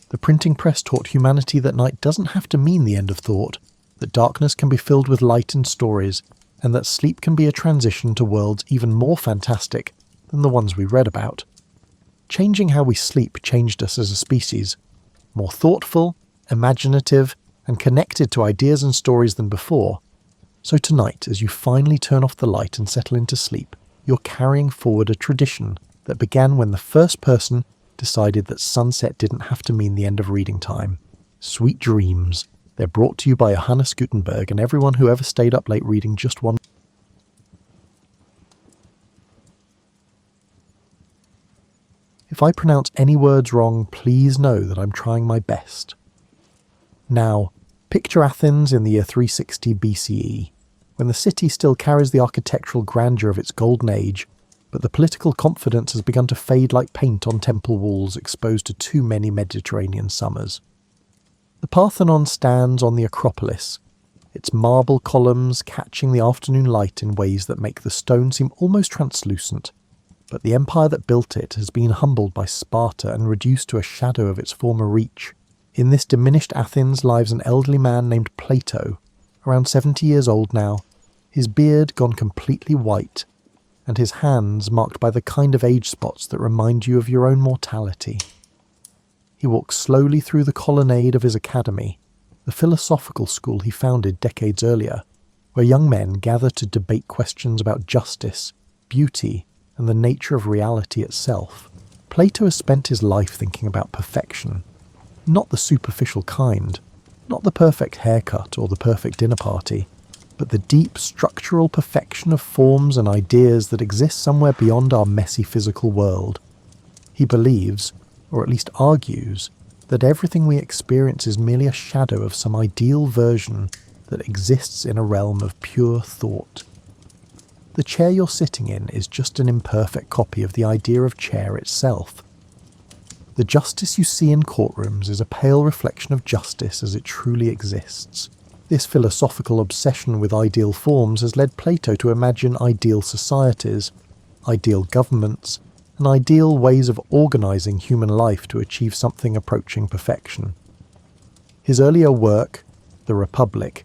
The printing press taught humanity that night doesn't have to mean the end of thought, that darkness can be filled with light and stories, and that sleep can be a transition to worlds even more fantastic than the ones we read about. Changing how we sleep changed us as a species, more thoughtful, imaginative, and connected to ideas and stories than before. So tonight, as you finally turn off the light and settle into sleep, you're carrying forward a tradition that began when the first person decided that sunset didn't have to mean the end of reading time. Sweet dreams. They're brought to you by Johannes Gutenberg and everyone who ever stayed up late reading just one. If I pronounce any words wrong, please know that I'm trying my best. Now, picture Athens in the year 360 BCE, when the city still carries the architectural grandeur of its golden age, but the political confidence has begun to fade like paint on temple walls exposed to too many Mediterranean summers. The Parthenon stands on the Acropolis, its marble columns catching the afternoon light in ways that make the stone seem almost translucent. But the empire that built it has been humbled by Sparta and reduced to a shadow of its former reach. In this diminished Athens lives an elderly man named Plato, around 70 years old now, his beard gone completely white, and his hands marked by the kind of age spots that remind you of your own mortality. He walks slowly through the colonnade of his academy, the philosophical school he founded decades earlier, where young men gather to debate questions about justice, beauty, and the nature of reality itself. Plato has spent his life thinking about perfection, not the superficial kind, not the perfect haircut or the perfect dinner party, but the deep structural perfection of forms and ideas that exist somewhere beyond our messy physical world. He believes, or at least argues, that everything we experience is merely a shadow of some ideal version that exists in a realm of pure thought. The chair you're sitting in is just an imperfect copy of the idea of chair itself. The justice you see in courtrooms is a pale reflection of justice as it truly exists. This philosophical obsession with ideal forms has led Plato to imagine ideal societies, ideal governments, and ideal ways of organising human life to achieve something approaching perfection. His earlier work, The Republic,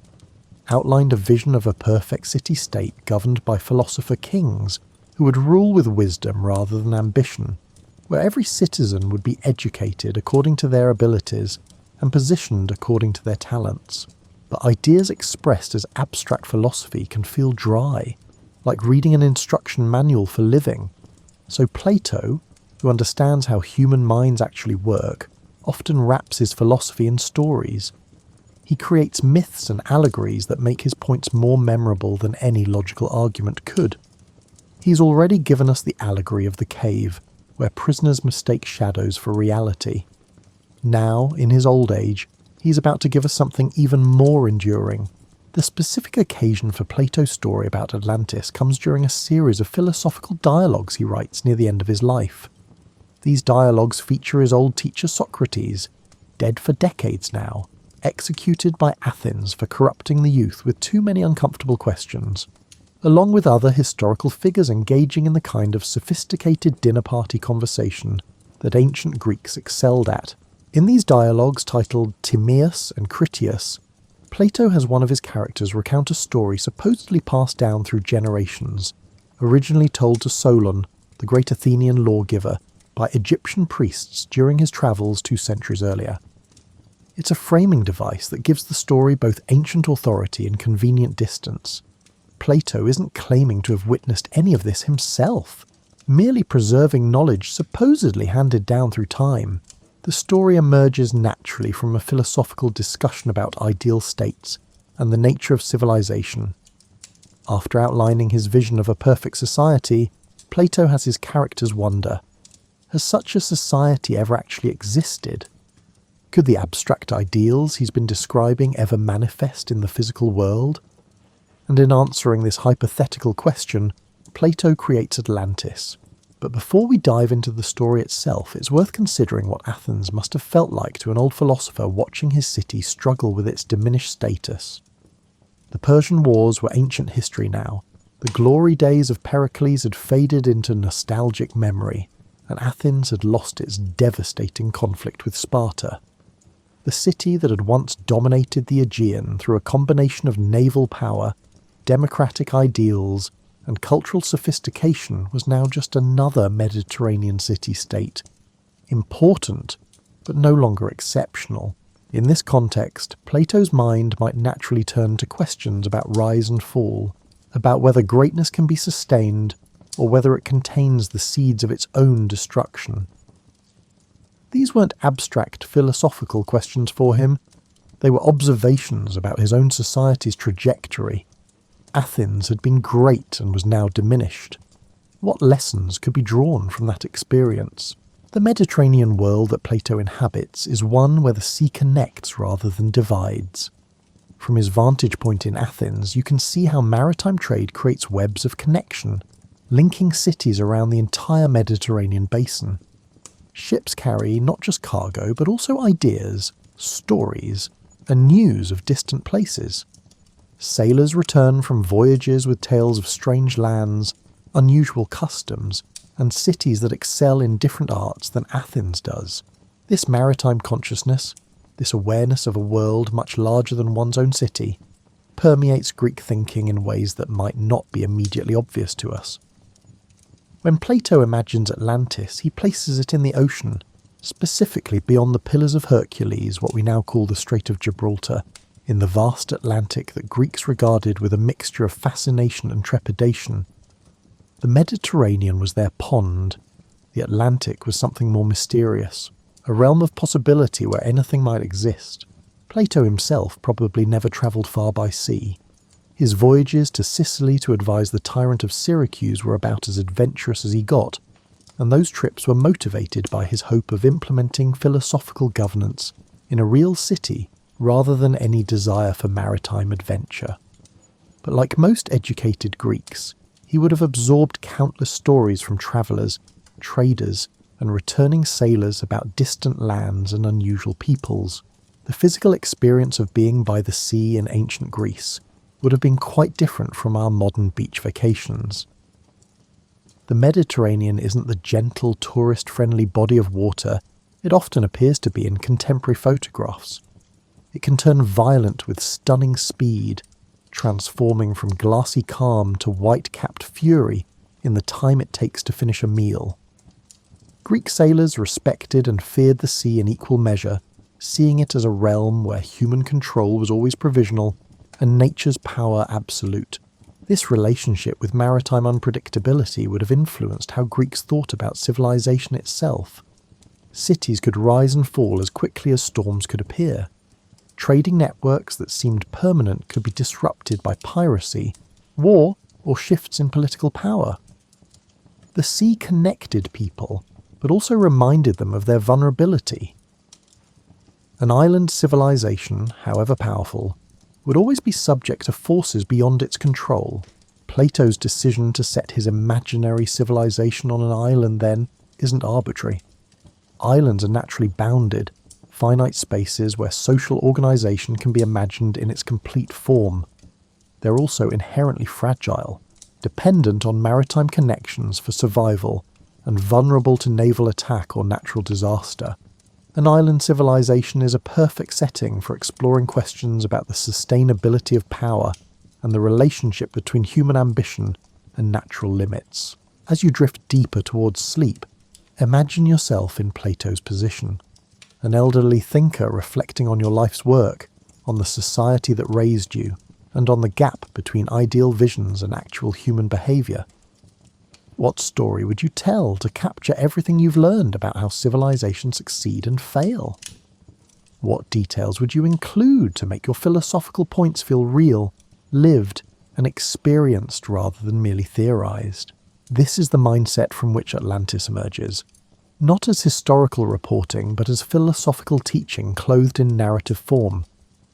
outlined a vision of a perfect city-state governed by philosopher kings who would rule with wisdom rather than ambition, where every citizen would be educated according to their abilities and positioned according to their talents. But ideas expressed as abstract philosophy can feel dry, like reading an instruction manual for living. So Plato, who understands how human minds actually work, often wraps his philosophy in stories. He creates myths and allegories that make his points more memorable than any logical argument could. He's already given us the allegory of the cave, where prisoners mistake shadows for reality. Now, in his old age, he's about to give us something even more enduring. The specific occasion for Plato's story about Atlantis comes during a series of philosophical dialogues he writes near the end of his life. These dialogues feature his old teacher Socrates, dead for decades now, executed by Athens for corrupting the youth with too many uncomfortable questions, along with other historical figures engaging in the kind of sophisticated dinner party conversation that ancient Greeks excelled at. In these dialogues titled Timaeus and Critias, Plato has one of his characters recount a story supposedly passed down through generations, originally told to Solon, the great Athenian lawgiver, by Egyptian priests during his travels 2 centuries earlier. It's a framing device that gives the story both ancient authority and convenient distance. Plato isn't claiming to have witnessed any of this himself, merely preserving knowledge supposedly handed down through time. The story emerges naturally from a philosophical discussion about ideal states and the nature of civilization. After outlining his vision of a perfect society, Plato has his characters wonder, has such a society ever actually existed? Could the abstract ideals he's been describing ever manifest in the physical world? And in answering this hypothetical question, Plato creates Atlantis. But before we dive into the story itself, it's worth considering what Athens must have felt like to an old philosopher watching his city struggle with its diminished status. The Persian Wars were ancient history now. The glory days of Pericles had faded into nostalgic memory, and Athens had lost its devastating conflict with Sparta. The city that had once dominated the Aegean through a combination of naval power, democratic ideals, and cultural sophistication was now just another Mediterranean city-state. Important, but no longer exceptional. In this context, Plato's mind might naturally turn to questions about rise and fall, about whether greatness can be sustained, or whether it contains the seeds of its own destruction. These weren't abstract philosophical questions for him, they were observations about his own society's trajectory. Athens had been great and was now diminished. What lessons could be drawn from that experience? The Mediterranean world that Plato inhabits is one where the sea connects rather than divides. From his vantage point in Athens, you can see how maritime trade creates webs of connection, linking cities around the entire Mediterranean basin. Ships carry not just cargo, but also ideas, stories, and news of distant places. Sailors return from voyages with tales of strange lands, unusual customs, and cities that excel in different arts than Athens does. This maritime consciousness, this awareness of a world much larger than one's own city, permeates Greek thinking in ways that might not be immediately obvious to us. When Plato imagines Atlantis, he places it in the ocean, specifically beyond the Pillars of Hercules, what we now call the Strait of Gibraltar, in the vast Atlantic that Greeks regarded with a mixture of fascination and trepidation. The Mediterranean was their pond, the Atlantic was something more mysterious, a realm of possibility where anything might exist. Plato himself probably never travelled far by sea. His voyages to Sicily to advise the tyrant of Syracuse were about as adventurous as he got, and those trips were motivated by his hope of implementing philosophical governance in a real city rather than any desire for maritime adventure. But like most educated Greeks, he would have absorbed countless stories from travellers, traders, and returning sailors about distant lands and unusual peoples. The physical experience of being by the sea in ancient Greece would have been quite different from our modern beach vacations. The Mediterranean isn't the gentle, tourist-friendly body of water it often appears to be in contemporary photographs. It can turn violent with stunning speed, transforming from glassy calm to white-capped fury in the time it takes to finish a meal. Greek sailors respected and feared the sea in equal measure, seeing it as a realm where human control was always provisional and nature's power absolute. This relationship with maritime unpredictability would have influenced how Greeks thought about civilization itself. Cities could rise and fall as quickly as storms could appear. Trading networks that seemed permanent could be disrupted by piracy, war, or shifts in political power. The sea connected people, but also reminded them of their vulnerability. An island civilization, however powerful, would always be subject to forces beyond its control. Plato's decision to set his imaginary civilization on an island, then, isn't arbitrary. Islands are naturally bounded, finite spaces where social organization can be imagined in its complete form. They're also inherently fragile, dependent on maritime connections for survival, and vulnerable to naval attack or natural disaster. An island civilization is a perfect setting for exploring questions about the sustainability of power and the relationship between human ambition and natural limits. As you drift deeper towards sleep, imagine yourself in Plato's position, an elderly thinker reflecting on your life's work, on the society that raised you, and on the gap between ideal visions and actual human behaviour. What story would you tell to capture everything you've learned about how civilizations succeed and fail? What details would you include to make your philosophical points feel real, lived, and experienced rather than merely theorized? This is the mindset from which Atlantis emerges, not as historical reporting but as philosophical teaching clothed in narrative form,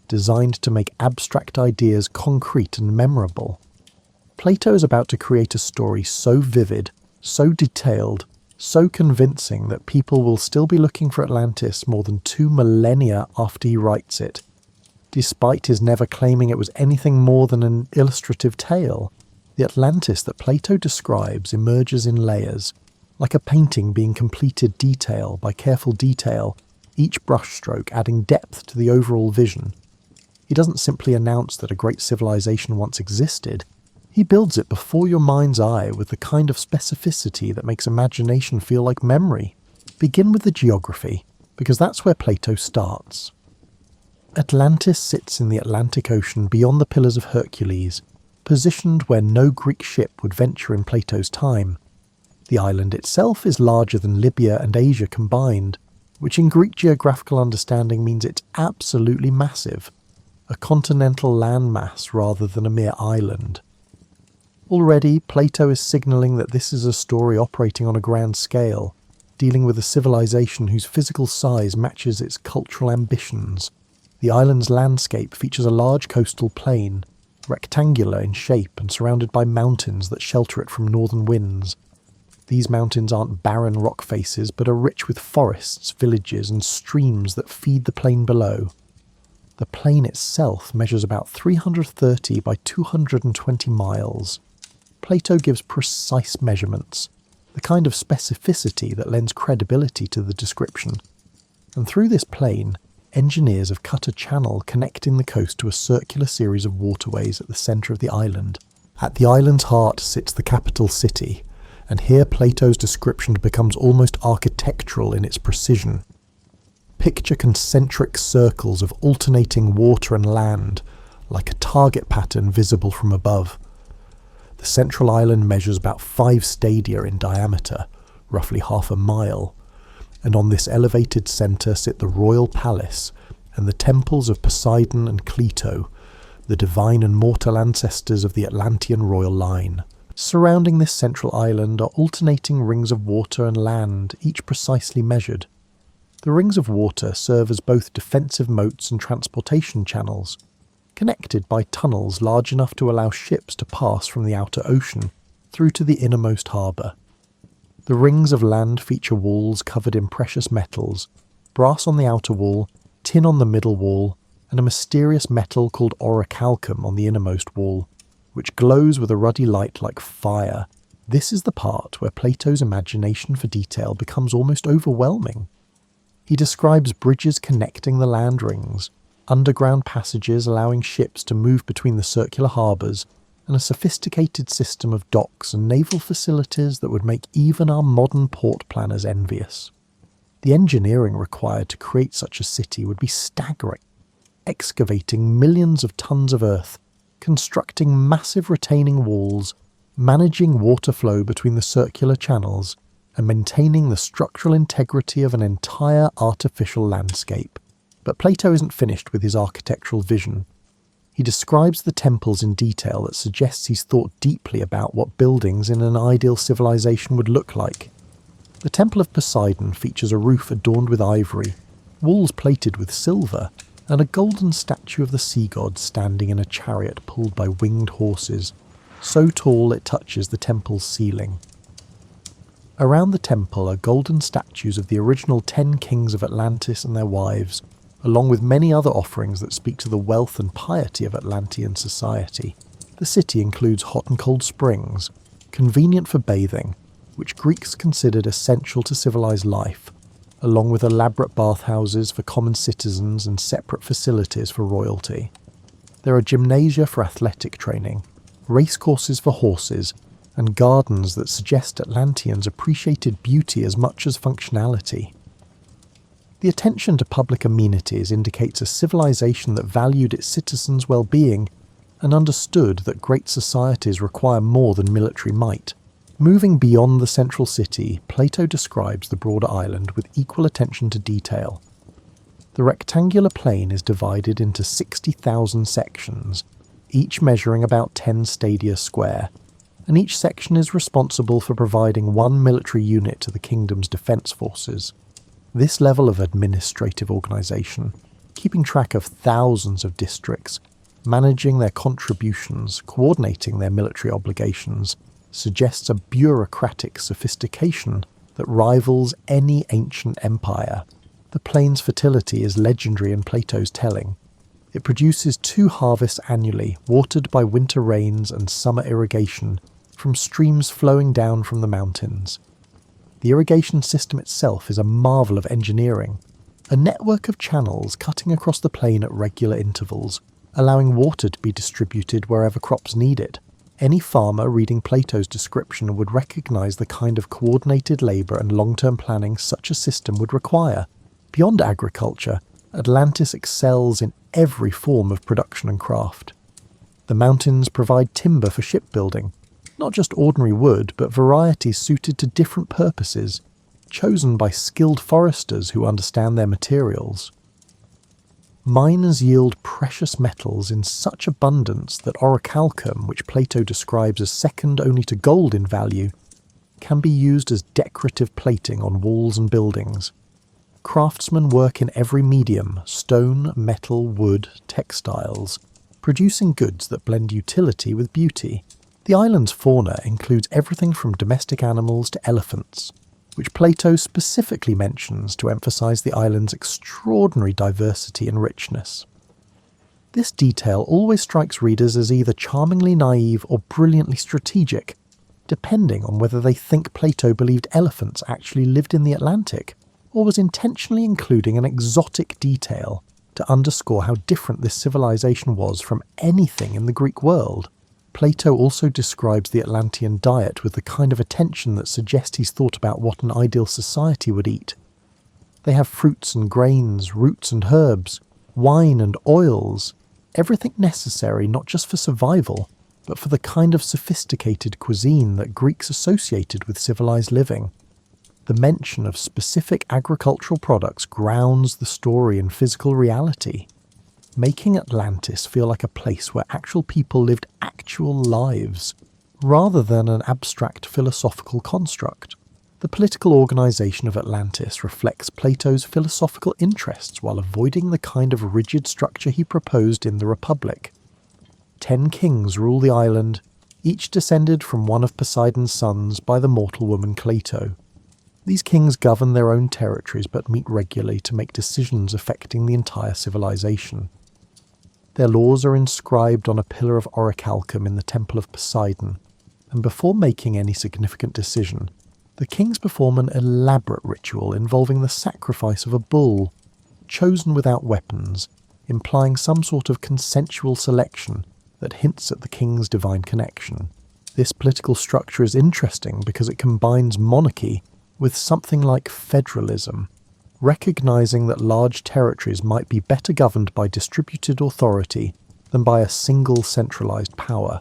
designed to make abstract ideas concrete and memorable. Plato is about to create a story so vivid, so detailed, so convincing that people will still be looking for Atlantis more than 2 millennia after he writes it, despite his never claiming it was anything more than an illustrative tale. The Atlantis that Plato describes emerges in layers, like a painting being completed detail by careful detail, each brushstroke adding depth to the overall vision. He doesn't simply announce that a great civilization once existed. He builds it before your mind's eye with the kind of specificity that makes imagination feel like memory. Begin with the geography, because that's where Plato starts. Atlantis sits in the Atlantic Ocean beyond the Pillars of Hercules, positioned where no Greek ship would venture in Plato's time. The island itself is larger than Libya and Asia combined, which in Greek geographical understanding means it's absolutely massive, a continental landmass rather than a mere island. Already, Plato is signalling that this is a story operating on a grand scale, dealing with a civilization whose physical size matches its cultural ambitions. The island's landscape features a large coastal plain, rectangular in shape and surrounded by mountains that shelter it from northern winds. These mountains aren't barren rock faces, but are rich with forests, villages, and streams that feed the plain below. The plain itself measures about 330 by 220 miles. Plato gives precise measurements, the kind of specificity that lends credibility to the description. And through this plain, engineers have cut a channel connecting the coast to a circular series of waterways at the centre of the island. At the island's heart sits the capital city, and here Plato's description becomes almost architectural in its precision. Picture concentric circles of alternating water and land, like a target pattern visible from above. The central island measures about 5 stadia in diameter, roughly half a mile, and on this elevated centre sit the royal palace and the temples of Poseidon and Clito, the divine and mortal ancestors of the Atlantean royal line. Surrounding this central island are alternating rings of water and land, each precisely measured. The rings of water serve as both defensive moats and transportation channels, connected by tunnels large enough to allow ships to pass from the outer ocean through to the innermost harbour. The rings of land feature walls covered in precious metals, brass on the outer wall, tin on the middle wall, and a mysterious metal called orichalcum on the innermost wall, which glows with a ruddy light like fire. This is the part where Plato's imagination for detail becomes almost overwhelming. He describes bridges connecting the land rings, underground passages allowing ships to move between the circular harbours, and a sophisticated system of docks and naval facilities that would make even our modern port planners envious. The engineering required to create such a city would be staggering. Excavating millions of tons of earth, constructing massive retaining walls, managing water flow between the circular channels, and maintaining the structural integrity of an entire artificial landscape. But Plato isn't finished with his architectural vision. He describes the temples in detail that suggests he's thought deeply about what buildings in an ideal civilization would look like. The Temple of Poseidon features a roof adorned with ivory, walls plated with silver, and a golden statue of the sea god standing in a chariot pulled by winged horses, so tall it touches the temple's ceiling. Around the temple are golden statues of the original 10 kings of Atlantis and their wives, along with many other offerings that speak to the wealth and piety of Atlantean society. The city includes hot and cold springs, convenient for bathing, which Greeks considered essential to civilized life, along with elaborate bathhouses for common citizens and separate facilities for royalty. There are gymnasia for athletic training, racecourses for horses, and gardens that suggest Atlanteans appreciated beauty as much as functionality. The attention to public amenities indicates a civilization that valued its citizens' well-being and understood that great societies require more than military might. Moving beyond the central city, Plato describes the broader island with equal attention to detail. The rectangular plain is divided into 60,000 sections, each measuring about 10 stadia square, and each section is responsible for providing one military unit to the kingdom's defence forces. This level of administrative organisation, keeping track of thousands of districts, managing their contributions, coordinating their military obligations, suggests a bureaucratic sophistication that rivals any ancient empire. The plain's fertility is legendary in Plato's telling. It produces 2 harvests annually, watered by winter rains and summer irrigation, from streams flowing down from the mountains. The irrigation system itself is a marvel of engineering, a network of channels cutting across the plain at regular intervals, allowing water to be distributed wherever crops need it. Any farmer reading Plato's description would recognise the kind of coordinated labour and long-term planning such a system would require. Beyond agriculture, Atlantis excels in every form of production and craft. The mountains provide timber for shipbuilding, not just ordinary wood, but varieties suited to different purposes, chosen by skilled foresters who understand their materials. Mines yield precious metals in such abundance that orichalcum, which Plato describes as second only to gold in value, can be used as decorative plating on walls and buildings. Craftsmen work in every medium: stone, metal, wood, textiles, producing goods that blend utility with beauty. The island's fauna includes everything from domestic animals to elephants, which Plato specifically mentions to emphasize the island's extraordinary diversity and richness. This detail always strikes readers as either charmingly naive or brilliantly strategic, depending on whether they think Plato believed elephants actually lived in the Atlantic, or was intentionally including an exotic detail to underscore how different this civilization was from anything in the Greek world. Plato also describes the Atlantean diet with the kind of attention that suggests he's thought about what an ideal society would eat. They have fruits and grains, roots and herbs, wine and oils, everything necessary not just for survival, but for the kind of sophisticated cuisine that Greeks associated with civilized living. The mention of specific agricultural products grounds the story in physical reality, making Atlantis feel like a place where actual people lived actual lives, rather than an abstract philosophical construct. The political organisation of Atlantis reflects Plato's philosophical interests while avoiding the kind of rigid structure he proposed in the Republic. 10 kings rule the island, each descended from one of Poseidon's sons by the mortal woman Plato. These kings govern their own territories but meet regularly to make decisions affecting the entire civilization. Their laws are inscribed on a pillar of orichalcum in the Temple of Poseidon, and before making any significant decision, the kings perform an elaborate ritual involving the sacrifice of a bull, chosen without weapons, implying some sort of consensual selection that hints at the king's divine connection. This political structure is interesting because it combines monarchy with something like federalism, recognizing that large territories might be better governed by distributed authority than by a single centralized power.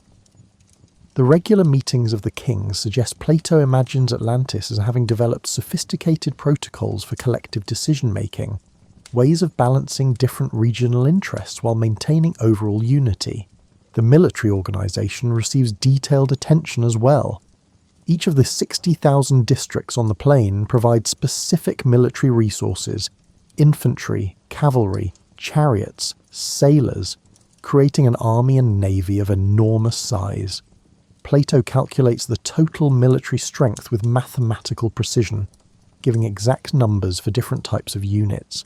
The regular meetings of the kings suggest Plato imagines Atlantis as having developed sophisticated protocols for collective decision-making, ways of balancing different regional interests while maintaining overall unity. The military organization receives detailed attention as well. Each of the 60,000 districts on the plain provides specific military resources, infantry, cavalry, chariots, sailors, creating an army and navy of enormous size. Plato calculates the total military strength with mathematical precision, giving exact numbers for different types of units.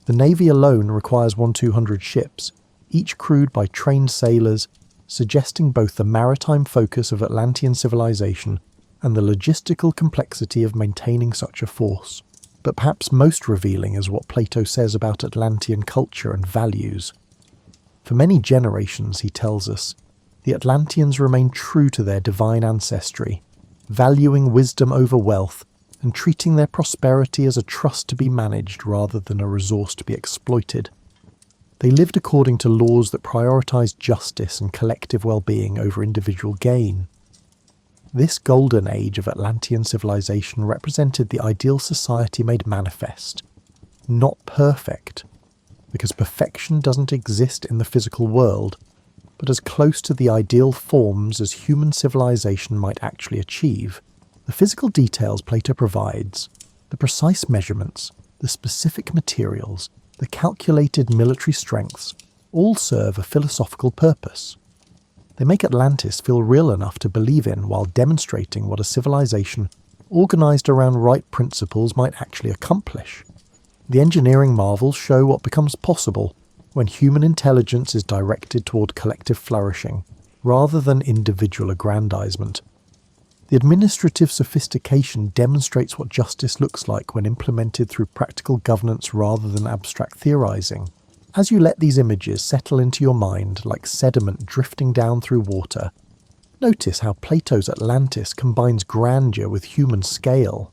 The navy alone requires 1-200 ships, each crewed by trained sailors, suggesting both the maritime focus of Atlantean civilization and the logistical complexity of maintaining such a force. But perhaps most revealing is what Plato says about Atlantean culture and values. For many generations, he tells us, the Atlanteans remained true to their divine ancestry, valuing wisdom over wealth and treating their prosperity as a trust to be managed rather than a resource to be exploited. They lived according to laws that prioritized justice and collective well-being over individual gain. This golden age of Atlantean civilization represented the ideal society made manifest. Not perfect, because perfection doesn't exist in the physical world, but as close to the ideal forms as human civilization might actually achieve. The physical details Plato provides, the precise measurements, the specific materials, the calculated military strengths, all serve a philosophical purpose. They make Atlantis feel real enough to believe in while demonstrating what a civilization organised around right principles might actually accomplish. The engineering marvels show what becomes possible when human intelligence is directed toward collective flourishing, rather than individual aggrandizement. The administrative sophistication demonstrates what justice looks like when implemented through practical governance rather than abstract theorizing. As you let these images settle into your mind like sediment drifting down through water, notice how Plato's Atlantis combines grandeur with human scale.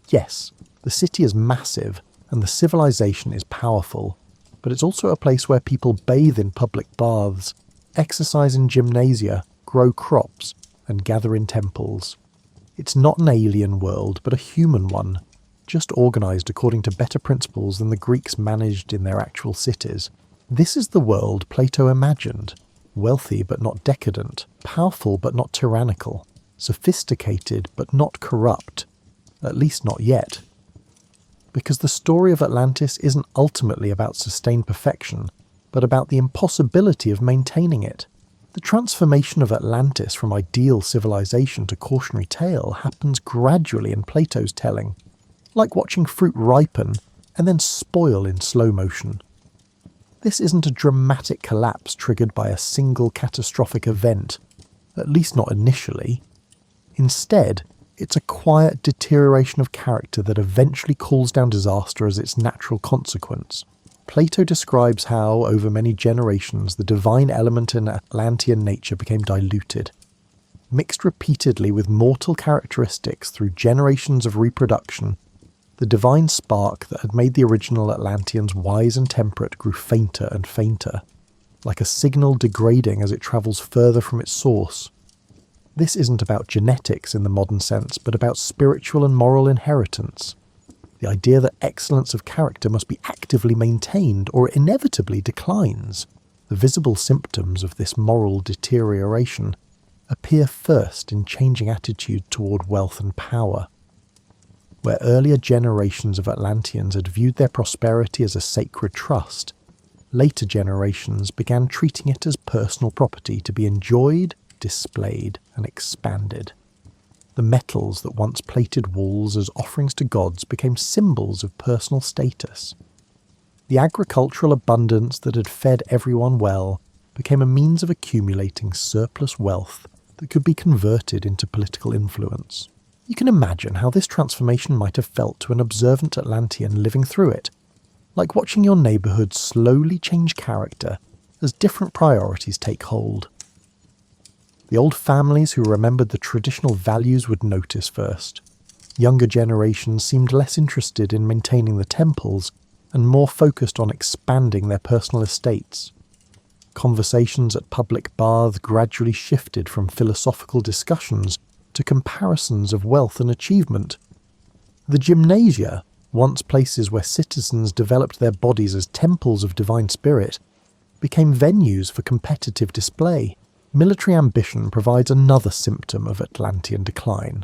Yes, the city is massive and the civilization is powerful, but it's also a place where people bathe in public baths, exercise in gymnasia, grow crops, and gather in temples. It's not an alien world, but a human one, just organised according to better principles than the Greeks managed in their actual cities. This is the world Plato imagined, wealthy but not decadent, powerful but not tyrannical, sophisticated but not corrupt, at least not yet. Because the story of Atlantis isn't ultimately about sustained perfection, but about the impossibility of maintaining it. The transformation of Atlantis from ideal civilization to cautionary tale happens gradually in Plato's telling, like watching fruit ripen and then spoil in slow motion. This isn't a dramatic collapse triggered by a single catastrophic event, at least not initially. Instead, it's a quiet deterioration of character that eventually calls down disaster as its natural consequence. Plato describes how, over many generations, the divine element in Atlantean nature became diluted, mixed repeatedly with mortal characteristics through generations of reproduction. The divine spark that had made the original Atlanteans wise and temperate grew fainter and fainter, like a signal degrading as it travels further from its source. This isn't about genetics in the modern sense, but about spiritual and moral inheritance. The idea that excellence of character must be actively maintained or it inevitably declines. The visible symptoms of this moral deterioration appear first in changing attitude toward wealth and power. Where earlier generations of Atlanteans had viewed their prosperity as a sacred trust, later generations began treating it as personal property to be enjoyed, displayed, and expanded. The metals that once plated walls as offerings to gods became symbols of personal status. The agricultural abundance that had fed everyone well became a means of accumulating surplus wealth that could be converted into political influence. You can imagine how this transformation might have felt to an observant Atlantean living through it, like watching your neighbourhood slowly change character as different priorities take hold. The old families who remembered the traditional values would notice first. Younger generations seemed less interested in maintaining the temples and more focused on expanding their personal estates. Conversations at public baths gradually shifted from philosophical discussions to comparisons of wealth and achievement. The gymnasia, once places where citizens developed their bodies as temples of divine spirit, became venues for competitive display. Military ambition provides another symptom of Atlantean decline.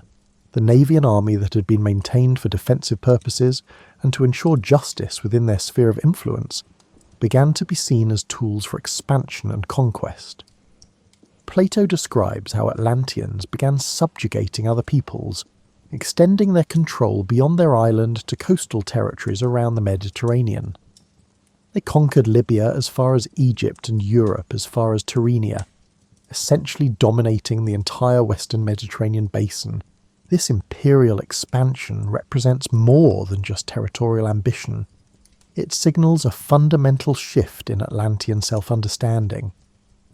The navy and army that had been maintained for defensive purposes and to ensure justice within their sphere of influence began to be seen as tools for expansion and conquest. Plato describes how Atlanteans began subjugating other peoples, extending their control beyond their island to coastal territories around the Mediterranean. They conquered Libya as far as Egypt and Europe as far as Tyrrhenia, essentially dominating the entire western Mediterranean basin. This imperial expansion represents more than just territorial ambition. It signals a fundamental shift in Atlantean self-understanding.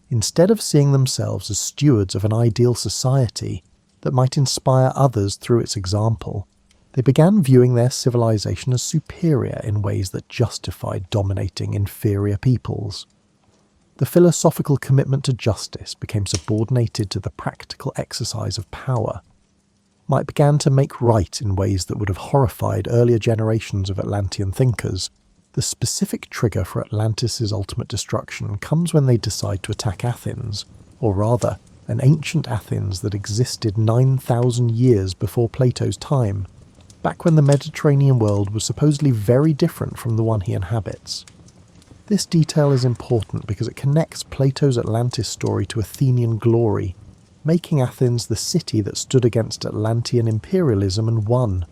Instead of seeing themselves as stewards of an ideal society that might inspire others through its example, they began viewing their civilization as superior in ways that justified dominating inferior peoples. The philosophical commitment to justice became subordinated to the practical exercise of power. Might began to make right in ways that would have horrified earlier generations of Atlantean thinkers. The specific trigger for Atlantis' ultimate destruction comes when they decide to attack Athens, or rather, an ancient Athens that existed 9,000 years before Plato's time, back when the Mediterranean world was supposedly very different from the one he inhabits. This detail is important because it connects Plato's Atlantis story to Athenian glory, making Athens the city that stood against Atlantean imperialism and won.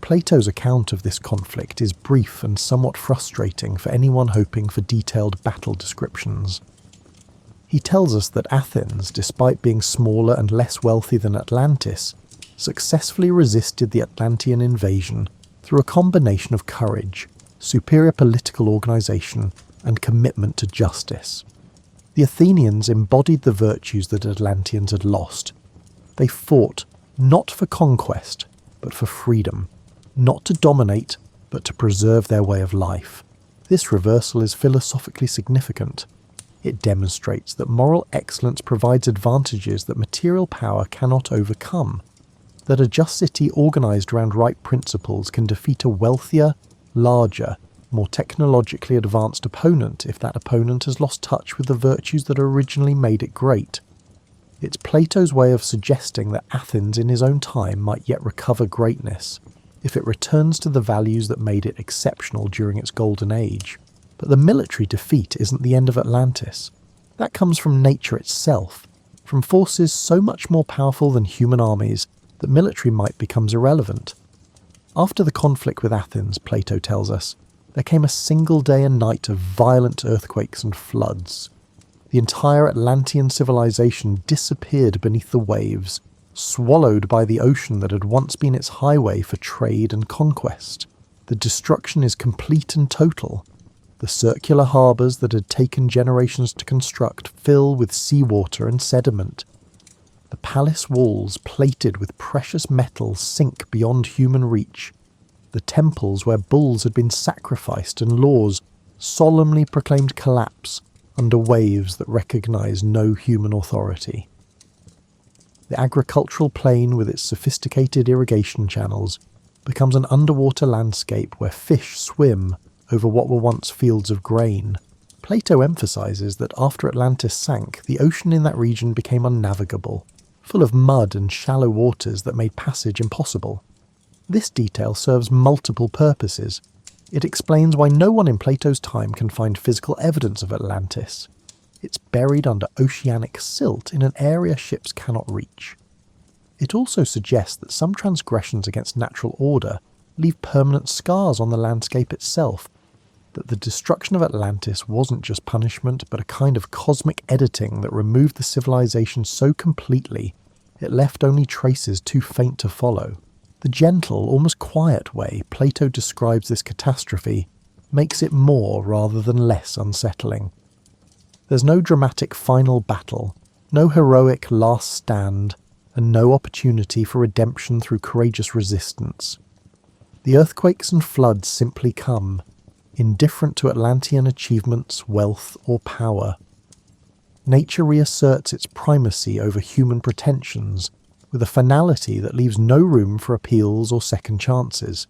Plato's account of this conflict is brief and somewhat frustrating for anyone hoping for detailed battle descriptions. He tells us that Athens, despite being smaller and less wealthy than Atlantis, successfully resisted the Atlantean invasion through a combination of courage, superior political organisation, and commitment to justice. The Athenians embodied the virtues that Atlanteans had lost. They fought not for conquest, but for freedom. Not to dominate, but to preserve their way of life. This reversal is philosophically significant. It demonstrates that moral excellence provides advantages that material power cannot overcome, that a just city organised around right principles can defeat a wealthier, larger, more technologically advanced opponent if that opponent has lost touch with the virtues that originally made it great. It's Plato's way of suggesting that Athens in his own time might yet recover greatness, if it returns to the values that made it exceptional during its golden age. But the military defeat isn't the end of Atlantis. That comes from nature itself, from forces so much more powerful than human armies that military might becomes irrelevant. After the conflict with Athens, Plato tells us, there came a single day and night of violent earthquakes and floods. The entire Atlantean civilization disappeared beneath the waves, swallowed by the ocean that had once been its highway for trade and conquest. The destruction is complete and total. The circular harbours that had taken generations to construct fill with seawater and sediment. The palace walls, plated with precious metals, sink beyond human reach. The temples where bulls had been sacrificed and laws solemnly proclaimed collapse under waves that recognise no human authority. The agricultural plain with its sophisticated irrigation channels becomes an underwater landscape where fish swim over what were once fields of grain. Plato emphasises that after Atlantis sank, the ocean in that region became unnavigable, full of mud and shallow waters that made passage impossible. This detail serves multiple purposes. It explains why no one in Plato's time can find physical evidence of Atlantis. It's buried under oceanic silt in an area ships cannot reach. It also suggests that some transgressions against natural order leave permanent scars on the landscape itself, that the destruction of Atlantis wasn't just punishment but a kind of cosmic editing that removed the civilization so completely it left only traces too faint to follow. The gentle, almost quiet way Plato describes this catastrophe makes it more rather than less unsettling. There's no dramatic final battle, no heroic last stand, and no opportunity for redemption through courageous resistance. The earthquakes and floods simply come, indifferent to Atlantean achievements, wealth, or power. Nature reasserts its primacy over human pretensions, with a finality that leaves no room for appeals or second chances.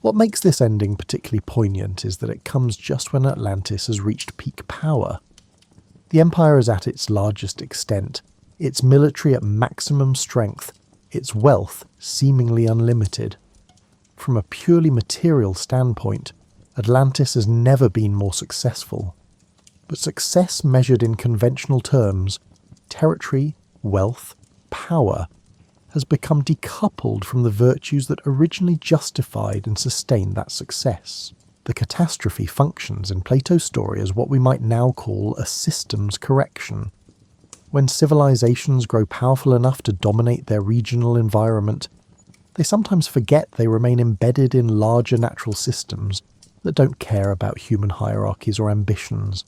What makes this ending particularly poignant is that it comes just when Atlantis has reached peak power. The empire is at its largest extent, its military at maximum strength, its wealth seemingly unlimited. From a purely material standpoint, Atlantis has never been more successful. But success measured in conventional terms, territory, wealth, power, has become decoupled from the virtues that originally justified and sustained that success. The catastrophe functions in Plato's story as what we might now call a systems correction. When civilizations grow powerful enough to dominate their regional environment, they sometimes forget they remain embedded in larger natural systems that don't care about human hierarchies or ambitions.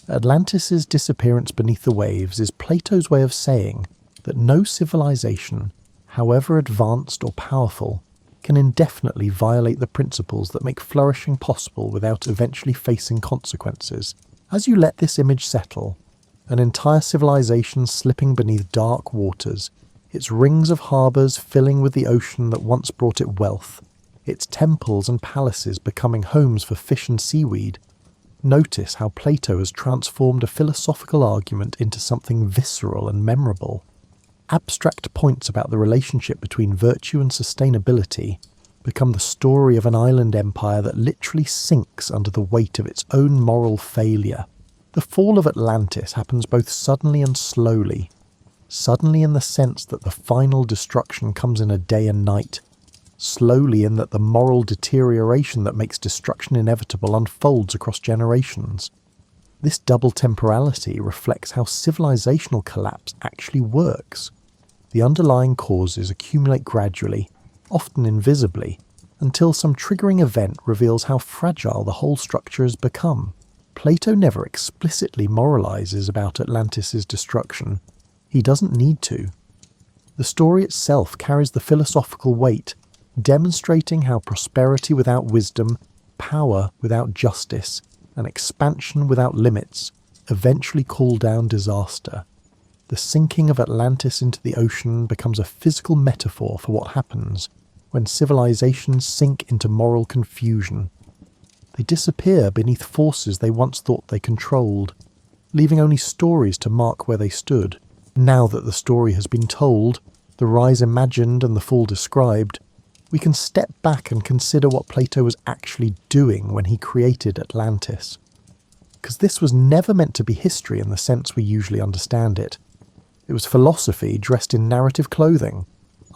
Atlantis' disappearance beneath the waves is Plato's way of saying that no civilization, however advanced or powerful, can indefinitely violate the principles that make flourishing possible without eventually facing consequences. As you let this image settle, an entire civilization slipping beneath dark waters, its rings of harbours filling with the ocean that once brought it wealth, its temples and palaces becoming homes for fish and seaweed, notice how Plato has transformed a philosophical argument into something visceral and memorable. Abstract points about the relationship between virtue and sustainability become the story of an island empire that literally sinks under the weight of its own moral failure. The fall of Atlantis happens both suddenly and slowly. Suddenly in the sense that the final destruction comes in a day and night. Slowly in that the moral deterioration that makes destruction inevitable unfolds across generations. This double temporality reflects how civilizational collapse actually works. The underlying causes accumulate gradually, often invisibly, until some triggering event reveals how fragile the whole structure has become. Plato never explicitly moralizes about Atlantis' destruction. He doesn't need to. The story itself carries the philosophical weight, demonstrating how prosperity without wisdom, power without justice, and expansion without limits eventually call down disaster. The sinking of Atlantis into the ocean becomes a physical metaphor for what happens when civilizations sink into moral confusion. They disappear beneath forces they once thought they controlled, leaving only stories to mark where they stood. Now that the story has been told, the rise imagined and the fall described, we can step back and consider what Plato was actually doing when he created Atlantis. because this was never meant to be history in the sense we usually understand it. It was philosophy dressed in narrative clothing,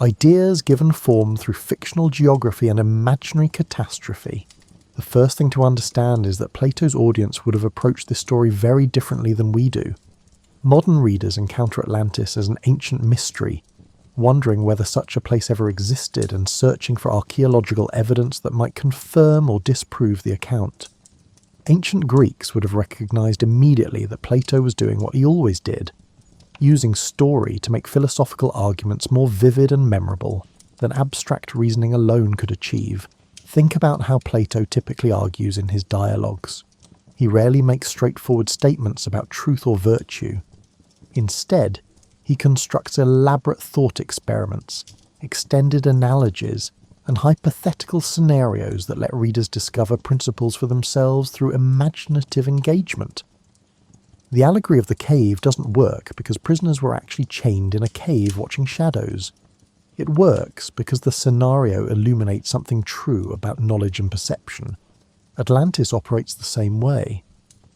ideas given form through fictional geography and imaginary catastrophe. The first thing to understand is that Plato's audience would have approached this story very differently than we do. Modern readers encounter Atlantis as an ancient mystery, wondering whether such a place ever existed and searching for archaeological evidence that might confirm or disprove the account. Ancient Greeks would have recognized immediately that Plato was doing what he always did, using story to make philosophical arguments more vivid and memorable than abstract reasoning alone could achieve. Think about how Plato typically argues in his dialogues. He rarely makes straightforward statements about truth or virtue. Instead, he constructs elaborate thought experiments, extended analogies, and hypothetical scenarios that let readers discover principles for themselves through imaginative engagement. The allegory of the cave doesn't work because prisoners were actually chained in a cave watching shadows. It works because the scenario illuminates something true about knowledge and perception. Atlantis operates the same way.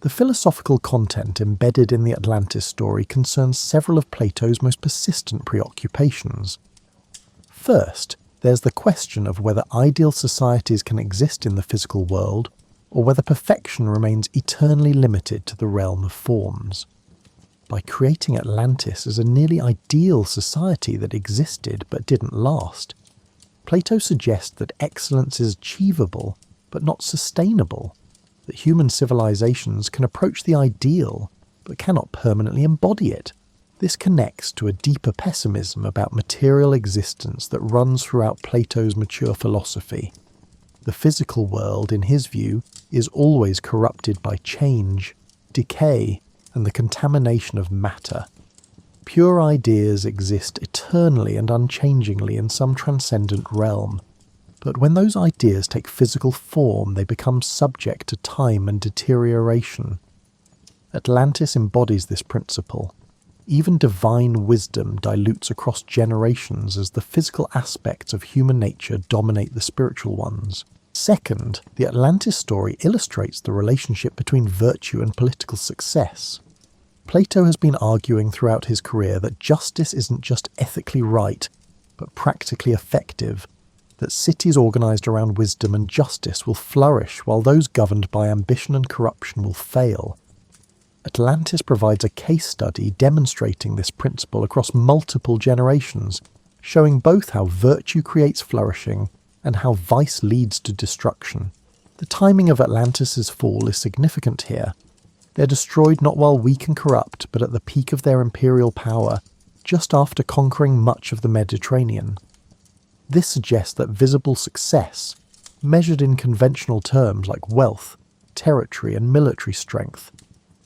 The philosophical content embedded in the Atlantis story concerns several of Plato's most persistent preoccupations. First, there's the question of whether ideal societies can exist in the physical world, or whether perfection remains eternally limited to the realm of forms. By creating Atlantis as a nearly ideal society that existed but didn't last, Plato suggests that excellence is achievable but not sustainable, that human civilizations can approach the ideal but cannot permanently embody it. This connects to a deeper pessimism about material existence that runs throughout Plato's mature philosophy. The physical world, in his view, is always corrupted by change, decay, and the contamination of matter. Pure ideas exist eternally and unchangingly in some transcendent realm, but when those ideas take physical form, they become subject to time and deterioration. Atlantis embodies this principle. Even divine wisdom dilutes across generations as the physical aspects of human nature dominate the spiritual ones. Second, the Atlantis story illustrates the relationship between virtue and political success. Plato has been arguing throughout his career that justice isn't just ethically right, but practically effective, that cities organised around wisdom and justice will flourish while those governed by ambition and corruption will fail. Atlantis provides a case study demonstrating this principle across multiple generations, showing both how virtue creates flourishing and how vice leads to destruction. The timing of Atlantis' fall is significant here. They're destroyed not while weak and corrupt, but at the peak of their imperial power, just after conquering much of the Mediterranean. This suggests that visible success, measured in conventional terms like wealth, territory, and military strength,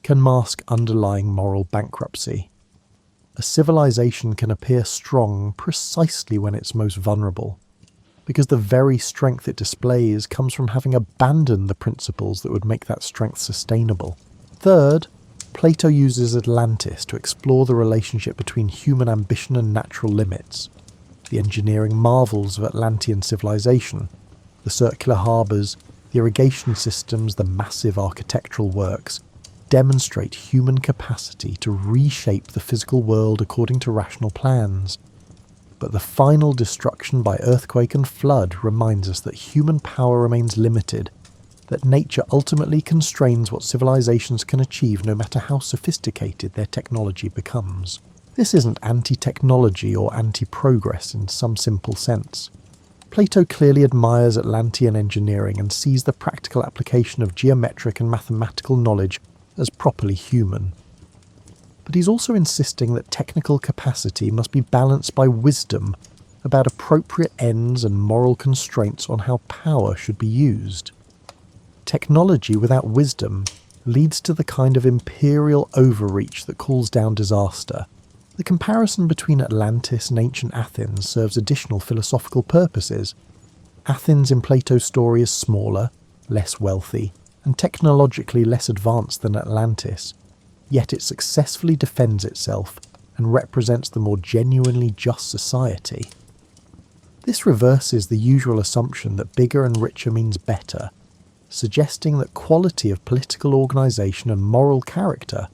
can mask underlying moral bankruptcy. A civilization can appear strong precisely when it's most vulnerable, because the very strength it displays comes from having abandoned the principles that would make that strength sustainable. Third, Plato uses Atlantis to explore the relationship between human ambition and natural limits. The engineering marvels of Atlantean civilization, the circular harbours, the irrigation systems, the massive architectural works, demonstrate human capacity to reshape the physical world according to rational plans. But the final destruction by earthquake and flood reminds us that human power remains limited, that nature ultimately constrains what civilizations can achieve no matter how sophisticated their technology becomes. This isn't anti-technology or anti-progress in some simple sense. Plato clearly admires Atlantean engineering and sees the practical application of geometric and mathematical knowledge as properly human. But he's also insisting that technical capacity must be balanced by wisdom about appropriate ends and moral constraints on how power should be used. Technology without wisdom leads to the kind of imperial overreach that calls down disaster. The comparison between Atlantis and ancient Athens serves additional philosophical purposes. Athens in Plato's story is smaller, less wealthy, and technologically less advanced than Atlantis, yet it successfully defends itself and represents the more genuinely just society. This reverses the usual assumption that bigger and richer means better. suggesting that quality of political organisation and moral character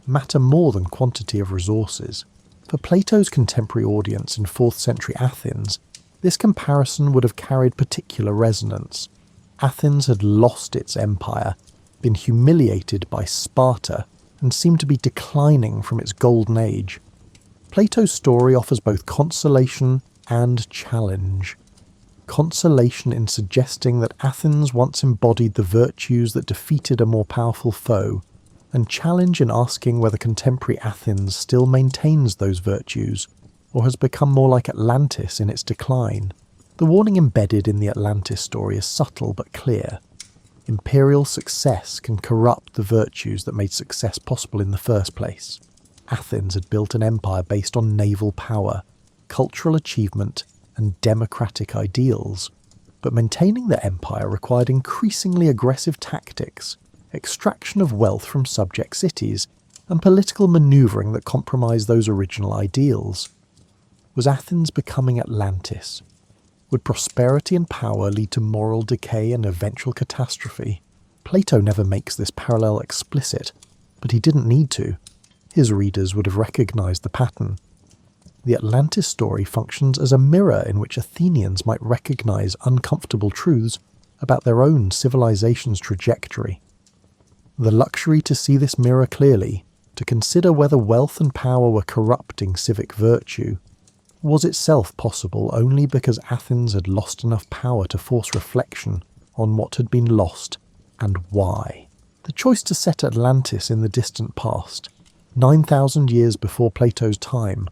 matter more than quantity of resources. For Plato's contemporary audience in 4th century Athens, this comparison would have carried particular resonance. Athens had lost its empire, been humiliated by Sparta, and seemed to be declining from its golden age. Plato's story offers both consolation and challenge. Consolation in suggesting that Athens once embodied the virtues that defeated a more powerful foe, and challenge in asking whether contemporary Athens still maintains those virtues, or has become more like Atlantis in its decline. The warning embedded in the Atlantis story is subtle but clear. Imperial success can corrupt the virtues that made success possible in the first place. Athens had built an empire based on naval power, cultural achievement, and democratic ideals, but maintaining the empire required increasingly aggressive tactics, extraction of wealth from subject cities, and political manoeuvring that compromised those original ideals. Was Athens becoming Atlantis? Would prosperity and power lead to moral decay and eventual catastrophe? Plato never makes this parallel explicit, but he didn't need to. His readers would have recognized the pattern. The Atlantis story functions as a mirror in which Athenians might recognize uncomfortable truths about their own civilization's trajectory. The luxury to see this mirror clearly, to consider whether wealth and power were corrupting civic virtue, was itself possible only because Athens had lost enough power to force reflection on what had been lost and why. The choice to set Atlantis in the distant past, 9,000 years before Plato's time,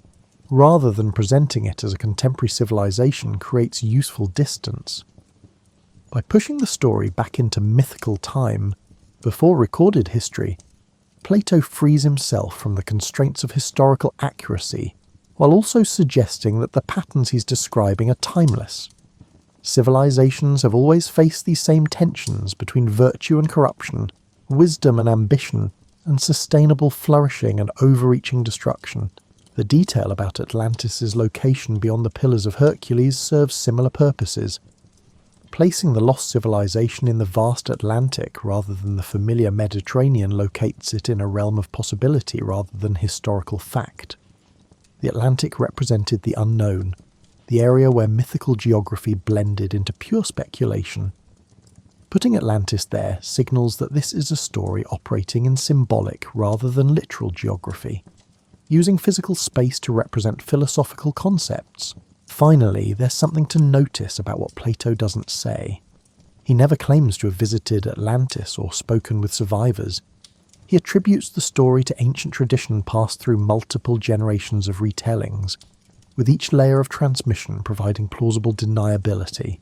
rather than presenting it as a contemporary civilization, creates useful distance. By pushing the story back into mythical time, before recorded history, Plato frees himself from the constraints of historical accuracy, while also suggesting that the patterns he's describing are timeless. Civilizations have always faced these same tensions between virtue and corruption, wisdom and ambition, and sustainable flourishing and overreaching destruction. The detail about Atlantis' location beyond the Pillars of Hercules serves similar purposes. Placing the lost civilization in the vast Atlantic rather than the familiar Mediterranean locates it in a realm of possibility rather than historical fact. The Atlantic represented the unknown, the area where mythical geography blended into pure speculation. Putting Atlantis there signals that this is a story operating in symbolic rather than literal geography, using physical space to represent philosophical concepts. Finally, there's something to notice about what Plato doesn't say. He never claims to have visited Atlantis or spoken with survivors. He attributes the story to ancient tradition passed through multiple generations of retellings, with each layer of transmission providing plausible deniability.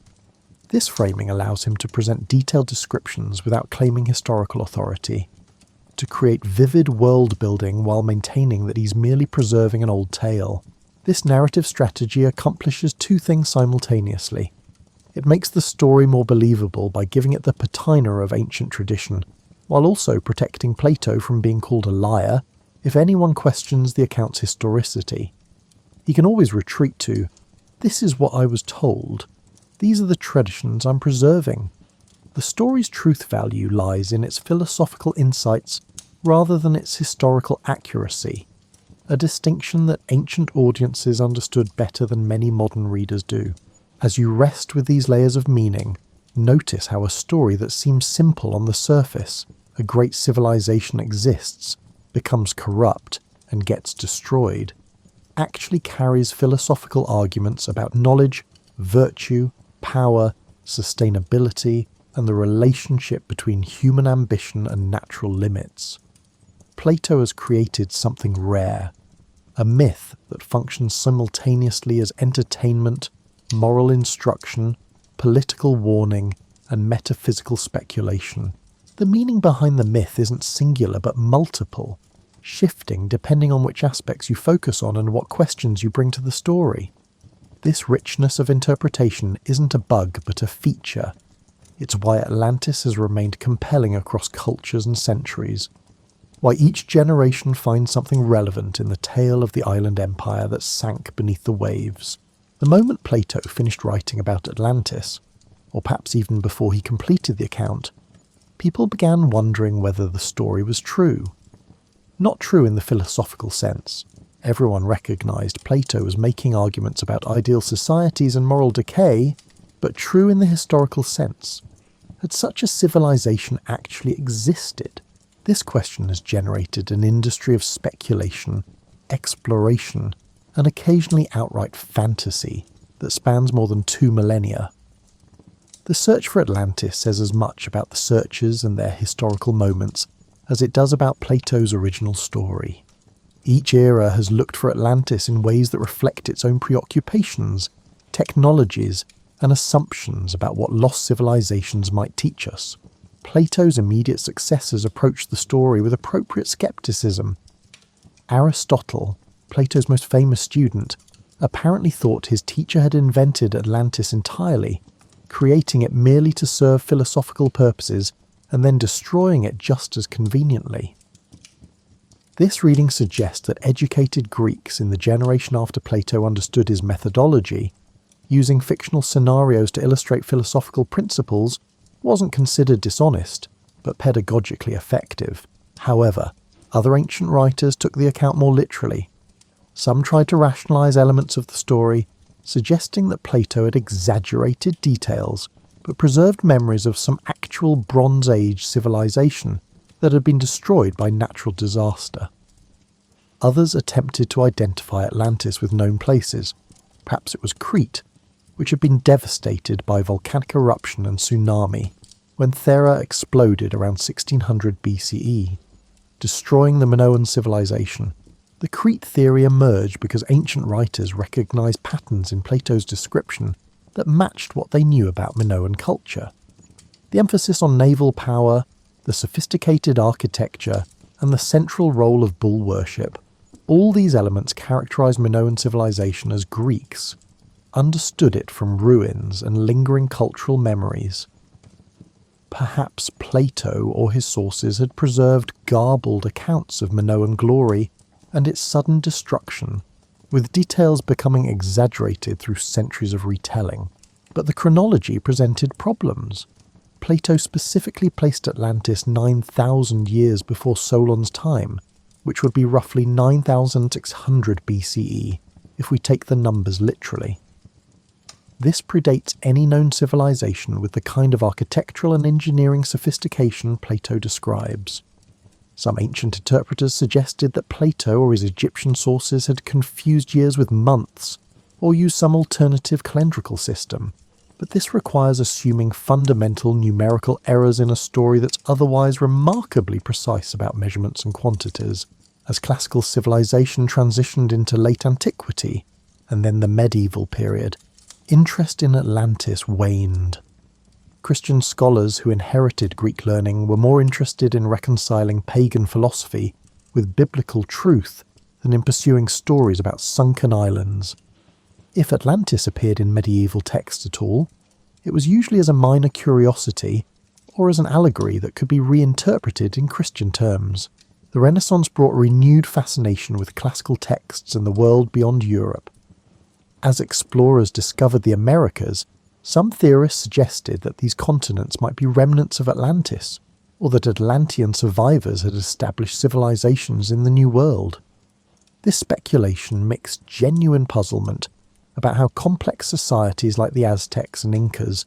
This framing allows him to present detailed descriptions without claiming historical authority, to create vivid world-building while maintaining that he's merely preserving an old tale. This narrative strategy accomplishes two things simultaneously. It makes the story more believable by giving it the patina of ancient tradition, while also protecting Plato from being called a liar if anyone questions the account's historicity. He can always retreat to, "This is what I was told. These are the traditions I'm preserving." The story's truth value lies in its philosophical insights rather than its historical accuracy, a distinction that ancient audiences understood better than many modern readers do. As you rest with these layers of meaning, notice how a story that seems simple on the surface, a great civilization exists, becomes corrupt, and gets destroyed, actually carries philosophical arguments about knowledge, virtue, power, sustainability, and the relationship between human ambition and natural limits. Plato has created something rare, a myth that functions simultaneously as entertainment, moral instruction, political warning, and metaphysical speculation. The meaning behind the myth isn't singular but multiple, shifting depending on which aspects you focus on and what questions you bring to the story. This richness of interpretation isn't a bug but a feature. It's why Atlantis has remained compelling across cultures and centuries, why each generation finds something relevant in the tale of the island empire that sank beneath the waves. The moment Plato finished writing about Atlantis, or perhaps even before he completed the account, people began wondering whether the story was true. Not true in the philosophical sense. Everyone recognised Plato was making arguments about ideal societies and moral decay, but true in the historical sense. Had such a civilization actually existed? This question has generated an industry of speculation, exploration, and occasionally outright fantasy that spans more than 2 millennia. The search for Atlantis says as much about the searchers and their historical moments as it does about Plato's original story. Each era has looked for Atlantis in ways that reflect its own preoccupations, technologies, and assumptions about what lost civilizations might teach us. Plato's immediate successors approached the story with appropriate skepticism. Aristotle, Plato's most famous student, apparently thought his teacher had invented Atlantis entirely, creating it merely to serve philosophical purposes and then destroying it just as conveniently. This reading suggests that educated Greeks in the generation after Plato understood his methodology, using fictional scenarios to illustrate philosophical principles, wasn't considered dishonest, but pedagogically effective. However, other ancient writers took the account more literally. Some tried to rationalise elements of the story, suggesting that Plato had exaggerated details, but preserved memories of some actual Bronze Age civilization that had been destroyed by natural disaster. Others attempted to identify Atlantis with known places. Perhaps it was Crete, which had been devastated by volcanic eruption and tsunami when Thera exploded around 1600 BCE, destroying the Minoan civilization. The Crete theory emerged because ancient writers recognized patterns in Plato's description that matched what they knew about Minoan culture. The emphasis on naval power, the sophisticated architecture, and the central role of bull worship, all these elements characterized Minoan civilization as Greeks, understood it from ruins and lingering cultural memories. Perhaps Plato or his sources had preserved garbled accounts of Minoan glory and its sudden destruction, with details becoming exaggerated through centuries of retelling. But the chronology presented problems. Plato specifically placed Atlantis 9,000 years before Solon's time, which would be roughly 9,600 BCE, if we take the numbers literally. This predates any known civilization with the kind of architectural and engineering sophistication Plato describes. Some ancient interpreters suggested that Plato or his Egyptian sources had confused years with months, or used some alternative calendrical system, but this requires assuming fundamental numerical errors in a story that's otherwise remarkably precise about measurements and quantities. As classical civilization transitioned into late antiquity, and then the medieval period, interest in Atlantis waned. Christian scholars who inherited Greek learning were more interested in reconciling pagan philosophy with biblical truth than in pursuing stories about sunken islands. If Atlantis appeared in medieval texts at all, it was usually as a minor curiosity or as an allegory that could be reinterpreted in Christian terms. The Renaissance brought renewed fascination with classical texts and the world beyond Europe. As explorers discovered the Americas, some theorists suggested that these continents might be remnants of Atlantis, or that Atlantean survivors had established civilizations in the New World. This speculation mixed genuine puzzlement about how complex societies like the Aztecs and Incas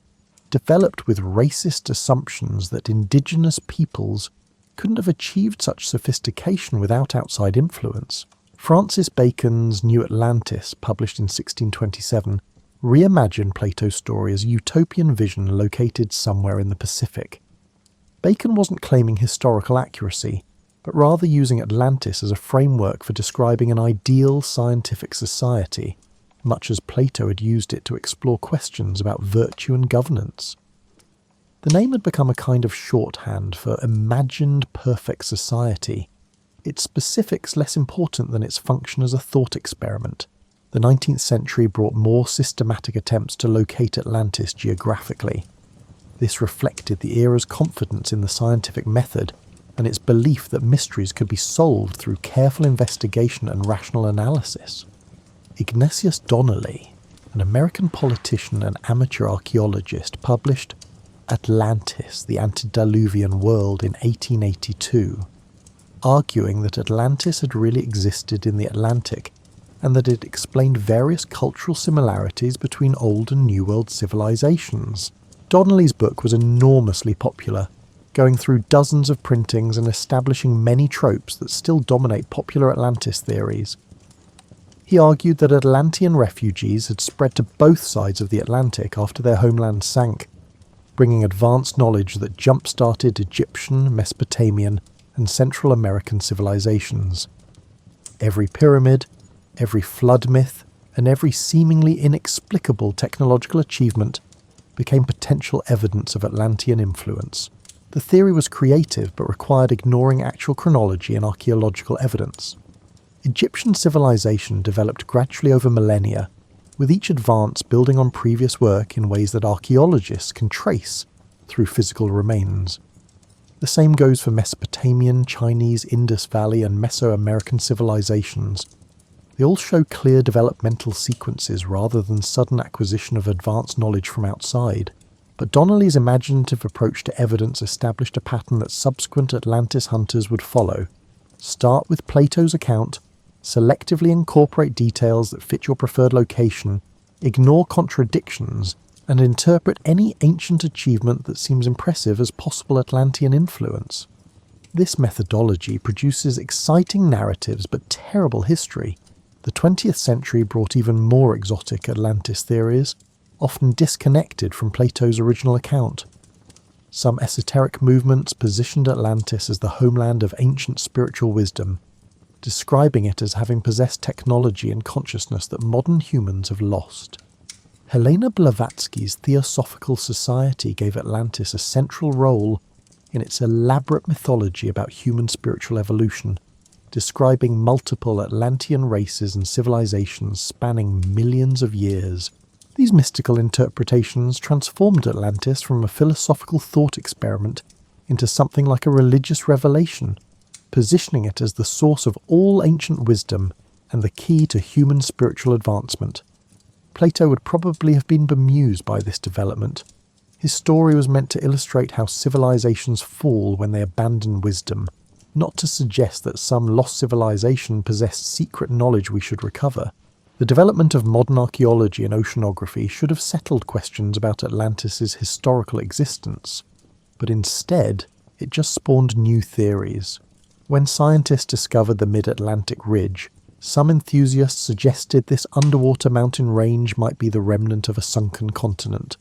developed with racist assumptions that indigenous peoples couldn't have achieved such sophistication without outside influence. Francis Bacon's New Atlantis, published in 1627, reimagined Plato's story as a utopian vision located somewhere in the Pacific. Bacon wasn't claiming historical accuracy, but rather using Atlantis as a framework for describing an ideal scientific society, much as Plato had used it to explore questions about virtue and governance. The name had become a kind of shorthand for imagined perfect society, its specifics less important than its function as a thought experiment. The 19th century brought more systematic attempts to locate Atlantis geographically. This reflected the era's confidence in the scientific method and its belief that mysteries could be solved through careful investigation and rational analysis. Ignatius Donnelly, an American politician and amateur archaeologist, published Atlantis, the antediluvian world, in 1882, arguing that Atlantis had really existed in the Atlantic and that it explained various cultural similarities between Old and New World civilizations. Donnelly's book was enormously popular, going through dozens of printings and establishing many tropes that still dominate popular Atlantis theories. He argued that Atlantean refugees had spread to both sides of the Atlantic after their homeland sank, bringing advanced knowledge that jump-started Egyptian, Mesopotamian, and Central American civilizations. Every pyramid, every flood myth, and every seemingly inexplicable technological achievement became potential evidence of Atlantean influence. The theory was creative but required ignoring actual chronology and archaeological evidence. Egyptian civilization developed gradually over millennia, with each advance building on previous work in ways that archaeologists can trace through physical remains. The same goes for Mesopotamian, Chinese, Indus Valley, and Mesoamerican civilizations. They all show clear developmental sequences rather than sudden acquisition of advanced knowledge from outside. But Donnelly's imaginative approach to evidence established a pattern that subsequent Atlantis hunters would follow. Start with Plato's account, selectively incorporate details that fit your preferred location, ignore contradictions, and interpret any ancient achievement that seems impressive as possible Atlantean influence. This methodology produces exciting narratives but terrible history. The 20th century brought even more exotic Atlantis theories, often disconnected from Plato's original account. Some esoteric movements positioned Atlantis as the homeland of ancient spiritual wisdom, describing it as having possessed technology and consciousness that modern humans have lost. Helena Blavatsky's Theosophical Society gave Atlantis a central role in its elaborate mythology about human spiritual evolution, describing multiple Atlantean races and civilizations spanning millions of years. These mystical interpretations transformed Atlantis from a philosophical thought experiment into something like a religious revelation, positioning it as the source of all ancient wisdom and the key to human spiritual advancement. Plato would probably have been bemused by this development. His story was meant to illustrate how civilizations fall when they abandon wisdom, not to suggest that some lost civilization possessed secret knowledge we should recover. The development of modern archaeology and oceanography should have settled questions about Atlantis' historical existence, but instead it just spawned new theories. When scientists discovered the mid-Atlantic ridge, some enthusiasts suggested this underwater mountain range might be the remnant of a sunken continent.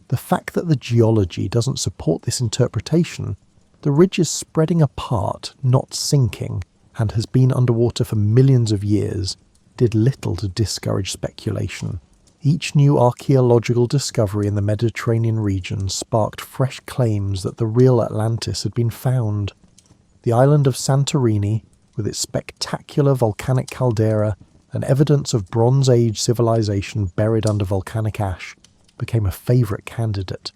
The fact that the geology doesn't support this interpretation, the ridge is spreading apart, not sinking, and has been underwater for millions of years, did little to discourage speculation. Each new archaeological discovery in the Mediterranean region sparked fresh claims that the real Atlantis had been found. The island of Santorini, with its spectacular volcanic caldera and evidence of Bronze Age civilization buried under volcanic ash, became a favourite candidate.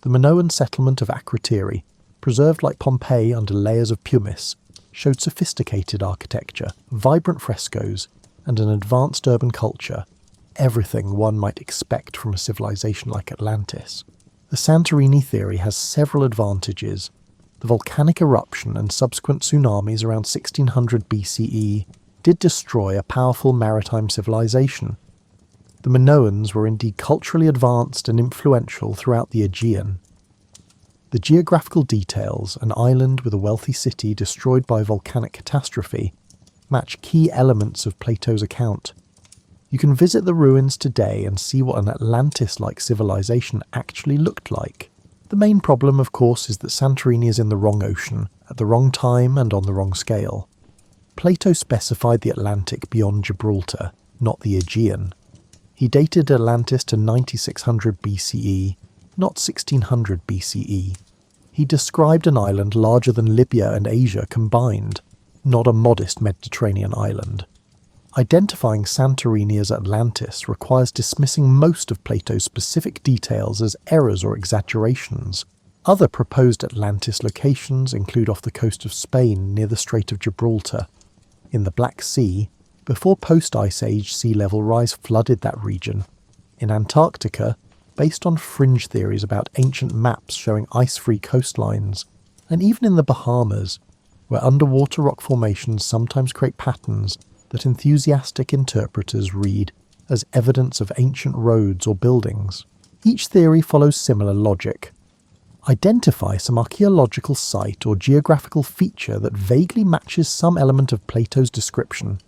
The Minoan settlement of Akrotiri, preserved like Pompeii under layers of pumice, showed sophisticated architecture, vibrant frescoes, and an advanced urban culture, everything one might expect from a civilization like Atlantis. The Santorini theory has several advantages. The volcanic eruption and subsequent tsunamis around 1600 BCE did destroy a powerful maritime civilization. The Minoans were indeed culturally advanced and influential throughout the Aegean. The geographical details, an island with a wealthy city destroyed by volcanic catastrophe, match key elements of Plato's account. You can visit the ruins today and see what an Atlantis-like civilization actually looked like. The main problem, of course, is that Santorini is in the wrong ocean, at the wrong time and on the wrong scale. Plato specified the Atlantic beyond Gibraltar, not the Aegean. He dated Atlantis to 9600 BCE, not 1600 BCE. He described an island larger than Libya and Asia combined, not a modest Mediterranean island. Identifying Santorini as Atlantis requires dismissing most of Plato's specific details as errors or exaggerations. Other proposed Atlantis locations include off the coast of Spain near the Strait of Gibraltar, in the Black Sea, before post-Ice Age sea level rise flooded that region, in Antarctica, based on fringe theories about ancient maps showing ice-free coastlines, and even in the Bahamas, where underwater rock formations sometimes create patterns that enthusiastic interpreters read as evidence of ancient roads or buildings. Each theory follows similar logic. Identify some archaeological site or geographical feature that vaguely matches some element of Plato's description.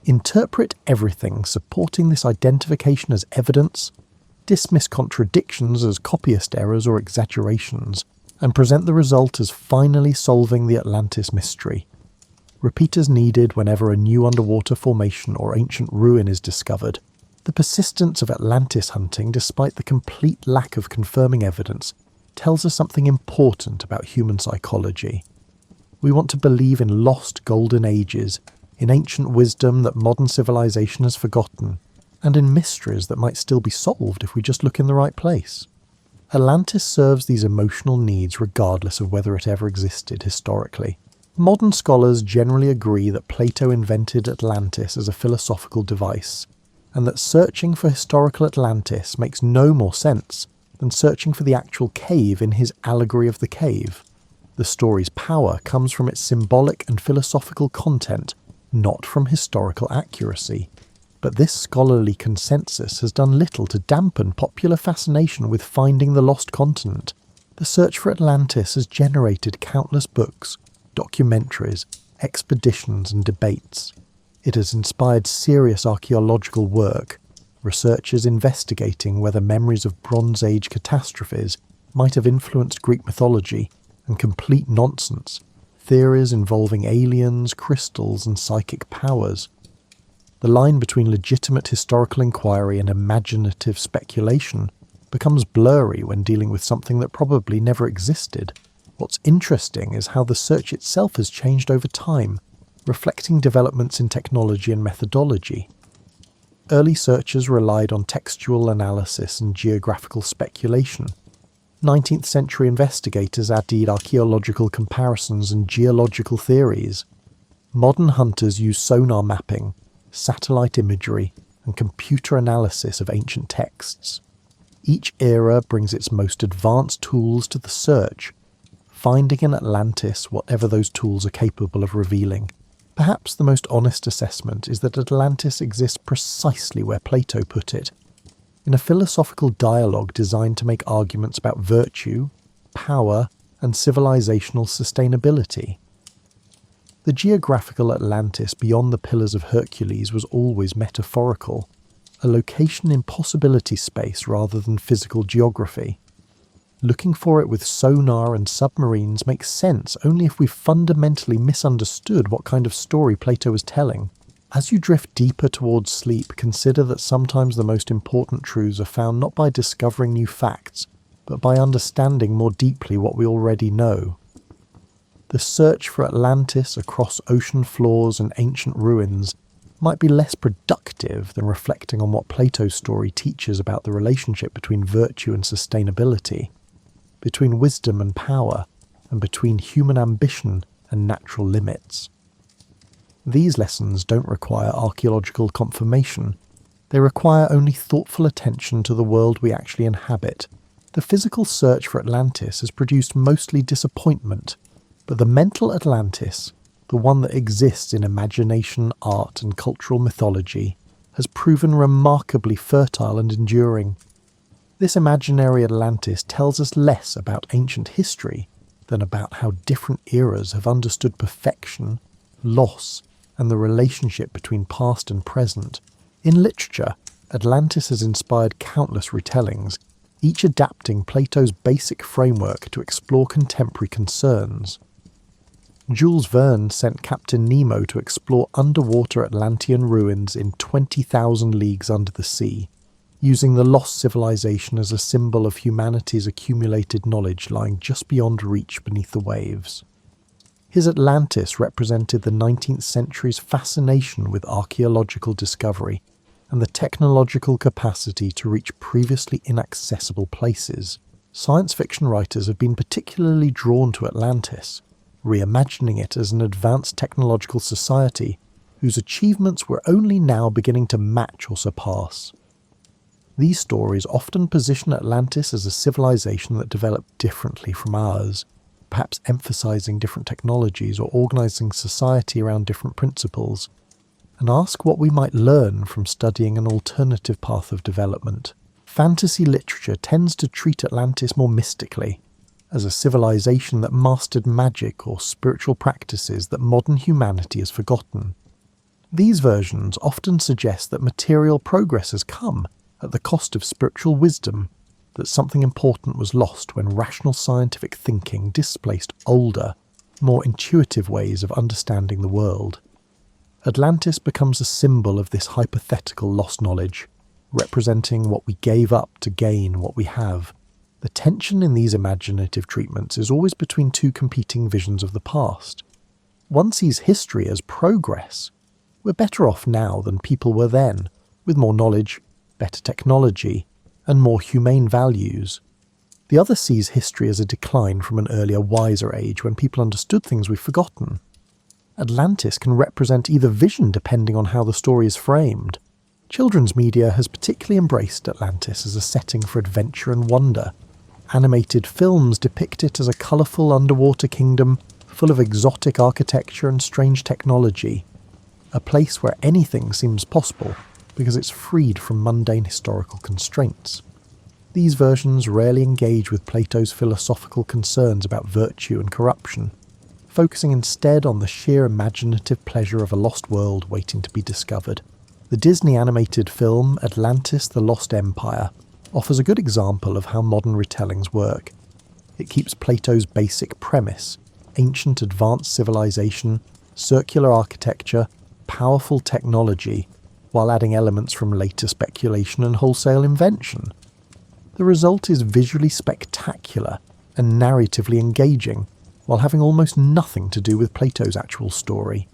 Interpret everything supporting this identification as evidence, dismiss contradictions as copyist errors or exaggerations, and present the result as finally solving the Atlantis mystery. Repeat as needed whenever a new underwater formation or ancient ruin is discovered. The persistence of Atlantis hunting, despite the complete lack of confirming evidence, tells us something important about human psychology. We want to believe in lost golden ages, in ancient wisdom that modern civilization has forgotten, and in mysteries that might still be solved if we just look in the right place. Atlantis serves these emotional needs regardless of whether it ever existed historically. Modern scholars generally agree that Plato invented Atlantis as a philosophical device, and that searching for historical Atlantis makes no more sense than searching for the actual cave in his allegory of the cave. The story's power comes from its symbolic and philosophical content, not from historical accuracy. But this scholarly consensus has done little to dampen popular fascination with finding the lost continent. The search for Atlantis has generated countless books, documentaries, expeditions and debates. It has inspired serious archaeological work, researchers investigating whether memories of Bronze Age catastrophes might have influenced Greek mythology, and complete nonsense, theories involving aliens, crystals and psychic powers. The line between legitimate historical inquiry and imaginative speculation becomes blurry when dealing with something that probably never existed. What's interesting is how the search itself has changed over time, reflecting developments in technology and methodology. Early searchers relied on textual analysis and geographical speculation. 19th century investigators added archaeological comparisons and geological theories. Modern hunters use sonar mapping, satellite imagery, and computer analysis of ancient texts. Each era brings its most advanced tools to the search, finding in Atlantis whatever those tools are capable of revealing. Perhaps the most honest assessment is that Atlantis exists precisely where Plato put it, in a philosophical dialogue designed to make arguments about virtue, power, and civilizational sustainability. The geographical Atlantis beyond the Pillars of Hercules was always metaphorical, a location in possibility space rather than physical geography. Looking for it with sonar and submarines makes sense only if we've fundamentally misunderstood what kind of story Plato was telling. As you drift deeper towards sleep, consider that sometimes the most important truths are found not by discovering new facts, but by understanding more deeply what we already know. The search for Atlantis across ocean floors and ancient ruins might be less productive than reflecting on what Plato's story teaches about the relationship between virtue and sustainability, between wisdom and power, and between human ambition and natural limits. These lessons don't require archaeological confirmation. They require only thoughtful attention to the world we actually inhabit. The physical search for Atlantis has produced mostly disappointment, but the mental Atlantis, the one that exists in imagination, art, and cultural mythology, has proven remarkably fertile and enduring. This imaginary Atlantis tells us less about ancient history than about how different eras have understood perfection, loss, and the relationship between past and present. In literature, Atlantis has inspired countless retellings, each adapting Plato's basic framework to explore contemporary concerns. Jules Verne sent Captain Nemo to explore underwater Atlantean ruins in 20,000 leagues under the sea, using the lost civilization as a symbol of humanity's accumulated knowledge lying just beyond reach beneath the waves. His Atlantis represented the 19th century's fascination with archaeological discovery and the technological capacity to reach previously inaccessible places. Science fiction writers have been particularly drawn to Atlantis, reimagining it as an advanced technological society whose achievements were only now beginning to match or surpass. These stories often position Atlantis as a civilization that developed differently from ours, perhaps emphasizing different technologies or organizing society around different principles, and ask what we might learn from studying an alternative path of development. Fantasy literature tends to treat Atlantis more mystically, as a civilization that mastered magic or spiritual practices that modern humanity has forgotten. These versions often suggest that material progress has come at the cost of spiritual wisdom, that something important was lost when rational scientific thinking displaced older, more intuitive ways of understanding the world. Atlantis becomes a symbol of this hypothetical lost knowledge, representing what we gave up to gain what we have. The tension in these imaginative treatments is always between two competing visions of the past. One sees history as progress. We're better off now than people were then, with more knowledge, better technology, and more humane values. The other sees history as a decline from an earlier, wiser age when people understood things we've forgotten. Atlantis can represent either vision depending on how the story is framed. Children's media has particularly embraced Atlantis as a setting for adventure and wonder. Animated films depict it as a colourful underwater kingdom full of exotic architecture and strange technology, a place where anything seems possible because it's freed from mundane historical constraints. These versions rarely engage with Plato's philosophical concerns about virtue and corruption, focusing instead on the sheer imaginative pleasure of a lost world waiting to be discovered. The Disney animated film Atlantis: The Lost Empire offers a good example of how modern retellings work. It keeps Plato's basic premise, ancient advanced civilization, circular architecture, powerful technology, while adding elements from later speculation and wholesale invention. The result is visually spectacular and narratively engaging, while having almost nothing to do with Plato's actual story.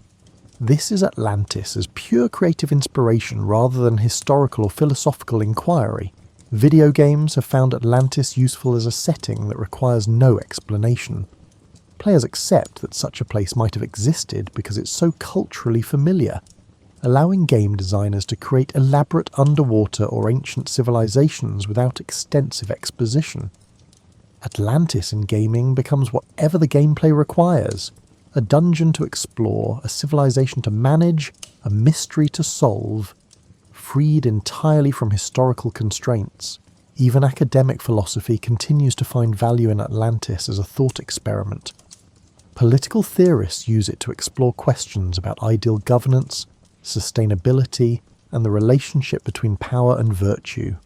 This is Atlantis as pure creative inspiration rather than historical or philosophical inquiry. Video games have found Atlantis useful as a setting that requires no explanation. Players accept that such a place might have existed because it's so culturally familiar, allowing game designers to create elaborate underwater or ancient civilizations without extensive exposition. Atlantis in gaming becomes whatever the gameplay requires: a dungeon to explore, a civilization to manage, a mystery to solve, freed entirely from historical constraints. Even academic philosophy continues to find value in Atlantis as a thought experiment. Political theorists use it to explore questions about ideal governance, sustainability, and the relationship between power and virtue.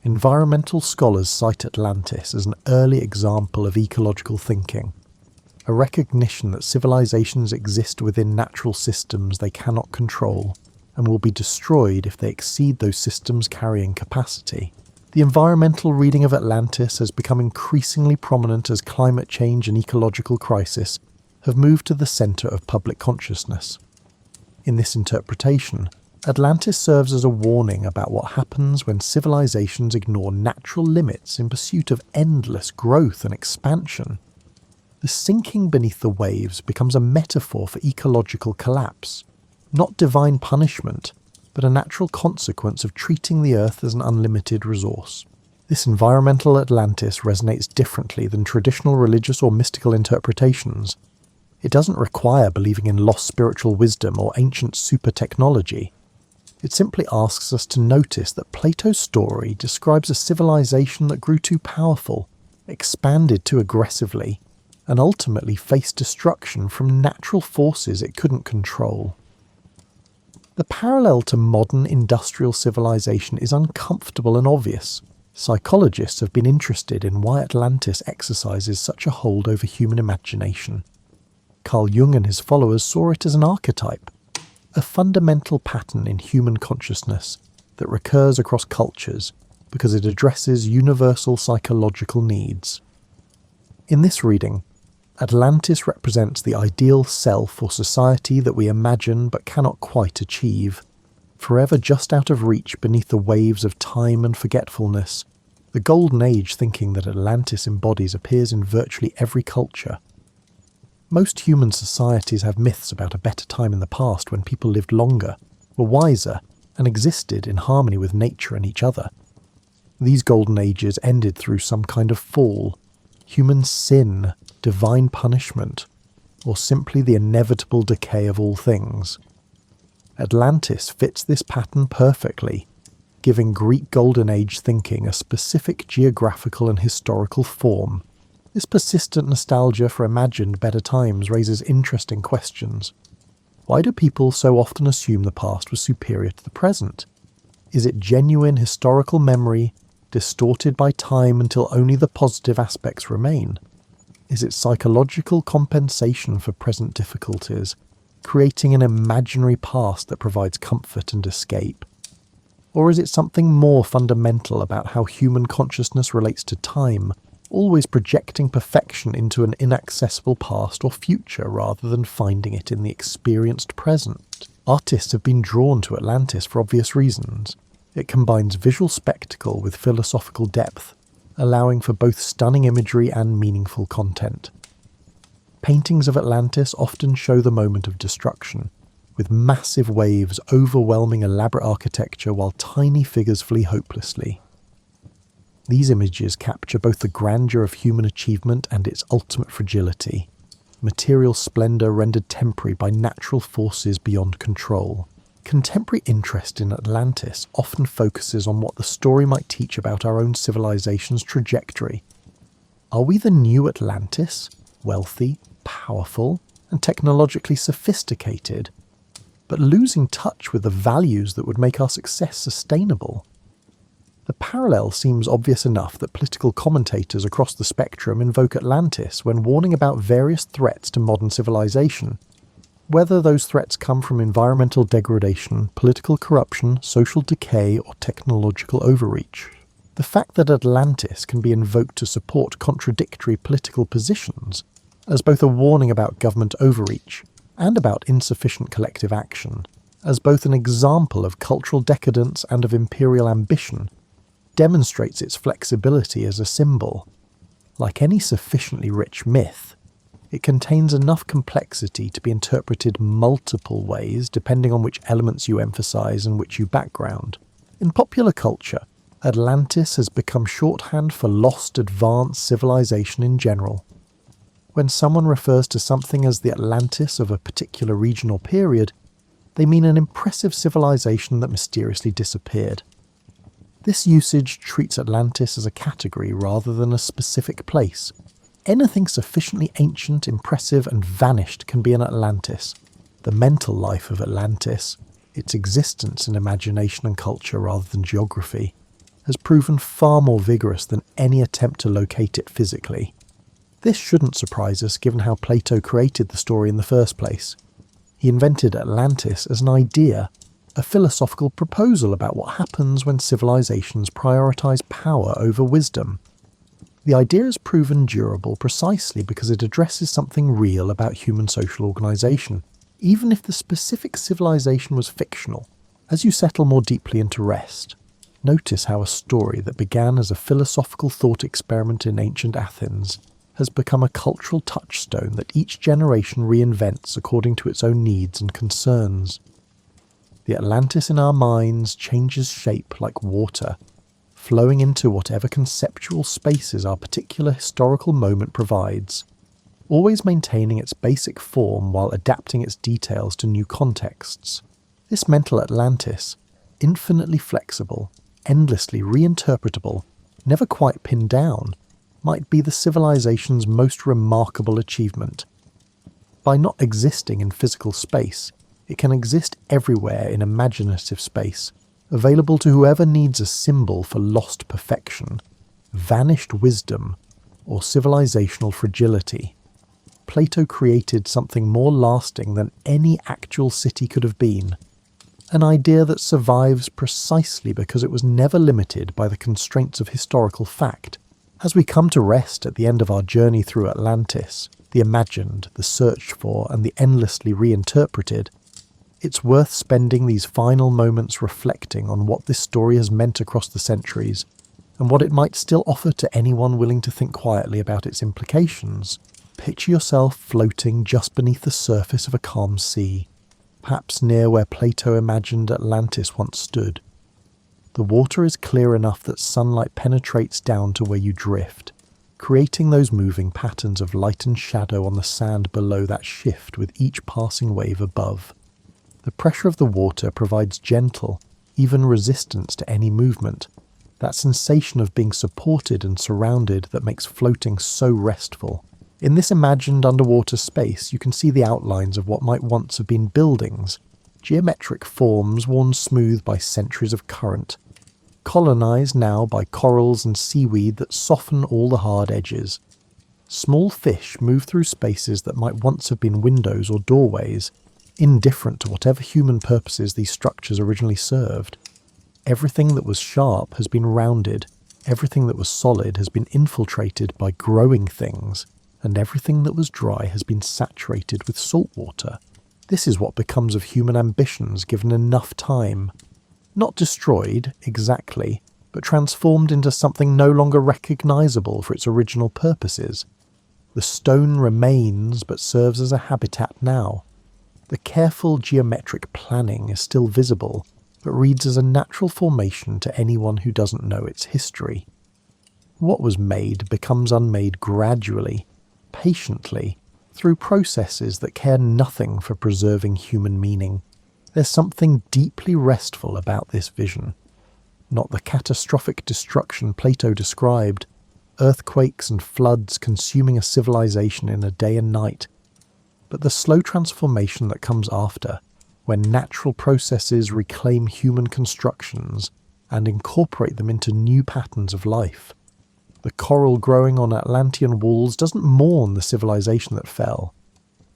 Environmental scholars cite Atlantis as an early example of ecological thinking, a recognition that civilizations exist within natural systems they cannot control, and will be destroyed if they exceed those systems' carrying capacity. The environmental reading of Atlantis has become increasingly prominent as climate change and ecological crisis have moved to the centre of public consciousness. In this interpretation, Atlantis serves as a warning about what happens when civilizations ignore natural limits in pursuit of endless growth and expansion. The sinking beneath the waves becomes a metaphor for ecological collapse, not divine punishment, but a natural consequence of treating the Earth as an unlimited resource. This environmental Atlantis resonates differently than traditional religious or mystical interpretations. It doesn't require believing in lost spiritual wisdom or ancient super technology. It simply asks us to notice that Plato's story describes a civilization that grew too powerful, expanded too aggressively, and ultimately faced destruction from natural forces it couldn't control. The parallel to modern industrial civilization is uncomfortable and obvious. Psychologists have been interested in why Atlantis exercises such a hold over human imagination. Carl Jung and his followers saw it as an archetype, a fundamental pattern in human consciousness that recurs across cultures because it addresses universal psychological needs. In this reading, Atlantis represents the ideal self or society that we imagine but cannot quite achieve. Forever just out of reach beneath the waves of time and forgetfulness, the golden age thinking that Atlantis embodies appears in virtually every culture. Most human societies have myths about a better time in the past when people lived longer, were wiser, and existed in harmony with nature and each other. These golden ages ended through some kind of fall, human sin, divine punishment, or simply the inevitable decay of all things. Atlantis fits this pattern perfectly, giving Greek Golden Age thinking a specific geographical and historical form. This persistent nostalgia for imagined better times raises interesting questions. Why do people so often assume the past was superior to the present? Is it genuine historical memory, distorted by time until only the positive aspects remain? Is it psychological compensation for present difficulties, creating an imaginary past that provides comfort and escape? Or is it something more fundamental about how human consciousness relates to time, always projecting perfection into an inaccessible past or future rather than finding it in the experienced present? Artists have been drawn to Atlantis for obvious reasons. It combines visual spectacle with philosophical depth, allowing for both stunning imagery and meaningful content. Paintings of Atlantis often show the moment of destruction, with massive waves overwhelming elaborate architecture while tiny figures flee hopelessly. These images capture both the grandeur of human achievement and its ultimate fragility, material splendour rendered temporary by natural forces beyond control. Contemporary interest in Atlantis often focuses on what the story might teach about our own civilization's trajectory. Are we the new Atlantis, wealthy, powerful, and technologically sophisticated, but losing touch with the values that would make our success sustainable? The parallel seems obvious enough that political commentators across the spectrum invoke Atlantis when warning about various threats to modern civilization. Whether those threats come from environmental degradation, political corruption, social decay, or technological overreach. The fact that Atlantis can be invoked to support contradictory political positions, as both a warning about government overreach and about insufficient collective action, as both an example of cultural decadence and of imperial ambition, demonstrates its flexibility as a symbol. Like any sufficiently rich myth, it contains enough complexity to be interpreted multiple ways depending on which elements you emphasize and which you background. In popular culture, Atlantis has become shorthand for lost advanced civilization in general. When someone refers to something as the Atlantis of a particular region or period, they mean an impressive civilization that mysteriously disappeared. This usage treats Atlantis as a category rather than a specific place. Anything sufficiently ancient, impressive, and vanished can be an Atlantis. The mental life of Atlantis, its existence in imagination and culture rather than geography, has proven far more vigorous than any attempt to locate it physically. This shouldn't surprise us given how Plato created the story in the first place. He invented Atlantis as an idea, a philosophical proposal about what happens when civilizations prioritize power over wisdom. The idea is proven durable precisely because it addresses something real about human social organization, even if the specific civilization was fictional. As you settle more deeply into rest, notice how a story that began as a philosophical thought experiment in ancient Athens has become a cultural touchstone that each generation reinvents according to its own needs and concerns. The Atlantis in our minds changes shape like water, flowing into whatever conceptual spaces our particular historical moment provides, always maintaining its basic form while adapting its details to new contexts. This mental Atlantis, infinitely flexible, endlessly reinterpretable, never quite pinned down, might be the civilization's most remarkable achievement. By not existing in physical space, it can exist everywhere in imaginative space, available to whoever needs a symbol for lost perfection, vanished wisdom, or civilizational fragility. Plato created something more lasting than any actual city could have been, an idea that survives precisely because it was never limited by the constraints of historical fact. As we come to rest at the end of our journey through Atlantis, the imagined, the searched for, and the endlessly reinterpreted, it's worth spending these final moments reflecting on what this story has meant across the centuries, and what it might still offer to anyone willing to think quietly about its implications. Picture yourself floating just beneath the surface of a calm sea, perhaps near where Plato imagined Atlantis once stood. The water is clear enough that sunlight penetrates down to where you drift, creating those moving patterns of light and shadow on the sand below that shift with each passing wave above. The pressure of the water provides gentle, even resistance to any movement, that sensation of being supported and surrounded that makes floating so restful. In this imagined underwater space, you can see the outlines of what might once have been buildings, geometric forms worn smooth by centuries of current, colonized now by corals and seaweed that soften all the hard edges. Small fish move through spaces that might once have been windows or doorways, indifferent to whatever human purposes these structures originally served. Everything that was sharp has been rounded, everything that was solid has been infiltrated by growing things, and everything that was dry has been saturated with salt water. This is what becomes of human ambitions given enough time. Not destroyed, exactly, but transformed into something no longer recognizable for its original purposes. The stone remains but serves as a habitat now. The careful geometric planning is still visible, but reads as a natural formation to anyone who doesn't know its history. What was made becomes unmade gradually, patiently, through processes that care nothing for preserving human meaning. There's something deeply restful about this vision. Not the catastrophic destruction Plato described, earthquakes and floods consuming a civilization in a day and night, but the slow transformation that comes after, when natural processes reclaim human constructions and incorporate them into new patterns of life. The coral growing on Atlantean walls doesn't mourn the civilization that fell.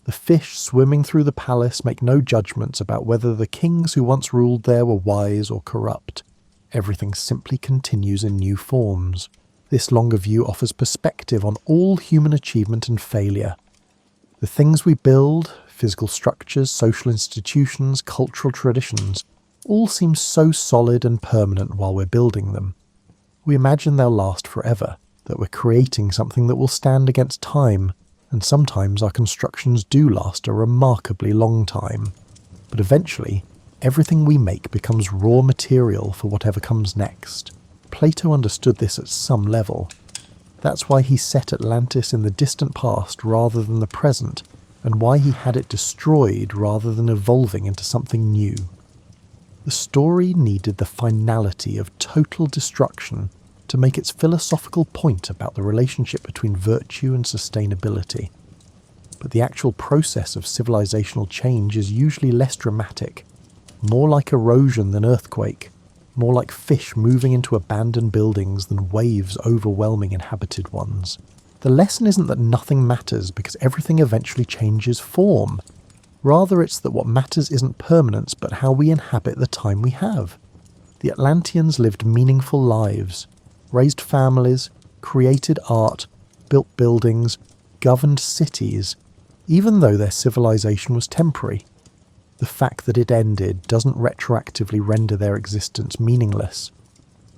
The fish swimming through the palace make no judgments about whether the kings who once ruled there were wise or corrupt. Everything simply continues in new forms. This longer view offers perspective on all human achievement and failure. The things we build, physical structures, social institutions, cultural traditions, all seem so solid and permanent while we're building them. We imagine they'll last forever, that we're creating something that will stand against time, and sometimes our constructions do last a remarkably long time. But eventually, everything we make becomes raw material for whatever comes next. Plato understood this at some level. That's why he set Atlantis in the distant past rather than the present, and why he had it destroyed rather than evolving into something new. The story needed the finality of total destruction to make its philosophical point about the relationship between virtue and sustainability. But the actual process of civilizational change is usually less dramatic, more like erosion than earthquake, more like fish moving into abandoned buildings than waves overwhelming inhabited ones. The lesson isn't that nothing matters because everything eventually changes form. Rather, it's that what matters isn't permanence but how we inhabit the time we have. The Atlanteans lived meaningful lives, raised families, created art, built buildings, governed cities, even though their civilization was temporary. The fact that it ended doesn't retroactively render their existence meaningless.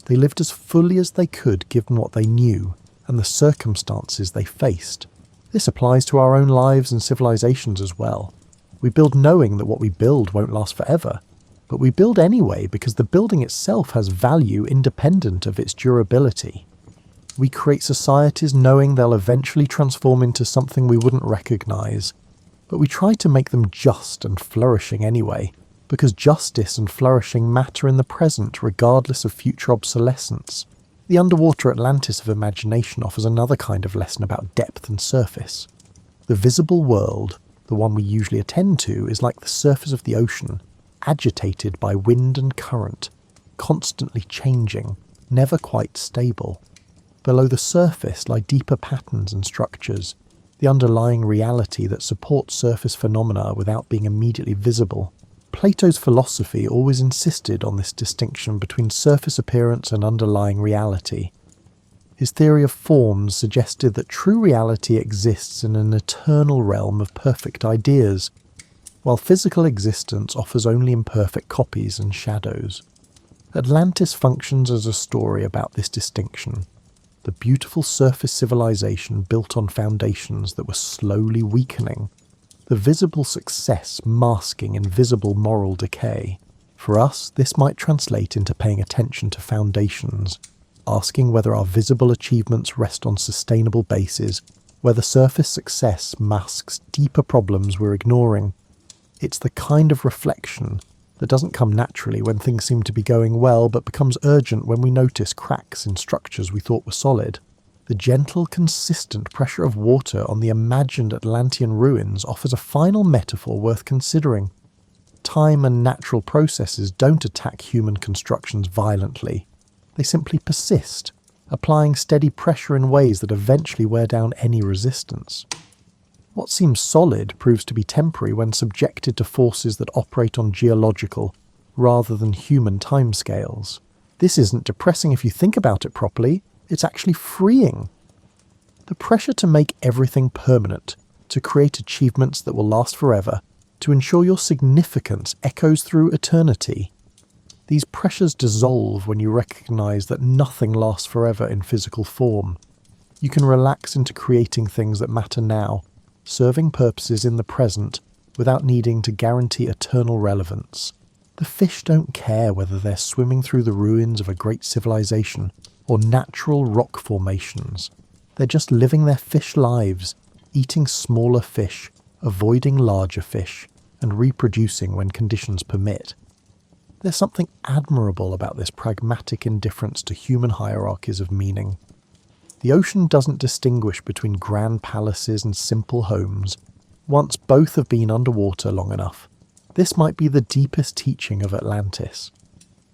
They lived as fully as they could given what they knew and the circumstances they faced. This applies to our own lives and civilizations as well. We build knowing that what we build won't last forever, but we build anyway because the building itself has value independent of its durability. We create societies knowing they'll eventually transform into something we wouldn't recognize, but we try to make them just and flourishing anyway, because justice and flourishing matter in the present regardless of future obsolescence. The underwater Atlantis of imagination offers another kind of lesson about depth and surface. The visible world, the one we usually attend to, is like the surface of the ocean, agitated by wind and current, constantly changing, never quite stable. Below the surface lie deeper patterns and structures, the underlying reality that supports surface phenomena without being immediately visible. Plato's philosophy always insisted on this distinction between surface appearance and underlying reality. His theory of forms suggested that true reality exists in an eternal realm of perfect ideas, while physical existence offers only imperfect copies and shadows. Atlantis functions as a story about this distinction. The beautiful surface civilization built on foundations that were slowly weakening, the visible success masking invisible moral decay. For us, this might translate into paying attention to foundations, asking whether our visible achievements rest on sustainable bases, whether surface success masks deeper problems we're ignoring. It's the kind of reflection that doesn't come naturally when things seem to be going well, but becomes urgent when we notice cracks in structures we thought were solid. The gentle, consistent pressure of water on the imagined Atlantean ruins offers a final metaphor worth considering. Time and natural processes don't attack human constructions violently. They simply persist, applying steady pressure in ways that eventually wear down any resistance. What seems solid proves to be temporary when subjected to forces that operate on geological rather than human timescales. This isn't depressing if you think about it properly, it's actually freeing. The pressure to make everything permanent, to create achievements that will last forever, to ensure your significance echoes through eternity. These pressures dissolve when you recognize that nothing lasts forever in physical form. You can relax into creating things that matter now, serving purposes in the present without needing to guarantee eternal relevance. The fish don't care whether they're swimming through the ruins of a great civilization or natural rock formations. They're just living their fish lives, eating smaller fish, avoiding larger fish, and reproducing when conditions permit. There's something admirable about this pragmatic indifference to human hierarchies of meaning. The ocean doesn't distinguish between grand palaces and simple homes. Once both have been underwater long enough, this might be the deepest teaching of Atlantis,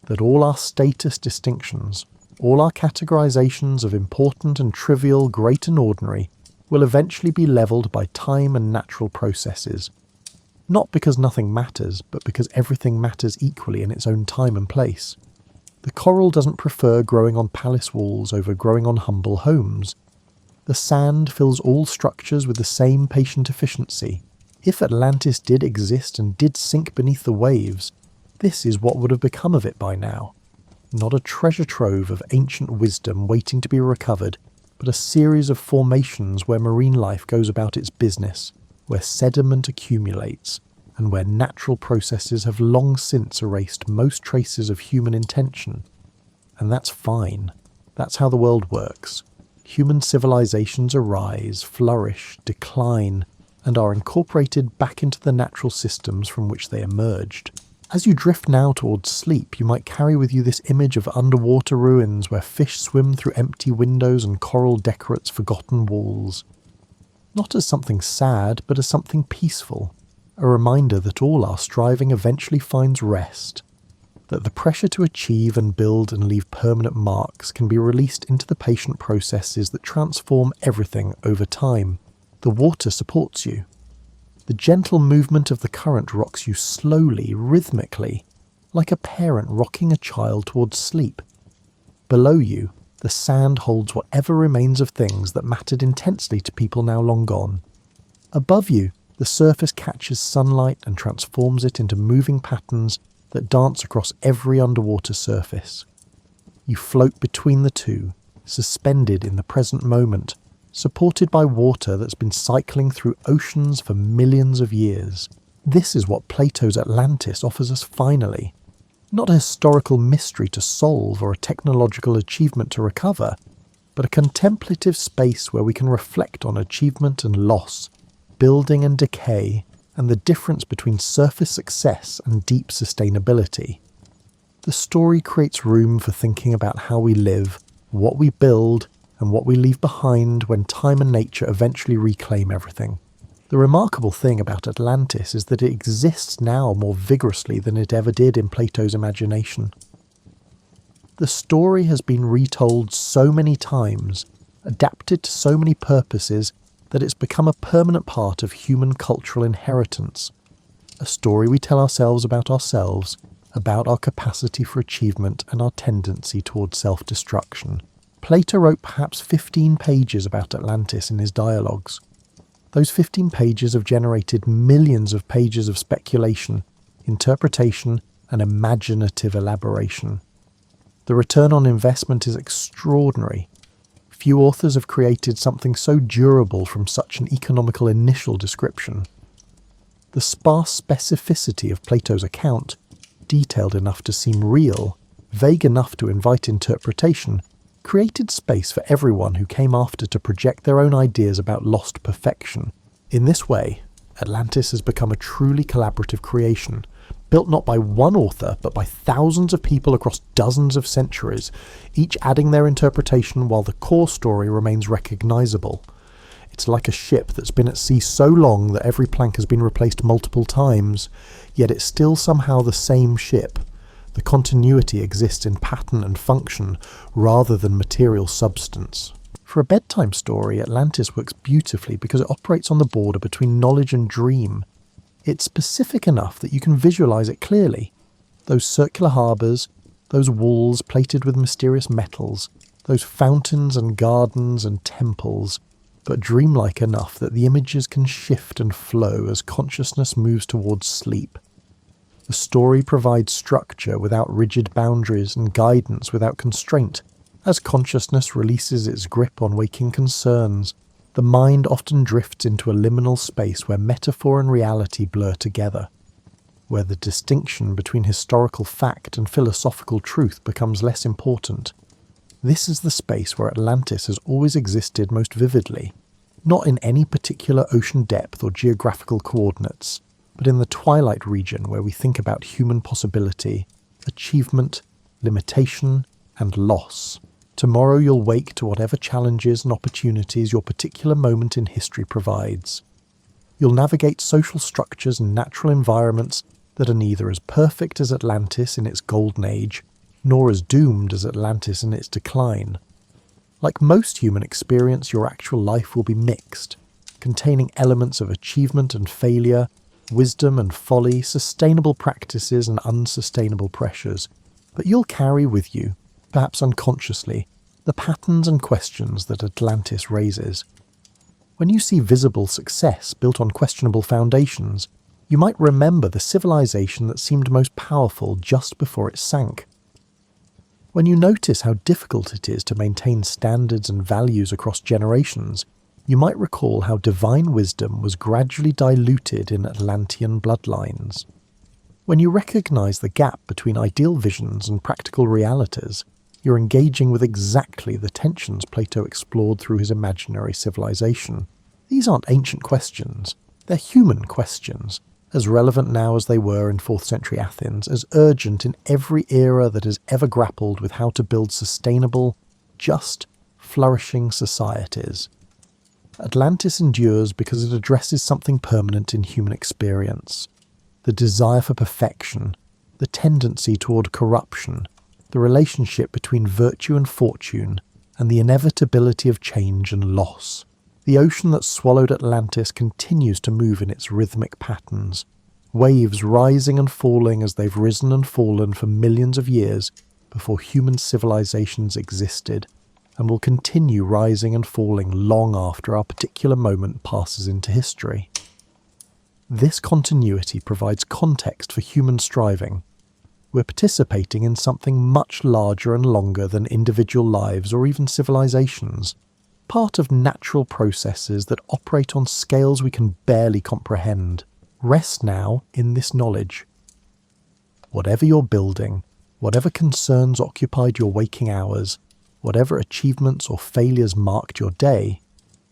that all our status distinctions, all our categorizations of important and trivial, great and ordinary, will eventually be levelled by time and natural processes. Not because nothing matters, but because everything matters equally in its own time and place. The coral doesn't prefer growing on palace walls over growing on humble homes. The sand fills all structures with the same patient efficiency. If Atlantis did exist and did sink beneath the waves, this is what would have become of it by now. Not a treasure trove of ancient wisdom waiting to be recovered, but a series of formations where marine life goes about its business, where sediment accumulates, and where natural processes have long since erased most traces of human intention. And that's fine. That's how the world works. Human civilizations arise, flourish, decline, and are incorporated back into the natural systems from which they emerged. As you drift now towards sleep, you might carry with you this image of underwater ruins where fish swim through empty windows and coral decorates forgotten walls. Not as something sad, but as something peaceful. A reminder that all our striving eventually finds rest, that the pressure to achieve and build and leave permanent marks can be released into the patient processes that transform everything over time. The water supports you. The gentle movement of the current rocks you slowly, rhythmically, like a parent rocking a child towards sleep. Below you, the sand holds whatever remains of things that mattered intensely to people now long gone. Above you, the surface catches sunlight and transforms it into moving patterns that dance across every underwater surface. You float between the two, suspended in the present moment, supported by water that's been cycling through oceans for millions of years. This is what Plato's Atlantis offers us finally. Not a historical mystery to solve or a technological achievement to recover, but a contemplative space where we can reflect on achievement and loss, building and decay, and the difference between surface success and deep sustainability. The story creates room for thinking about how we live, what we build, and what we leave behind when time and nature eventually reclaim everything. The remarkable thing about Atlantis is that it exists now more vigorously than it ever did in Plato's imagination. The story has been retold so many times, adapted to so many purposes, that it's become a permanent part of human cultural inheritance. A story we tell ourselves, about our capacity for achievement and our tendency towards self-destruction. Plato wrote perhaps 15 pages about Atlantis in his dialogues. Those 15 pages have generated millions of pages of speculation, interpretation, and imaginative elaboration. The return on investment is extraordinary. Few authors have created something so durable from such an economical initial description. The sparse specificity of Plato's account detailed enough to seem real, vague enough to invite interpretation, created space for everyone who came after to project their own ideas about lost perfection. In this way, Atlantis has become a truly collaborative creation, built not by one author, but by thousands of people across dozens of centuries, each adding their interpretation while the core story remains recognizable. It's like a ship that's been at sea so long that every plank has been replaced multiple times, yet it's still somehow the same ship. The continuity exists in pattern and function rather than material substance. For a bedtime story, Atlantis works beautifully because it operates on the border between knowledge and dream. It's specific enough that you can visualize it clearly. Those circular harbours, those walls plated with mysterious metals, those fountains and gardens and temples, but dreamlike enough that the images can shift and flow as consciousness moves towards sleep. The story provides structure without rigid boundaries and guidance without constraint. As consciousness releases its grip on waking concerns, the mind often drifts into a liminal space where metaphor and reality blur together, where the distinction between historical fact and philosophical truth becomes less important. This is the space where Atlantis has always existed most vividly, not in any particular ocean depth or geographical coordinates, but in the twilight region where we think about human possibility, achievement, limitation, and loss. Tomorrow you'll wake to whatever challenges and opportunities your particular moment in history provides. You'll navigate social structures and natural environments that are neither as perfect as Atlantis in its golden age, nor as doomed as Atlantis in its decline. Like most human experience, your actual life will be mixed, containing elements of achievement and failure, wisdom and folly, sustainable practices and unsustainable pressures. But you'll carry with you, perhaps unconsciously, the patterns and questions that Atlantis raises. When you see visible success built on questionable foundations, you might remember the civilization that seemed most powerful just before it sank. When you notice how difficult it is to maintain standards and values across generations, you might recall how divine wisdom was gradually diluted in Atlantean bloodlines. When you recognize the gap between ideal visions and practical realities, you're engaging with exactly the tensions Plato explored through his imaginary civilization. These aren't ancient questions, they're human questions, as relevant now as they were in 4th century Athens, as urgent in every era that has ever grappled with how to build sustainable, just, flourishing societies. Atlantis endures because it addresses something permanent in human experience. The desire for perfection, the tendency toward corruption, the relationship between virtue and fortune, and the inevitability of change and loss. The ocean that swallowed Atlantis continues to move in its rhythmic patterns, waves rising and falling as they've risen and fallen for millions of years before human civilizations existed, and will continue rising and falling long after our particular moment passes into history. This continuity provides context for human striving. We're participating in something much larger and longer than individual lives or even civilizations, part of natural processes that operate on scales we can barely comprehend. Rest now in this knowledge. Whatever you're building, whatever concerns occupied your waking hours, whatever achievements or failures marked your day,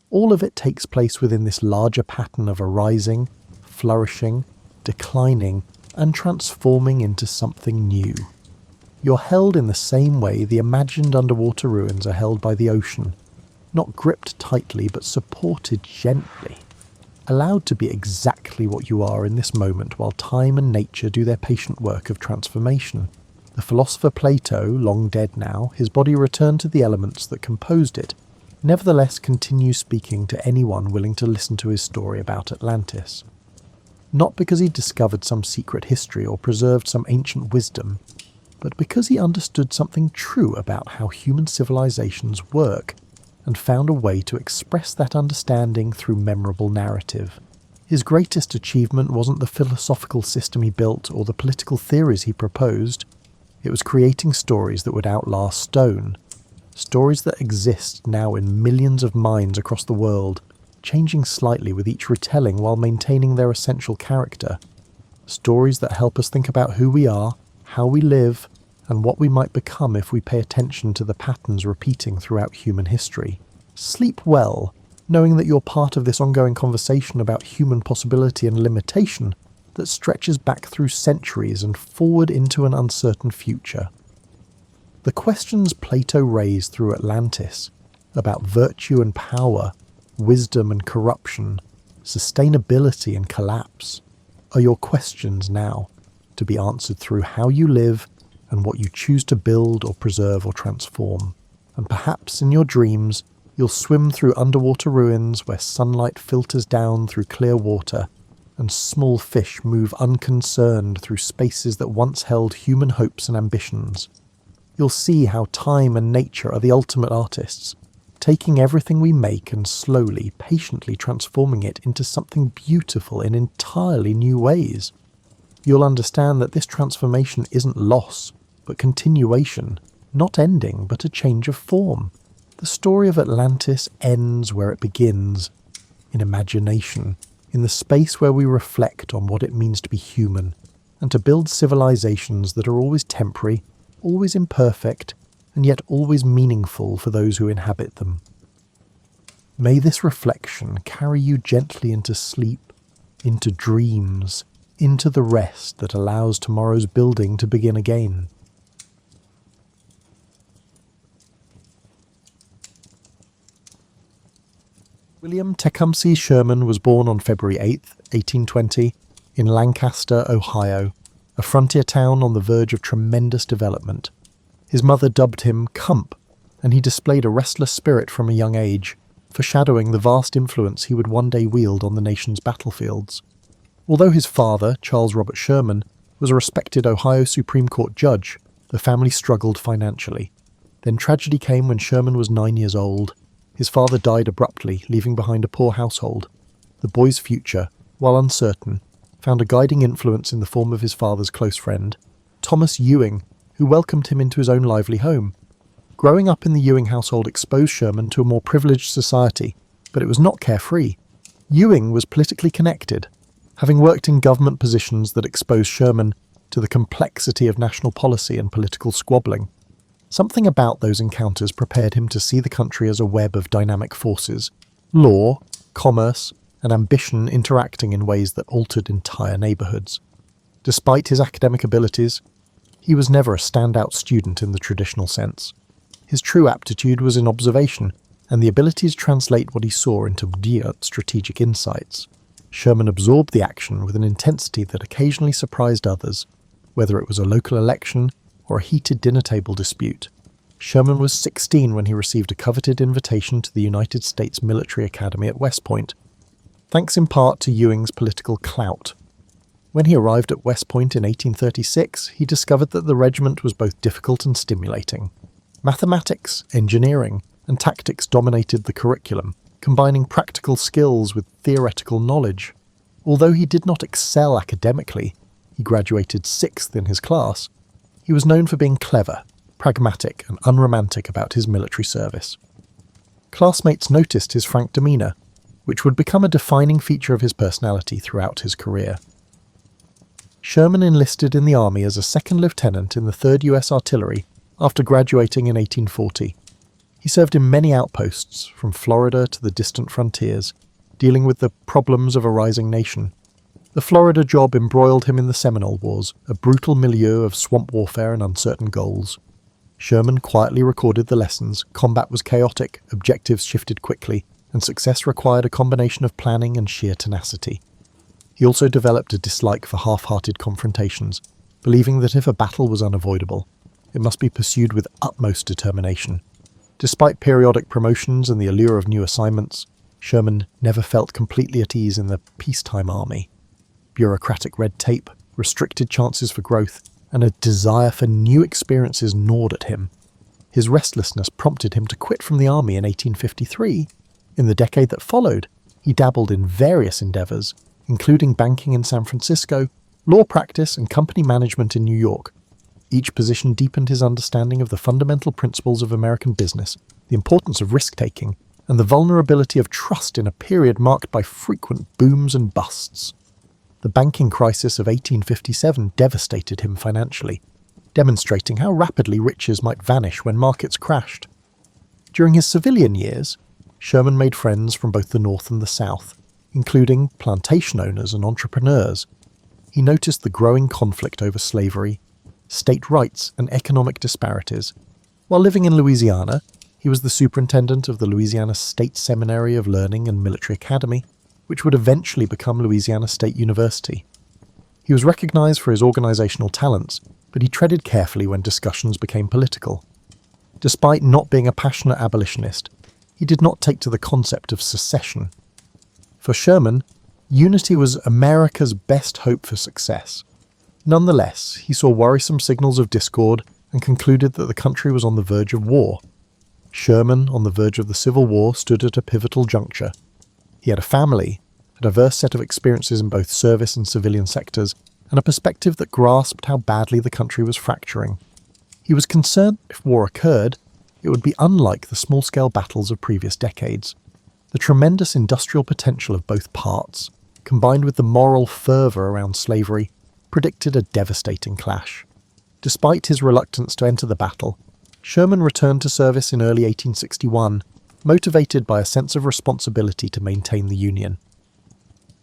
all of it takes place within this larger pattern of arising, flourishing, declining, and transforming into something new. You're held in the same way the imagined underwater ruins are held by the ocean, not gripped tightly but supported gently, allowed to be exactly what you are in this moment while time and nature do their patient work of transformation. The philosopher Plato, long dead now, his body returned to the elements that composed it, nevertheless continues speaking to anyone willing to listen to his story about Atlantis. Not because he discovered some secret history or preserved some ancient wisdom, but because he understood something true about how human civilizations work, and found a way to express that understanding through memorable narrative. His greatest achievement wasn't the philosophical system he built or the political theories he proposed. It was creating stories that would outlast stone, stories that exist now in millions of minds across the world, changing slightly with each retelling while maintaining their essential character. Stories that help us think about who we are, how we live, and what we might become if we pay attention to the patterns repeating throughout human history. Sleep well, knowing that you're part of this ongoing conversation about human possibility and limitation that stretches back through centuries and forward into an uncertain future. The questions Plato raised through Atlantis about virtue and power, wisdom and corruption, sustainability and collapse, are your questions now, to be answered through how you live and what you choose to build or preserve or transform. And perhaps in your dreams, you'll swim through underwater ruins where sunlight filters down through clear water, and small fish move unconcerned through spaces that once held human hopes and ambitions. You'll see how time and nature are the ultimate artists, taking everything we make and slowly, patiently transforming it into something beautiful in entirely new ways. You'll understand that this transformation isn't loss, but continuation, not ending, but a change of form. The story of Atlantis ends where it begins, in imagination, in the space where we reflect on what it means to be human, and to build civilizations that are always temporary, always imperfect, and yet always meaningful for those who inhabit them. May this reflection carry you gently into sleep, into dreams, into the rest that allows tomorrow's building to begin again. William Tecumseh Sherman was born on February 8, 1820, in Lancaster, Ohio, a frontier town on the verge of tremendous development. His mother dubbed him Cump, and he displayed a restless spirit from a young age, foreshadowing the vast influence he would one day wield on the nation's battlefields. Although his father, Charles Robert Sherman, was a respected Ohio Supreme Court judge, the family struggled financially. Then tragedy came when Sherman was 9 years old. His father died abruptly, leaving behind a poor household. The boy's future, while uncertain, found a guiding influence in the form of his father's close friend, Thomas Ewing, who welcomed him into his own lively home. Growing up in the Ewing household exposed Sherman to a more privileged society, but it was not carefree. Ewing was politically connected, having worked in government positions that exposed Sherman to the complexity of national policy and political squabbling. Something about those encounters prepared him to see the country as a web of dynamic forces, law, commerce, and ambition interacting in ways that altered entire neighbourhoods. Despite his academic abilities, he was never a standout student in the traditional sense. His true aptitude was in observation and the ability to translate what he saw into deep strategic insights. Sherman absorbed the action with an intensity that occasionally surprised others, whether it was a local election or a heated dinner table dispute. Sherman was 16 when he received a coveted invitation to the United States Military Academy at West Point, thanks in part to Ewing's political clout. When he arrived at West Point in 1836, he discovered that the regiment was both difficult and stimulating. Mathematics, engineering, and tactics dominated the curriculum, combining practical skills with theoretical knowledge. Although he did not excel academically, he graduated 6th in his class, he was known for being clever, pragmatic, and unromantic about his military service. Classmates noticed his frank demeanour, which would become a defining feature of his personality throughout his career. Sherman enlisted in the army as a second lieutenant in the 3rd U.S. Artillery after graduating in 1840. He served in many outposts, from Florida to the distant frontiers, dealing with the problems of a rising nation. The Florida job embroiled him in the Seminole Wars, a brutal milieu of swamp warfare and uncertain goals. Sherman quietly recorded the lessons. Combat was chaotic, objectives shifted quickly, and success required a combination of planning and sheer tenacity. He also developed a dislike for half-hearted confrontations, believing that if a battle was unavoidable, it must be pursued with utmost determination. Despite periodic promotions and the allure of new assignments, Sherman never felt completely at ease in the peacetime army. Bureaucratic red tape, restricted chances for growth, and a desire for new experiences gnawed at him. His restlessness prompted him to quit from the army in 1853. In the decade that followed, he dabbled in various endeavours, including banking in San Francisco, law practice, and company management in New York. Each position deepened his understanding of the fundamental principles of American business, the importance of risk-taking, and the vulnerability of trust in a period marked by frequent booms and busts. The banking crisis of 1857 devastated him financially, demonstrating how rapidly riches might vanish when markets crashed. During his civilian years, Sherman made friends from both the North and the South, including plantation owners and entrepreneurs. He noticed the growing conflict over slavery, state rights, and economic disparities. While living in Louisiana, he was the superintendent of the Louisiana State Seminary of Learning and Military Academy, which would eventually become Louisiana State University. He was recognized for his organizational talents, but he treaded carefully when discussions became political. Despite not being a passionate abolitionist, he did not take to the concept of secession. For Sherman, unity was America's best hope for success. Nonetheless, he saw worrisome signals of discord and concluded that the country was on the verge of war. Sherman, on the verge of the Civil War, stood at a pivotal juncture. He had a family, a diverse set of experiences in both service and civilian sectors, and a perspective that grasped how badly the country was fracturing. He was concerned that if war occurred, it would be unlike the small-scale battles of previous decades. The tremendous industrial potential of both parts, combined with the moral fervour around slavery, predicted a devastating clash. Despite his reluctance to enter the battle, Sherman returned to service in early 1861, motivated by a sense of responsibility to maintain the Union.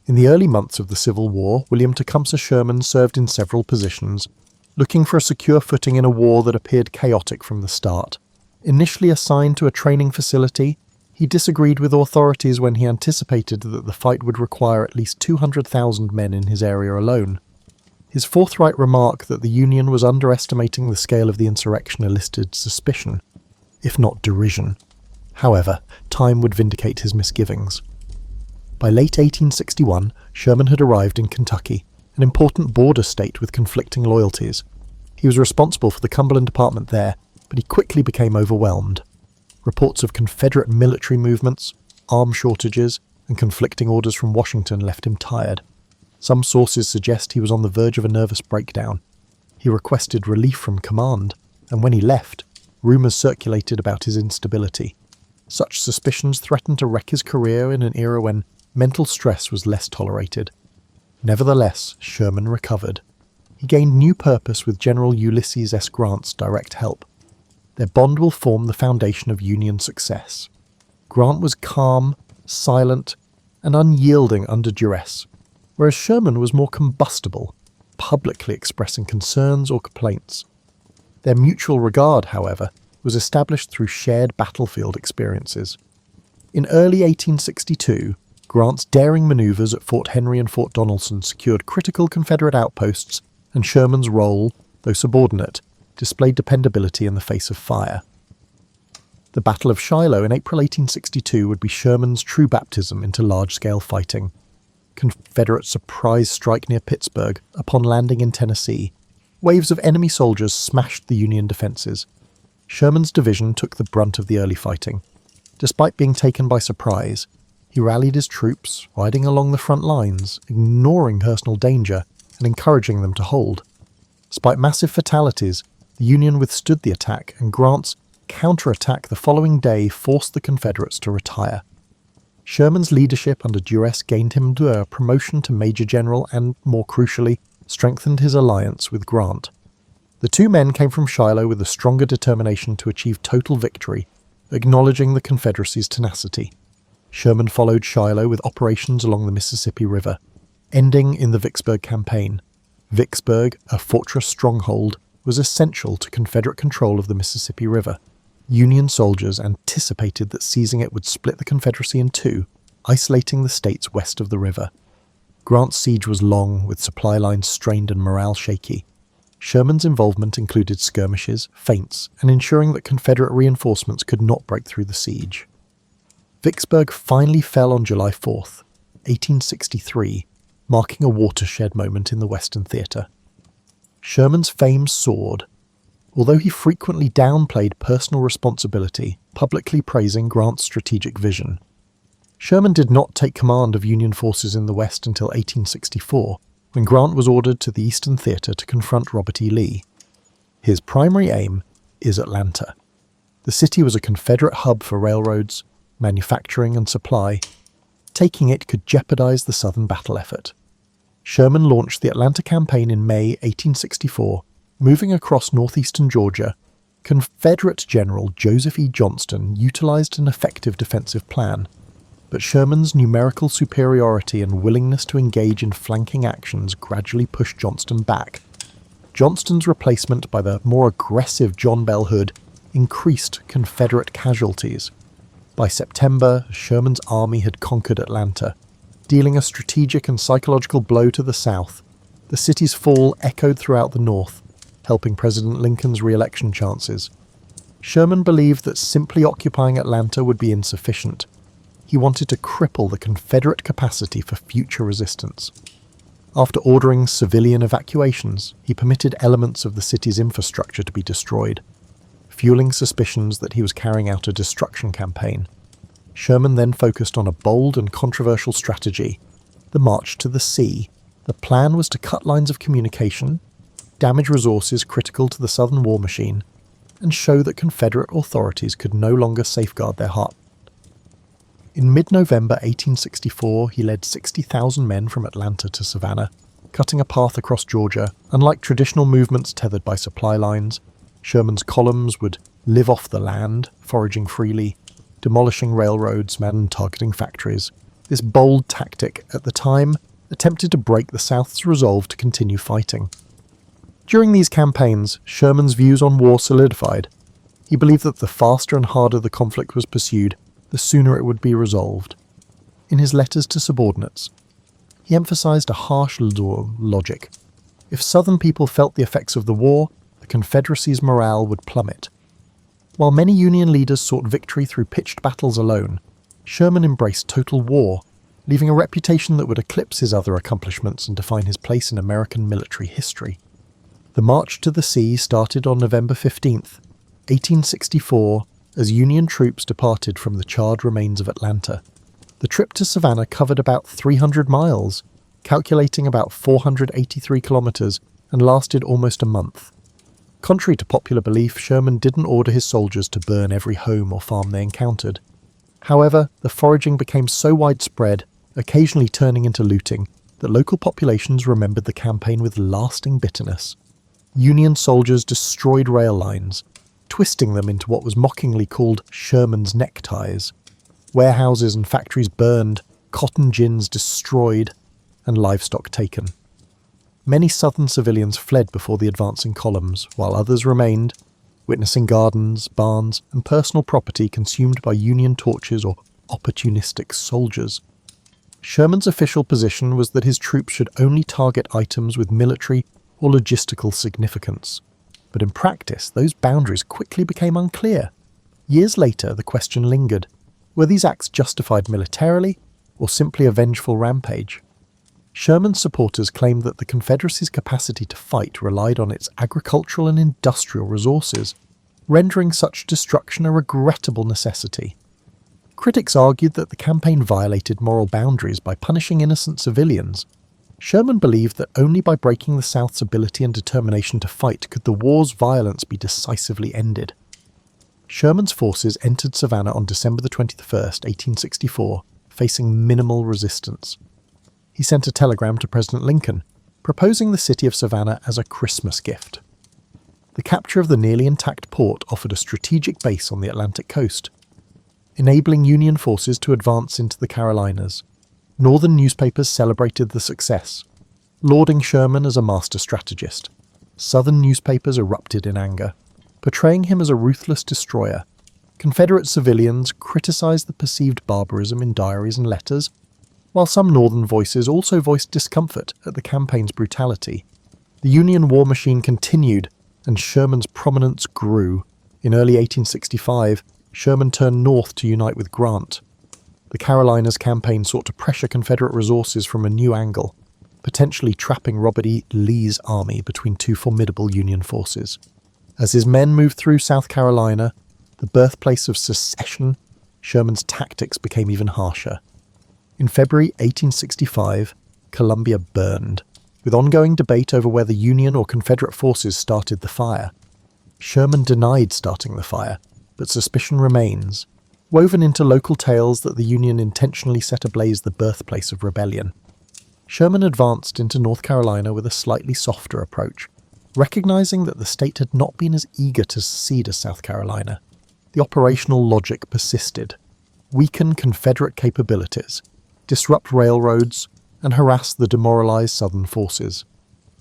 In the early months of the Civil War, William Tecumseh Sherman served in several positions, looking for a secure footing in a war that appeared chaotic from the start. Initially assigned to a training facility, he disagreed with authorities when he anticipated that the fight would require at least 200,000 men in his area alone. His forthright remark that the Union was underestimating the scale of the insurrection elicited suspicion, if not derision. However, time would vindicate his misgivings. By late 1861, Sherman had arrived in Kentucky, an important border state with conflicting loyalties. He was responsible for the Cumberland Department there, but he quickly became overwhelmed. Reports of Confederate military movements, arms shortages, and conflicting orders from Washington left him tired. Some sources suggest he was on the verge of a nervous breakdown. He requested relief from command, and when he left, rumours circulated about his instability. Such suspicions threatened to wreck his career in an era when mental stress was less tolerated. Nevertheless, Sherman recovered. He gained new purpose with General Ulysses S. Grant's direct help. Their bond will form the foundation of Union success. Grant was calm, silent, and unyielding under duress, whereas Sherman was more combustible, publicly expressing concerns or complaints. Their mutual regard, however, was established through shared battlefield experiences. In early 1862, Grant's daring manoeuvres at Fort Henry and Fort Donelson secured critical Confederate outposts, and Sherman's role, though subordinate, displayed dependability in the face of fire. The Battle of Shiloh in April 1862 would be Sherman's true baptism into large-scale fighting. Confederate surprise strike near Pittsburgh upon landing in Tennessee. Waves of enemy soldiers smashed the Union defences. Sherman's division took the brunt of the early fighting. Despite being taken by surprise, he rallied his troops, riding along the front lines, ignoring personal danger and encouraging them to hold. Despite massive fatalities, the Union withstood the attack, and Grant's counterattack the following day forced the Confederates to retire. Sherman's leadership under duress gained him a promotion to Major General and, more crucially, strengthened his alliance with Grant. The two men came from Shiloh with a stronger determination to achieve total victory, acknowledging the Confederacy's tenacity. Sherman followed Shiloh with operations along the Mississippi River, ending in the Vicksburg campaign. Vicksburg, a fortress stronghold, was essential to Confederate control of the Mississippi River. Union soldiers anticipated that seizing it would split the Confederacy in two, isolating the states west of the river. Grant's siege was long, with supply lines strained and morale shaky. Sherman's involvement included skirmishes, feints, and ensuring that Confederate reinforcements could not break through the siege. Vicksburg finally fell on July 4th, 1863, marking a watershed moment in the Western theatre. Sherman's fame soared. Although he frequently downplayed personal responsibility, publicly praising Grant's strategic vision. Sherman did not take command of Union forces in the West until 1864, when Grant was ordered to the Eastern Theatre to confront Robert E. Lee. His primary aim is Atlanta. The city was a Confederate hub for railroads, manufacturing, and supply. Taking it could jeopardize the Southern battle effort. Sherman launched the Atlanta campaign in May 1864, Moving across northeastern Georgia, Confederate General Joseph E. Johnston utilized an effective defensive plan, but Sherman's numerical superiority and willingness to engage in flanking actions gradually pushed Johnston back. Johnston's replacement by the more aggressive John Bell Hood increased Confederate casualties. By September, Sherman's army had conquered Atlanta, dealing a strategic and psychological blow to the South. The city's fall echoed throughout the North, helping President Lincoln's re-election chances. Sherman believed that simply occupying Atlanta would be insufficient. He wanted to cripple the Confederate capacity for future resistance. After ordering civilian evacuations, he permitted elements of the city's infrastructure to be destroyed, fueling suspicions that he was carrying out a destruction campaign. Sherman then focused on a bold and controversial strategy, the march to the sea. The plan was to cut lines of communication, damage resources critical to the Southern war machine, and show that Confederate authorities could no longer safeguard their heart. In mid-November 1864, he led 60,000 men from Atlanta to Savannah, cutting a path across Georgia. Unlike traditional movements tethered by supply lines, Sherman's columns would live off the land, foraging freely, demolishing railroads and targeting factories. This bold tactic, at the time, attempted to break the South's resolve to continue fighting. During these campaigns, Sherman's views on war solidified. He believed that the faster and harder the conflict was pursued, the sooner it would be resolved. In his letters to subordinates, he emphasized a harsh logic. If Southern people felt the effects of the war, the Confederacy's morale would plummet. While many Union leaders sought victory through pitched battles alone, Sherman embraced total war, leaving a reputation that would eclipse his other accomplishments and define his place in American military history. The march to the sea started on November 15th, 1864, as Union troops departed from the charred remains of Atlanta. The trip to Savannah covered about 300 miles, calculating about 483 kilometers, and lasted almost a month. Contrary to popular belief, Sherman didn't order his soldiers to burn every home or farm they encountered. However, the foraging became so widespread, occasionally turning into looting, that local populations remembered the campaign with lasting bitterness. Union soldiers destroyed rail lines, twisting them into what was mockingly called Sherman's neckties. Warehouses and factories burned, cotton gins destroyed, and livestock taken. Many Southern civilians fled before the advancing columns, while others remained, witnessing gardens, barns, and personal property consumed by Union torches or opportunistic soldiers. Sherman's official position was that his troops should only target items with military or logistical significance. But in practice, those boundaries quickly became unclear. Years later, the question lingered. Were these acts justified militarily, or simply a vengeful rampage? Sherman's supporters claimed that the Confederacy's capacity to fight relied on its agricultural and industrial resources, rendering such destruction a regrettable necessity. Critics argued that the campaign violated moral boundaries by punishing innocent civilians. Sherman believed that only by breaking the South's ability and determination to fight could the war's violence be decisively ended. Sherman's forces entered Savannah on December 21st, 1864, facing minimal resistance. He sent a telegram to President Lincoln, proposing the city of Savannah as a Christmas gift. The capture of the nearly intact port offered a strategic base on the Atlantic coast, enabling Union forces to advance into the Carolinas. Northern newspapers celebrated the success, lauding Sherman as a master strategist. Southern newspapers erupted in anger, portraying him as a ruthless destroyer. Confederate civilians criticized the perceived barbarism in diaries and letters, while some Northern voices also voiced discomfort at the campaign's brutality. The Union war machine continued, and Sherman's prominence grew. In early 1865, Sherman turned north to unite with Grant. The Carolinas campaign sought to pressure Confederate resources from a new angle, potentially trapping Robert E. Lee's army between two formidable Union forces. As his men moved through South Carolina, the birthplace of secession, Sherman's tactics became even harsher. In February 1865, Columbia burned, with ongoing debate over whether Union or Confederate forces started the fire. Sherman denied starting the fire, but suspicion remains, woven into local tales that the Union intentionally set ablaze the birthplace of rebellion. Sherman advanced into North Carolina with a slightly softer approach, Recognizing that the state had not been as eager to secede as South Carolina, the operational logic persisted: weaken Confederate capabilities, disrupt railroads, and harass the demoralized Southern forces.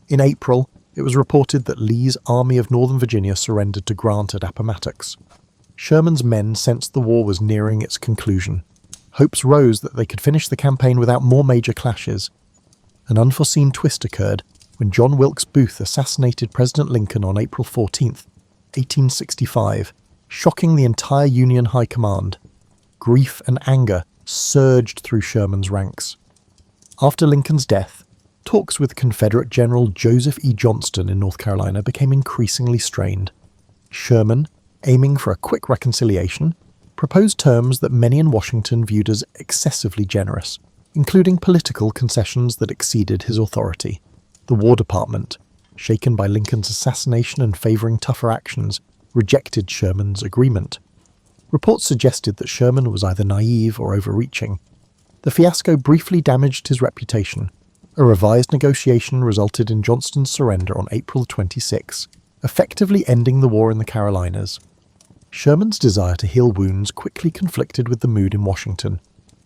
In April, it was reported that Lee's Army of Northern Virginia surrendered to Grant at Appomattox. Sherman's men sensed the war was nearing its conclusion. Hopes rose that they could finish the campaign without more major clashes. An unforeseen twist occurred when John Wilkes Booth assassinated President Lincoln on April 14, 1865, shocking the entire Union High Command. Grief and anger surged through Sherman's ranks. After Lincoln's death, talks with Confederate General Joseph E. Johnston in North Carolina became increasingly strained. Sherman, aiming for a quick reconciliation, proposed terms that many in Washington viewed as excessively generous, including political concessions that exceeded his authority. The War Department, shaken by Lincoln's assassination and favouring tougher actions, rejected Sherman's agreement. Reports suggested that Sherman was either naive or overreaching. The fiasco briefly damaged his reputation. A revised negotiation resulted in Johnston's surrender on April 26, effectively ending the war in the Carolinas. Sherman's desire to heal wounds quickly conflicted with the mood in Washington,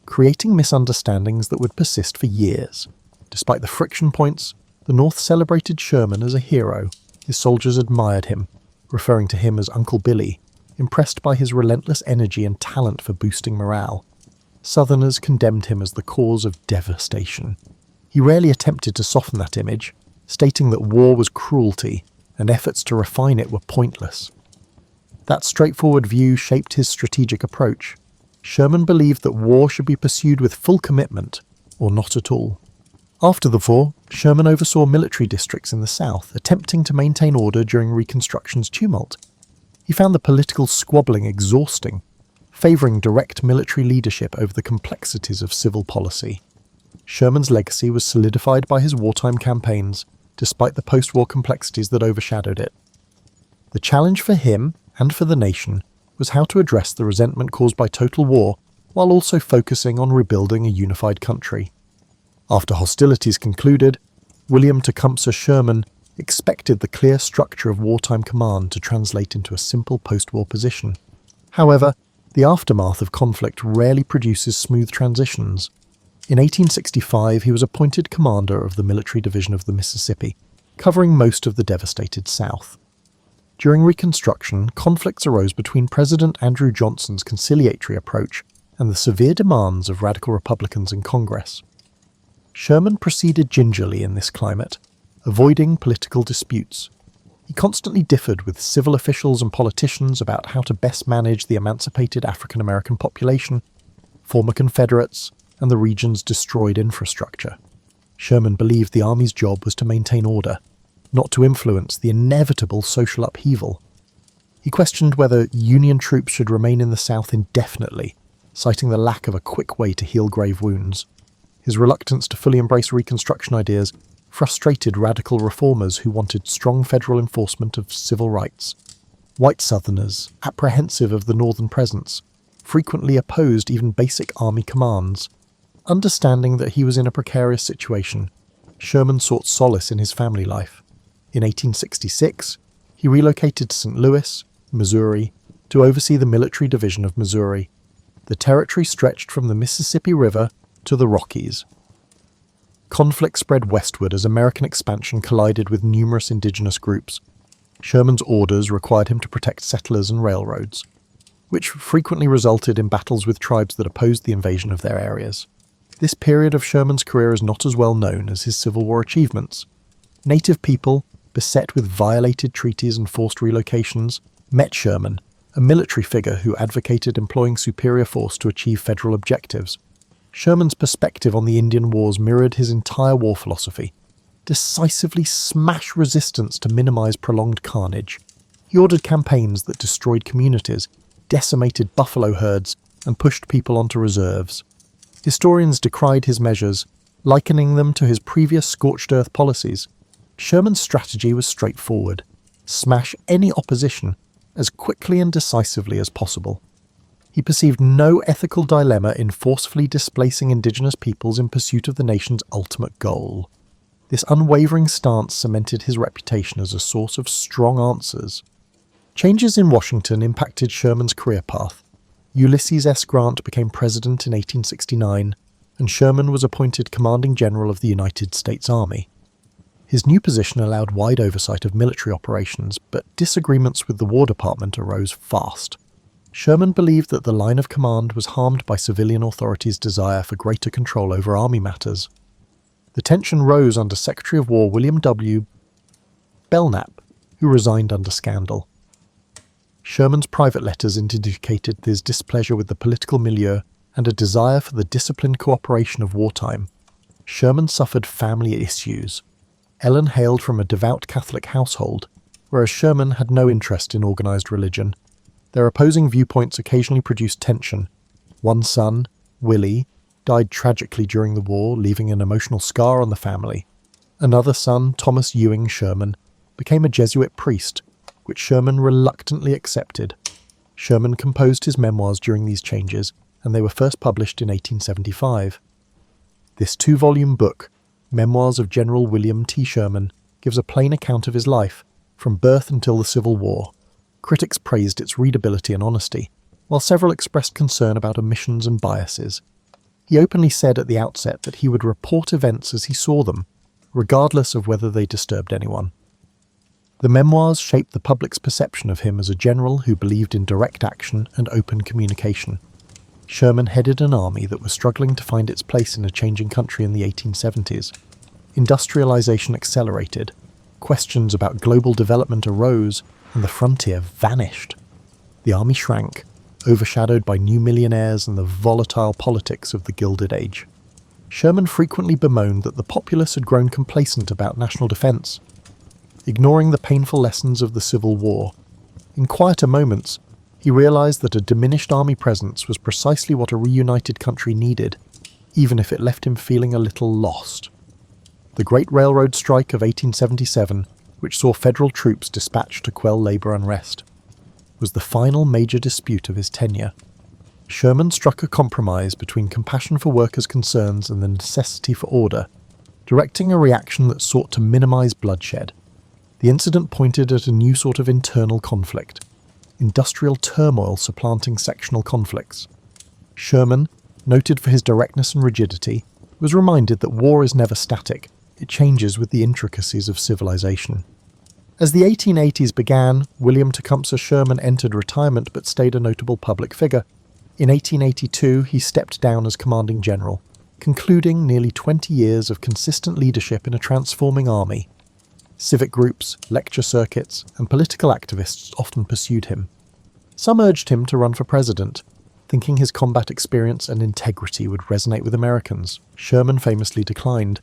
creating misunderstandings that would persist for years. Despite the friction points, the North celebrated Sherman as a hero. His soldiers admired him, referring to him as Uncle Billy, impressed by his relentless energy and talent for boosting morale. Southerners condemned him as the cause of devastation. He rarely attempted to soften that image, stating that war was cruelty and efforts to refine it were pointless. That straightforward view shaped his strategic approach. Sherman believed that war should be pursued with full commitment, or not at all. After the war, Sherman oversaw military districts in the South, attempting to maintain order during Reconstruction's tumult. He found the political squabbling exhausting, favouring direct military leadership over the complexities of civil policy. Sherman's legacy was solidified by his wartime campaigns, despite the post-war complexities that overshadowed it. The challenge for him, and for the nation, was how to address the resentment caused by total war while also focusing on rebuilding a unified country. After hostilities concluded, William Tecumseh Sherman expected the clear structure of wartime command to translate into a simple post-war position. However, the aftermath of conflict rarely produces smooth transitions. In 1865, he was appointed commander of the military division of the Mississippi, covering most of the devastated South. During Reconstruction, conflicts arose between President Andrew Johnson's conciliatory approach and the severe demands of radical Republicans in Congress. Sherman proceeded gingerly in this climate, avoiding political disputes. He constantly differed with civil officials and politicians about how to best manage the emancipated African American population, former Confederates, and the region's destroyed infrastructure. Sherman believed the Army's job was to maintain order, not to influence the inevitable social upheaval. He questioned whether Union troops should remain in the South indefinitely, citing the lack of a quick way to heal grave wounds. His reluctance to fully embrace Reconstruction ideas frustrated radical reformers who wanted strong federal enforcement of civil rights. White Southerners, apprehensive of the Northern presence, frequently opposed even basic Army commands. Understanding that he was in a precarious situation, Sherman sought solace in his family life. In 1866, he relocated to St. Louis, Missouri, to oversee the military division of Missouri. The territory stretched from the Mississippi River to the Rockies. Conflict spread westward as American expansion collided with numerous indigenous groups. Sherman's orders required him to protect settlers and railroads, which frequently resulted in battles with tribes that opposed the invasion of their areas. This period of Sherman's career is not as well known as his Civil War achievements. Native people, beset with violated treaties and forced relocations, met Sherman, a military figure who advocated employing superior force to achieve federal objectives. Sherman's perspective on the Indian Wars mirrored his entire war philosophy: decisively smash resistance to minimize prolonged carnage. He ordered campaigns that destroyed communities, decimated buffalo herds, and pushed people onto reserves. Historians decried his measures, likening them to his previous scorched earth policies. Sherman's strategy was straightforward: smash any opposition as quickly and decisively as possible. He perceived no ethical dilemma in forcefully displacing indigenous peoples in pursuit of the nation's ultimate goal. This unwavering stance cemented his reputation as a source of strong answers. Changes in Washington impacted Sherman's career path. Ulysses S. Grant became president in 1869, and Sherman was appointed commanding general of the United States Army. His new position allowed wide oversight of military operations, but disagreements with the War Department arose fast. Sherman believed that the line of command was harmed by civilian authorities' desire for greater control over army matters. The tension rose under Secretary of War William W. Belknap, who resigned under scandal. Sherman's private letters indicated his displeasure with the political milieu and a desire for the disciplined cooperation of wartime. Sherman suffered family issues. Ellen hailed from a devout Catholic household, whereas Sherman had no interest in organised religion. Their opposing viewpoints occasionally produced tension. One son, Willie, died tragically during the war, leaving an emotional scar on the family. Another son, Thomas Ewing Sherman, became a Jesuit priest, which Sherman reluctantly accepted. Sherman composed his memoirs during these changes, and they were first published in 1875. This 2-volume book, Memoirs of General William T. Sherman, gives a plain account of his life, from birth until the Civil War. Critics praised its readability and honesty, while several expressed concern about omissions and biases. He openly said at the outset that he would report events as he saw them, regardless of whether they disturbed anyone. The memoirs shaped the public's perception of him as a general who believed in direct action and open communication. Sherman headed an army that was struggling to find its place in a changing country in the 1870s. Industrialization accelerated, questions about global development arose, and the frontier vanished. The army shrank, overshadowed by new millionaires and the volatile politics of the Gilded Age. Sherman frequently bemoaned that the populace had grown complacent about national defense, ignoring the painful lessons of the Civil War. In quieter moments, he realized that a diminished army presence was precisely what a reunited country needed, even if it left him feeling a little lost. The Great Railroad Strike of 1877, which saw federal troops dispatched to quell labor unrest, was the final major dispute of his tenure. Sherman struck a compromise between compassion for workers' concerns and the necessity for order, directing a reaction that sought to minimize bloodshed. The incident pointed at a new sort of internal conflict, industrial turmoil supplanting sectional conflicts. Sherman, noted for his directness and rigidity, was reminded that war is never static, it changes with the intricacies of civilization. As the 1880s began, William Tecumseh Sherman entered retirement but stayed a notable public figure. In 1882, he stepped down as commanding general, concluding nearly 20 years of consistent leadership in a transforming army. Civic groups, lecture circuits, and political activists often pursued him. Some urged him to run for president, thinking his combat experience and integrity would resonate with Americans. Sherman famously declined,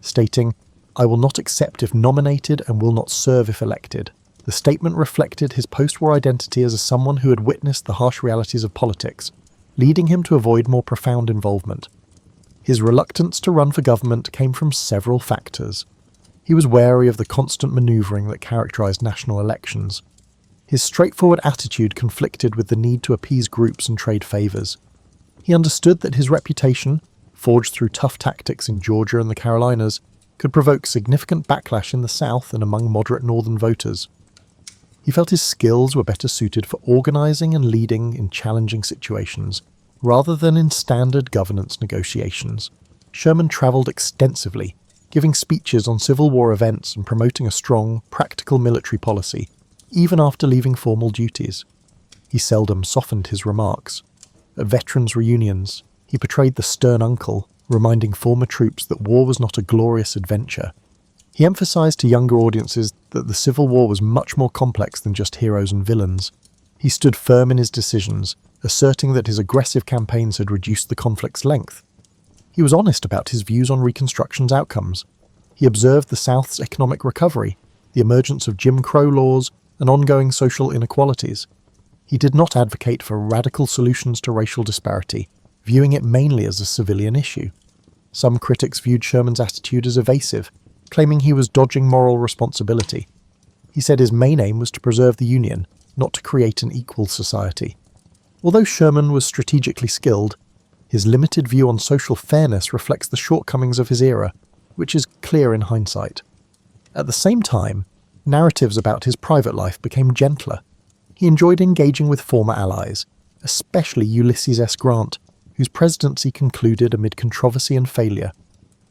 stating, "I will not accept if nominated and will not serve if elected." The statement reflected his post-war identity as someone who had witnessed the harsh realities of politics, leading him to avoid more profound involvement. His reluctance to run for government came from several factors. He was wary of the constant manoeuvring that characterized national elections. His straightforward attitude conflicted with the need to appease groups and trade favors. He understood that his reputation, forged through tough tactics in Georgia and the Carolinas, could provoke significant backlash in the South and among moderate northern voters. He felt his skills were better suited for organizing and leading in challenging situations, rather than in standard governance negotiations. Sherman traveled extensively, giving speeches on Civil War events and promoting a strong, practical military policy, even after leaving formal duties. He seldom softened his remarks. At veterans' reunions, he portrayed the stern uncle, reminding former troops that war was not a glorious adventure. He emphasized to younger audiences that the Civil War was much more complex than just heroes and villains. He stood firm in his decisions, asserting that his aggressive campaigns had reduced the conflict's length. He was honest about his views on Reconstruction's outcomes. He observed the South's economic recovery, the emergence of Jim Crow laws, and ongoing social inequalities. He did not advocate for radical solutions to racial disparity, viewing it mainly as a civilian issue. Some critics viewed Sherman's attitude as evasive, claiming he was dodging moral responsibility. He said his main aim was to preserve the Union, not to create an equal society. Although Sherman was strategically skilled, his limited view on social fairness reflects the shortcomings of his era, which is clear in hindsight. At the same time, narratives about his private life became gentler. He enjoyed engaging with former allies, especially Ulysses S. Grant, whose presidency concluded amid controversy and failure.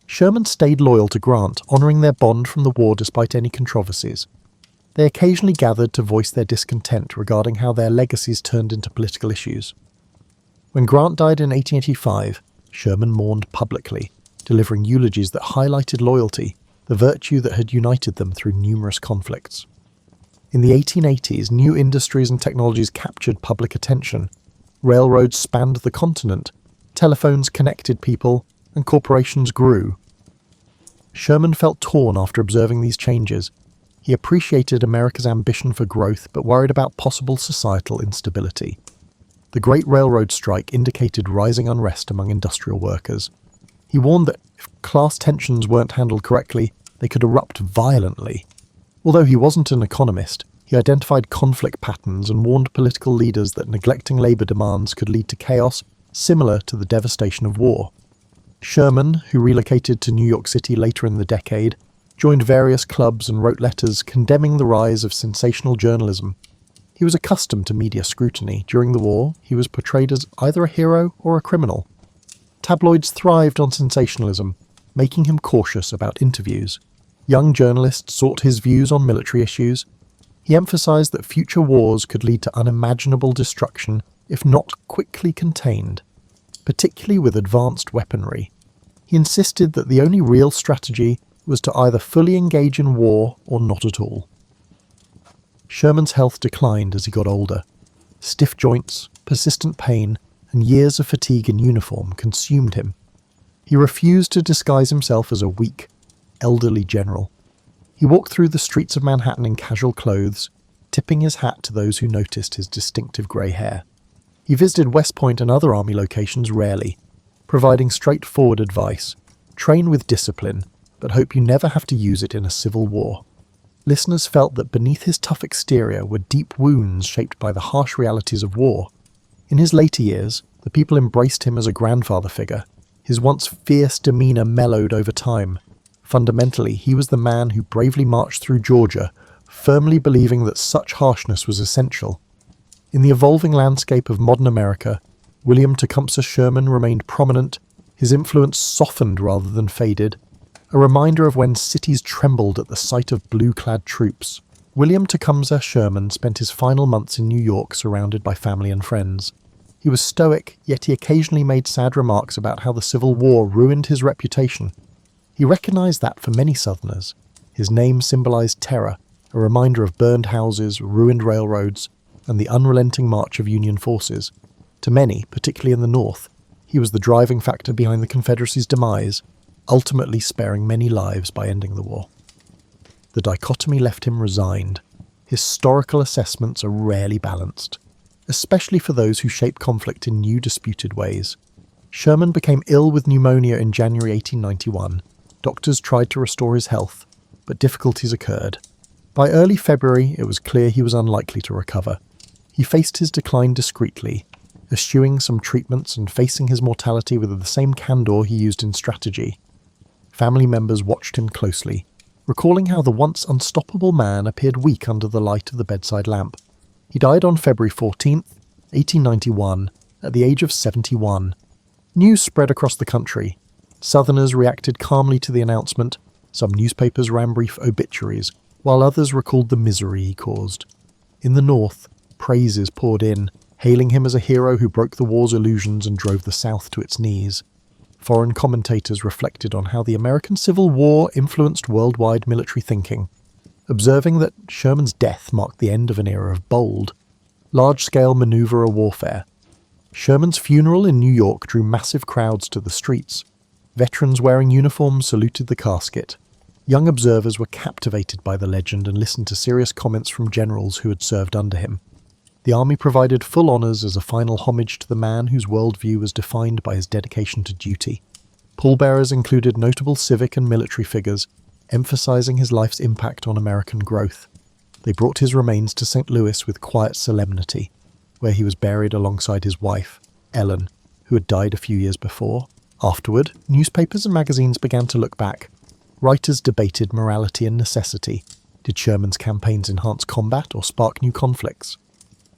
Sherman stayed loyal to Grant, honouring their bond from the war despite any controversies. They occasionally gathered to voice their discontent regarding how their legacies turned into political issues. When Grant died in 1885, Sherman mourned publicly, delivering eulogies that highlighted loyalty, the virtue that had united them through numerous conflicts. In the 1880s, new industries and technologies captured public attention. Railroads spanned the continent, telephones connected people, and corporations grew. Sherman felt torn after observing these changes. He appreciated America's ambition for growth but worried about possible societal instability. The Great Railroad Strike indicated rising unrest among industrial workers. He warned that if class tensions weren't handled correctly, they could erupt violently. Although he wasn't an economist, he identified conflict patterns and warned political leaders that neglecting labour demands could lead to chaos similar to the devastation of war. Sherman, who relocated to New York City later in the decade, joined various clubs and wrote letters condemning the rise of sensational journalism. He was accustomed to media scrutiny. During the war, he was portrayed as either a hero or a criminal. Tabloids thrived on sensationalism, making him cautious about interviews. Young journalists sought his views on military issues. He emphasized that future wars could lead to unimaginable destruction if not quickly contained, particularly with advanced weaponry. He insisted that the only real strategy was to either fully engage in war or not at all. Sherman's health declined as he got older. Stiff joints, persistent pain, and years of fatigue in uniform consumed him. He refused to disguise himself as a weak, elderly general. He walked through the streets of Manhattan in casual clothes, tipping his hat to those who noticed his distinctive grey hair. He visited West Point and other army locations rarely, providing straightforward advice: train with discipline, but hope you never have to use it in a civil war. Listeners felt that beneath his tough exterior were deep wounds shaped by the harsh realities of war. In his later years, the people embraced him as a grandfather figure. His once fierce demeanour mellowed over time. Fundamentally, he was the man who bravely marched through Georgia, firmly believing that such harshness was essential. In the evolving landscape of modern America, William Tecumseh Sherman remained prominent, his influence softened rather than faded, a reminder of when cities trembled at the sight of blue-clad troops. William Tecumseh Sherman spent his final months in New York surrounded by family and friends. He was stoic, yet he occasionally made sad remarks about how the Civil War ruined his reputation. He recognized that for many Southerners, his name symbolized terror, a reminder of burned houses, ruined railroads, and the unrelenting march of Union forces. To many, particularly in the North, he was the driving factor behind the Confederacy's demise, ultimately sparing many lives by ending the war. The dichotomy left him resigned. Historical assessments are rarely balanced, especially for those who shape conflict in new disputed ways. Sherman became ill with pneumonia in January 1891. Doctors tried to restore his health, but difficulties occurred. By early February, it was clear he was unlikely to recover. He faced his decline discreetly, eschewing some treatments and facing his mortality with the same candor he used in strategy. Family members watched him closely, recalling how the once unstoppable man appeared weak under the light of the bedside lamp. He died on February 14th, 1891, at the age of 71. News spread across the country. Southerners reacted calmly to the announcement. Some newspapers ran brief obituaries, while others recalled the misery he caused. In the North, praises poured in, hailing him as a hero who broke the war's illusions and drove the South to its knees. Foreign commentators reflected on how the American Civil War influenced worldwide military thinking, observing that Sherman's death marked the end of an era of bold, large-scale maneuver warfare. Sherman's funeral in New York drew massive crowds to the streets. Veterans wearing uniforms saluted the casket. Young observers were captivated by the legend and listened to serious comments from generals who had served under him. The army provided full honours as a final homage to the man whose worldview was defined by his dedication to duty. Pallbearers included notable civic and military figures, emphasising his life's impact on American growth. They brought his remains to St. Louis with quiet solemnity, where he was buried alongside his wife, Ellen, who had died a few years before. Afterward, newspapers and magazines began to look back. Writers debated morality and necessity. Did Sherman's campaigns enhance combat or spark new conflicts?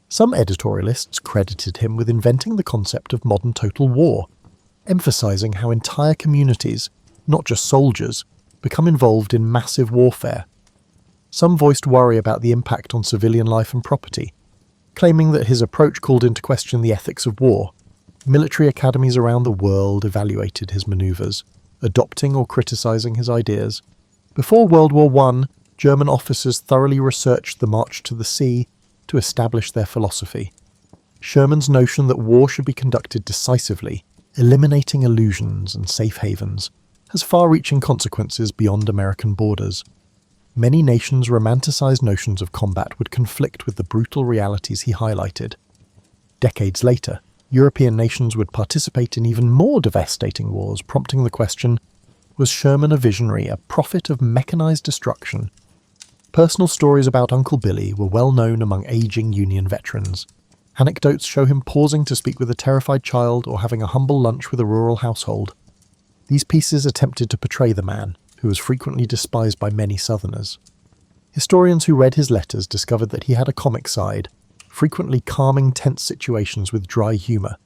Some editorialists credited him with inventing the concept of modern total war, emphasizing how entire communities, not just soldiers, become involved in massive warfare. Some voiced worry about the impact on civilian life and property, claiming that his approach called into question the ethics of war. Military academies around the world evaluated his maneuvers, adopting or criticizing his ideas. Before World War I, German officers thoroughly researched the March to the Sea to establish their philosophy. Sherman's notion that war should be conducted decisively, eliminating illusions and safe havens, has far-reaching consequences beyond American borders. Many nations' romanticized notions of combat would conflict with the brutal realities he highlighted. Decades later, European nations would participate in even more devastating wars, prompting the question, was Sherman a visionary, a prophet of mechanized destruction? Personal stories about Uncle Billy were well known among aging Union veterans. Anecdotes show him pausing to speak with a terrified child or having a humble lunch with a rural household. These pieces attempted to portray the man, who was frequently despised by many Southerners. Historians who read his letters discovered that he had a comic side, frequently calming tense situations with dry humour.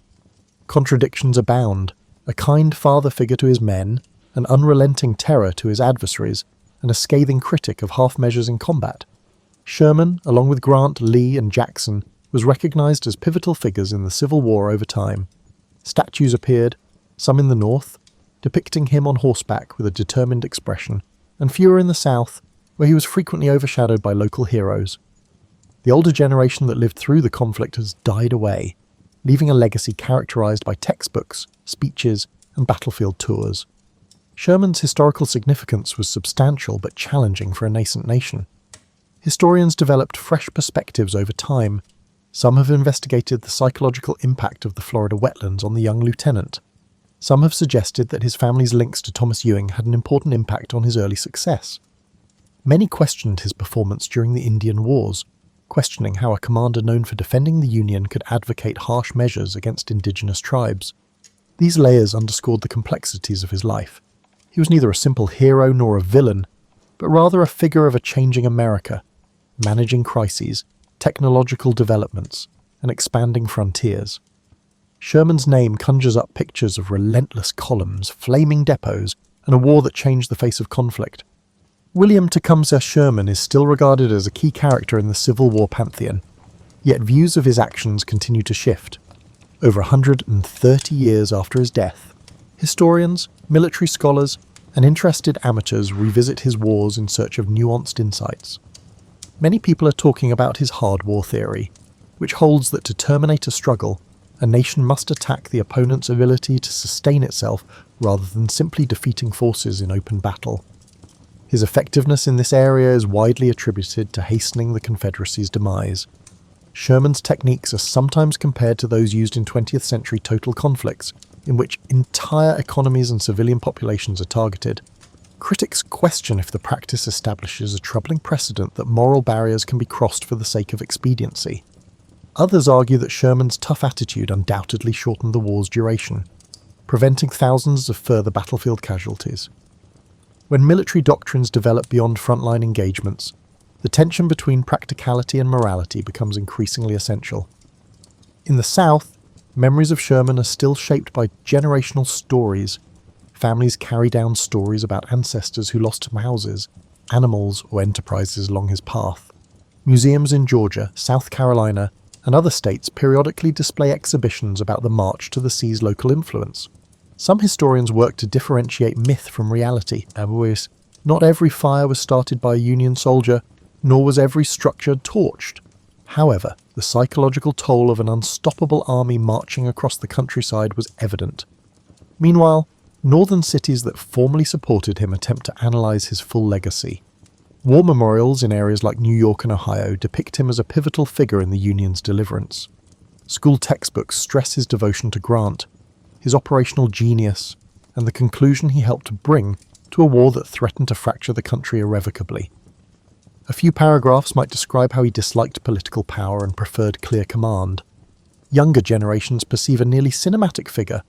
Contradictions abound, a kind father figure to his men, an unrelenting terror to his adversaries, and a scathing critic of half measures in combat. Sherman, along with Grant, Lee, and Jackson, was recognised as pivotal figures in the Civil War over time. Statues appeared, some in the north, depicting him on horseback with a determined expression, and fewer in the south, where he was frequently overshadowed by local heroes. The older generation that lived through the conflict has died away, leaving a legacy characterised by textbooks, speeches, and battlefield tours. Sherman's historical significance was substantial but challenging for a nascent nation. Historians developed fresh perspectives over time. Some have investigated the psychological impact of the Florida wetlands on the young lieutenant. Some have suggested that his family's links to Thomas Ewing had an important impact on his early success. Many questioned his performance during the Indian Wars, questioning how a commander known for defending the Union could advocate harsh measures against indigenous tribes. These layers underscored the complexities of his life. He was neither a simple hero nor a villain, but rather a figure of a changing America, managing crises, technological developments, and expanding frontiers. Sherman's name conjures up pictures of relentless columns, flaming depots, and a war that changed the face of conflict. William Tecumseh Sherman is still regarded as a key character in the Civil War pantheon, yet views of his actions continue to shift. Over 130 years after his death, historians, military scholars, and interested amateurs revisit his wars in search of nuanced insights. Many people are talking about his hard war theory, which holds that to terminate a struggle, a nation must attack the opponent's ability to sustain itself rather than simply defeating forces in open battle. His effectiveness in this area is widely attributed to hastening the Confederacy's demise. Sherman's techniques are sometimes compared to those used in 20th century total conflicts, in which entire economies and civilian populations are targeted. Critics question if the practice establishes a troubling precedent that moral barriers can be crossed for the sake of expediency. Others argue that Sherman's tough attitude undoubtedly shortened the war's duration, preventing thousands of further battlefield casualties. When military doctrines develop beyond frontline engagements, the tension between practicality and morality becomes increasingly essential. In the South, memories of Sherman are still shaped by generational stories. Families carry down stories about ancestors who lost houses, animals, or enterprises along his path. Museums in Georgia, South Carolina, and other states periodically display exhibitions about the March to the Sea's local influence. Some historians work to differentiate myth from reality. Not every fire was started by a Union soldier, nor was every structure torched. However, the psychological toll of an unstoppable army marching across the countryside was evident. Meanwhile, northern cities that formally supported him attempt to analyse his full legacy. War memorials in areas like New York and Ohio depict him as a pivotal figure in the Union's deliverance. School textbooks stress his devotion to Grant, his operational genius, and the conclusion he helped to bring to a war that threatened to fracture the country irrevocably. A few paragraphs might describe how he disliked political power and preferred clear command. Younger generations perceive a nearly cinematic figure,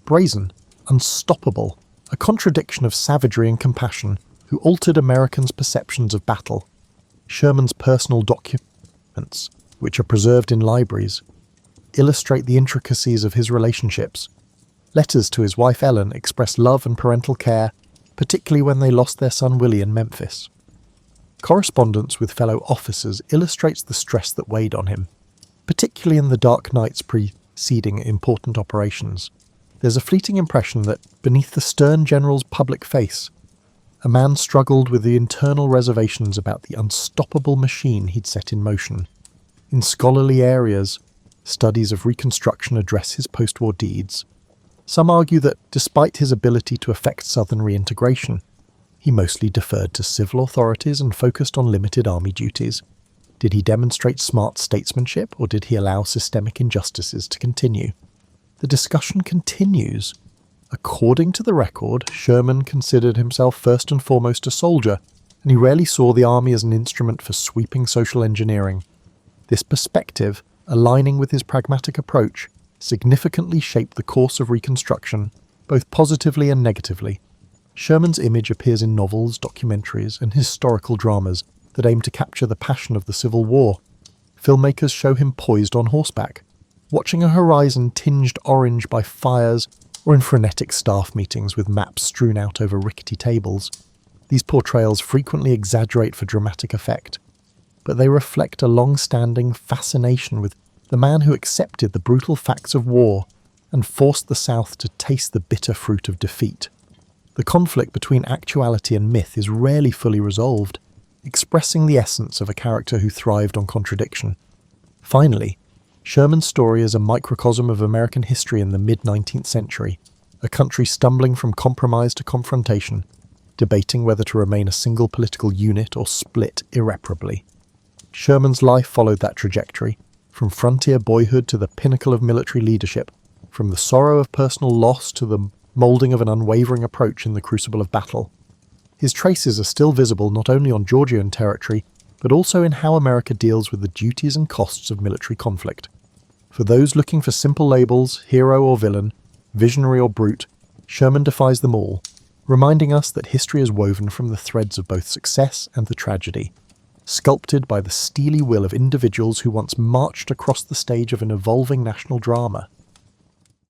brazen, unstoppable, a contradiction of savagery and compassion, who altered Americans' perceptions of battle. Sherman's personal documents, which are preserved in libraries, illustrate the intricacies of his relationships. Letters to his wife Ellen express love and parental care, particularly when they lost their son Willie in Memphis. Correspondence with fellow officers illustrates the stress that weighed on him, particularly in the dark nights preceding important operations. There's a fleeting impression that, beneath the stern general's public face, a man struggled with the internal reservations about the unstoppable machine he'd set in motion. In scholarly areas, studies of Reconstruction address his post-war deeds. Some argue that, despite his ability to effect Southern reintegration, he mostly deferred to civil authorities and focused on limited army duties. Did he demonstrate smart statesmanship, or did he allow systemic injustices to continue? The discussion continues. According to the record, Sherman considered himself first and foremost a soldier, and he rarely saw the army as an instrument for sweeping social engineering. This perspective, aligning with his pragmatic approach, significantly shaped the course of Reconstruction, both positively and negatively. Sherman's image appears in novels, documentaries, and historical dramas that aim to capture the passion of the Civil War. Filmmakers show him poised on horseback, watching a horizon tinged orange by fires, or in frenetic staff meetings with maps strewn out over rickety tables. These portrayals frequently exaggerate for dramatic effect, but they reflect a long-standing fascination with the man who accepted the brutal facts of war and forced the South to taste the bitter fruit of defeat. The conflict between actuality and myth is rarely fully resolved, expressing the essence of a character who thrived on contradiction. Finally, Sherman's story is a microcosm of American history in the mid-19th century, a country stumbling from compromise to confrontation, debating whether to remain a single political unit or split irreparably. Sherman's life followed that trajectory, from frontier boyhood to the pinnacle of military leadership, from the sorrow of personal loss to the moulding of an unwavering approach in the crucible of battle. His traces are still visible not only on Georgian territory, but also in how America deals with the duties and costs of military conflict. For those looking for simple labels, hero or villain, visionary or brute, Sherman defies them all, reminding us that history is woven from the threads of both success and the tragedy, sculpted by the steely will of individuals who once marched across the stage of an evolving national drama.